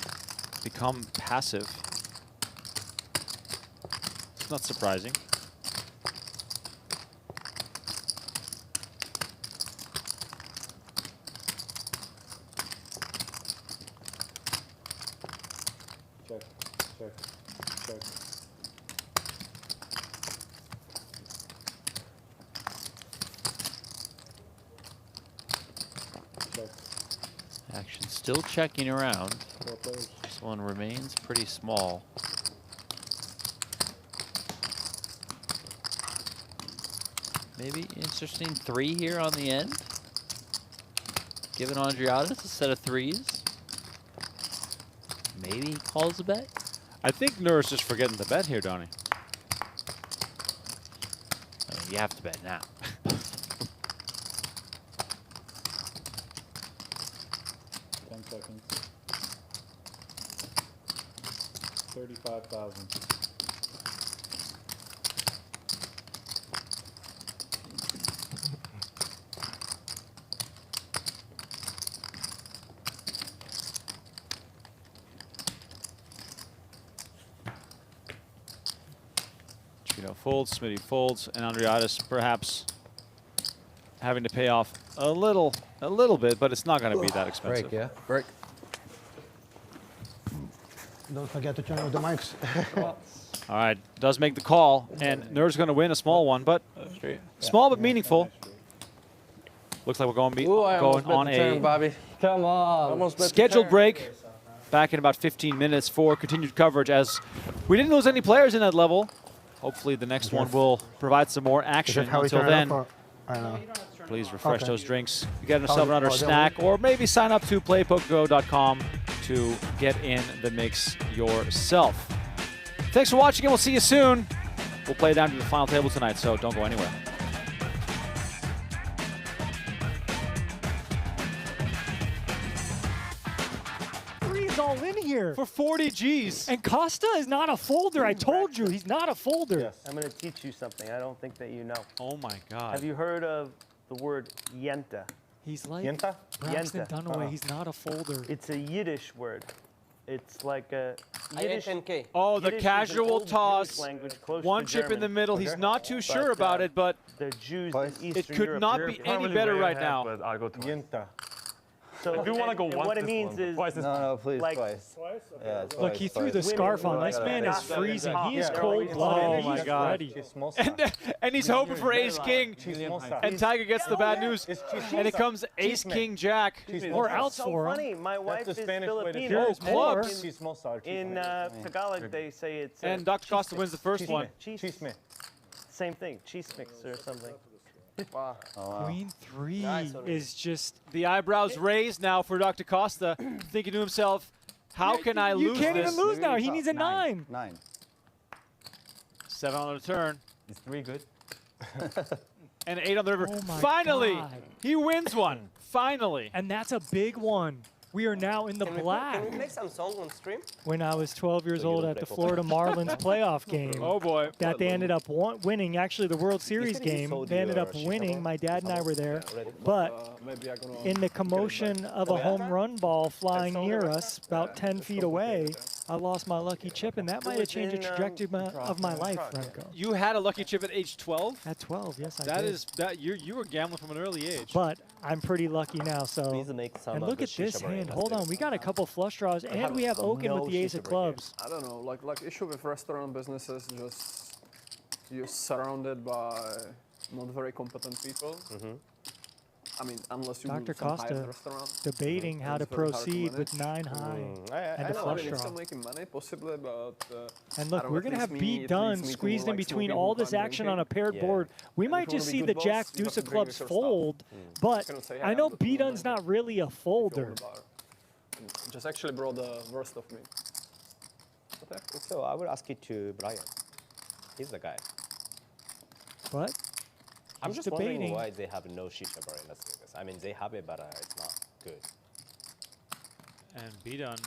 become passive. It's not surprising. Check. Check. Check. Check. Action still checking around. 4 players. This one remains pretty small. Maybe interesting 3 here on the end. Giving Andriatis a set of 3s. Maybe he calls a bet. I think Nur's just forgetting the bet here, Donnie. I mean, you have to bet now. 10 seconds. 35,000. Chino folds, Smitty folds, and Andreatis perhaps having to pay off a little bit, but it's not going to be that expensive. Break, yeah. Break. Don't forget to turn off the mics. All right, does make the call, and Nerd's going to win a small one, but small but meaningful. Looks like we're going on a Bobby. Come on. scheduled break. Back in about 15 minutes for continued coverage, as we didn't lose any players in that level. Hopefully the next one will provide some more action. Until then, I know. please refresh those drinks. Get yourself another snack, or maybe sign up to playpokergo.com to get in the mix yourself. Thanks for watching, and we'll see you soon. We'll play down to the final table tonight, so don't go anywhere. Three's all in here. For 40 G's. And Costa is not a folder. I told you, he's not a folder. Yes. I'm going to teach you something I don't think that you know. Oh my God. Have you heard of the word yenta? He's like Yenta? Braxton Dunaway. He's not a folder. It's a Yiddish word. It's like a Yiddish. Oh, the Yiddish casual is an old toss. Jewish language close One to chip in German. the middle. He's not too sure about it, but the Jews in it Eastern could Europe. not be any better right now. But I'll go to Yenta. So I do want to go and once what it this means one. is Twice this one. No, please, like, twice. Yeah, Look, he threw the scarf on. This man is freezing. He is cold-blooded. Oh my He's God. ready. And he's hoping for ace king, and Tiger gets the bad news, and it comes ace king jack. Or outs so for him. funny. My wife is Filipino. Here's clubs. In Tagalog, they say it's. And Dr. Costa wins the first one. Chisme. Same thing, cheese mix or something. Wow. Queen 3 is just... The eyebrows raised now for Dr. Costa, thinking to himself, how can I lose this? You can't even lose now. He needs a 9. 9. 7 on the turn. Is 3 good? And 8 on the river. Oh my Finally, God. he wins one. Finally. And that's a big one. We are now in the black. Can we make some songs on stream? When I was 12 years old at the Florida Marlins playoff game. Oh boy. That they ended up winning, actually the World Series game. They ended up winning. My dad and I were there. But in the commotion of a home run ball flying near us, about 10 feet away, I lost my lucky chip, and that might have changed the trajectory of my life, Franco. You had a lucky chip at age 12? At 12, yes, I That did. is that you were gambling from an early age. But I'm pretty lucky now, so. And look at this hand. Hold on, we got a couple flush draws, and we have Oaken with the ace of clubs. I don't know, like issue with restaurant businesses, just you're surrounded by not very competent people. I mean, unless you Dr. move some high-end Costa restaurant. debating how to it's very hard to proceed manage. with 9 high and I a know, I flush mean, it's draw. still making money, possibly, but And I look, don't we're know, going to it have leads beat me done to squeezed in like between smoking all while this I'm action on drinking. a paired board. We might if you just wanna see be the good jack boss, you deuce have of to bring clubs your stuff. fold, but Cannot say, hey, I I'm know the B-Dun's not really a folder. Just actually brought the worst of me. Okay. So I would ask it to Brian. He's the guy. But I'm he's just wondering debating. why they have no shisha bar in Las Vegas. I mean, they have it, but it's not good. And B-Dun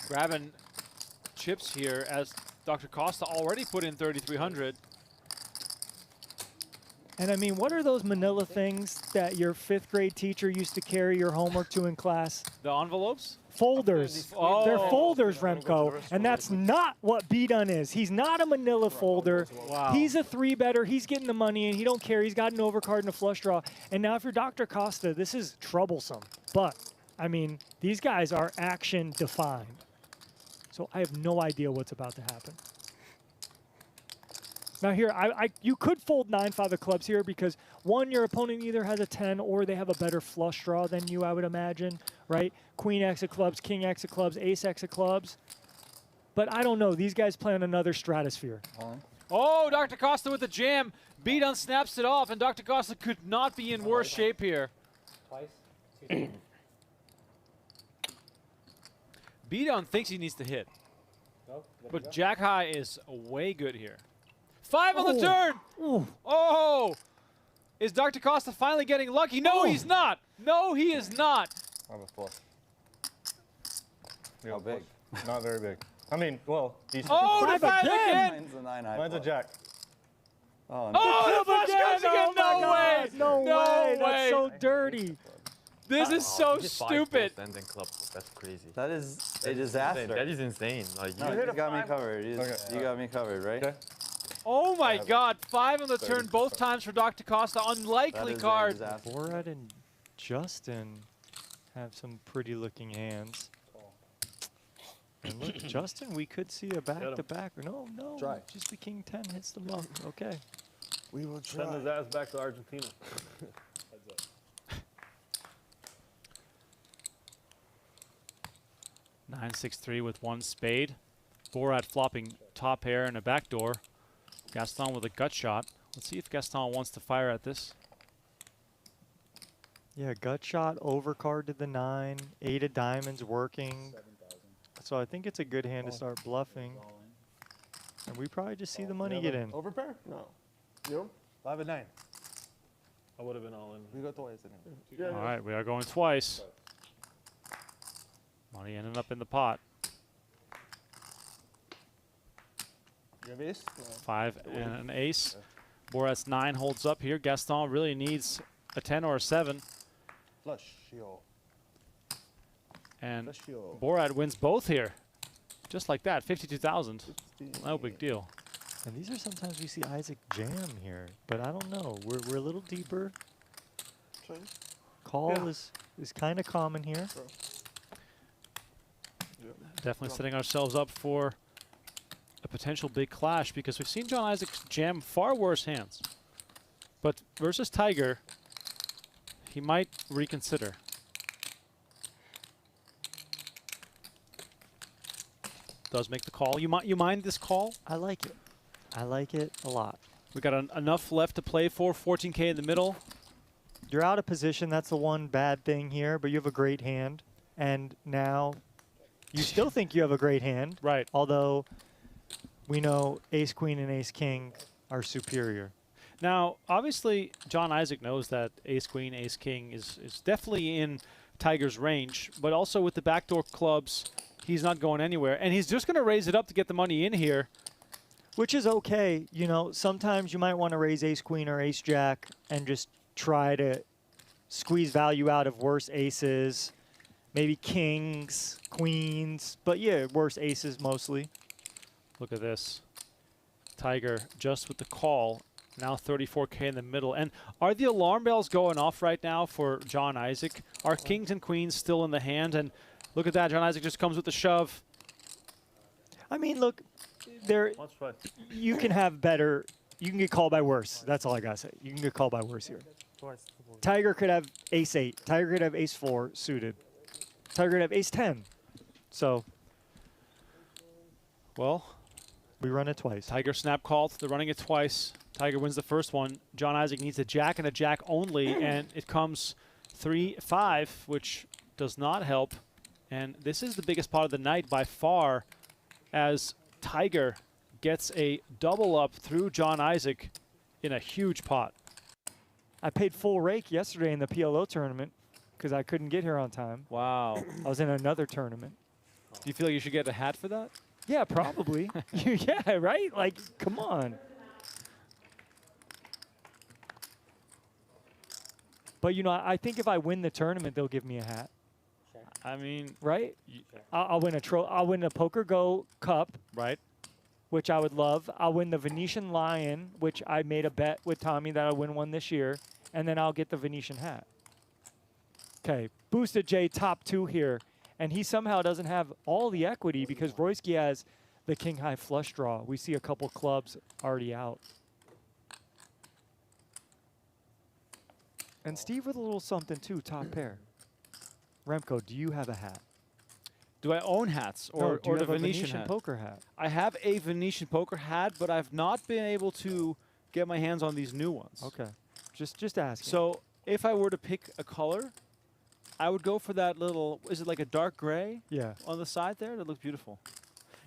grabbing chips here as Dr. Costa already put in 3,300. And I mean, what are those manila things that your 5th grade teacher used to carry your homework to in class? The envelopes? Folders. Oh. They're folders, Remco, and that's not what B-Dun is. He's not a manila folder. Wow. He's a 3-better. He's getting the money, and he don't care. He's got an overcard and a flush draw. And now if you're Dr. Costa, this is troublesome. But, I mean, these guys are action-defined. So I have no idea what's about to happen. Now here, you could fold 9-5 of clubs here because, one, your opponent either has a 10 or they have a better flush draw than you, I would imagine, right? Queen X of clubs, King X of clubs, Ace X of clubs. But I don't know. These guys play on another stratosphere. Oh, Dr. Costa with the jam. B-Dun snaps it off, and Dr. Costa could not be in worse shape here. B-Dun thinks he needs to hit. But Jack High is way good here. 5 on the turn. Oh, is Dr. Costa finally getting lucky? No, he's not. No, he is not. I have a flush. How big? Not very big. I mean, well, decent. Oh, the 5 again. Mine's a 9 high. Mine's a jack. Oh, no. Oh, the flush goes again. No way. No way. That's so dirty. This is so stupid. That's crazy. That is a disaster. That is insane. Like no, you got me covered. You got me covered, right? Okay. Oh my God, 5 on the turn both times for Dr. Costa. Unlikely card. Borat and Justin have some pretty looking hands. And look, Justin, we could see a back-to-back. No, Try. just the king 10 hits the muck. Okay. We will try. Send his ass back to Argentina. 9-6-3 with 1 spade. Borat flopping top pair and a backdoor. Gaston with a gut shot. Let's see if Gaston wants to fire at this. Yeah, gut shot, overcard to the 9, 8 of diamonds working. So I think it's a good hand to start bluffing. And we probably just see the money get in. Overpair? No. You? 5 and 9. I would have been all in. We go twice. All right, we are going twice. Money ended up in the pot. You have ace? 5 and an ace. Borat's 9 holds up here. Gaston really needs a 10 or a 7. Flush, yo. And Borat wins both here. Just like that, 52,000. No big deal. And these are sometimes we see Isaac jam here, but I don't know. We're a little deeper. Call is kind of common here. Definitely setting ourselves up for a potential big clash because we've seen John Isaac jam far worse hands. But versus Tiger, he might reconsider. Does make the call. You mind this call? I like it. I like it a lot. We got enough left to play for. 14K in the middle. You're out of position. That's the one bad thing here, but you have a great hand. And now you still think you have a great hand. Right. Although we know ace queen and ace king are superior. Now, obviously, John Isaac knows that ace queen, ace king is definitely in Tiger's range, but also with the backdoor clubs, he's not going anywhere. And he's just going to raise it up to get the money in here. Which is okay. You know, sometimes you might want to raise ace queen or ace jack and just try to squeeze value out of worse aces, maybe kings, queens, but yeah, worse aces mostly. Look at this. Tiger just with the call. Now 34K in the middle. And are the alarm bells going off right now for John Isaac? Are kings and queens still in the hand? And look at that. John Isaac just comes with the shove. I mean, look, you can have better. You can get called by worse. That's all I got to say. You can get called by worse here. Tiger could have ace-8. Tiger could have ace-4 suited. Tiger could have ace-10. So, well, we run it twice. Tiger snap called. They're running it twice. Tiger wins the first one. John Isaac needs a jack and a jack only, and it comes 3-5, which does not help. And this is the biggest pot of the night by far, as Tiger gets a double up through John Isaac in a huge pot. I paid full rake yesterday in the PLO tournament because I couldn't get here on time. Wow. I was in another tournament. Do you feel like you should get a hat for that? Yeah, probably. Yeah, right? Like, come on. But, you know, I think if I win the tournament, they'll give me a hat. I mean, right? I'll win I'll win the PokerGO Cup, right? Which I would love. I'll win the Venetian Lion, which I made a bet with Tommy that I'll win one this year, and then I'll get the Venetian hat. Okay, Boosted J top 2 here, and he somehow doesn't have all the equity because Royski has the king high flush draw. We see a couple clubs already out. And Steve with a little something too, top pair. Remco, do you have a hat? Do I own hats or do you the have a Venetian hat? poker hat? I have a Venetian poker hat, but I've not been able to get my hands on these new ones. Okay, just asking. So if I were to pick a color, I would go for that little, is it like a dark gray? Yeah. On the side there? That looks beautiful.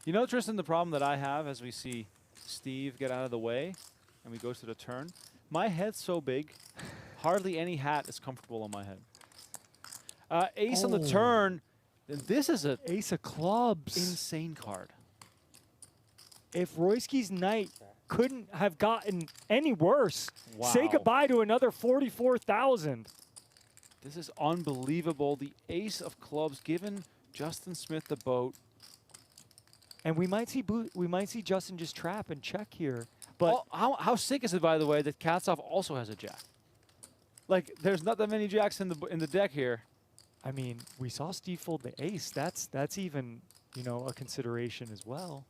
You know, Tristan, the problem that I have as we see Steve get out of the way and we go to the turn, my head's so big, hardly any hat is comfortable on my head. Ace on the turn. This is a ace of clubs. Insane card. If Royski's night couldn't have gotten any worse, Wow. say goodbye to another 44,000. This is unbelievable. The ace of clubs giving Justin Smith the boat. And we might see Justin just trap and check here. But how sick is it, by the way, that Katzhoff also has a jack? Like, there's not that many jacks in the deck here. I mean, we saw Steve fold the ace. That's even, you know, a consideration as well.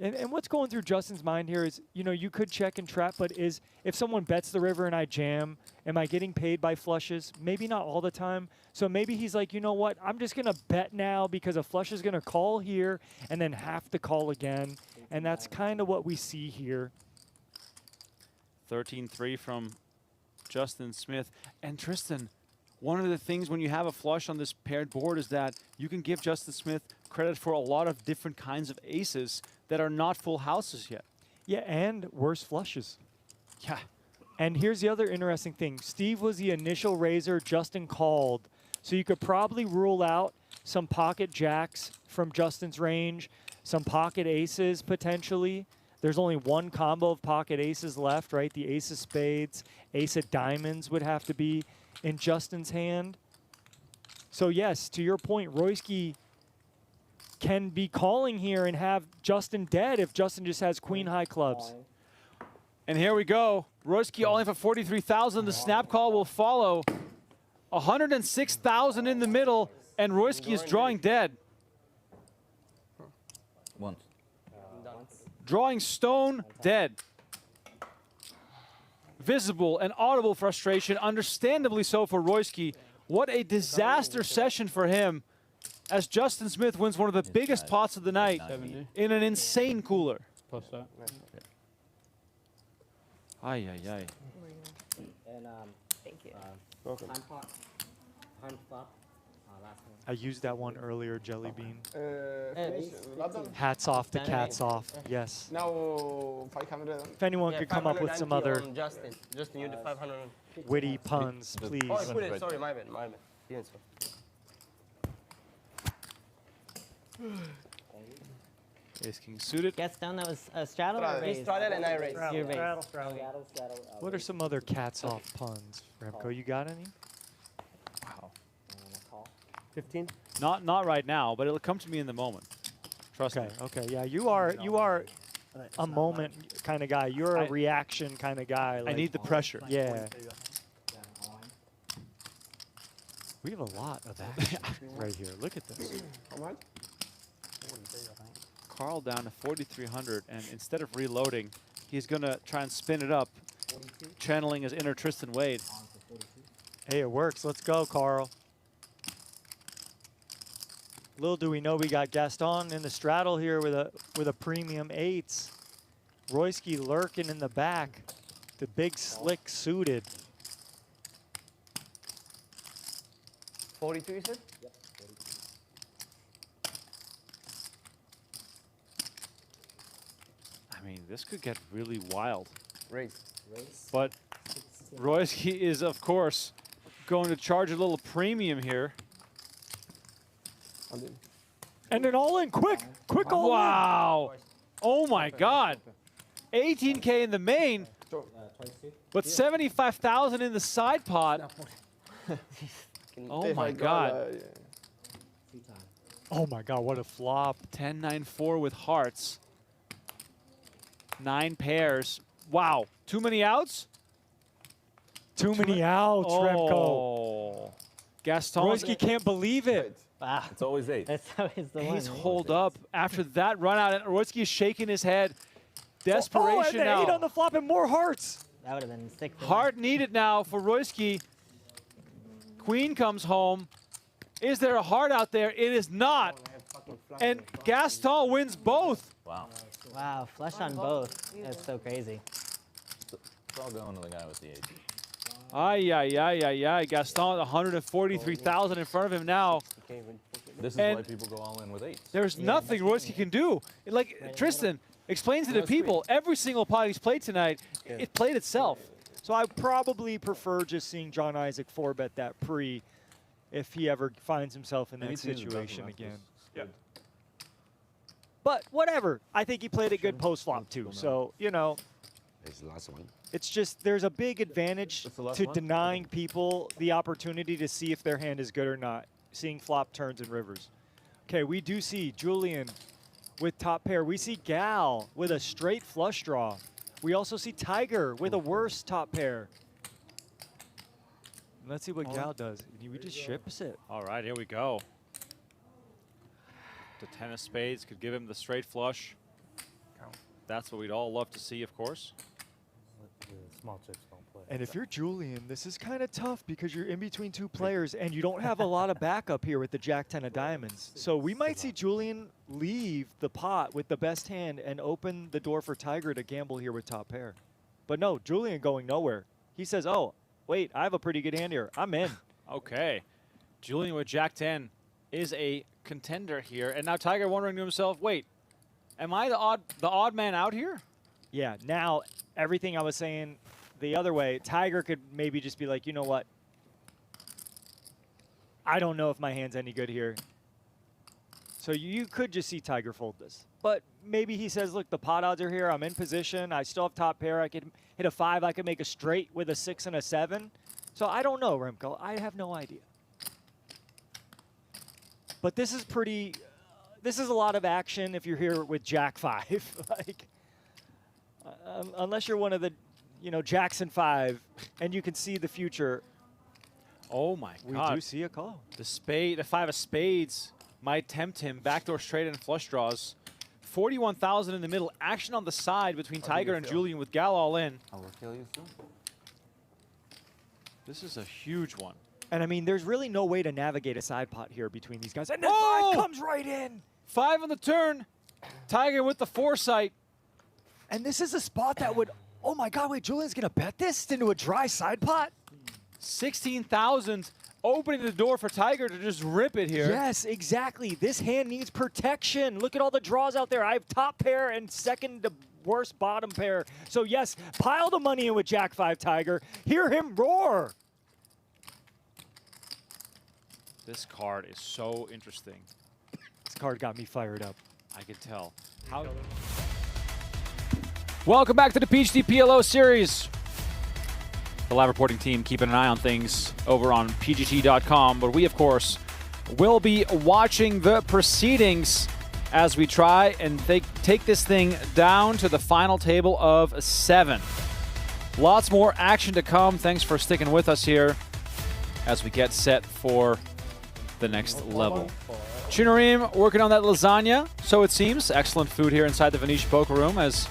And what's going through Justin's mind here is, you know, you could check and trap, but if someone bets the river and I jam, am I getting paid by flushes? Maybe not all the time. So maybe he's like, you know what, I'm just going to bet now because a flush is going to call here and then have to call again. And that's kind of what we see here. 13-3 from Justin Smith. And Tristan, one of the things when you have a flush on this paired board is that you can give Justin Smith credit for a lot of different kinds of aces that are not full houses yet. Yeah, and worse flushes. Yeah. And here's the other interesting thing. Steve was the initial raiser, Justin called. So you could probably rule out some pocket jacks from Justin's range, some pocket aces potentially. There's only one combo of pocket aces left, right? The ace of spades, ace of diamonds would have to be in Justin's hand. So yes, to your point, Royski can be calling here and have Justin dead if Justin just has queen high clubs. And here we go. Royski all in for 43,000. The snap call will follow. 106,000 in the middle, and Royski is drawing dead. Once. Drawing stone dead. Visible and audible frustration, understandably so for Royski. What a disaster session for him, as Justin Smith wins one of the biggest pots of the night in an insane cooler. Post that. Ay, ay, ay. And thank you. Welcome. I used that one earlier, Jelly Bean. Finish. Hats off to Cats off. Yes. Now 500. If anyone could come up with some other Justin, you the 500. witty puns, please. Oh, I put it. Sorry, my bad. Yes, Ace King suited. Gets down. That was a straddle or raise? Straddle and I raise. You raise. Straddle. What are some other Cats off puns? Remco, you got any? Wow. 15. Not right now, but it'll come to me in the moment. Trust me. Okay, yeah, you are a moment kind of guy. You're a reaction kind of guy. I need the pressure. Yeah. We have a lot of action right here. Look at this. How much? Carl down to 4,300, and instead of reloading, he's going to try and spin it up, channeling his inner Tristan Wade. Hey, it works. Let's go, Carl. Little do we know we got Gaston in the straddle here with a premium eights. Royski lurking in the back. The big slick suited. 42, you said? Yep. I mean, this could get really wild. Raise. But Royski is, of course, going to charge a little premium here. And an all-in, quick all in. Wow. Oh, my God. 18K in the main, but 75,000 in the side pot. Oh, my God. Oh, my God, what a flop. 10-9-4 with hearts. 9 pairs. Wow. Too many outs? Too many outs, Remco. Oh. Gaston. Royski can't believe it. Wow. It's always 8. That's always the one. He's holed up after that run out, and Royski is shaking his head. Desperation oh, and the now. 8 on the flop and more hearts. That would have been 6. Heart needed now for Royski. Queen comes home. Is there a heart out there? It is not. And Gaston wins both. Wow. Wow, flush on both. That's so crazy. It's all going to the guy with the 8. Ay, ay, ay, ay, ay. Gaston, 143,000 in front of him now. This is And why people go all in with 8s. There's nothing Royski can do. Like, Tristan explains to the people, every single pot he's played tonight, it played itself. So I probably prefer just seeing John Isaac 4-bet that pre if he ever finds himself in that situation again. Yeah. But whatever. I think he played a good post-flop too. So, you know, It's the last one. it's just there's a big advantage to denying people the opportunity to see if their hand is good or not, seeing flop turns and rivers. Okay, we do see Julian with top pair. We see Gal with a straight flush draw. We also see Tiger with a worse top pair. Let's see what Gal does. We just ships it. All right, here we go. The 10 of spades could give him the straight flush. That's what we'd all love to see, of course. Small chips don't play. And if you're Julian, this is kind of tough because you're in between two players and you don't have a lot of backup here with the Jack-10 of diamonds. So we might see Julian leave the pot with the best hand and open the door for Tiger to gamble here with top pair. But no, Julian going nowhere. He says, oh, wait, I have a pretty good hand here. I'm in. Okay. Julian with Jack-10 is a contender here. And now Tiger wondering to himself, wait, am I the odd man out here? Yeah, now everything I was saying the other way, Tiger could maybe just be like, you know what? I don't know if my hand's any good here. So you could just see Tiger fold this. But maybe he says, look, the pot odds are here. I'm in position. I still have top pair. I could hit a 5. I could make a straight with a 6 and a 7. So I don't know, Remco. I have no idea. But this is pretty, this is a lot of action if you're here with Jack 5. Like, unless you're one of the, Jackson 5 and you can see the future. Oh my God. We do see a call. The 5 of spades might tempt him. Backdoor straight and flush draws. 41,000 in the middle. Action on the side between Tiger and Julian with Gal all in. I will kill you soon. This is a huge one. And I mean, there's really no way to navigate a side pot here between these guys. And then 5 comes right in. 5 on the turn. Tiger with the foresight. And this is a spot that would, oh my God, wait, Julian's going to bet this into a dry side pot? 16,000, opening the door for Tiger to just rip it here. Yes, exactly. This hand needs protection. Look at all the draws out there. I have top pair and second to worst bottom pair. So yes, pile the money in with Jack 5 Tiger. Hear him roar. This card is so interesting. This card got me fired up. I can tell. Welcome back to the PGT PLO Series. The live reporting team keeping an eye on things over on PGT.com, but we, of course, will be watching the proceedings as we try and take this thing down to the final table of 7. Lots more action to come. Thanks for sticking with us here as we get set for the next level. Chino Rheem working on that lasagna, so it seems. Excellent food here inside the Venetian Poker Room as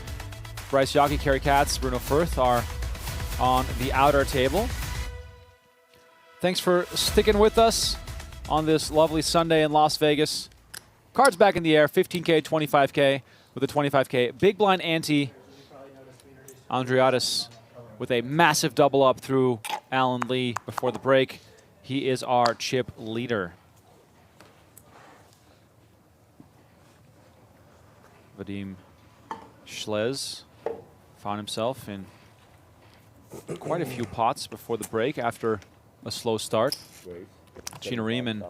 Bryce Yockey, Cary Katz, Bruno Firth are on the outer table. Thanks for sticking with us on this lovely Sunday in Las Vegas. Cards back in the air, 15K, 25K with a 25K. Big blind ante. Andreatis with a massive double up through Alan Lee before the break. He is our chip leader. Vadim Schlez found himself in quite a few pots before the break after a slow start. Chino Rheem and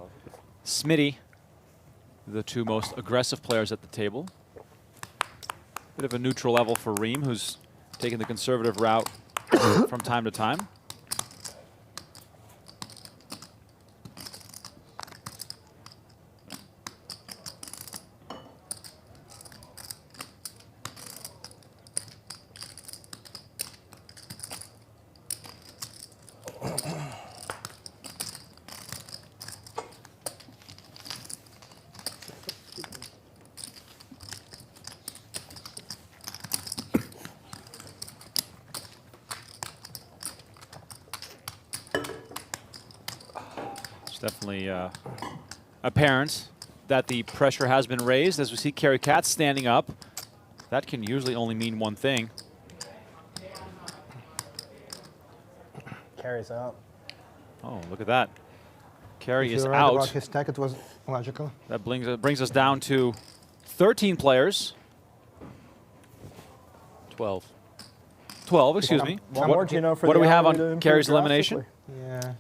Smitty, the 2 most aggressive players at the table. Bit of a neutral level for Rheem, who's taking the conservative route from time to time. Definitely apparent that the pressure has been raised as we see Cary Katz standing up. That can usually only mean one thing. Cary's out. Oh, look at that. Cary is If you're right out. about his stack, it was logical. That brings us down to 13 players. 12. 12, excuse me. One more, Gino, for what the do we have hour to on improve Cary's elimination? Yeah.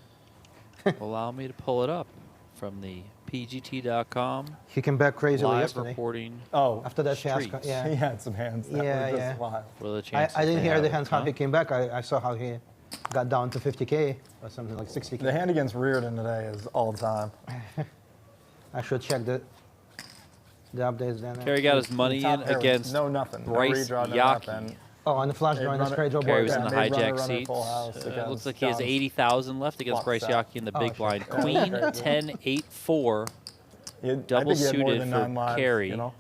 Allow me to pull it up from the PGT.com. He came back crazily live yesterday. reporting. Oh, after that fiasco, streets. yeah. He had some hands that Yeah, were yeah. just wild. What are the chances I didn't they hear have the it, hands how huh? he came back. I saw how he got down to 50K or something like 60K. The hand against Riordan today is all time. I should check the The updates down there. Cary got his money in against no nothing. Bryce no redraw, no Yaki. nothing. Oh, on the flush They'd drawing, that's run great. Joe Cary Boy. was in the they'd run a hijack runner seat. full house against Looks like he has John's 80,000 left against flop Bryce set. Yaki in the Oh, big shit. blind. Yeah, Queen that's 10 8 4. Double I think he had more suited than for 9 lives, Cary. you know?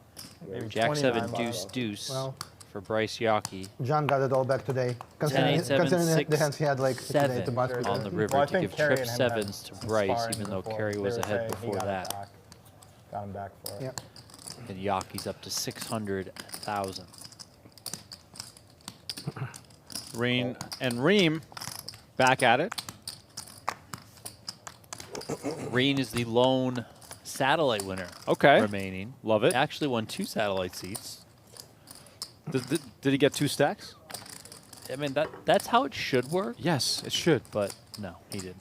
Maybe Jack 7 29 deuce lives. deuce Well, for Bryce Yaki. John got it all back today. 10 8 7 Considering 6 the hands he had like today to 7 bust on the river Well, I to think give Cary trip and him had sevens to some Bryce, sparring even though before. Cary They was were ahead saying he before got him that. back. Got him back for it. Yep. And Yaki's up to 600,000. Rheem back at it. Rheem is the lone satellite winner. Okay. Remaining. Love it. Actually won 2 satellite seats. Did he get 2 stacks? I mean, that's how it should work. Yes, it should. But no, he didn't.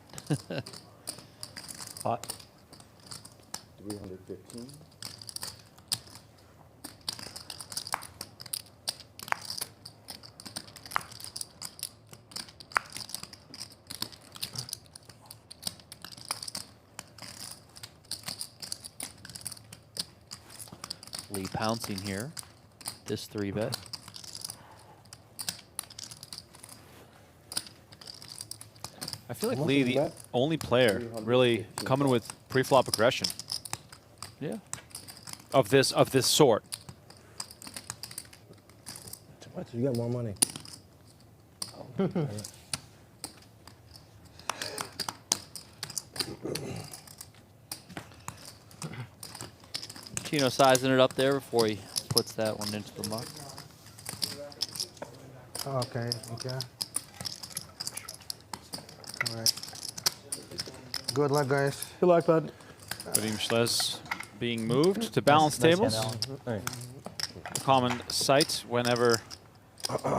Pot. 315. Lee pouncing here. This 3-bet. I feel like Lee, the only player really coming with pre-flop aggression. Yeah. Of this sort. Too much. You got more money. Chino sizing it up there before he puts that one into the muck. Okay, okay. All right. Good luck, guys. Good luck, bud. Vadim Schlez being moved to balance tables. A common sight whenever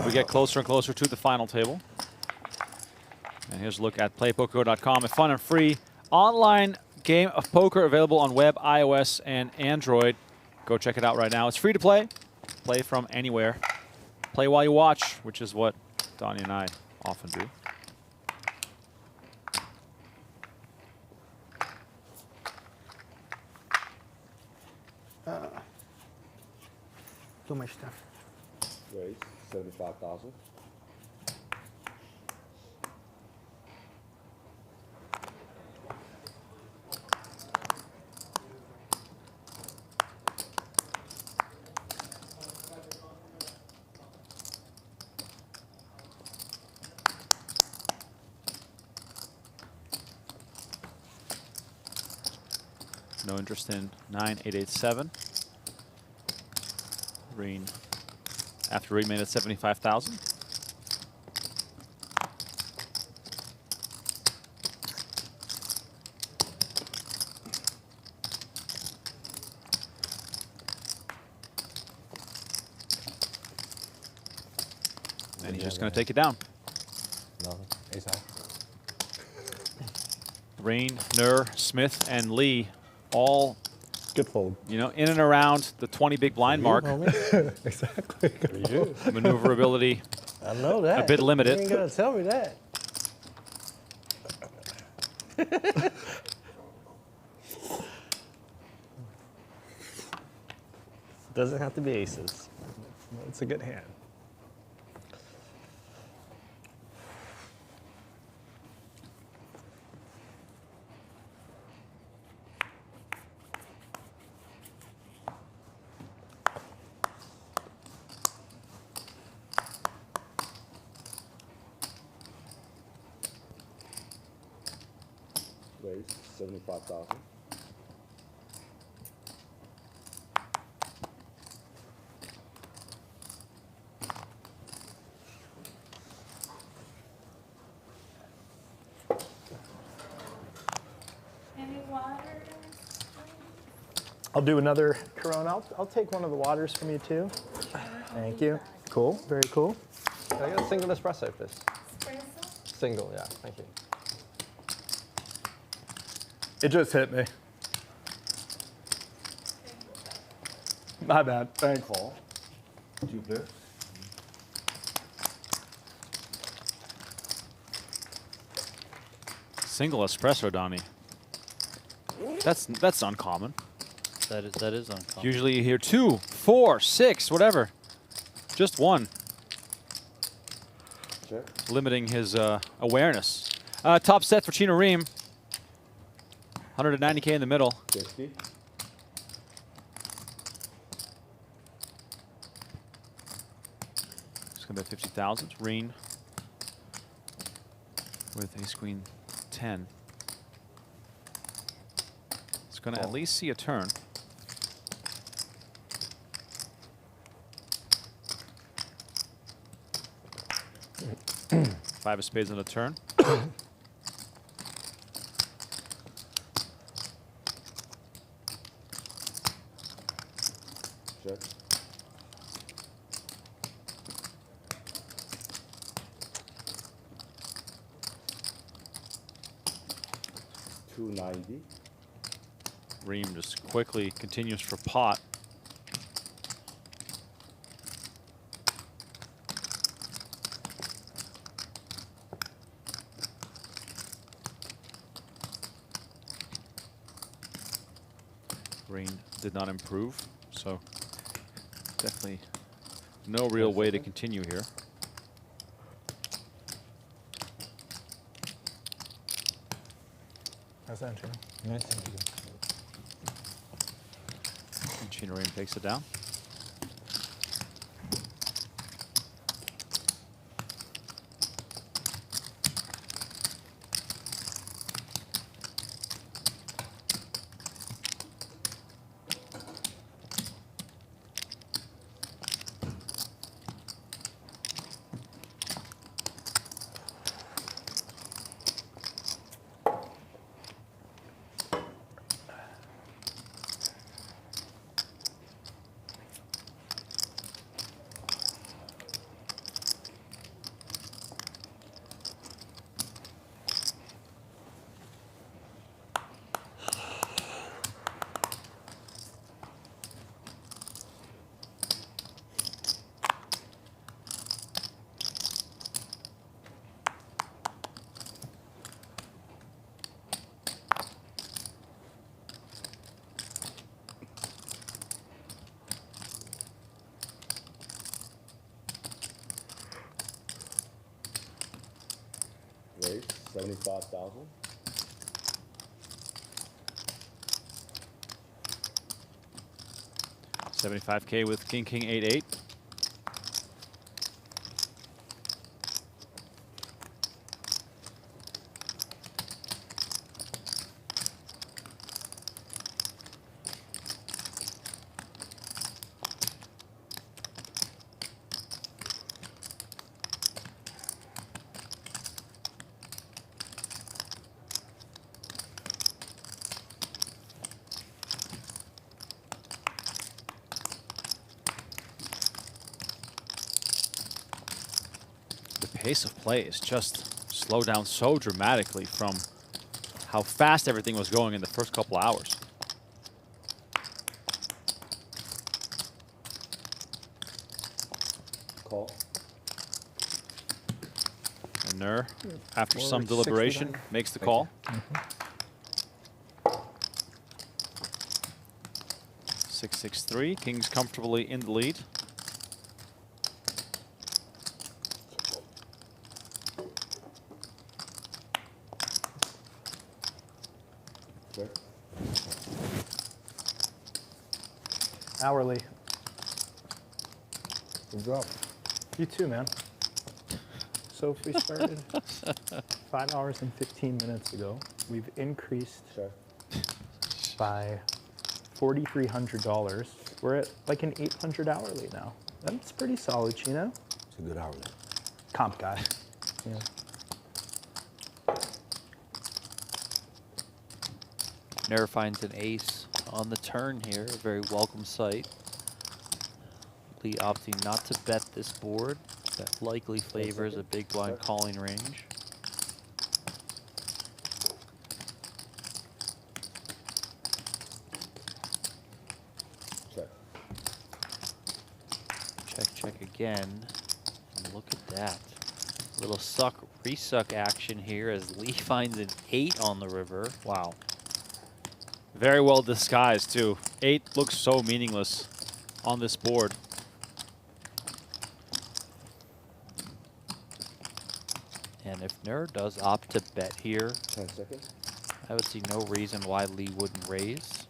we get closer and closer to the final table. And here's a look at playpokergo.com, a fun and free online game of poker available on web, iOS, and Android. Go check it out right now. It's free to play. Play from anywhere. Play while you watch, which is what Donnie and I often do. Too much stuff. Raise 75,000. No interest in 9887. Rheem, after Rheem made it 75,000. And he's just going to take it down. No, ace high. Rheem, Nur, Smith, and Lee all good fold. You know, in and around the 20 big blind mark. Exactly. Maneuverability. I know that. A bit limited. You ain't gonna tell me that. Doesn't have to be aces. It's a good hand. Raise 75,000. Any water? I'll do another Corona. I'll take one of the waters from you too. Thank you. Cool. Very cool. I got a single espresso, please. Espresso? Single, yeah. Thank you. It just hit me. My bad. Thanks. Call. 2 players. Single espresso, Donnie. That's uncommon. That is uncommon. Usually you hear 2, 4, 6, whatever. Just one. Sure. Limiting his awareness. Top set for Chino Rheem. 190K in the middle. 50. It's going to be 50,000. Rheem with ace queen 10. It's going to at least see a turn. Five of spades on a turn. Check. $290. Rheem just quickly continues for pot. Rheem did not improve, so definitely no real way to continue here. How's that, Chino? Nice. And Chino Rheem takes it down. Raise 75,000. $75K with King, King, 8, 8. Pace of play is just slowed down so dramatically from how fast everything was going in the first couple hours. Call. And Nur, after some deliberation, makes the call. 6-6-3. King's comfortably in the lead. Hourly. Good job. You too, man. So if we started 5 hours and 15 minutes ago, we've increased by $4,300. We're at like an $800 hourly now. That's pretty solid, Chino. It's a good hourly. Comp guy. Yeah. Nur finds an ace on the turn here, a very welcome sight. Lee opting not to bet this board. That likely favors a big blind calling range. Check. Check, check again. And look at that. Little suck, resuck action here as Lee finds an 8 on the river. Wow. Very well disguised, too. 8 looks so meaningless on this board. And if Nur does opt to bet here, 10 seconds. I would see no reason why Lee wouldn't raise.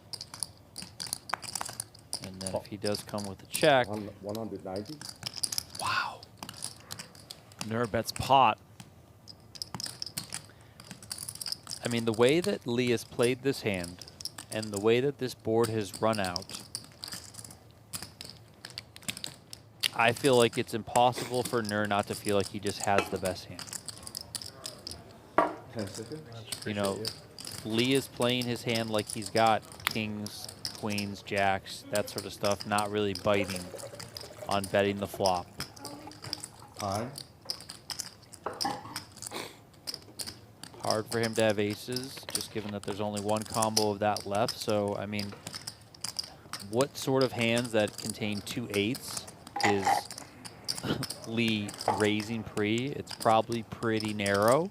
And then if he does come with a check. 190. Wow. Nur bets pot. I mean, the way that Lee has played this hand and the way that this board has run out, I feel like it's impossible for Nur not to feel like he just has the best hand. 10 seconds. You know, Lee is playing his hand like he's got kings, queens, jacks, that sort of stuff, not really biting on betting the flop. Time. Hard for him to have aces, just given that there's only one combo of that left. So, I mean, what sort of hands that contain 2 8s is Lee raising pre? It's probably pretty narrow.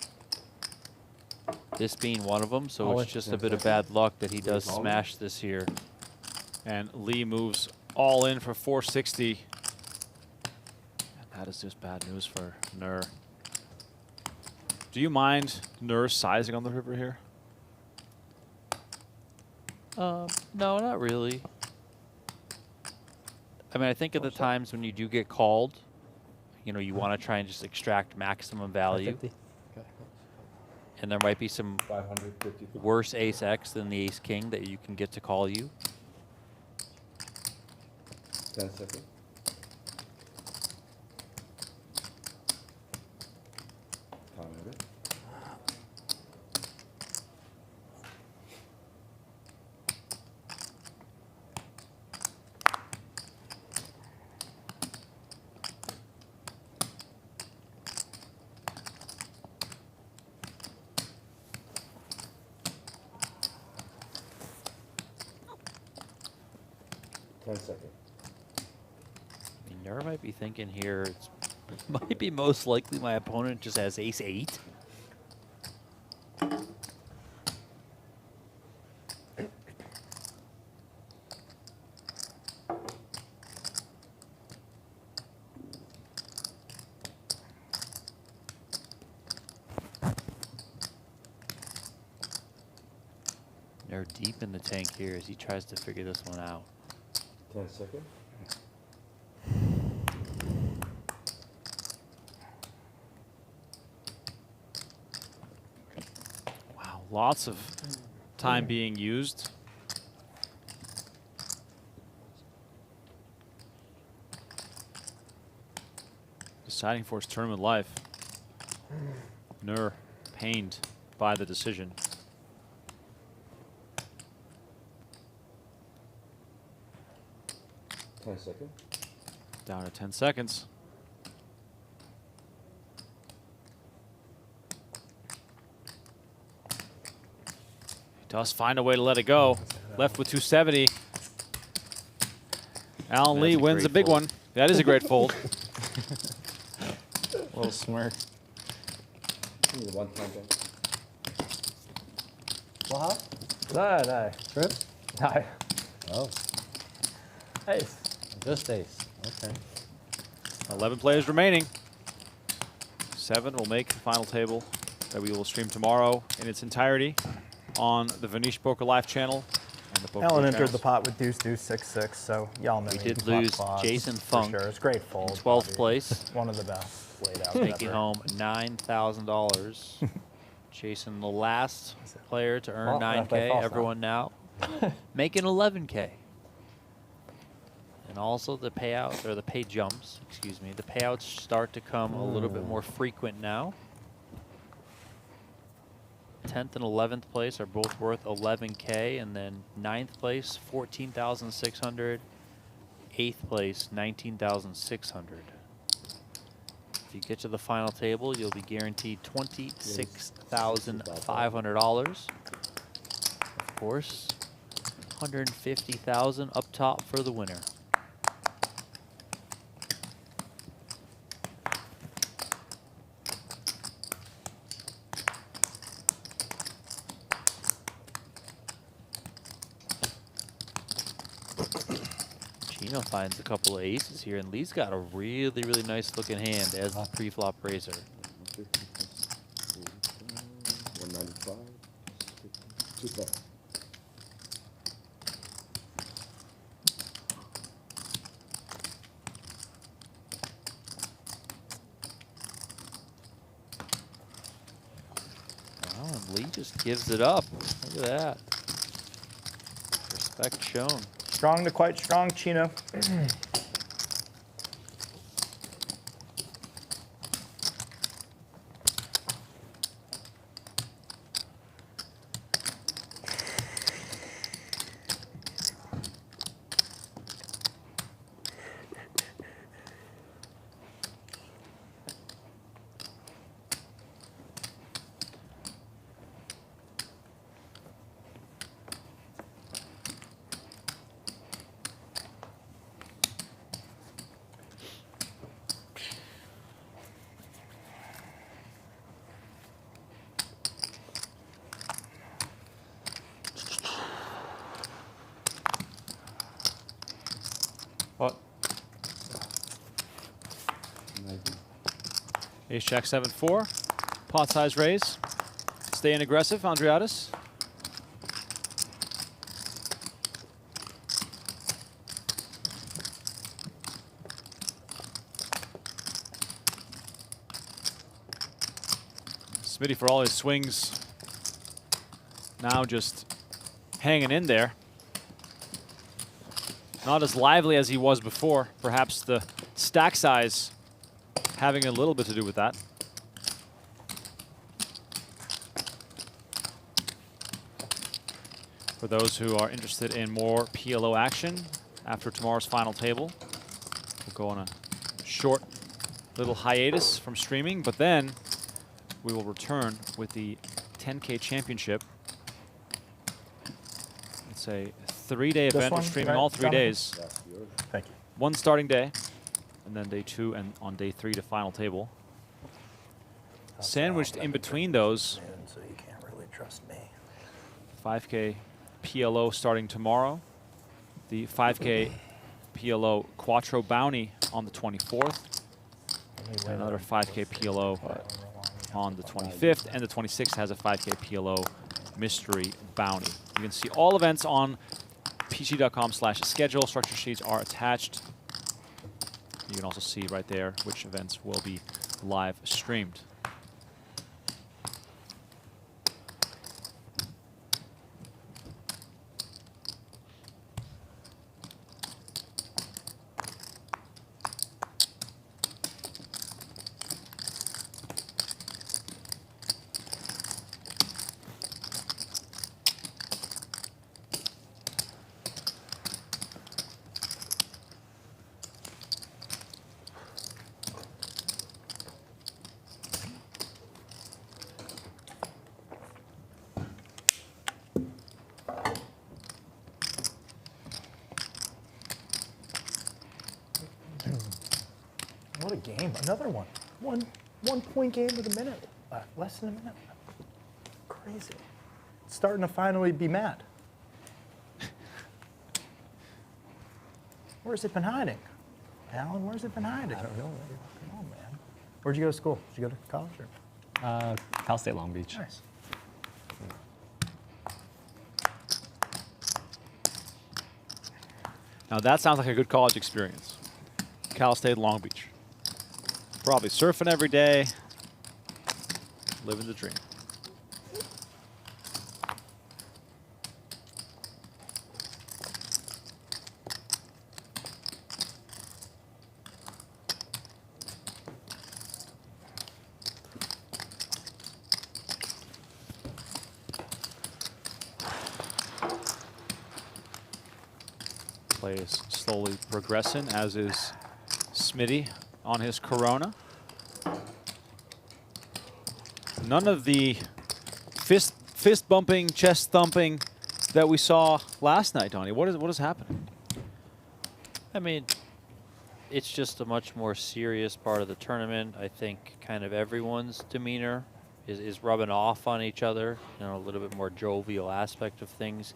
This being one of them, so it's just a bit of bad luck that he does smash this here. And Lee moves all in for 460. And that is just bad news for Nur. Do you mind Nur sizing on the river here? No, not really. I mean, I think at the times when you do get called, you know, you want to try and just extract maximum value. And there might be some worse ace X than the ace king that you can get to call you. 10 seconds. Time it. I mean, Nur might be thinking here, it might be most likely my opponent just has ace 8. They're deep in the tank here as he tries to figure this one out. 10 seconds. Wow, lots of time being used. Deciding for his tournament life. Nur pained by the decision. Seconds. Down to 10 seconds. He does find a way to let it go. Left with 270. Alan Lee wins a big one. That is a great fold. Little smirk. One time back. What? Nej. Trip? Nej. Oh. Ace. Just ace. Okay. 11 players remaining. 7 will make the final table that we will stream tomorrow in its entirety on the Venetian Poker Live channel. And the Alan entered the pot with deuce, deuce, 6-6, so y'all know We he did can lose pot Jason for Funk Sure. It's great fold. in 12th place. One of the best laid out. Taking ever. home $9,000. Jason, the last player to earn 9K. Everyone now making 11K. And also the payouts, or the pay jumps, excuse me, the payouts start to come a little bit more frequent now. 10th and 11th place are both worth 11K, and then 9th place, 14,600. 8th place, 19,600. If you get to the final table, you'll be guaranteed $26,500. Of course, $150,000 up top for the winner. Chino finds a couple of aces here, and Lee's got a really, really nice looking hand as the pre-flop raiser. 195. 25. Wow, and Lee just gives it up. Look at that. Respect shown. Strong to quite strong, Chino. Ace Jack 7-4. Pot size raise. Staying aggressive, Andreatis. Smitty, for all his swings, now just hanging in there. Not as lively as he was before. Perhaps the stack size having a little bit to do with that. For those who are interested in more PLO action after tomorrow's final table, we'll go on a short little hiatus from streaming, but then we will return with the 10K Championship. It's a 3-day event. We're streaming all 3 days. Thank you. One starting day, and then day 2, and on day 3 to final table. Sandwiched in between those, So you can't really trust me. 5K PLO starting tomorrow. The 5K PLO Quattro Bounty on the 24th. And another 5K PLO on the 25th. And the 26th has a 5K PLO Mystery Bounty. You can see all events on pg.com/schedule. Structure sheets are attached. You can also see right there which events will be live streamed. What a game. Another one. One point game with a minute. Less than a minute. Crazy. It's starting to finally be mad. Where's it been hiding? Alan, where's it been hiding? I don't know. Come on, man. Where'd you go to school? Did you go to college? Or? Cal State Long Beach. Nice. Now that sounds like a good college experience. Cal State Long Beach. Probably surfing every day, living the dream. Play is slowly progressing, as is Smitty on his Corona. None of the fist bumping, chest thumping that we saw last night, Donnie. What is happening? I mean, it's just a much more serious part of the tournament. I think kind of everyone's demeanor is rubbing off on each other. You know, a little bit more jovial aspect of things.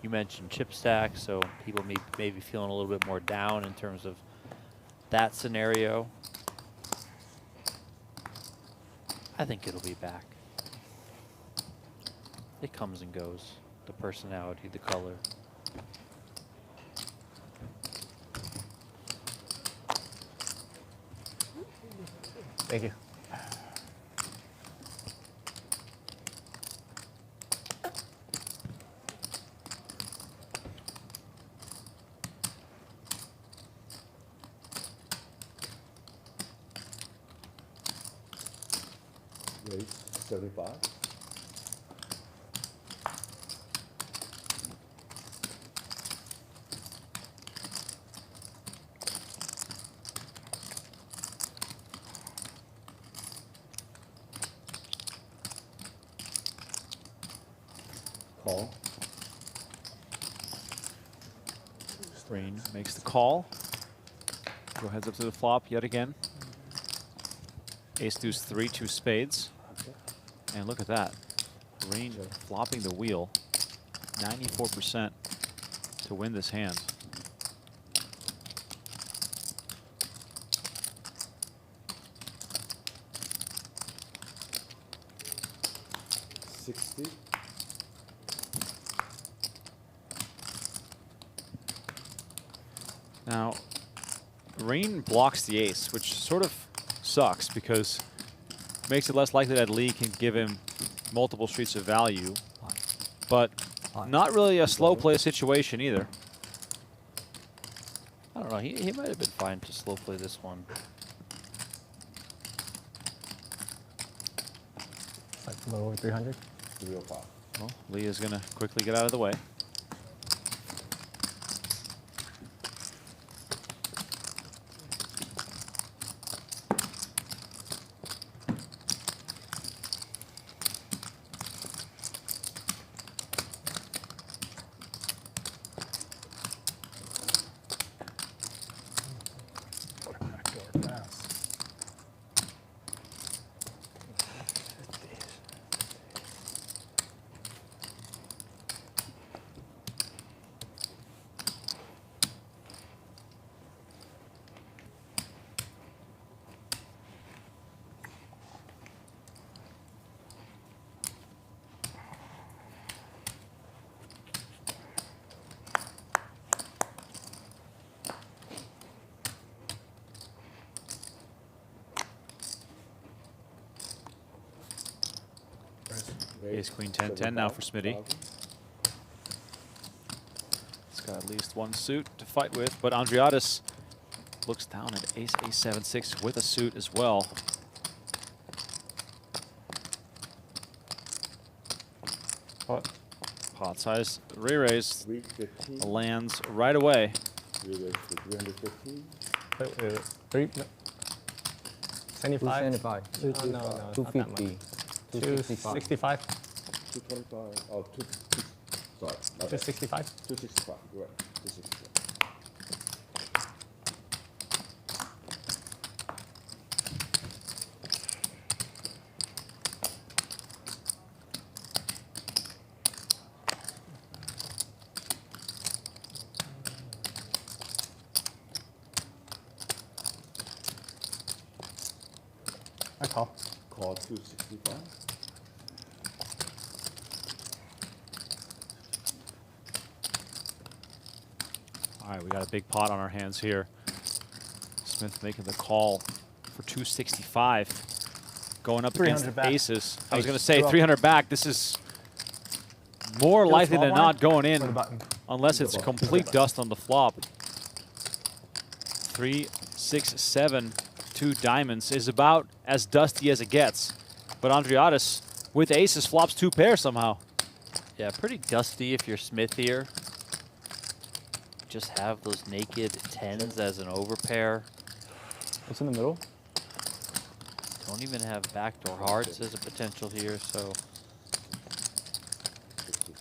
You mentioned chip stack, so people may be feeling a little bit more down in terms of that scenario. I think it'll be back. It comes and goes. The personality, the color. Thank you. Raise 75. Call. Green makes the call. Go heads up to the flop yet again. Ace deuce 3, 2 spades. And look at that. Green flopping the wheel. 94% to win this hand. $60. Now, Rain blocks the ace, which sort of sucks because it makes it less likely that Lee can give him multiple streets of value, but not really a slow play situation either. I don't know. He might have been fine to slow play this one. Like a little over 300. 305. Well, Lee is going to quickly get out of the way. Ace, queen, 10, 10 now for Smitty. He's got at least one suit to fight with, but Andriatis looks down at ace, ace, 7, 6 with a suit as well. Pot size re-raise lands right away. Re-raise to 315. 75. 250. No, 250. 265. 225. Oh, sorry. 265. 265. You're right. 265. I call. Call 265. All right, we got a big pot on our hands here. Smith making the call for 265. Going up against back. aces. I was going to say 300 back. This is more likely than not going in unless it's complete dust on the flop. 3, 6, 7, 2 diamonds is about as dusty as it gets. But Andriatis with aces flops 2 pairs somehow. Yeah, pretty dusty if you're Smith here. Just have those naked 10s as an overpair. What's in the middle? Don't even have backdoor hearts as a potential here, so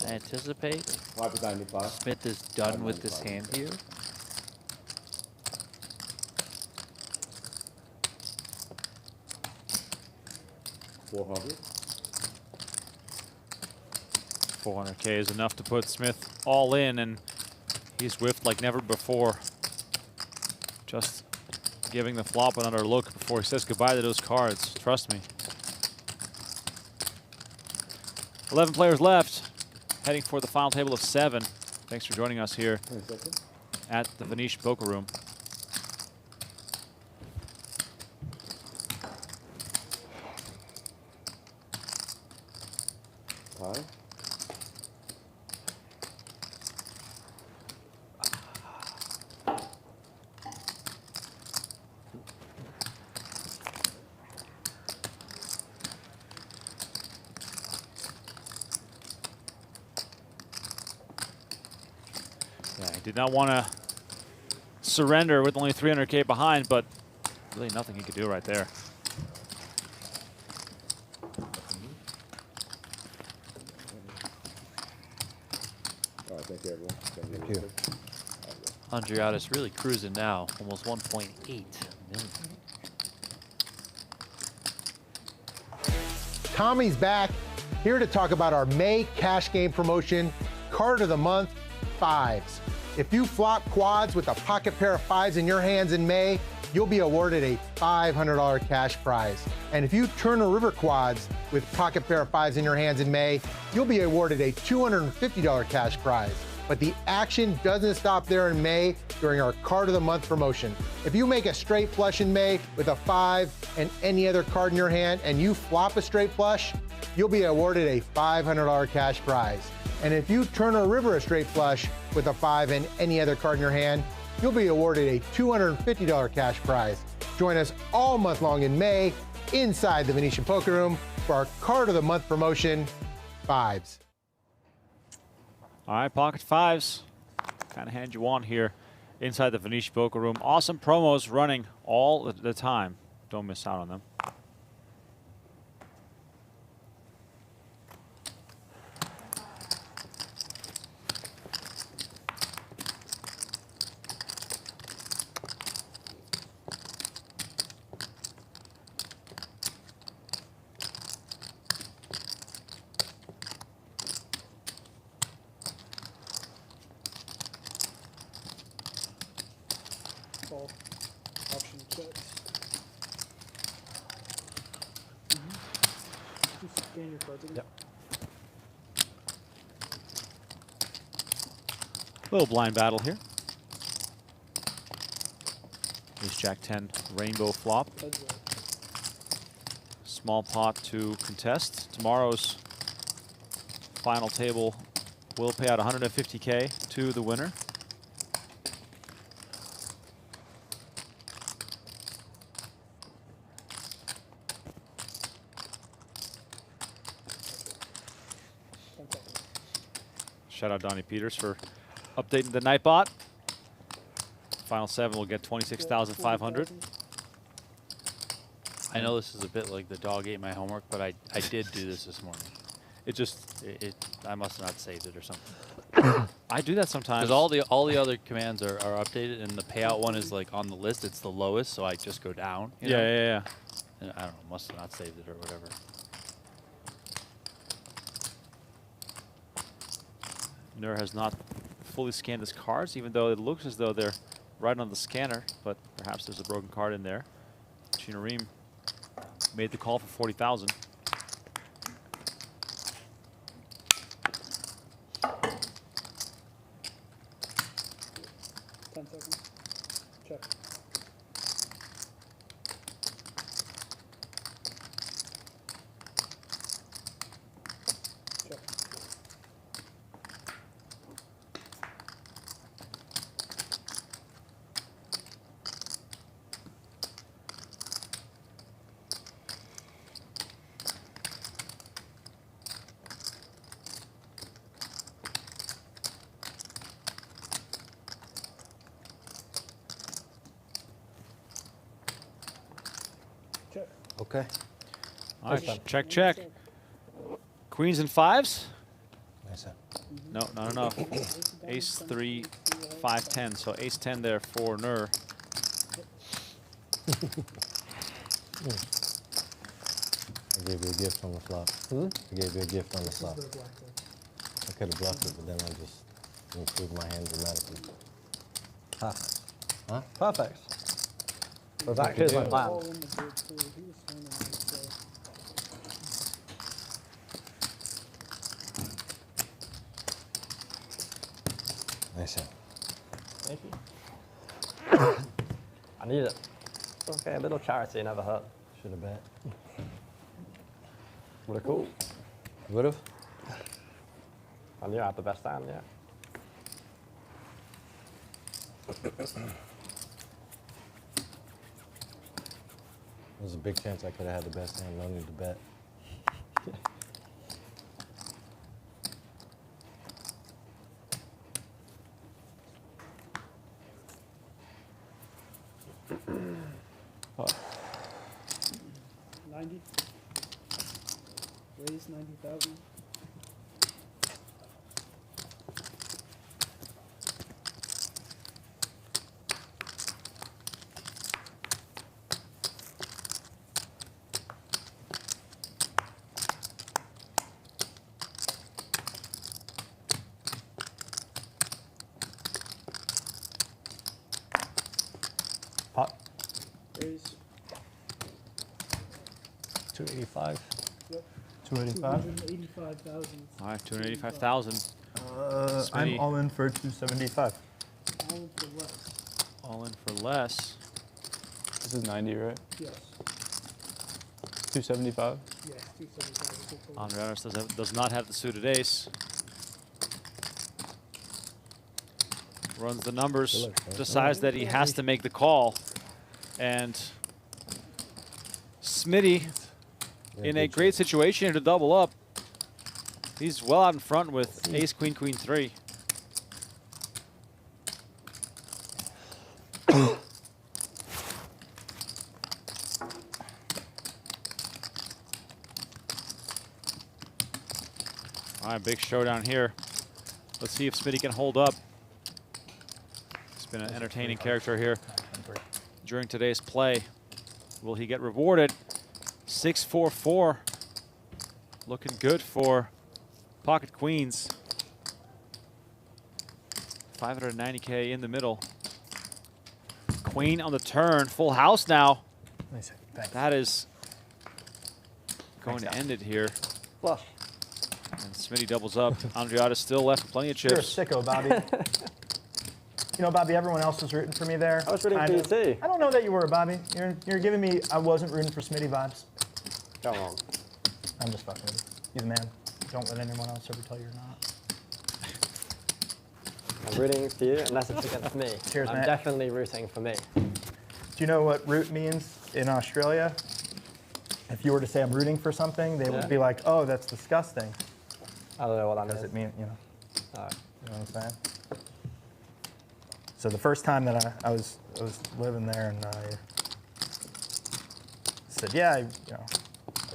I anticipate Smith is done with this hand here. 400K is enough to put Smith all in, and he's whiffed like never before. Just giving the flop another look before he says goodbye to those cards. Trust me. 11 players left, heading for the final table of 7. Thanks for joining us here at the Venetian Poker Room. Tie. Yeah, he did not want to surrender with only 300K behind, but really nothing he could do right there. All right, thank you, everyone. Thank you. Andreatis really cruising now, almost 1.8 million. Tommy's back, here to talk about our May cash game promotion, Card of the Month, 5s. If you flop quads with a pocket pair of 5s in your hands in May, you'll be awarded a $500 cash prize. And if you turn a river quads with pocket pair of 5s in your hands in May, you'll be awarded a $250 cash prize. But the action doesn't stop there in May during our Card of the Month promotion. If you make a straight flush in May with a 5 and any other card in your hand and you flop a straight flush, you'll be awarded a $500 cash prize. And if you turn a river a straight flush with a 5 and any other card in your hand, you'll be awarded a $250 cash prize. Join us all month long in May inside the Venetian Poker Room for our Card of the Month promotion, 5s. All right, pocket 5s. Kind of hand you want here inside the Venetian Poker Room. Awesome promos running all the time. Don't miss out on them. Option checks. Just scan your cards again. Yep. Little blind battle here. Ace Jack 10 rainbow flop. Small pot to contest. Tomorrow's final table will pay out 150K to the winner. Shout out Donnie Peters for updating the Nightbot. Final 7 will get 26,500. I know this is a bit like the dog ate my homework, but I did do this morning. It just I must have not saved it or something. I do that sometimes. Because all the other commands are updated, and the payout one is like on the list. It's the lowest, so I just go down. You know? Yeah. And I don't know, must have not saved it or whatever. Nur has not fully scanned his cards, even though it looks as though they're right on the scanner, but perhaps there's a broken card in there. Chino Rheem made the call for 40,000. Check. Okay. All right, check. Queens and 5s? Nice. No, not enough. Ace 3, 5, 10. So ace 10 there for Nur. I gave you a gift on the flop. I gave you a gift on the flop. could have bluffed it, but then I just improved my hand dramatically. Perfect. Huh? Perfect. Well, that is my plan. Nice hand. Thank you. I need it. Okay, a little charity never hurt. Should have bet. Would have cool. Would have? I knew I had the best hand, yeah. There's a big chance I could have had the best hand. No need to bet. What? 90. Raise 90,000. Pot. Raise. 285. Yep. 285. 285,000. All right, 285,000. I'm all in for 275. All for less. All in for less. This is 90, right? Yes. 275. Yes, 275. Andreas does not have the suited ace. Runs the numbers, decides that he has to make the call. And Smitty in a great situation here to double up. He's well out in front with ace, queen, queen, 3. All right, big showdown here. Let's see if Smitty can hold up. He's been an entertaining character here during today's play. Will he get rewarded? 6-4-4. Looking good for pocket queens. 590K in the middle. Queen on the turn. Full house now. Nice. Thanks. That is going to end it here. Flush. And Smitty doubles up. Andreatta's still left with plenty of chips. You're a sicko, Bobby. You know, Bobby, everyone else was rooting for me there. I was rooting for you too. I don't know that you were, Bobby. You're giving me I wasn't rooting for Smitty vibes. Come on. I'm just fucking with you. You're the man. Don't let anyone else ever tell you you're not. I'm rooting for you unless it's against me. Cheers, I'm mate. definitely rooting for me. Do you know what root means in Australia? If you were to say I'm rooting for something, they would be like, oh, that's disgusting. I don't know what that Does means. it mean, you know? No. You know what I'm saying? So the first time that I was living there, and I said, yeah, I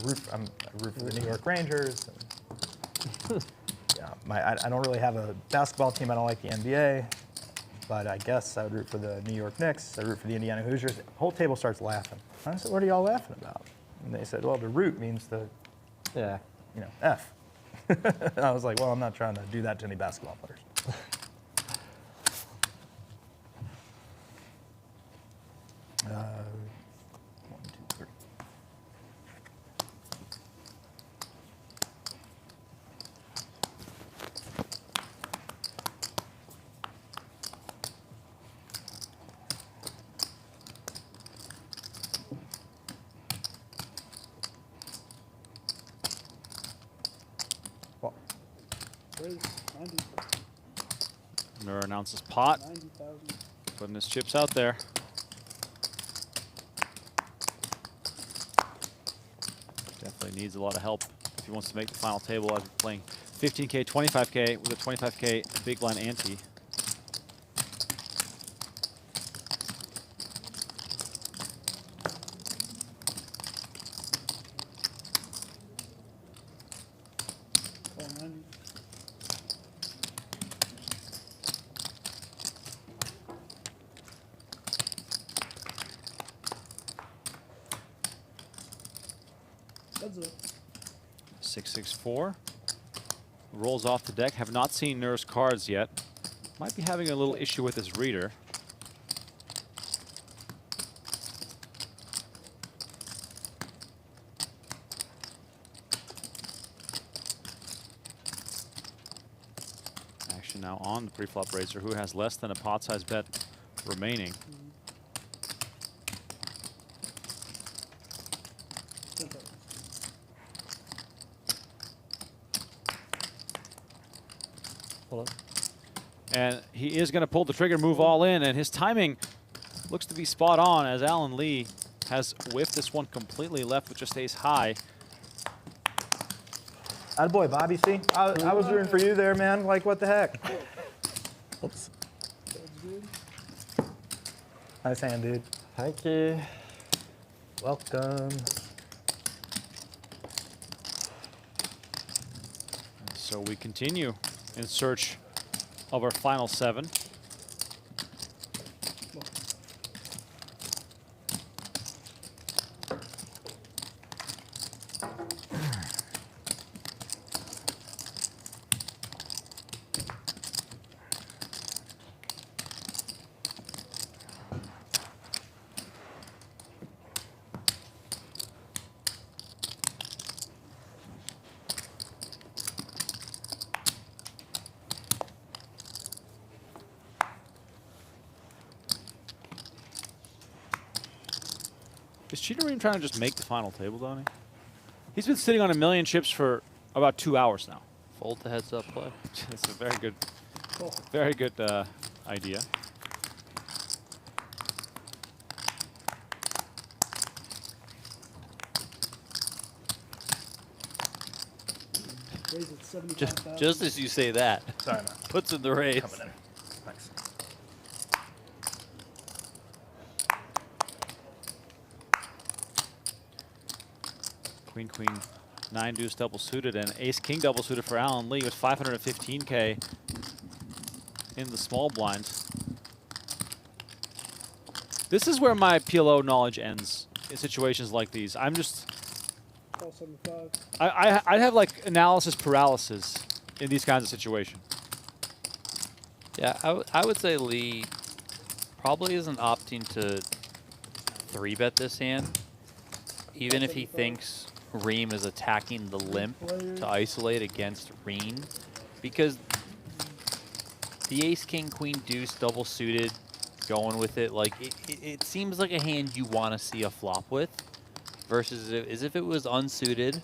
root for the New York Rangers. And, yeah, I don't really have a basketball team. I don't like the NBA, but I guess I would root for the New York Knicks. I root for the Indiana Hoosiers. The whole table starts laughing. I said, what are y'all laughing about? And they said, well, the root means the, F. And I was like, well, I'm not trying to do that to any basketball players. One, two, three. Raise 90. Mirror announces pot. 90,000. Putting his chips out there. Definitely needs a lot of help if he wants to make the final table after playing 15K, 25K with a 25K big blind ante. That's it. 664. rolls off the deck. Have not seen Nur's cards yet. Might be having a little issue with his reader. Action now on the pre-flop raiser, who has less than a pot-size bet remaining. And he is going to pull the trigger, move all in, and his timing looks to be spot on as Alan Lee has whiffed this one completely, left with just ace high. Attaboy, Bobby, see? I was rooting for you there, man. Like, what the heck? Oops. Nice hand, dude. Thank you. Welcome. So we continue in search of our final 7. Is Chino Rheem trying to just make the final table, Donnie? He's been sitting on 1,000,000 chips for about 2 hours now. Fold the heads up play. It's a very good idea. Just as you say that, Sorry, man. puts in the raise. Coming in. Thanks. Queen, queen, 9 deuce double suited, and ace king double suited for Alan Lee with 515K in the small blind. This is where my PLO knowledge ends in situations like these. I'm just, I'd have like analysis paralysis in these kinds of situations. Yeah, I would say Lee probably isn't opting to 3-bet this hand, even if he thinks Rheem is attacking the limp to isolate against Reen, because the ace, king, queen, deuce, double suited, going with it, like it seems like a hand you want to see a flop with, versus as if it was unsuited,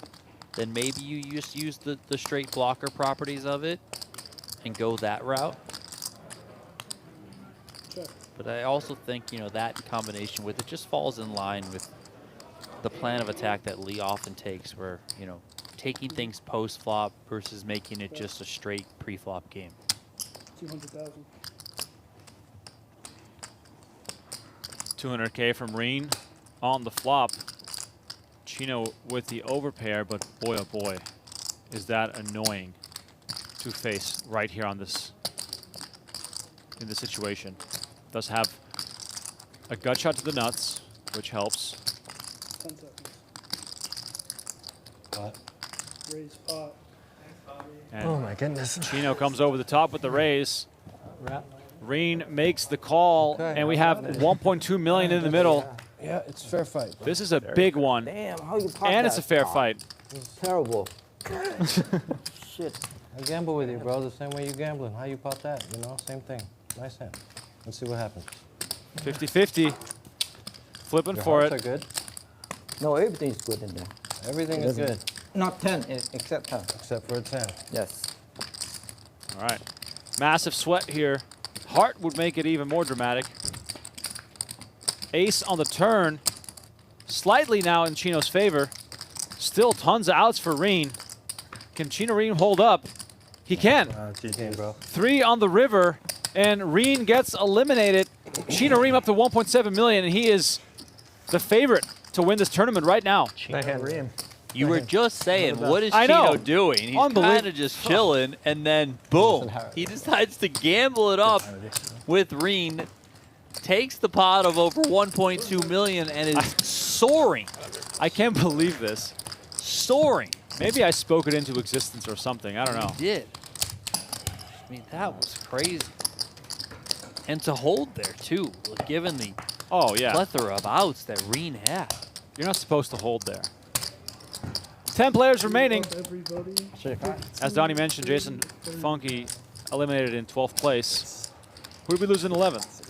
then maybe you just use the straight blocker properties of it and go that route. But I also think, you know, that combination with it just falls in line with the plan of attack that Lee often takes, where, you know, taking things post-flop versus making it just a straight pre-flop game. 200,000. 200K from Reen on the flop. Chino with the overpair, but boy, oh boy, is that annoying to face right here on this, in this situation. Does have a gut shot to the nuts, which helps. 10 seconds. Pot. Raise pot. And Oh my goodness. Chino comes over the top with the raise. Reen makes the call, and we have 1.2 million in the middle. Yeah, it's fair fight. This is a big one. Damn, how you pot And it's a that? fair fight. It's terrible. Shit. I gamble with you, bro, the same way you gambling. How you pot that, you know? Same thing. Nice hand. Let's see what happens. 50-50. Flipping Your for hearts it. are good. No, everything's good in there. Everything is good. Not 10, except 10. Except for a 10. Yes. All right. Massive sweat here. Heart would make it even more dramatic. Ace on the turn. Slightly now in Chino's favor. Still tons of outs for Reen. Can Chino Rheem hold up? He can. GG, bro. 3 on the river, and Reen gets eliminated. Chino Rheem up to 1.7 million, and he is the favorite to win this tournament right now. Rheem. You were just saying, what is I know. Chino doing? He's kind of just chilling, and then boom, he decides to gamble it up with Reen, takes the pot of over 1.2 million, and is soaring. I can't believe this. Soaring Maybe I spoke it into existence or something. I don't know. You did. I mean, that was crazy. And to hold there, too, given the plethora of outs that Rheem had. You're not supposed to hold there. 10 players remaining. As Donnie mentioned, Jason Funky eliminated in 12th place. Who did we lose in 11th?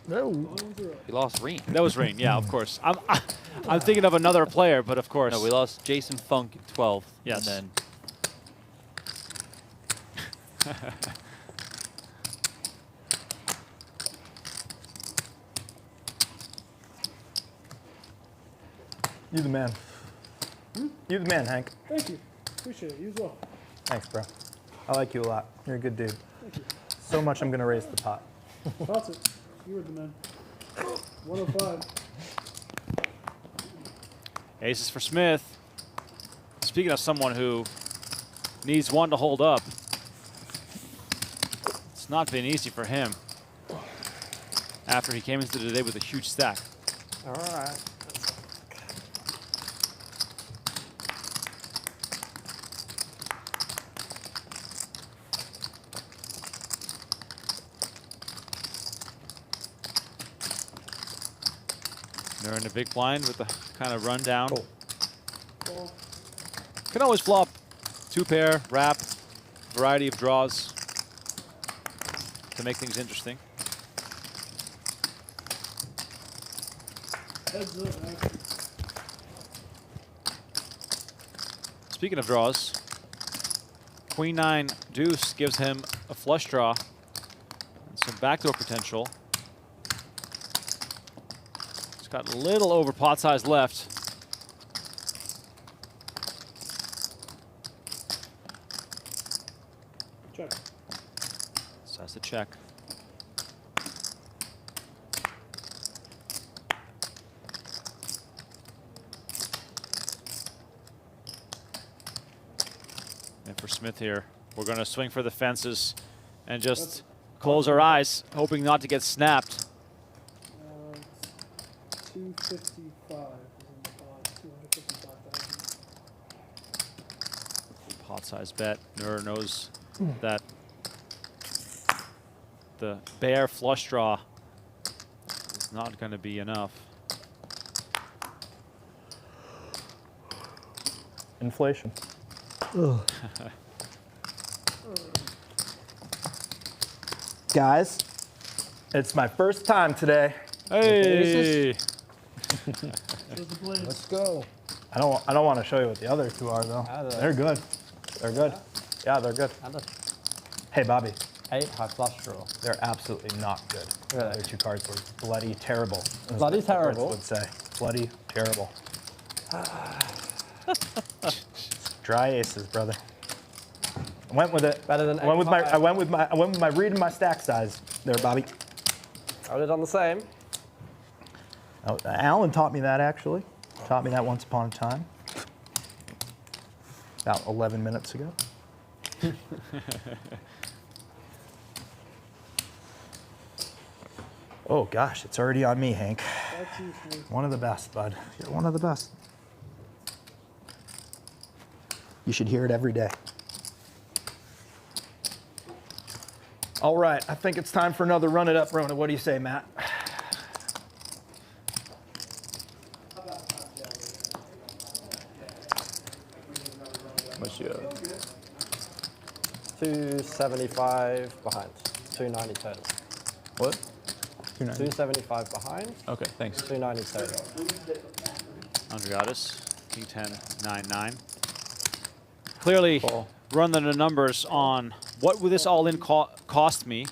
No. We lost Rheem. That was Rheem, yeah, of course. I'm thinking of another player, but of course. No, we lost Jason Funk at 12th. Yes. And then You the man. You the man, Hank. Thank you. Appreciate it. You as well. Thanks, bro. I like you a lot. You're a good dude. Thank you. So much I'm going to raise the pot. That's it. You were the man. 105. Aces for Smith. Speaking of someone who needs one to hold up, it's not been easy for him after he came into the day with a huge stack. All right. They're in the big blind with the kind of rundown. Can always flop 2-pair, wrap, variety of draws to make things interesting. Heads up, action. Speaking of draws, Queen 9 deuce gives him a flush draw and some backdoor potential. He's got a little over pot size left. Check. So that's the check. And for Smith here, we're going to swing for the fences and just close our eyes, hoping not to get snapped. 255 is in the pot. 255,000. Pot size bet. Nur knows that the bare flush draw is not going to be enough. Inflation. Guys, it's my first time today. Hey! Let's go. I don't want to show you what the other two are though. They're good. They're good. Yeah, they're good. Hey, Bobby. Hey, high flush draw. They're absolutely not good. Really? Their two cards were bloody terrible. as Bloody the experts terrible? would say. Bloody terrible. Dry aces, brother. I went with it. Better than I went with my read and my stack size there, Bobby. I would have done the same. Oh, Alan taught me that actually. Taught me that once upon a time. About 11 minutes ago. Oh gosh, it's already on me, Hank. That's you, Smith. One of the best, bud. You're one of the best. You should hear it every day. All right, I think it's time for another run it up, Rona. What do you say, Matt? What's your 275 behind, 290 total. What? 275 behind. Okay, thanks. 290 total. Andriatis, King 10, 9-9. Clearly, run the numbers on what would this all-in cost me?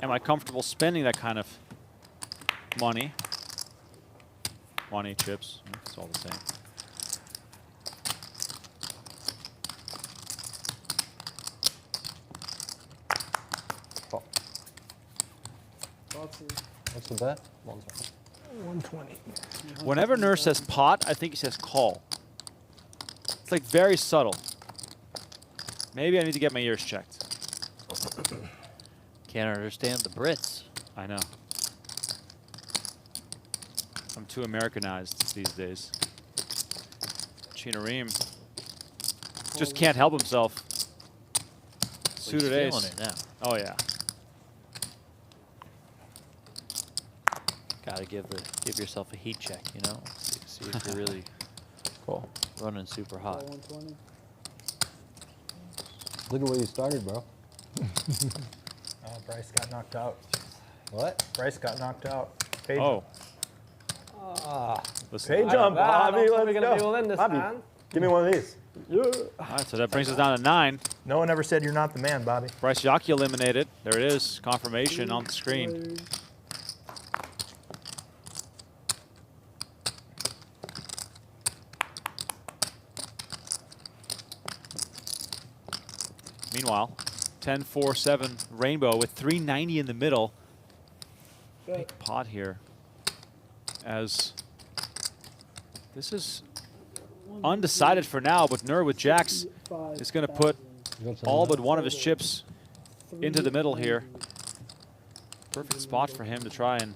Am I comfortable spending that kind of money? 1-8 chips, it's all the same. What's the bet? 120. Whenever Nur says pot, I think he says call. It's like very subtle. Maybe I need to get my ears checked. Can't understand the Brits. I know. I'm too Americanized these days. Chino Rheem just can't help himself. Suited he's feeling ace. it now. Oh yeah. Gotta give yourself a heat check, you know? See if you're really Cool. running super hot. Look at where you started, bro. Oh, Bryce got knocked out. What? Bryce got knocked out. Page Oh. Page jump, Bobby. Let's gonna be go. within this Bobby, hand. give me one of these. All right, so that brings us down to 9. No one ever said you're not the man, Bobby. Bryce Yockey eliminated. There it is. Confirmation on the screen. Meanwhile, 10-4-7 Rainbow with 390 in the middle. Big pot here, as this is undecided for now, but Nur with jacks is going to put all but one of his chips into the middle here. Perfect spot for him to try and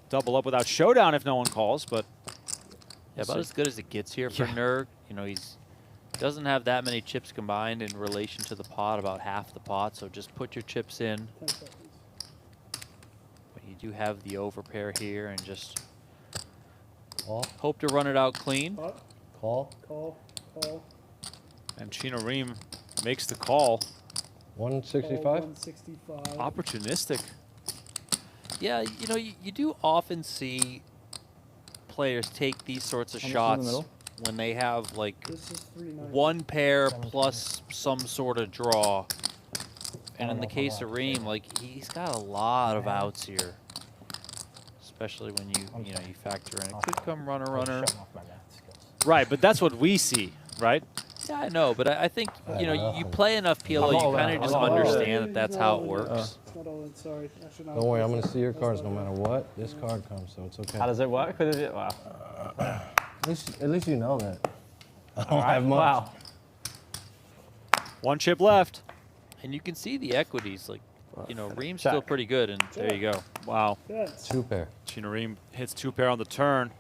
double up without showdown if no one calls, but Yeah, about as good as it gets here for Nur. You know, he's doesn't have that many chips combined in relation to the pot, about half the pot, so just put your chips in. But you do have the overpair here and just hope to run it out clean. Call. And Chino Rheem makes the call. 165? 165. Opportunistic. Yeah, you know, you do often see players take these sorts of shots when they have like one pair plus some sort of draw. And in the case of Rheem, like he's got a lot of outs here, especially when you know you factor in it could come runner. Right, but that's what we see, right? Yeah, I know, but I think you know you play enough PLO, you kind of just understand that that's how it works. Don't worry, I'm going to see your cards no matter what. This card comes, so it's okay. How does it work? Wow. At least you know that. I don't have much. Wow. One chip left. And you can see the equities, like, you know, Rheem's still pretty good, and there you go. Wow. 2 pair. Chino Rheem hits 2 pair on the turn,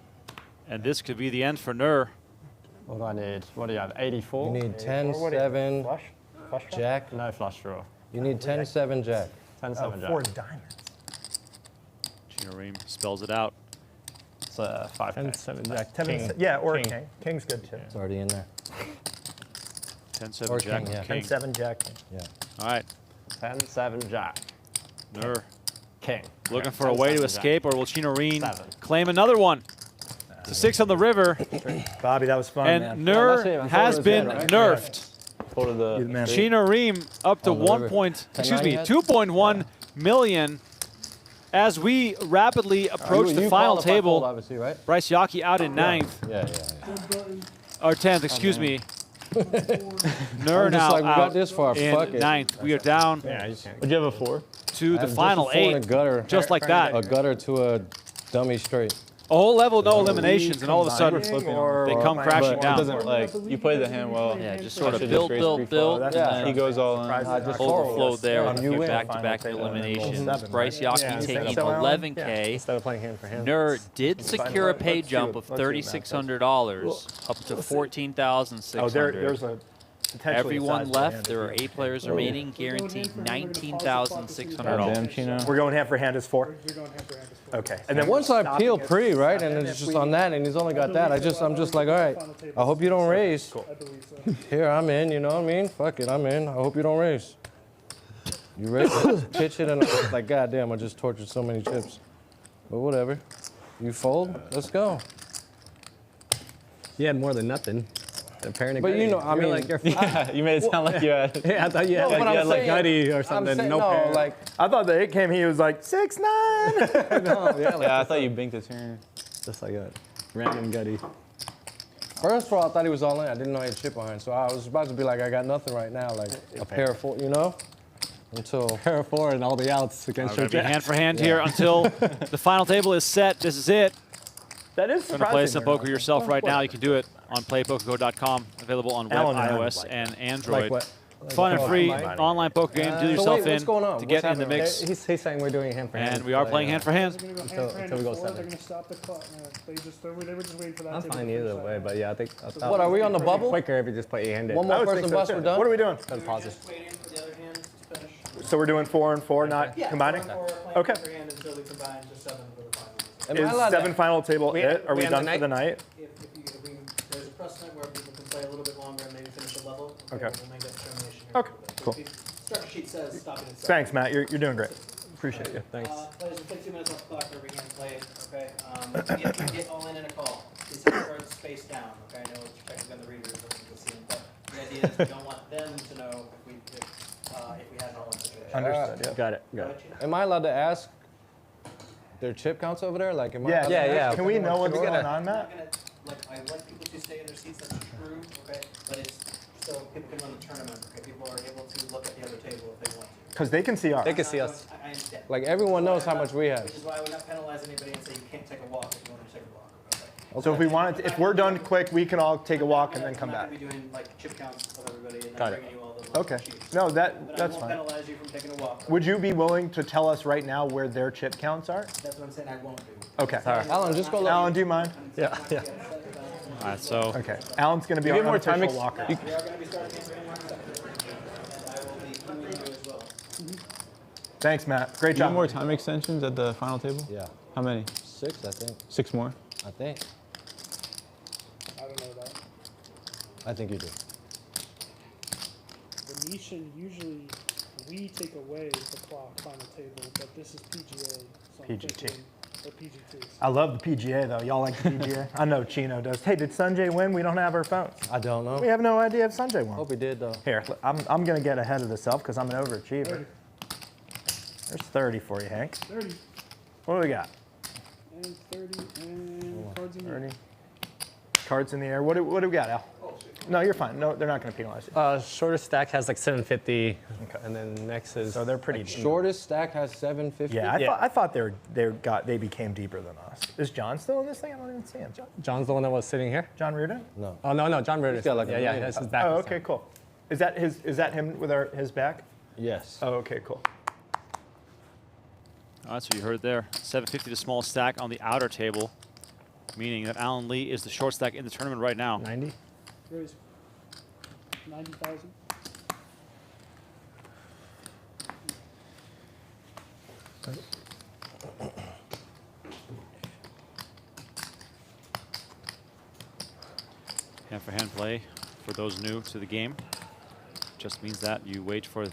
and this could be the end for Nur. What do I need? What do you have? 84? You need 10, 7, jack. No flush draw. You need 10, 7, jack. 10, 7, jack. 4 diamonds. Chino Rheem spells it out. It's 5 10, pair. 7, jack. King. Yeah, or king. King's good too. It's already in there. 10, 7, Or jack, king, yeah. king. 10, 7, jack. King. Yeah. All right. 10, 7, jack. Nur King. looking Okay, for a 10, way to 7, escape, or will Chino Rheem 7. claim another one? It's a 6 on the river. Bobby, that was fun, And man. Nur has been nerfed. Chino Rheem up to 2.1 million. As we rapidly approach the final table, obviously, right? Bryce Yockey out in 9th. Yeah. Or 10th, excuse me. Nur I'm just now like, we out got this far, in fuck it. 9th. We are down Would you have a 4? to the Just final a 4 and 8, a gutter. just like that. A gutter to a dummy straight. A whole level, no eliminations, and all of a sudden they come crashing It down. doesn't like you play the hand well. Yeah, just sort of build, and He goes all in. overflow there with You your win. back-to-back eliminations. Bryce Yeah. Yockey taking So, 11K. Instead of playing hand for hand. Nur did secure a pay jump of $3,600 up to $14,600. Oh, there's a potentially Everyone sizable left. hand. There are 8 players remaining, guaranteed $19,600. Goddamn, Chino. We're going hand for hand as 4? Okay. And then Once I peel pre, right, and it's just on that, and he's only got that, I'm just like, all right, I hope you don't raise. Here, I'm in, you know what I mean? Fuck it, I'm in. I hope you don't raise. You raise it, pitch it, and I'm like, goddamn, I just tortured so many chips. But whatever. You fold, let's go. You had more than nothing. Apparently, But you know, I mean, like you're Yeah, you made it sound like you had. Yeah, I thought you had No, but I'm like saying- Gutty or something. saying, No, no, pair. like, I thought the 8 came, he was like 6-9. no, yeah, like Yeah, I thought you binked his turn. just like a random Gutty. first of all, I thought he was all in. I didn't know he had chip behind, so I was about to be like, I got nothing right now, like a pair of 4, you know? Until Pair of 4 and all the outs against We're your going to be jack. hand for hand here until the final table is set. This is it. That is You're going to play some surprising. poker yourself right now. You can do it on playpokergo.com, available on web, Alan and I iOS, would like and that. Android. Like what? fun and free online poker game. Do yourself what's going on? to get in the mix. He's saying we're doing hand for hand. And we are playing hand for hand. Until we go 7. They're going to stop the clock. They were just waiting for that. I'm table fine to either finish way, that. but yeah, I think. What, are we on the bubble? Quicker if you just play handed. One more person bust, we're done? What are we doing? Just waiting for the other hand to finish. So we're doing 4 and 4, not combining? 4 and 4, playing Okay. for hand until we combine to 7 for the final. Is 7 final table it? Are we done for the night? There's a precedent where people can play a little bit longer and maybe finish a level. Okay. We'll make that determination here. Okay, cool. Structure sheet says stopping at 7. Thanks, Matt. You're doing great. Appreciate you. Thanks. Players will take 2 minutes off the clock for every hand played. Okay. Get all in a call. Please have the cards spaced down. Okay. I know it's technically on the readers, but we'll see them. But the idea is we don't want them to know if we had an all-in situation. Understood. Yeah. Got it. Am I allowed to ask their chip counts over there? Like, am I allowed to Yeah. ask? Can we know what's going on, Matt? I like people to stay in their seats. That's true. Okay. But it's so people can run the tournament. Okay. People are able to look at the other table if they want to. Because they can see ours. They can see us. I understand. Like, everyone knows how much we have. Which is why I would not penalize anybody and say you can't take a walk if you want to take a walk. Okay. So if we wanted to, if we're done quick, we can all take a walk and then come back. I'm not going to be doing like chip counts of everybody and Got then it. bringing you all the Okay. sheets. No, But I that's won't fine. penalize you from taking a walk. Would you be willing to tell us right now where their chip counts are? That's what I'm saying I won't do. Okay. Alan, just go look. Alan, do you mind? Yeah. All right, so. Okay. Alan's going to be You our get more time unofficial walker. We are going to be starting in 1 second. And I will be doing you as well. Thanks, Matt. Great Do you job. have more time extensions at the final table? Yeah. How many? 6, I think. 6 more? I think. I don't know that. I think you do. Venetian, usually we take away the clock final table, but this is PGA. So I'm PGT. thinking- or PGT. I love the PGA, though. Y'all like the PGA? I know Chino does. Hey, did Sanjay win? We don't have our phones. I don't know. We have no idea if Sanjay won. Hope he did, though. Here, I'm going to get ahead of this because I'm an overachiever. There's 30 for you, Hank. 30 What do we got? and 30 and cards in the 30. Cards in the air. What do we got, Al? No, you're fine. No, they're not going to penalize you. Shortest stack has like 750, and then next is. So they're pretty like deep. shortest stack has 750. Yeah, I thought they became deeper than us. Is John still in this thing? I don't even see him. John's the one that was sitting here. John Riordan? No. Oh no, John Riordan. got like a yeah, million. that's his back. Oh, okay, cool. Is that him with his back? Yes. Oh, okay, cool. All right, so you heard there, 750 to small stack on the outer table, meaning that Alan Lee is the short stack in the tournament right now. 90. Raise 90,000. Hand for hand play for those new to the game. Just means that you wait for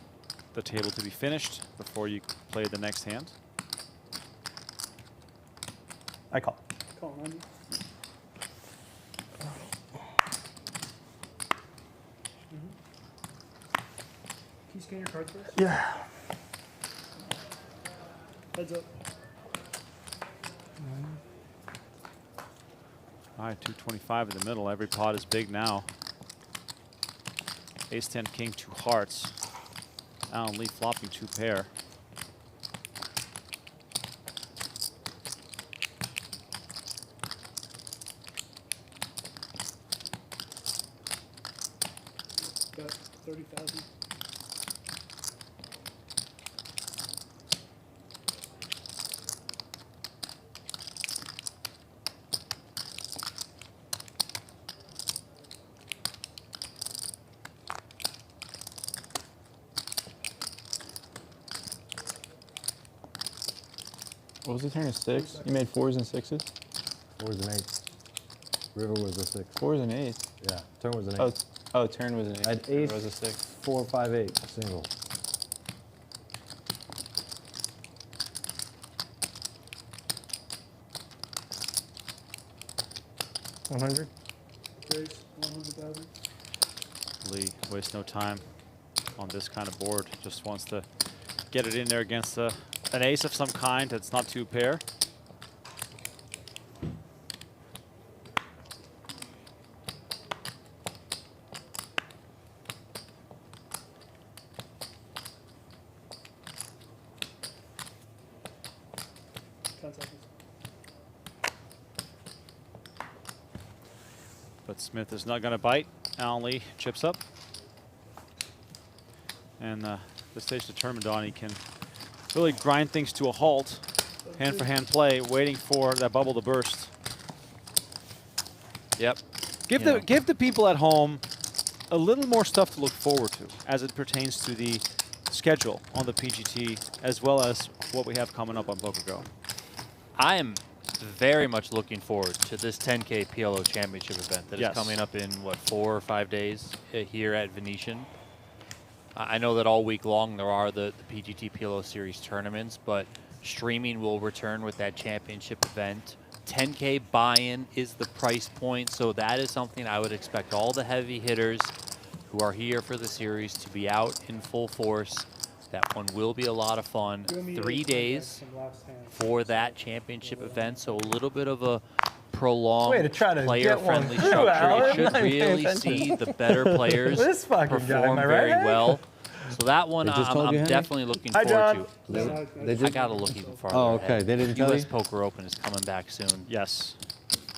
the table to be finished before you play the next hand. I call. Call 90. Can you scan your cards first? Yeah. Heads up. All right, 225 in the middle. Every pot is big now. Ace 10 king, 2 hearts. Alan Lee flopping 2 pair. Got 30,000. What was the turn of 6? You made 4s and 6s? 4s and 8s. River was a 6. 4s and 8s? Yeah, turn was an 8. Oh, turn was an 8. I had ace, was a 6. 4, 5, 8, single. $100. Raise 100,000. Lee wastes no time on this kind of board. Just wants to get it in there against an ace of some kind that's not 2 pair. But Smith is not going to bite. Alan Lee chips up. And the stage determined on, he can really grind things to a halt. Hand-for-hand play, waiting for that bubble to burst. Yep. Give the people at home a little more stuff to look forward to as it pertains to the schedule on the PGT, as well as what we have coming up on PokerGO. I am very much looking forward to this 10K PLO Championship event that is coming up in, what, 4 or 5 days here at Venetian. I know that all week long there are the PGT PLO Series tournaments, but streaming will return with that championship event. 10K buy-in is the price point, so that is something I would expect all the heavy hitters who are here for the series to be out in full force. That one will be a lot of fun. 3 days for that championship event, so a little bit of a prolonged, player-friendly structure. It should really see the better players perform very well. So that one I'm definitely looking forward to. I got to look even farther. Oh, okay. Ahead. They didn't tell you? US Poker Open is coming back soon. Yes.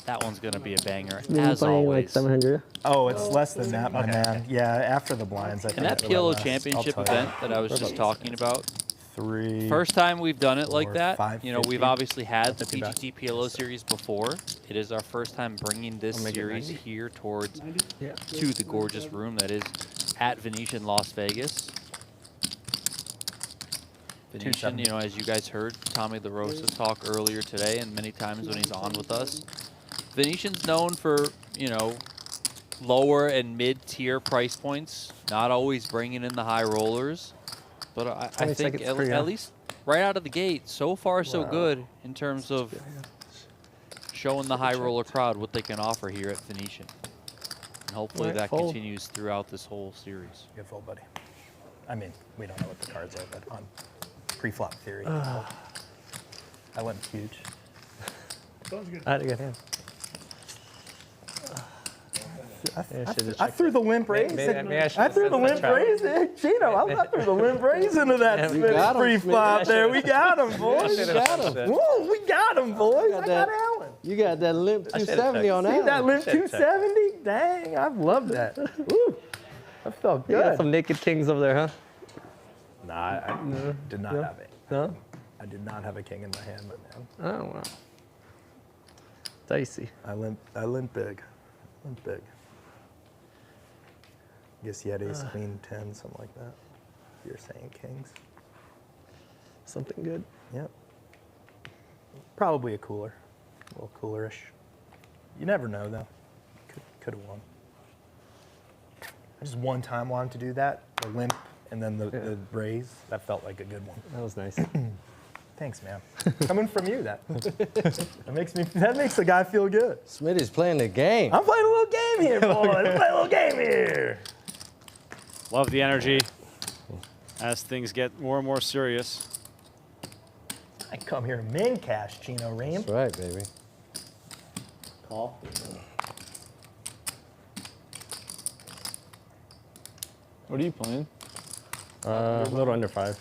That one's going to be a banger, Been as playing always. like 700. Oh, it's less than that, my man. Yeah, after the blinds. I And that think PLO Championship event that I was just talking about, 3. first time we've done it like 4, that. 5, You know, we've 50. obviously had the PGT PLO Series before. It is our first time bringing this series here towards to the gorgeous room that is at Venetian Las Vegas. Venetian, you know, as you guys heard Tommy La Rosa talk earlier today and many times when he's on with us, Venetian's known for, you know, lower and mid-tier price points, not always bringing in the high rollers. But I think at least right out of the gate, so far so good in terms of showing the high roller crowd what they can offer here at Venetian. And hopefully that continues throughout this whole series. Good fold, buddy. I mean, we don't know what the cards are, but on pre-flop theory, I went huge. I had a good hand. I threw the limp raise. I threw the limp raise there. Chino, I threw the limp raise into that pre-flop there. We got him, boys. We got him. Whoa, we got him, boys. I got Allen. You got that limp 270 on that. See that limp 270? Dang, I love that. Woo. That felt good. You got some naked kings over there, huh? Nah, I did not have it. No? I did not have a king in my hand, my man. Oh, wow. Dicey. I limp big. Limp big. Guess you had ace, queen, 10, something like that. You're saying kings. Something good. Yep. Probably a cooler. A little coolerish. You never know, though. Could have won. I just one time wanted to do that. The limp and then the raise. That felt like a good one. That was nice. Thanks, man. Coming from you, that makes the guy feel good. Smitty's playing the game. I'm playing a little game here, boy. I'm playing a little game here. Love the energy as things get more and more serious. I come here to min cash, Chino Rheem. That's right, baby. Call. What are you playing? A little under 5.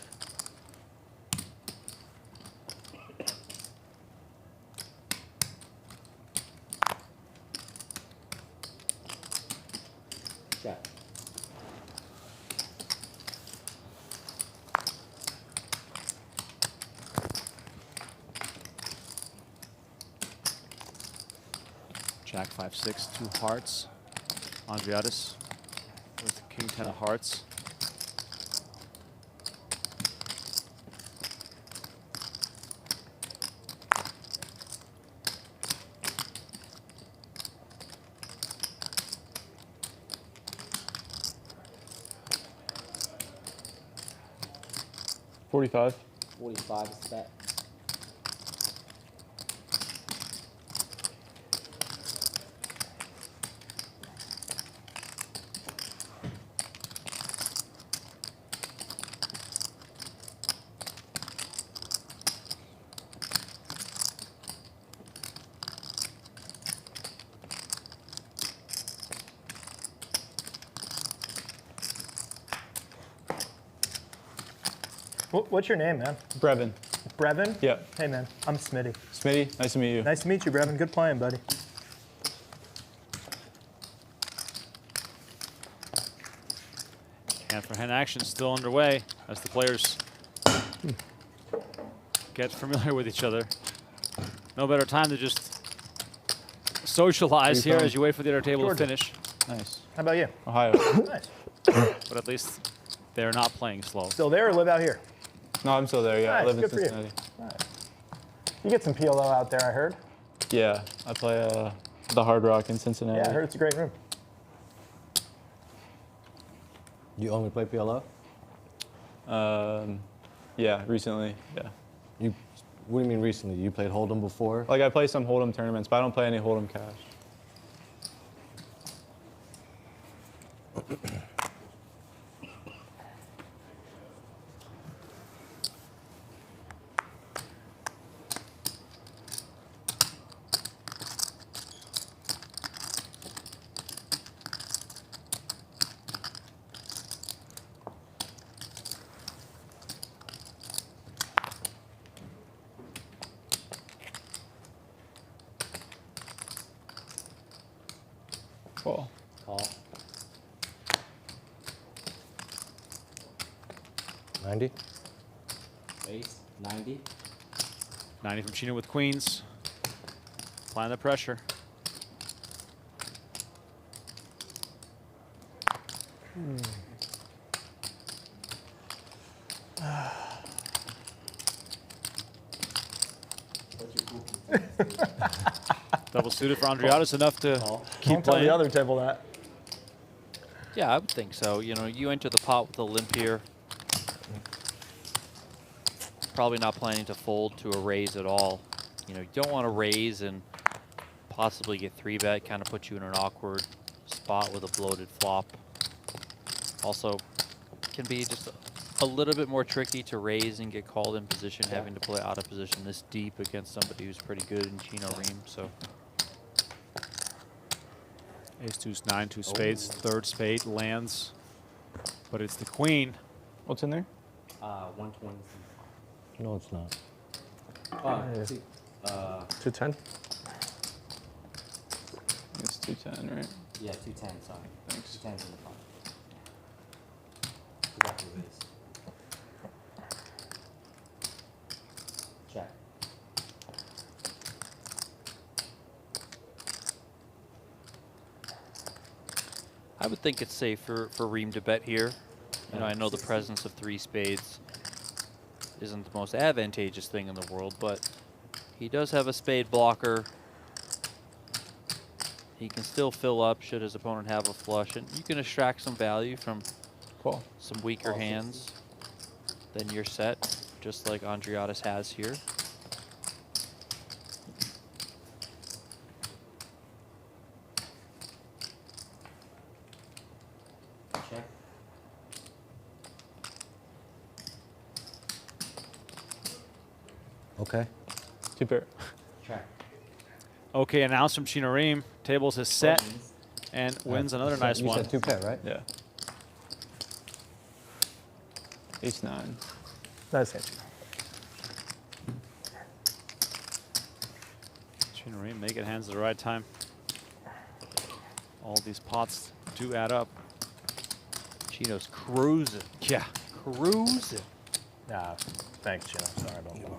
Check. Jack 5-6, 2 hearts. Andriadis with king 10 of hearts. $45. 45 is bet. What's your name, man? Brevin. Brevin? Yep. Hey, man. I'm Smitty. Smitty, nice to meet you. Nice to meet you, Brevin. Good playing, buddy. Hand for hand action still underway as the players get familiar with each other. No better time to just socialize here as you wait for the other table to finish. Nice. How about you? Ohio. Nice. But at least they're not playing slow. Still there or live out here? No, I'm still there. Yeah, Nice, I live in good for you. Cincinnati. Nice. You get some PLO out there, I heard. Yeah, I play the Hard Rock in Cincinnati. Yeah, I heard it's a great room. You only play PLO? Yeah, recently. Yeah. What do you mean recently? You played Hold'em before? Like I play some Hold'em tournaments, but I don't play any Hold'em cash. Cool. Call. 90. Ace, 90. 90 from Chino with queens. Applying the pressure. Double suited for Andreatis enough to keep Don't tell playing. the other table that. Yeah, I would think so. You know, you enter the pot with a limp here. Probably not planning to fold to a raise at all. You know, you don't want to raise and possibly get 3-bet, kind of put you in an awkward spot with a bloated flop. Also, can be just a little bit more tricky to raise and get called in position, having to play out of position this deep against somebody who's pretty good in Chino Rheem. So. Ace-2's 9, 2 spades, third spade lands, but it's the queen. What's in there? 120. No, it's not. 210? It's 210, right? Yeah, 210, sorry. Thanks. 210's in the pot. Exactly what it is. Check. I would think it's safe for Rheem to bet here. You know, I know the presence of 3 spades isn't the most advantageous thing in the world, but he does have a spade blocker. He can still fill up should his opponent have a flush, and you can extract some value from some weaker hands than your set, just like Andreatis has here. Check. Okay. 2 pair. Check. Okay, announced from Chino Rheem. Tables is set and wins another nice you one. said 2 pair, right? Yeah. Ace-9. Nice hand. Chino Rheem making hands at the right time. All these pots do add up. Chino's cruising. Yeah. Cruising. Nah, thanks, Chino. Sorry about that.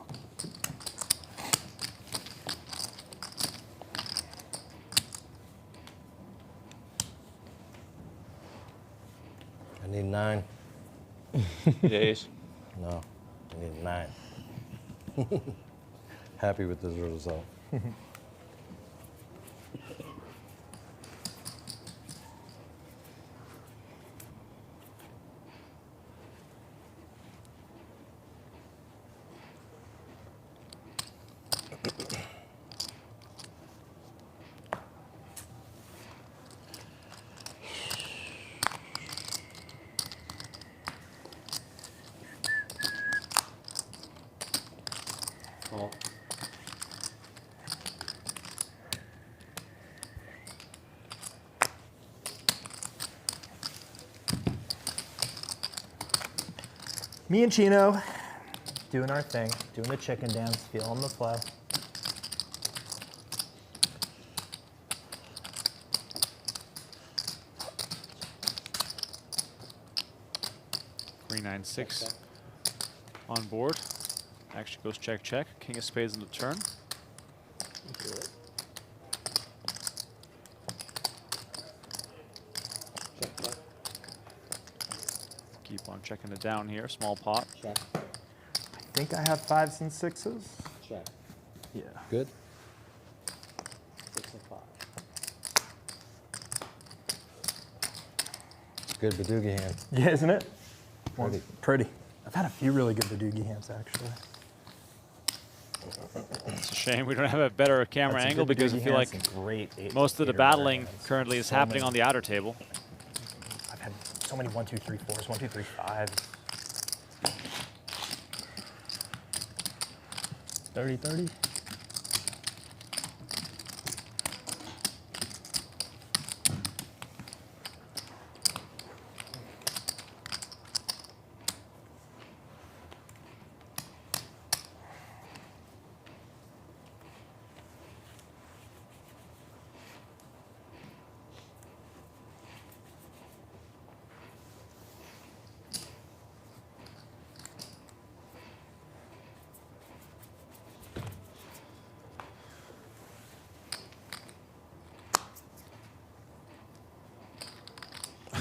I need 9. Ace. No, I need 9. Happy with this result. Call. Me and Chino doing our thing, doing the chicken dance, feeling the flow. 3-9-6 on board. Actually goes check, check. King of spades on the turn. Keep on checking it down here. Small pot. Check. I think I have 5s and 6s. Check. Yeah. Good. 6 and 5. Good Badoogie hand. Yeah, isn't it? Pretty. Pretty. I've had a few really good Badoogie hands, actually. It's a shame we don't have a better camera That's a angle good because I Badoogie feel hand. like It's a great most of the eight-or battling hands. currently is So happening many. on the outer table. I've had so many 1, 2, 3, 4s, 1, 2, 3, 5s. 30-30.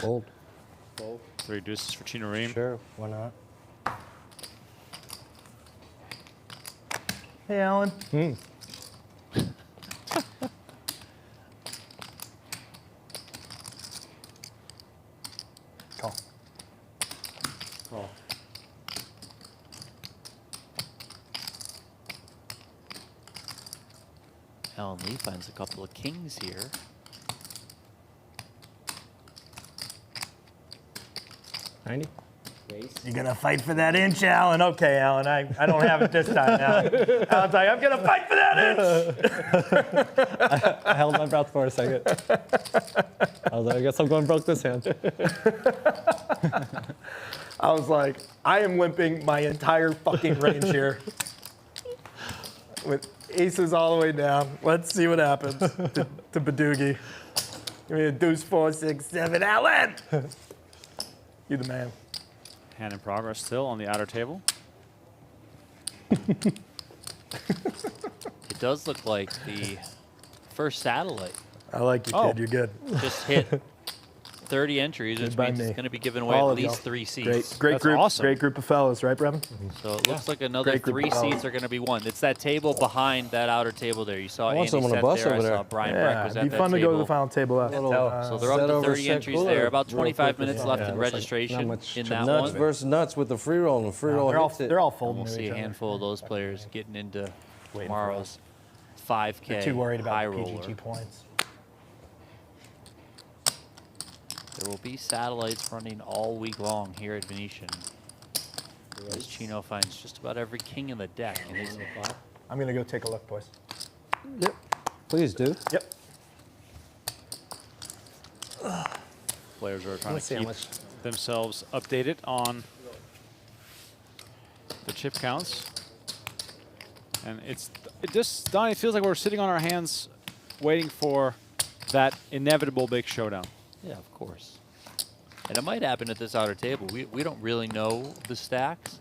Fold. Fold. 3 deuces for Chino Rheem. Sure, why not? Hey, Alan. Call. Call. Alan Lee finds a couple of kings here. You're going to fight for that inch, Alan? Okay, Alan, I don't have it this time, Alan. Alan's like, I'm going to fight for that inch! I held my breath for a second. I was like, I guess I'm going broke this hand. I was like, I am limping my entire fucking range here. With aces all the way down. Let's see what happens to Badoogie. Give me a deuce, 4, 6, 7, Alan! You the man. Hand in progress still on the outer table. It does look like the first satellite. I like you, kid. You're good. Just hit 30 entries, which means it's going to be giving away All at of y'all. least 3 seats. Great That's group. awesome. Great group of fellas, right, Brevin? So it looks like another Great group 3 of fellas. seats are going to be won. It's that table behind that outer table there. You saw I Andy want someone to sat bust there. over I saw there. Brian Breck Yeah, was it'd at be that fun to table. go to the final table after. So they're up Set to over 30 set entries cooler there. About real 25 quick. minutes left in looks like registration not much in that Nuts one. versus nuts with the free roll, and the free roll hits it. They're all And folding we'll to see each a other. handful of those players getting into Waiting for tomorrow's us. 5K They're too worried high about the roller. PGT points. There will be satellites running all week long here at Venetian. As Chino finds just about every king in the deck. And his I'm going to go take a look, boys. Yep. Please do. Yep. Players are trying Let's see to how keep much. themselves updated on the chip counts. And it just, Donnie, feels like we're sitting on our hands waiting for that inevitable big showdown. Yeah, of course. And it might happen at this outer table. We don't really know the stacks.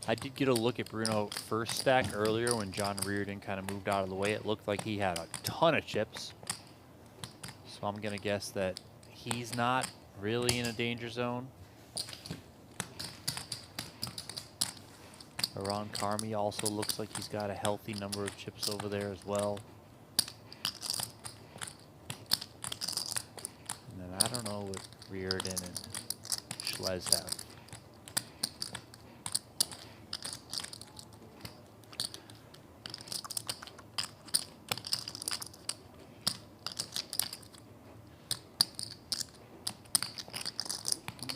I did get a look at Bruno's first stack earlier when John Riordan kind of moved out of the way. It looked like he had a ton of chips. So I'm going to guess that he's not really in a danger zone. Ron Carmi also looks like he's got a healthy number of chips over there as well. And then I don't know what Riordan and Schlez have.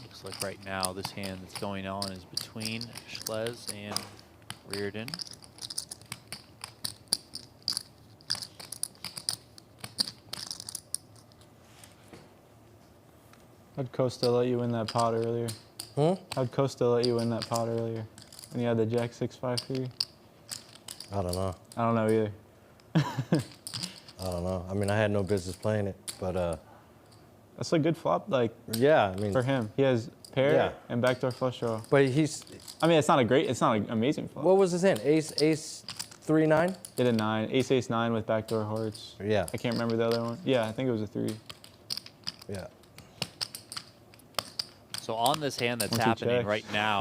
Looks like right now this hand that's going on is between Schlez and Riordan. How'd Costa let you win that pot earlier? How'd Costa let you win that pot earlier? When you had the Jack 6-5 for you? I don't know. I don't know either. I don't know. I mean, I had no business playing it, but that's a good flop, like yeah. I mean, for him, he has pair and backdoor flush draw. But he's. I mean, it's not an amazing flop. What was his hand? Ace 3-9. Did a 9. Ace 9 with backdoor hearts. Yeah. I can't remember the other one. Yeah, I think it was a 3. Yeah. So on this hand that's Once he happening checks. right now,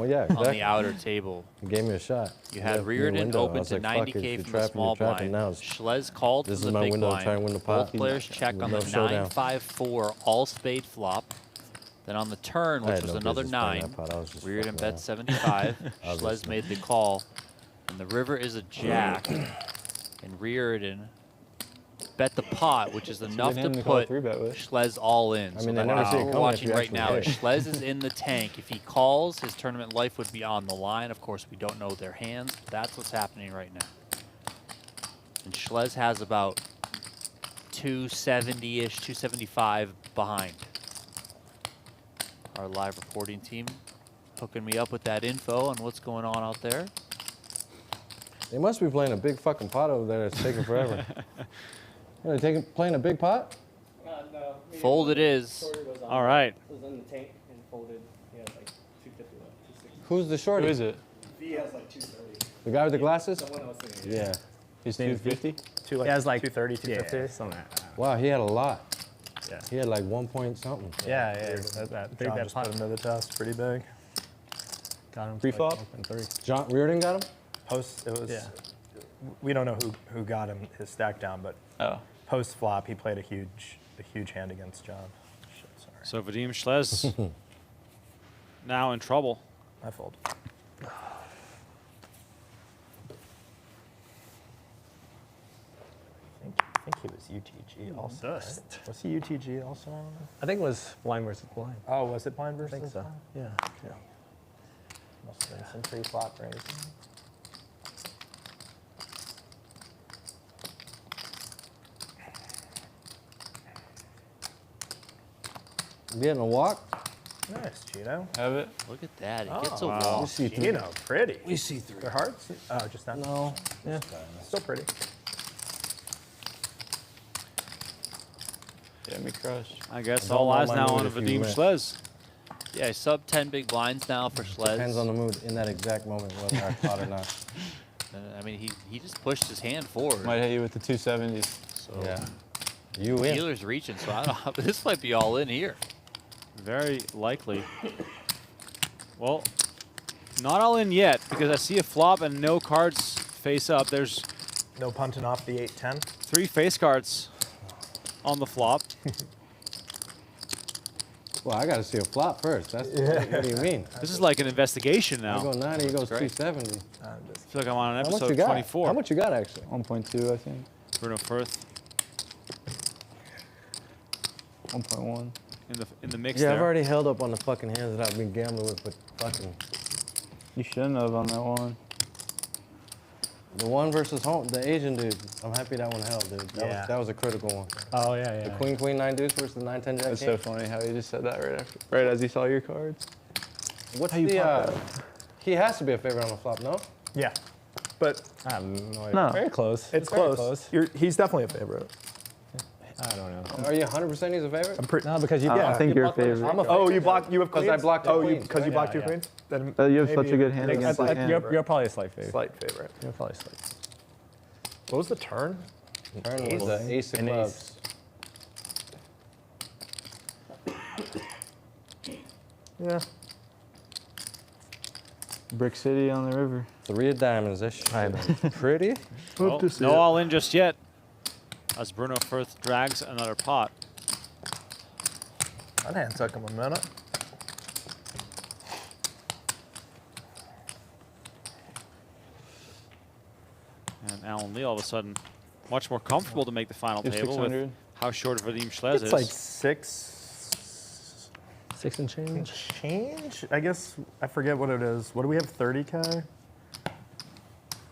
yeah, on the outer table, he gave me a shot. you had Riordan open to 90K from the small blind. Schlez called This from is the my big window to blind. try and win the pot. Both players check on the No showdown. 9-5-4 all spade flop. Then on the turn, I which had was no another business playing 9, that pot. I was just Riordan fucking bet around. 75. I was Schlez just- made the call. And the river is a jack. And Riordan bet the pot, which is enough good to hand to call put 3-bet with. Schlez all in. I So mean, that they never is see it what we're coming if watching you right actually now. hit. Schlez is in the tank. If he calls, his tournament life would be on the line. Of course, we don't know their hands. But that's what's happening right now. And Schlez has about 270-ish, 275 behind. Our live reporting team hooking me up with that info on what's going on out there. They must be playing a big fucking pot over there that's taking forever. Are they playing a big pot? No. Fold it is. All right. It was in the tank and folded. He has like 250 left, 260. Who's the shorty? Who is it? V has like 230. The guy with the glasses? Someone else in Yeah. He's 250? He has like 230, 250. Yeah, something like that. Wow, he had a lot. Yeah. He had like 1 point something. Yeah. That John that just put him to the test pretty big. got him. Pre-flop? Open 3. John Riordan got him? Post, it was. Yeah. We don't know who got him his stack down, but Oh. post flop he played a huge hand against John. Shit, sorry. So Vadim Schlez now in trouble. I fold. I think he was UTG also. Dust. Right? Was he UTG also? I think it was blind versus blind. Oh, was it blind versus I think so. blind? Yeah. Must have been some pre-flop raising. Getting a walk? Nice, Chino. Have it? Look at that. He Oh, gets a wow. wall. We see through. Chino, pretty. We see through. Their hearts? Oh, just that? No. Yeah, still pretty. Yeah, me crush. I guess Don't all know eyes my now mood on if you Vadim miss. Schlez. Yeah, sub 10 big blinds now for Schlez. Depends on the mood in that exact moment, whether I caught or not. I mean, he just pushed his hand forward. Might hit you with the 270s. So Yeah. You win. dealer's reaching, so I don't know. This might be all in here. Very likely. Well, not all in yet because I see a flop and no cards face up. There's No punting off the 8-10. 3 face cards on the flop. Well, I got to see a flop first. That's what do you mean? This is like an investigation I now. go 90, he goes great. 270. I feel like I'm on an How much episode you got? 24. How much you got actually? 1.2, I think. Bruno Firth 1.1. in the mix Yeah, there. I've already held up on the fucking hands that I've been gambling with, but fucking You shouldn't have on that one. the one versus home, the Asian dude. I'm happy that one held, dude. That was a critical one. Oh, yeah, The queen 9 deuce versus the 9-10 jack. That's so funny how you just said that right as you saw your cards. What's How you flop he has to be a favorite on the flop, no? Yeah, but I have no idea. No. Very close. it's very close. He's definitely a favorite. I don't know. Are you 100% he's a favorite? No, because you. I think you're a favorite. I'm a Oh, you blocked. have Because queens? I blocked two Oh, queens, because you right? blocked Yeah, two queens? Then You have such maybe a good hand maybe against slight that hand. favorite. You're probably a slight favorite. Slight favorite. You're probably slight. What was the turn? Turn was the ace of An clubs. Yeah. Brick City on the river. 3 of diamonds. That's shit. Pretty. Well, no all in just yet as Bruno Firth drags another pot. That hand took him a minute. And Alan Lee all of a sudden much more comfortable to make the final You're table with 600. how short Vadim Schlez It's is. like 6 and change. change? I guess, I forget what it is. What do we have, 30K?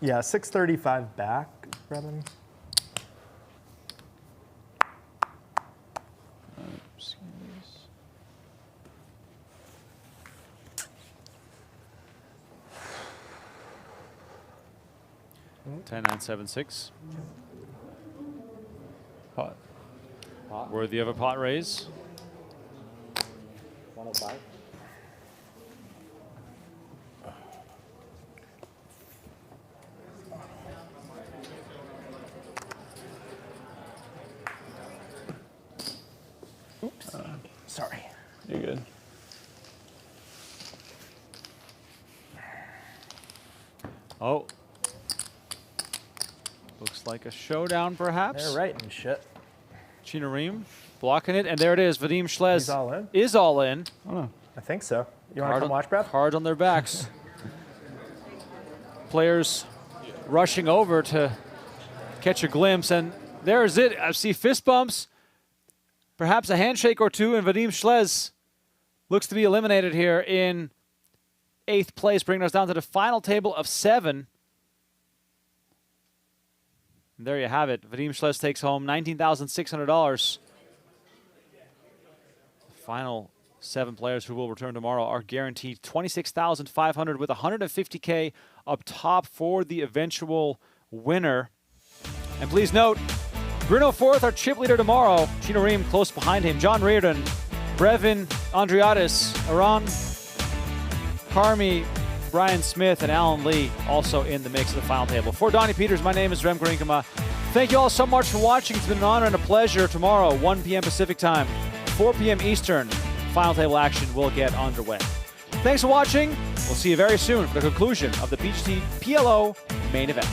Yeah, 635 back, Brennan. Mm-hmm. 10-9-7-6. Pot. Worthy of a pot raise. 105. You're good. Oh. Looks like a showdown, perhaps. They're writing shit. Chino Rheem blocking it, and there it is. Vadim Schlez He's all in? is all in. I think so. You want to come watch, Brad? Cards on their backs. Players rushing over to catch a glimpse, and there's it. I see fist bumps, perhaps a handshake or two, and Vadim Schlez looks to be eliminated here in 8th place, bringing us down to the final table of 7. And there you have it. Vadim Schlez takes home $19,600. The final 7 players who will return tomorrow are guaranteed $26,500 with $150K up top for the eventual winner. And please note, Bruno Forth, our chip leader tomorrow. Chino Rheem close behind him. John Riordan, Brevin Andriadis, Aran Carmi, Brian Smith, and Alan Lee also in the mix of the final table. For Donnie Peters, my name is Rem Karinkama. Thank you all so much for watching. It's been an honor and a pleasure. Tomorrow, 1 p.m. Pacific time, 4 p.m. Eastern, final table action will get underway. Thanks for watching. We'll see you very soon for the conclusion of the PGT PLO Main Event.